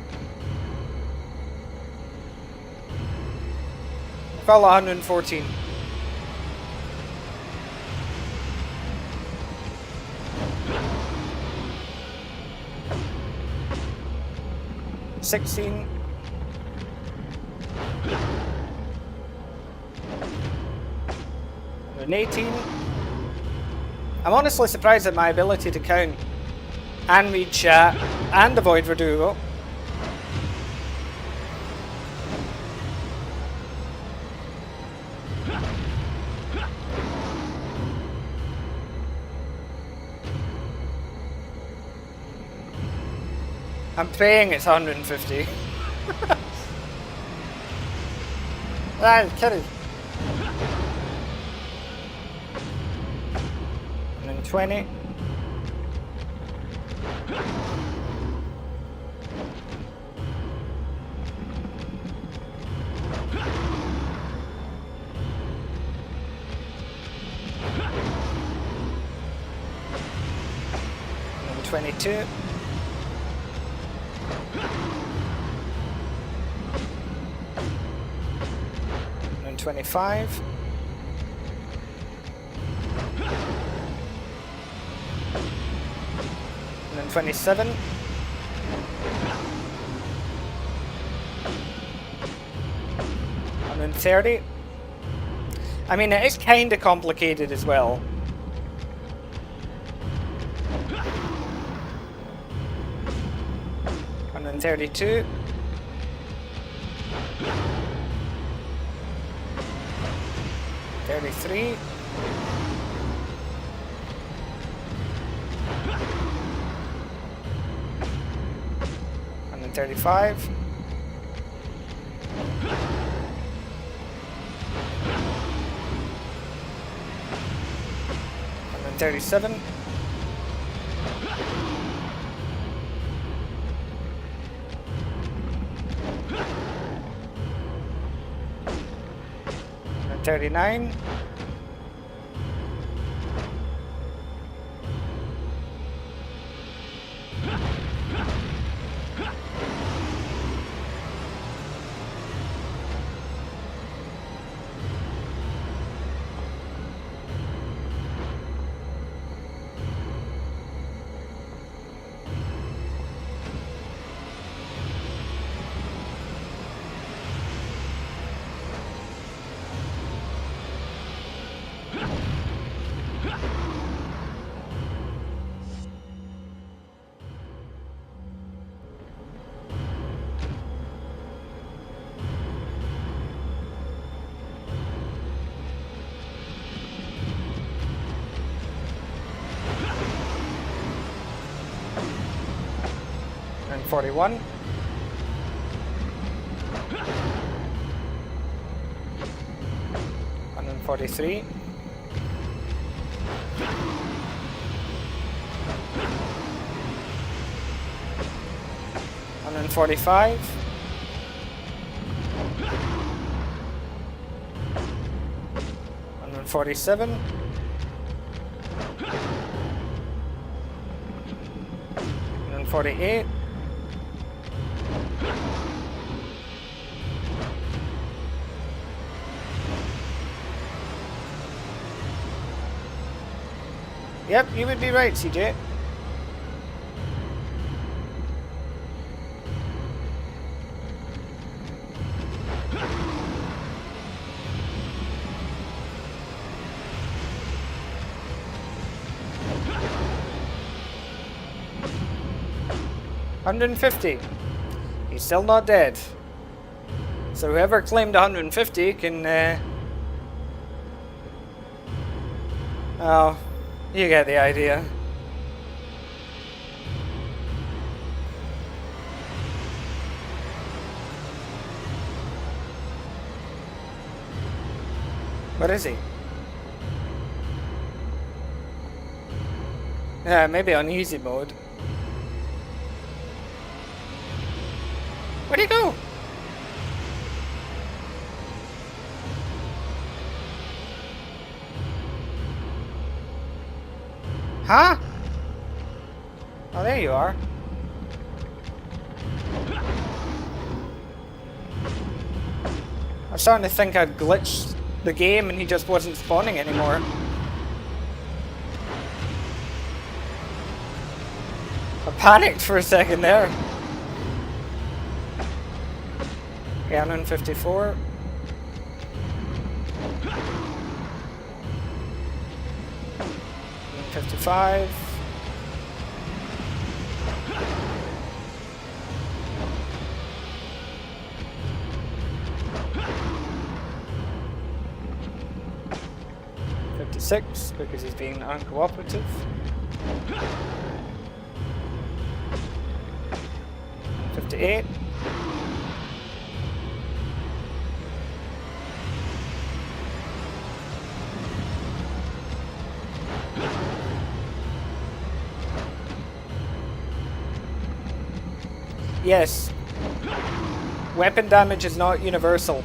call it 114. $16. An 18. I'm honestly surprised at my ability to count and read chat and avoid Verdugo. I'm praying it's 150. I'm kidding. 120. And 22. And 25. And then 27. And then 30. I mean, it is kind of complicated as well. And then 32. $33. And then 35. And then 37. And then 39. And 41. And then 43. And then 45. And then 47. And then 48. Yep, you would be right, CJ. $150. He's still not dead. So whoever claimed 150 can oh, you get the idea. Where is he? Yeah, maybe on easy mode. Where'd he go? Huh? Oh, there you are. I'm starting to think I'd glitched the game and he just wasn't spawning anymore. I panicked for a second there. Ganon 54. And 55. Six because he's being uncooperative. 58. Yes. Weapon damage is not universal.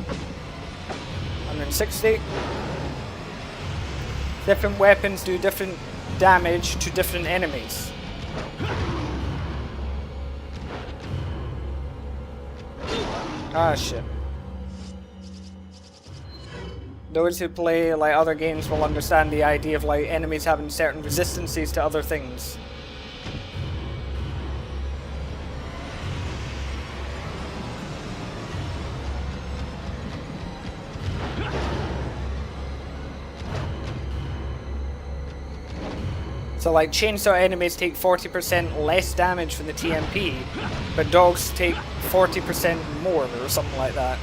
160. Different weapons do different damage to different enemies. Ah, shit. Those who play like other games will understand the idea of like enemies having certain resistances to other things. So like chainsaw enemies take 40% less damage from the TMP, but dogs take 40% more or something like that.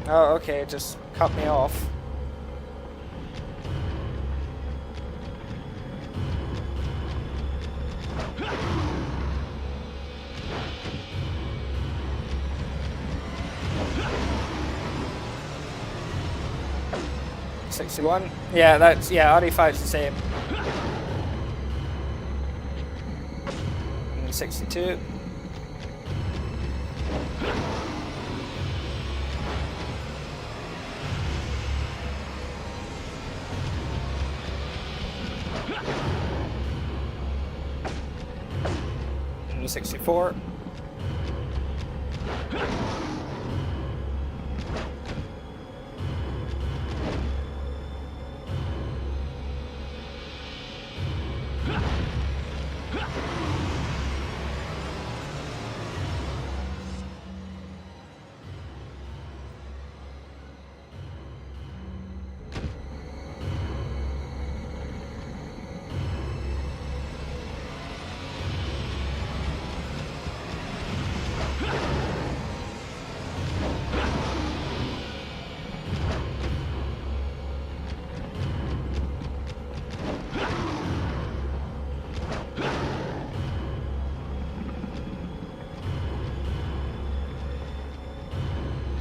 Oh, okay, just cut me off. $61. Yeah, that's RE5 is the same. And 62. And 64.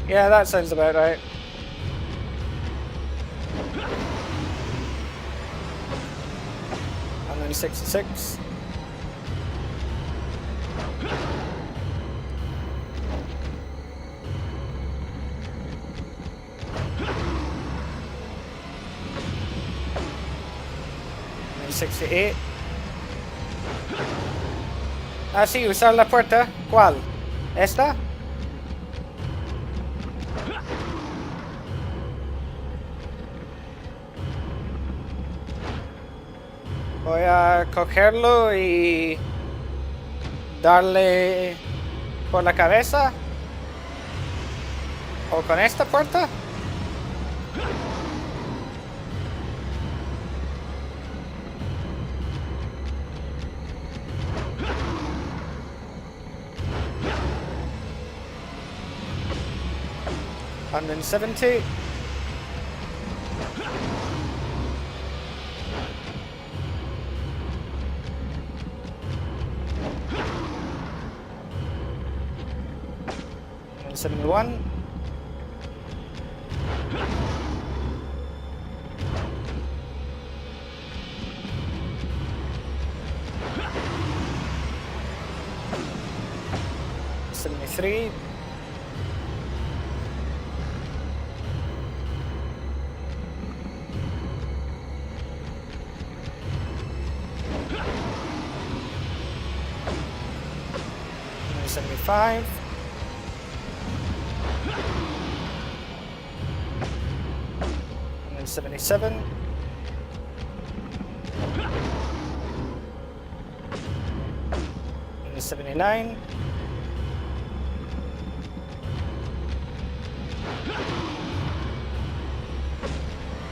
Yeah, that sounds about right. And then 66. And 68. Ah, sí, usar la puerta. ¿Cuál? ¿Esta? Voy a cogerlo y darle por la cabeza. ¿O con esta puerta? $170. $71. $73. 75. And then 77. And then 79.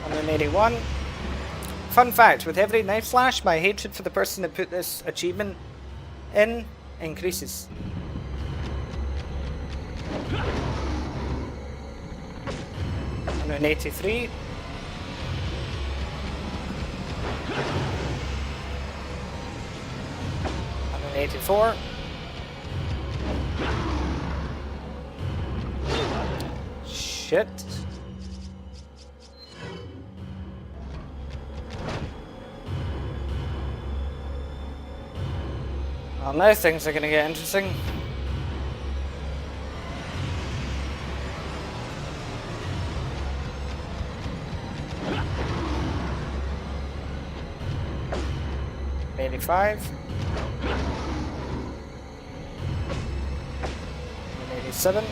181. Fun fact, with every knife slash, my hatred for the person that put this achievement in increases. And 83. And 84. Shit. Well, now things are gonna get interesting. $85. And 87.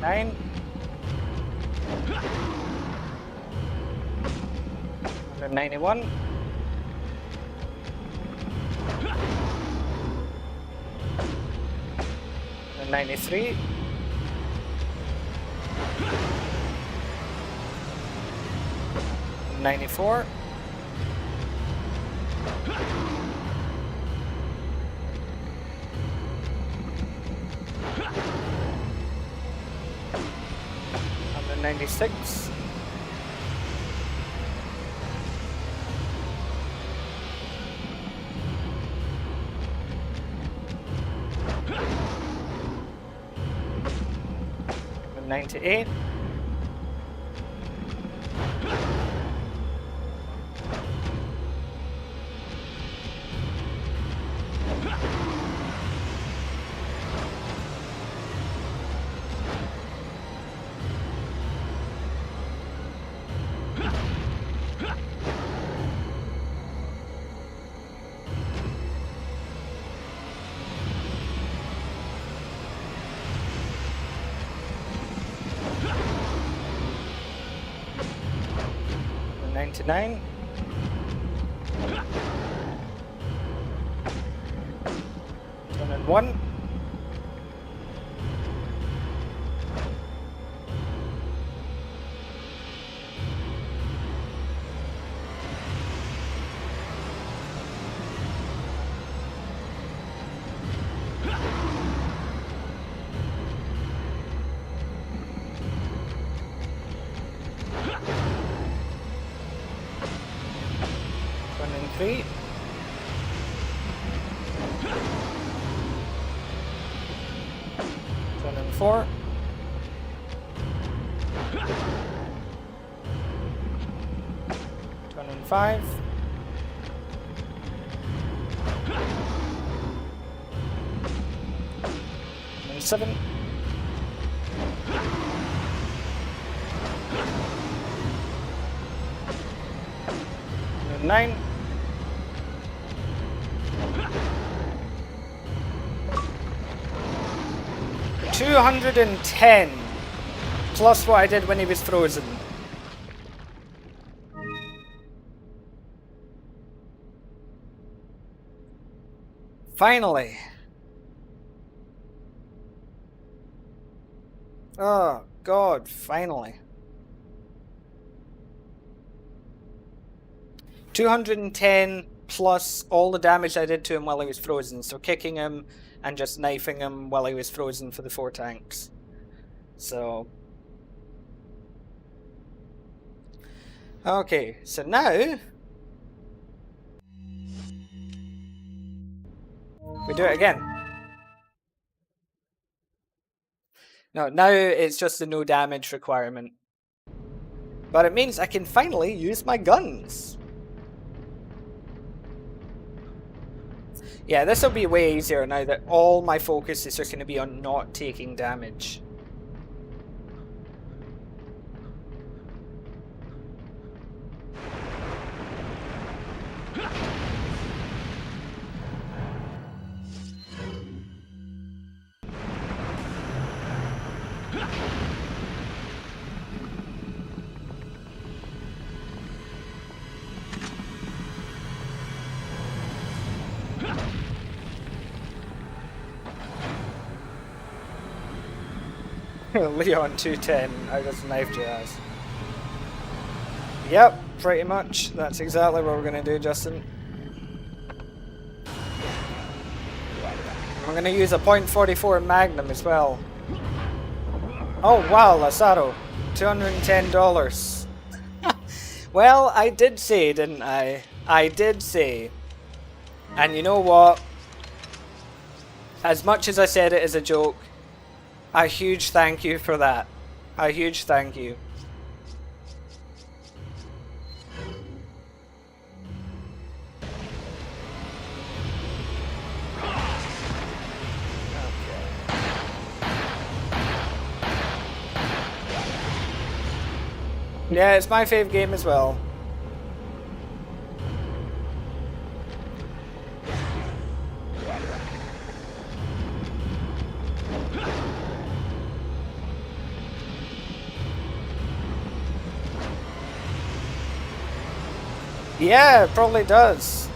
$9. 191. And 93. And 94. And 96. And 98. And 99. And then 1. One and 3. One and 4. One and 5. And 7. And 9. 210 plus what I did when he was frozen. Finally. Oh God, finally. 210 plus all the damage I did to him while he was frozen, so kicking him and just knifing him while he was frozen for the 4 tanks. So... okay, so now... we do it again. No, now it's just a no damage requirement. But it means I can finally use my guns. Yeah, this will be way easier now that all my focus is just going to be on not taking damage. Leon 210, I just knifed your ass. Yep, pretty much. That's exactly what we're gonna do, Justin. I'm gonna use a .44 Magnum as well. Oh wow, Lazaro. $210. Well, I did say, didn't I? I did say. And you know what? As much as I said it as a joke, a huge thank you for that. A huge thank you. Yeah, it's my fave game as well. Yeah, it probably does.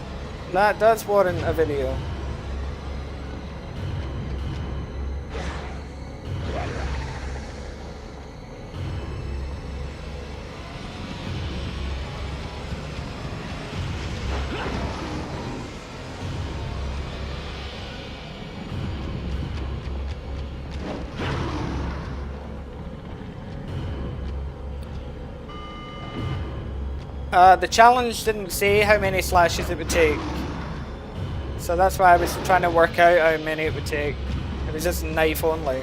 That does warrant a video. The challenge didn't say how many slashes it would take. So that's why I was trying to work out how many it would take. It was just knife only.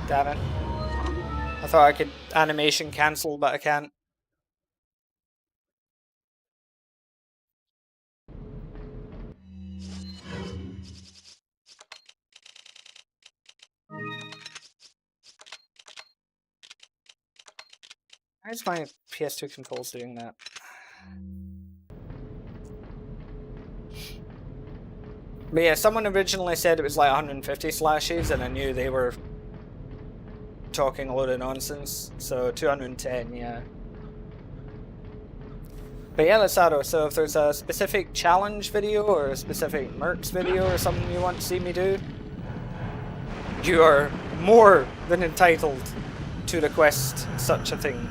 Damn it. I thought I could animation cancel, but I can't. Why is my PS2 controls doing that? But yeah, someone originally said it was like 150 slashes, and I knew they were talking a load of nonsense. So 210, yeah. But yeah, Lazaro, so if there's a specific challenge video or a specific mercs video or something you want to see me do, you are more than entitled to request such a thing.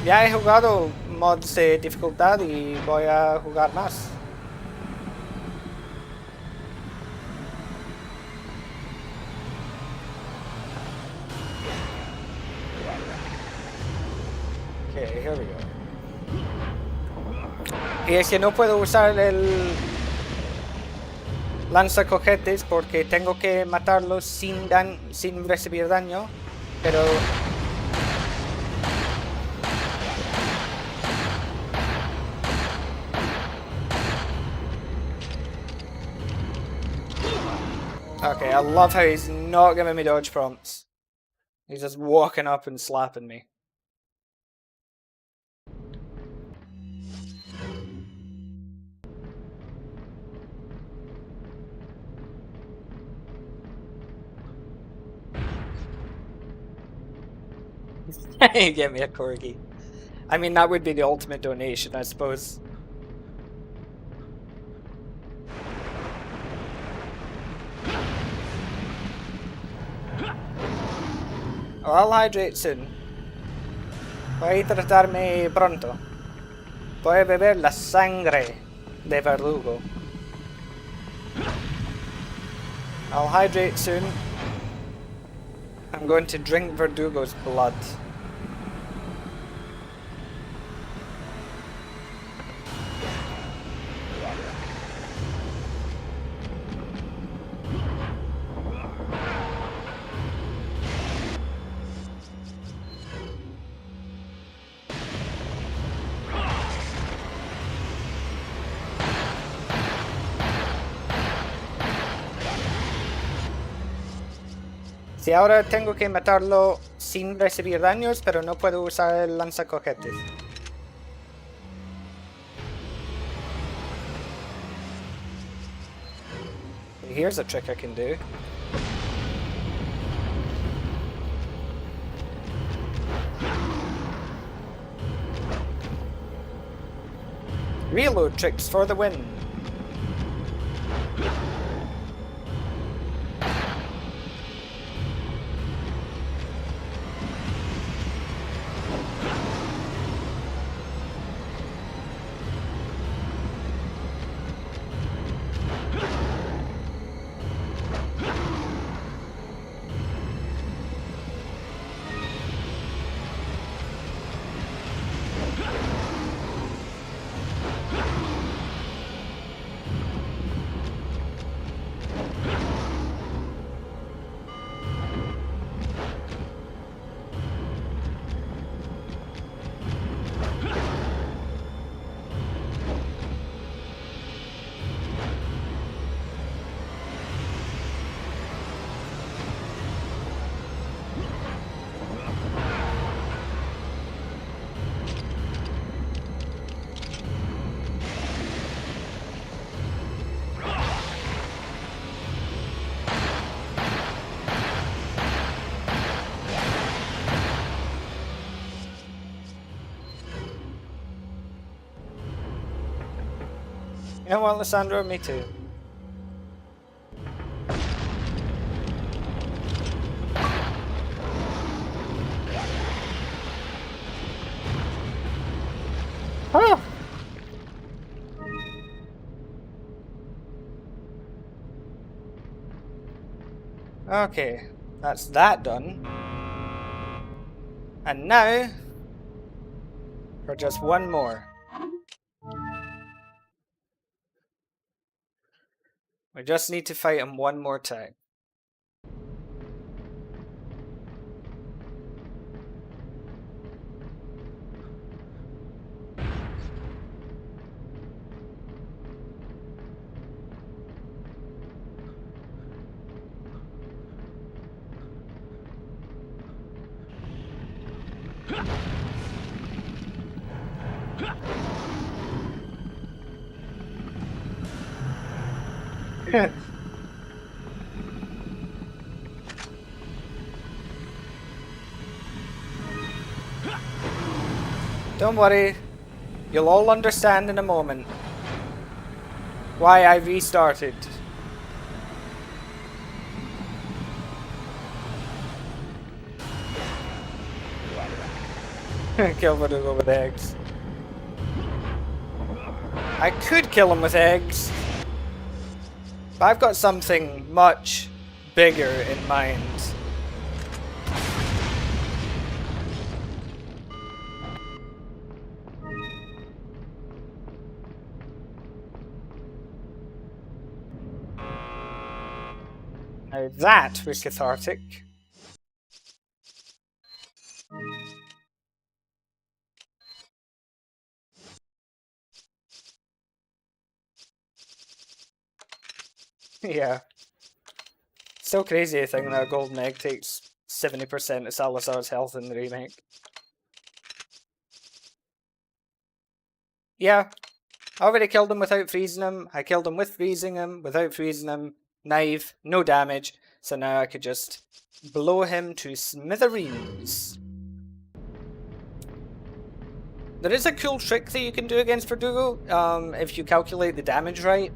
Ya he jugado mods de dificultad y voy a jugar más. Okay, here we go. Y es que no puedo usar el lanzacohetes porque tengo que matarlos sin recibir daño, pero okay, I love how he's not giving me dodge prompts. He's just walking up and slapping me. Get me a corgi. I mean, that would be the ultimate donation, I suppose. Oh, I'll hydrate soon. Voy a tratarme pronto. Voy a beber la sangre de Verdugo. I'll hydrate soon. I'm going to drink Verdugo's blood. Dice, ahora tengo que matarlo sin recibir daños, pero no puedo usar el lanzacohetes. Here's a trick I can do. Reload tricks for the win. You know what, Lissandro? Me too. Oh. Okay, that's that done. And now, for just one more. We just need to fight him one more time. Don't worry, you'll all understand in a moment why I restarted. Kill Verdugo with eggs. I could kill him with eggs, but I've got something much bigger in mind. Now that was cathartic. Yeah. So crazy to think that a golden egg takes 70% of Salazar's health in the remake. Yeah, I already killed him without freezing him. I killed him with freezing him, without freezing him. Knife, no damage. So now I could just blow him to smithereens. There is a cool trick that you can do against Verdugo, if you calculate the damage right,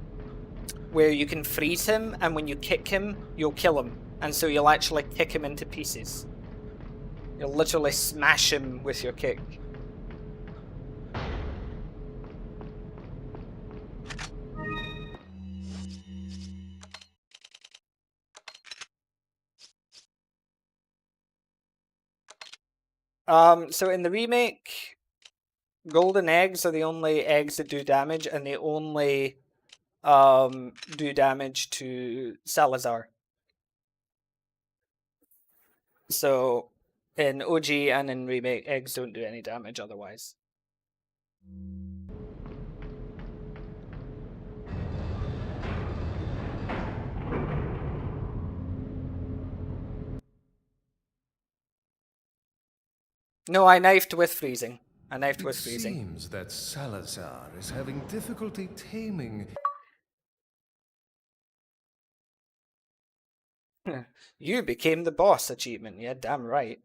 where you can freeze him, and when you kick him, you'll kill him. And so you'll actually kick him into pieces. You'll literally smash him with your kick. So in the remake, golden eggs are the only eggs that do damage, and they only do damage to Salazar. So in OG and in remake, eggs don't do any damage otherwise. No, I knifed with freezing. I knifed It with freezing. seems that Salazar is having difficulty taming. You became the boss achievement. Yeah, damn right.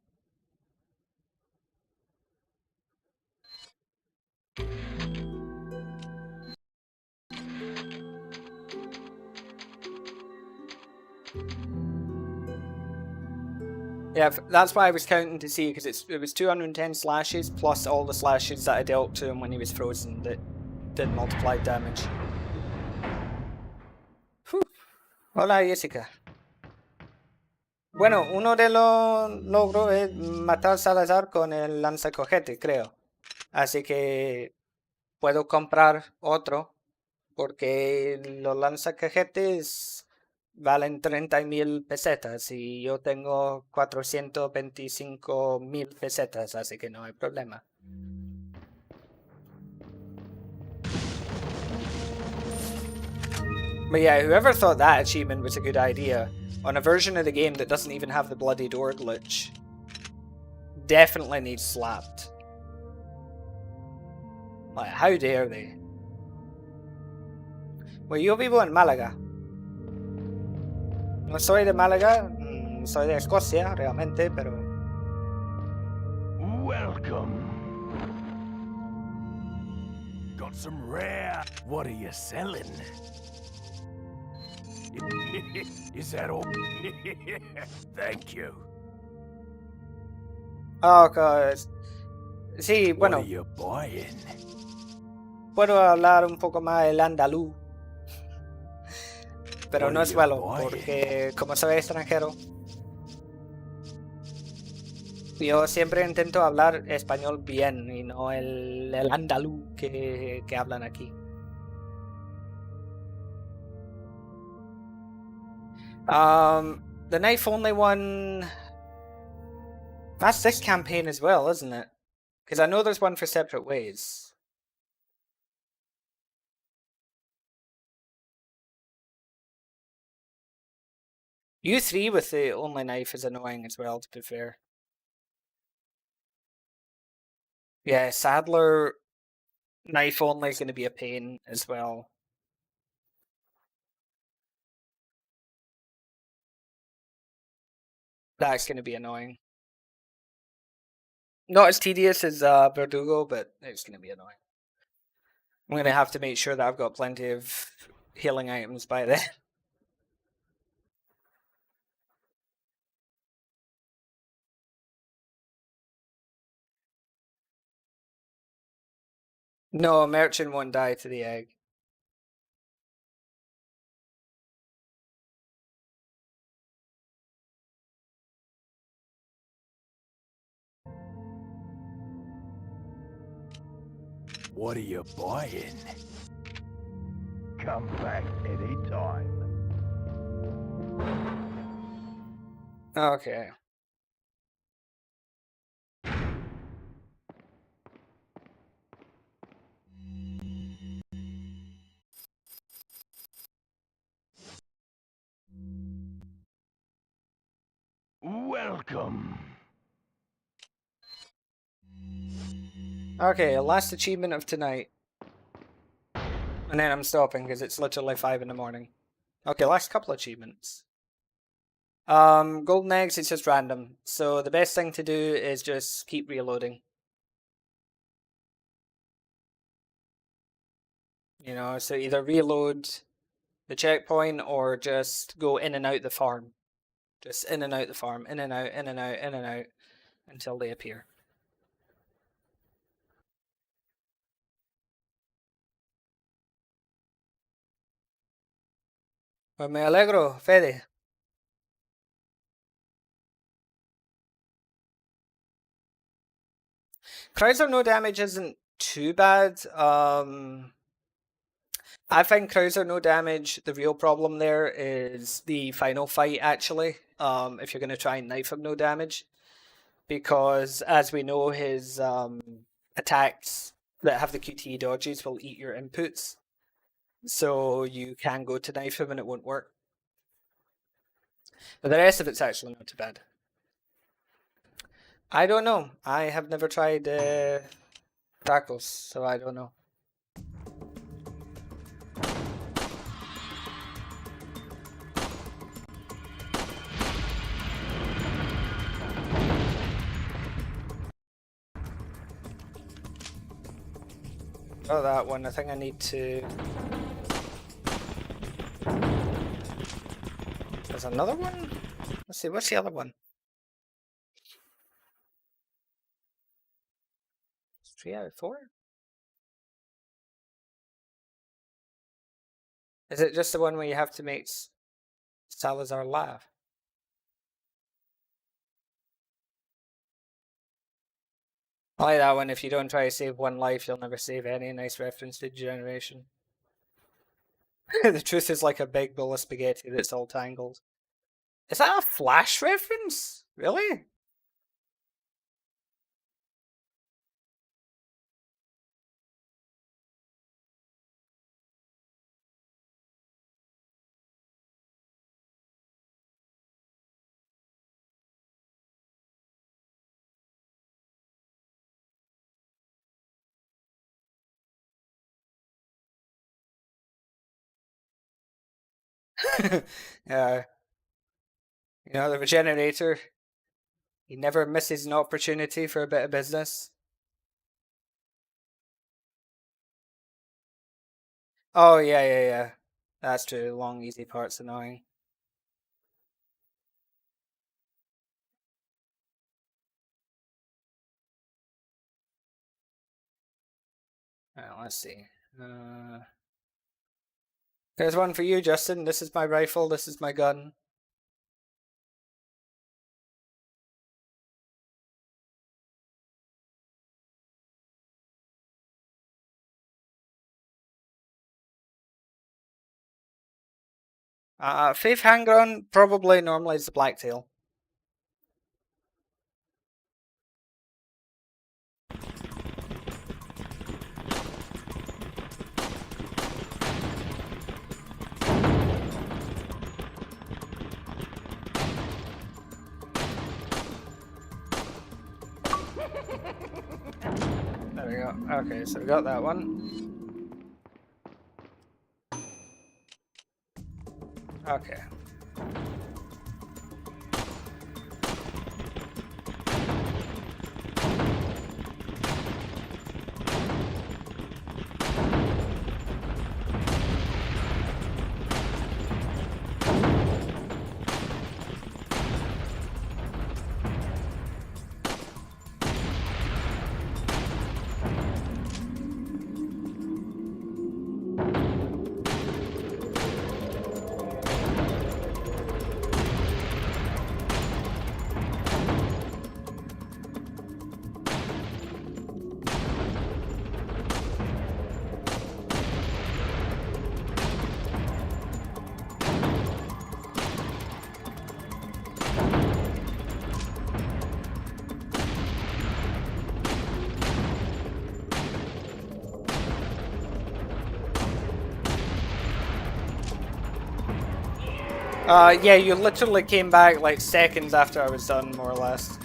Yeah, that's why I was counting to see, because it was 210 slashes plus all the slashes that I dealt to him when he was frozen that did multiplied damage. Whew. Hola, Jessica. Bueno, uno de los logros es matar a Salazar con el lanzacojete, creo. Así que puedo comprar otro, porque los lanzacajetes valen 30.000 pesetas y yo tengo 425.000 pesetas, así que no hay problema. But yeah, whoever thought that achievement was a good idea on a version of the game that doesn't even have the bloody door glitch definitely needs slapped. Like, how dare they? Well, yo vivo en Málaga. No soy de Málaga, soy de Escocia realmente, pero... Welcome. Got some rare. What are you selling? Is that all? Thank you. Oh, sí, What are bueno, you buying? puedo hablar un poco más el andaluz, pero What no are es you bueno, buying? porque como soy extranjero, yo siempre intento hablar español bien y no el andaluz que hablan aquí. The knife only one... That's this campaign as well, isn't it? Because I know there's one for separate ways. U3 with the only knife is annoying as well, to be fair. Yeah, Sadler knife only is going to be a pain as well. That's going to be annoying. Not as tedious as Verdugo, but it's going to be annoying. I'm going to have to make sure that I've got plenty of healing items by then. No, Merchant won't die to the egg. What are you buying? Come back anytime. Okay. Welcome. Okay, last achievement of tonight. And then I'm stopping because it's literally 5 in the morning. Okay, last couple achievements. Golden eggs, it's just random. So the best thing to do is just keep reloading. You know, so either reload the checkpoint or just go in and out the farm. Just in and out the farm, in and out, in and out, in and out, until they appear. Pues me alegro, Fede. Crowds are no damage isn't too bad. I find crowds are no damage. The real problem there is the final fight, actually. If you're going to try and knife him no damage. Because, as we know, his attacks that have the QTE dodges will eat your inputs. So you can go to knife him and it won't work. But the rest of it's actually not too bad. I don't know. I have never tried tacos, so I don't know. Oh, that one. I think I need to... There's another one? Let's see, what's the other one? 3 out of 4? Is it just the one where you have to make Salazar laugh? I like that one. If you don't try to save one life, you'll never save any. Nice reference to Generation. The truth is like a big bowl of spaghetti that's all tangled. Is that a Flash reference? Really? Yeah. You know, the Regenerator, he never misses an opportunity for a bit of business. Oh, yeah. That's true. Long, easy part's annoying. Alright, let's see. There's one for you, Justin. This is my rifle. This is my gun. Faith handgun, probably normally is the blacktail. There we go. Okay, so we got that one. Okay. Yeah, you literally came back like seconds after I was done, more or less.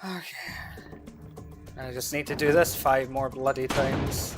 Okay. I just need to do this 5 more bloody times.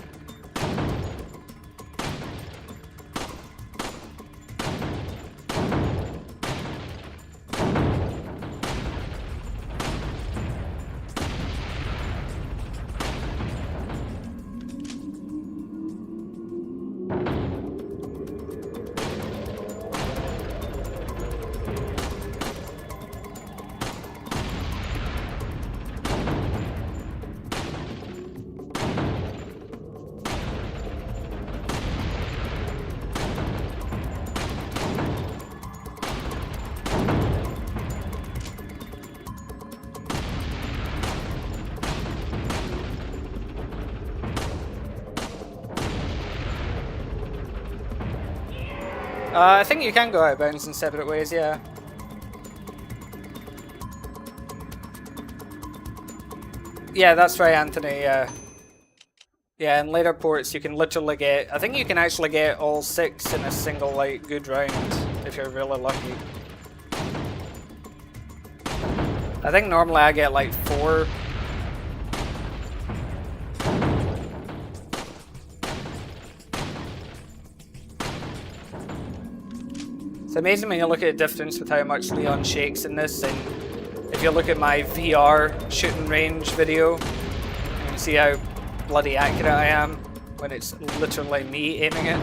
I think you can go out of bounds in separate ways, yeah. Yeah, that's right, Anthony, yeah. Yeah, in later ports you can literally get... I think you can actually get all 6 in a single, like, good round, if you're really lucky. I think normally I get like 4. It's amazing when you look at the difference with how much Leon shakes in this, and if you look at my VR shooting range video, you can see how bloody accurate I am when it's literally me aiming it.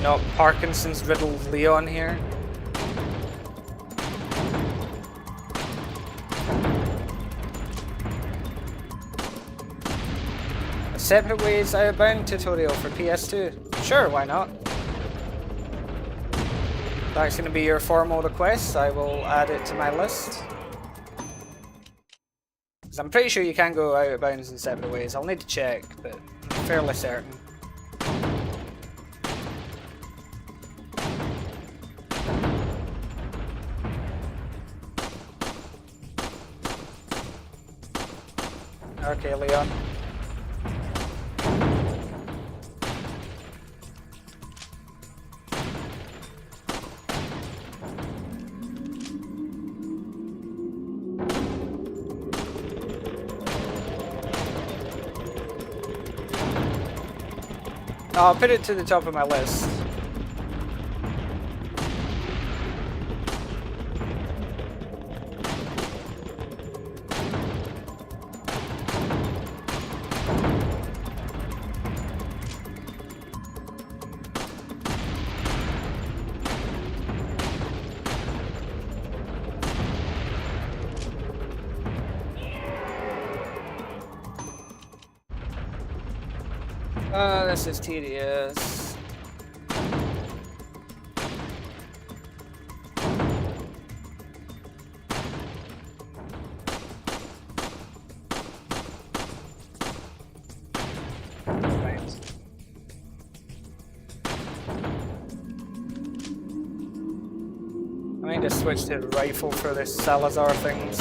Not Parkinson's riddled Leon here. A Separate Ways Outbound tutorial for PS2. Sure, why not? That's going to be your formal request. I will add it to my list. Because I'm pretty sure you can go out of bounds in separate ways. I'll need to check, but I'm fairly certain. Okay, Leon. I'll put it to the top of my list. This is tedious. Right. I need to switch to rifle for this Salazar things.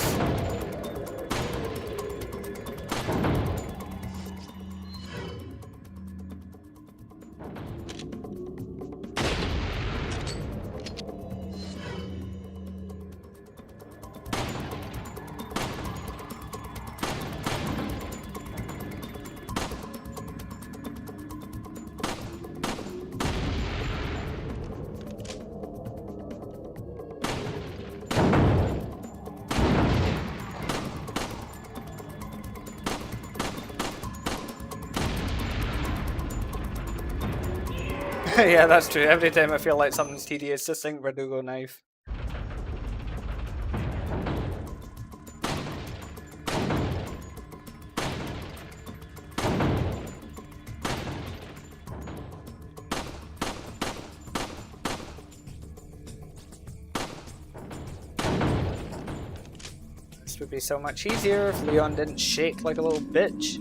Yeah, that's true. Every time I feel like something's tedious, just think Verdugo knife. This would be so much easier if Leon didn't shake like a little bitch.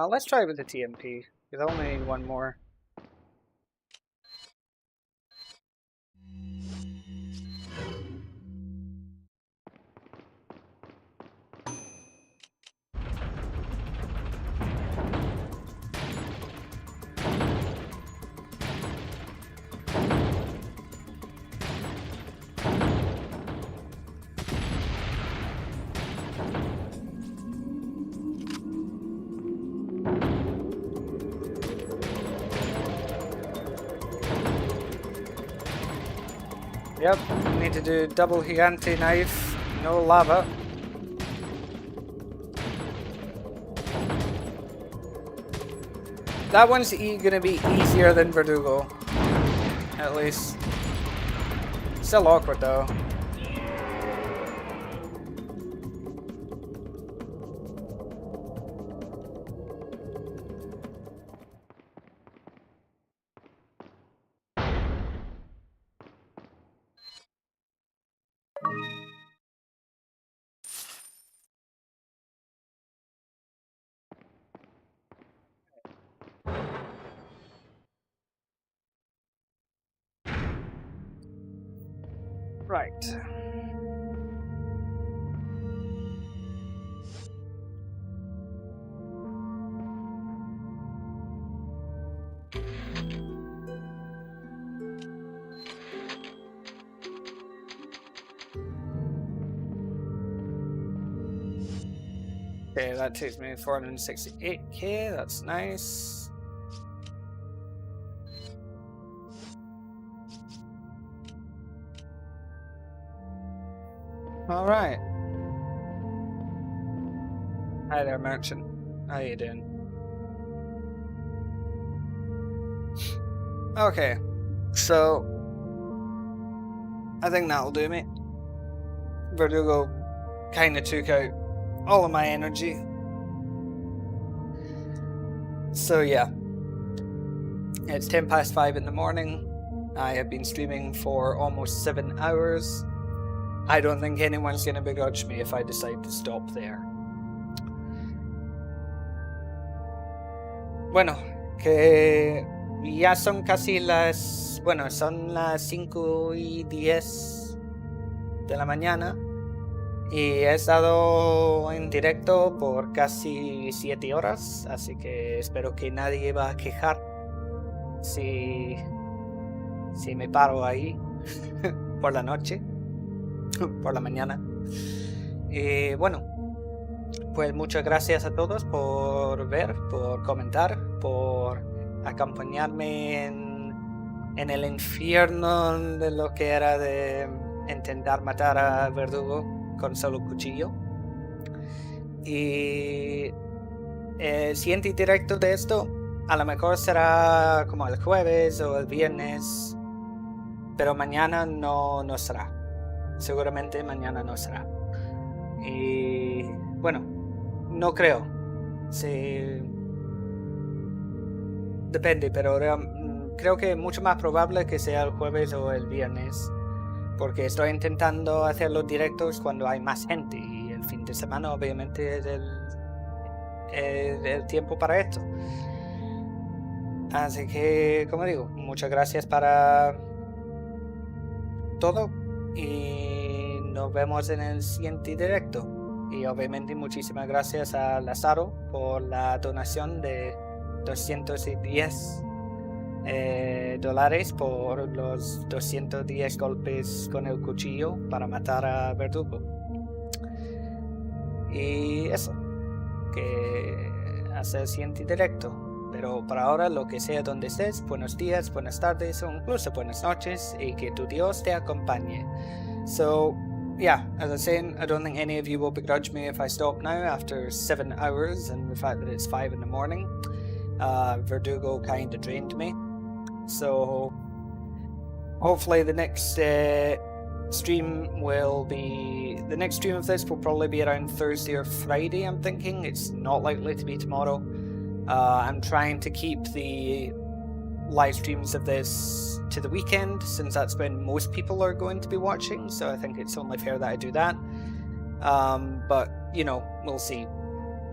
Let's try with the TMP, because I only need one more. Yep, need to do double gigante knife, no lava. That one's gonna be easier than Verdugo, at least. Still awkward though. Right. Okay, that takes me 468k, that's nice. Alright. Hi there, merchant. How you doing? Okay, so I think that'll do me. Verdugo kinda took out all of my energy. So yeah, it's 5:10 in the morning. I have been streaming for almost 7 hours. I don't think anyone's gonna begrudge me if I decide to stop there. Bueno, que ya son casi las... Bueno, son las 5:10 de la mañana. Y he estado en directo por casi 7 horas, así que espero que nadie va a quejar si me paro ahí por la noche, por la mañana. Y bueno, pues muchas gracias a todos por ver, por comentar, por acompañarme en el infierno de lo que era de intentar matar a Verdugo con solo cuchillo. Y el siguiente directo de esto a lo mejor será como el jueves o el viernes, pero mañana no será. Seguramente mañana no será. Y bueno, no creo. Sí, depende, pero creo que es mucho más probable que sea el jueves o el viernes, porque estoy intentando hacer los directos cuando hay más gente y el fin de semana obviamente es el tiempo para esto. Así que, como digo, muchas gracias para todo y nos vemos en el siguiente directo. Y obviamente muchísimas gracias a Lazaro por la donación de 210 dólares por los 210 golpes con el cuchillo para matar a Verdugo. Y eso, que hasta el siguiente directo. Pero por ahora, lo que sea donde estés, buenos días, buenas tardes o incluso buenas noches, y que tu Dios te acompañe. So, yeah, as I was saying, I don't think any of you will begrudge me if I stop now after 7 hours and the fact that it's 5 in the morning. Verdugo kind of drained me. So, hopefully the next stream will be... The next stream of this will probably be around Thursday or Friday, I'm thinking. It's not likely to be tomorrow. I'm trying to keep the live streams of this to the weekend, since that's when most people are going to be watching, so I think it's only fair that I do that. But, you know, we'll see.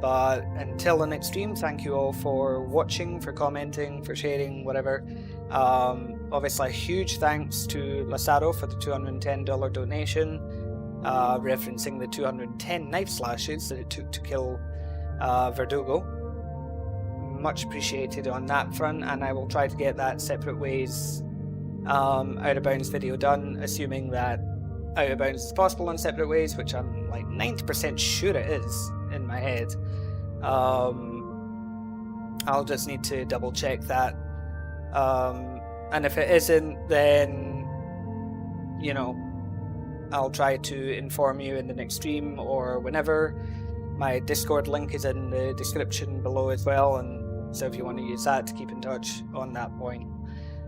But until the next stream, thank you all for watching, for commenting, for sharing, whatever. Obviously, a huge thanks to Lazaro for the $210 donation, referencing the 210 knife slashes that it took to kill Verdugo. Much appreciated on that front, and I will try to get that Separate Ways Out of Bounds video done, assuming that Out of Bounds is possible on Separate Ways, which I'm like 90% sure it is in my head. I'll just need to double check that, and if it isn't, then, you know, I'll try to inform you in the next stream or whenever. My Discord link is in the description below as well, and so if you want to use that to keep in touch on that point.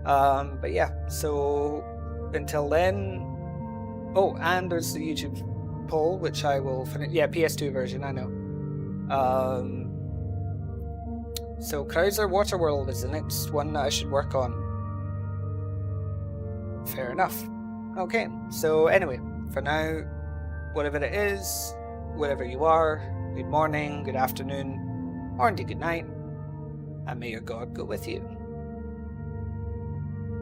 But yeah, so until then... Oh, and there's the YouTube poll, which I will finish. Yeah, PS2 version, I know. So Krauser Waterworld is the next one that I should work on. Fair enough. Okay, so anyway, for now, whatever it is, wherever you are, good morning, good afternoon, or indeed good night, and may your God go with you.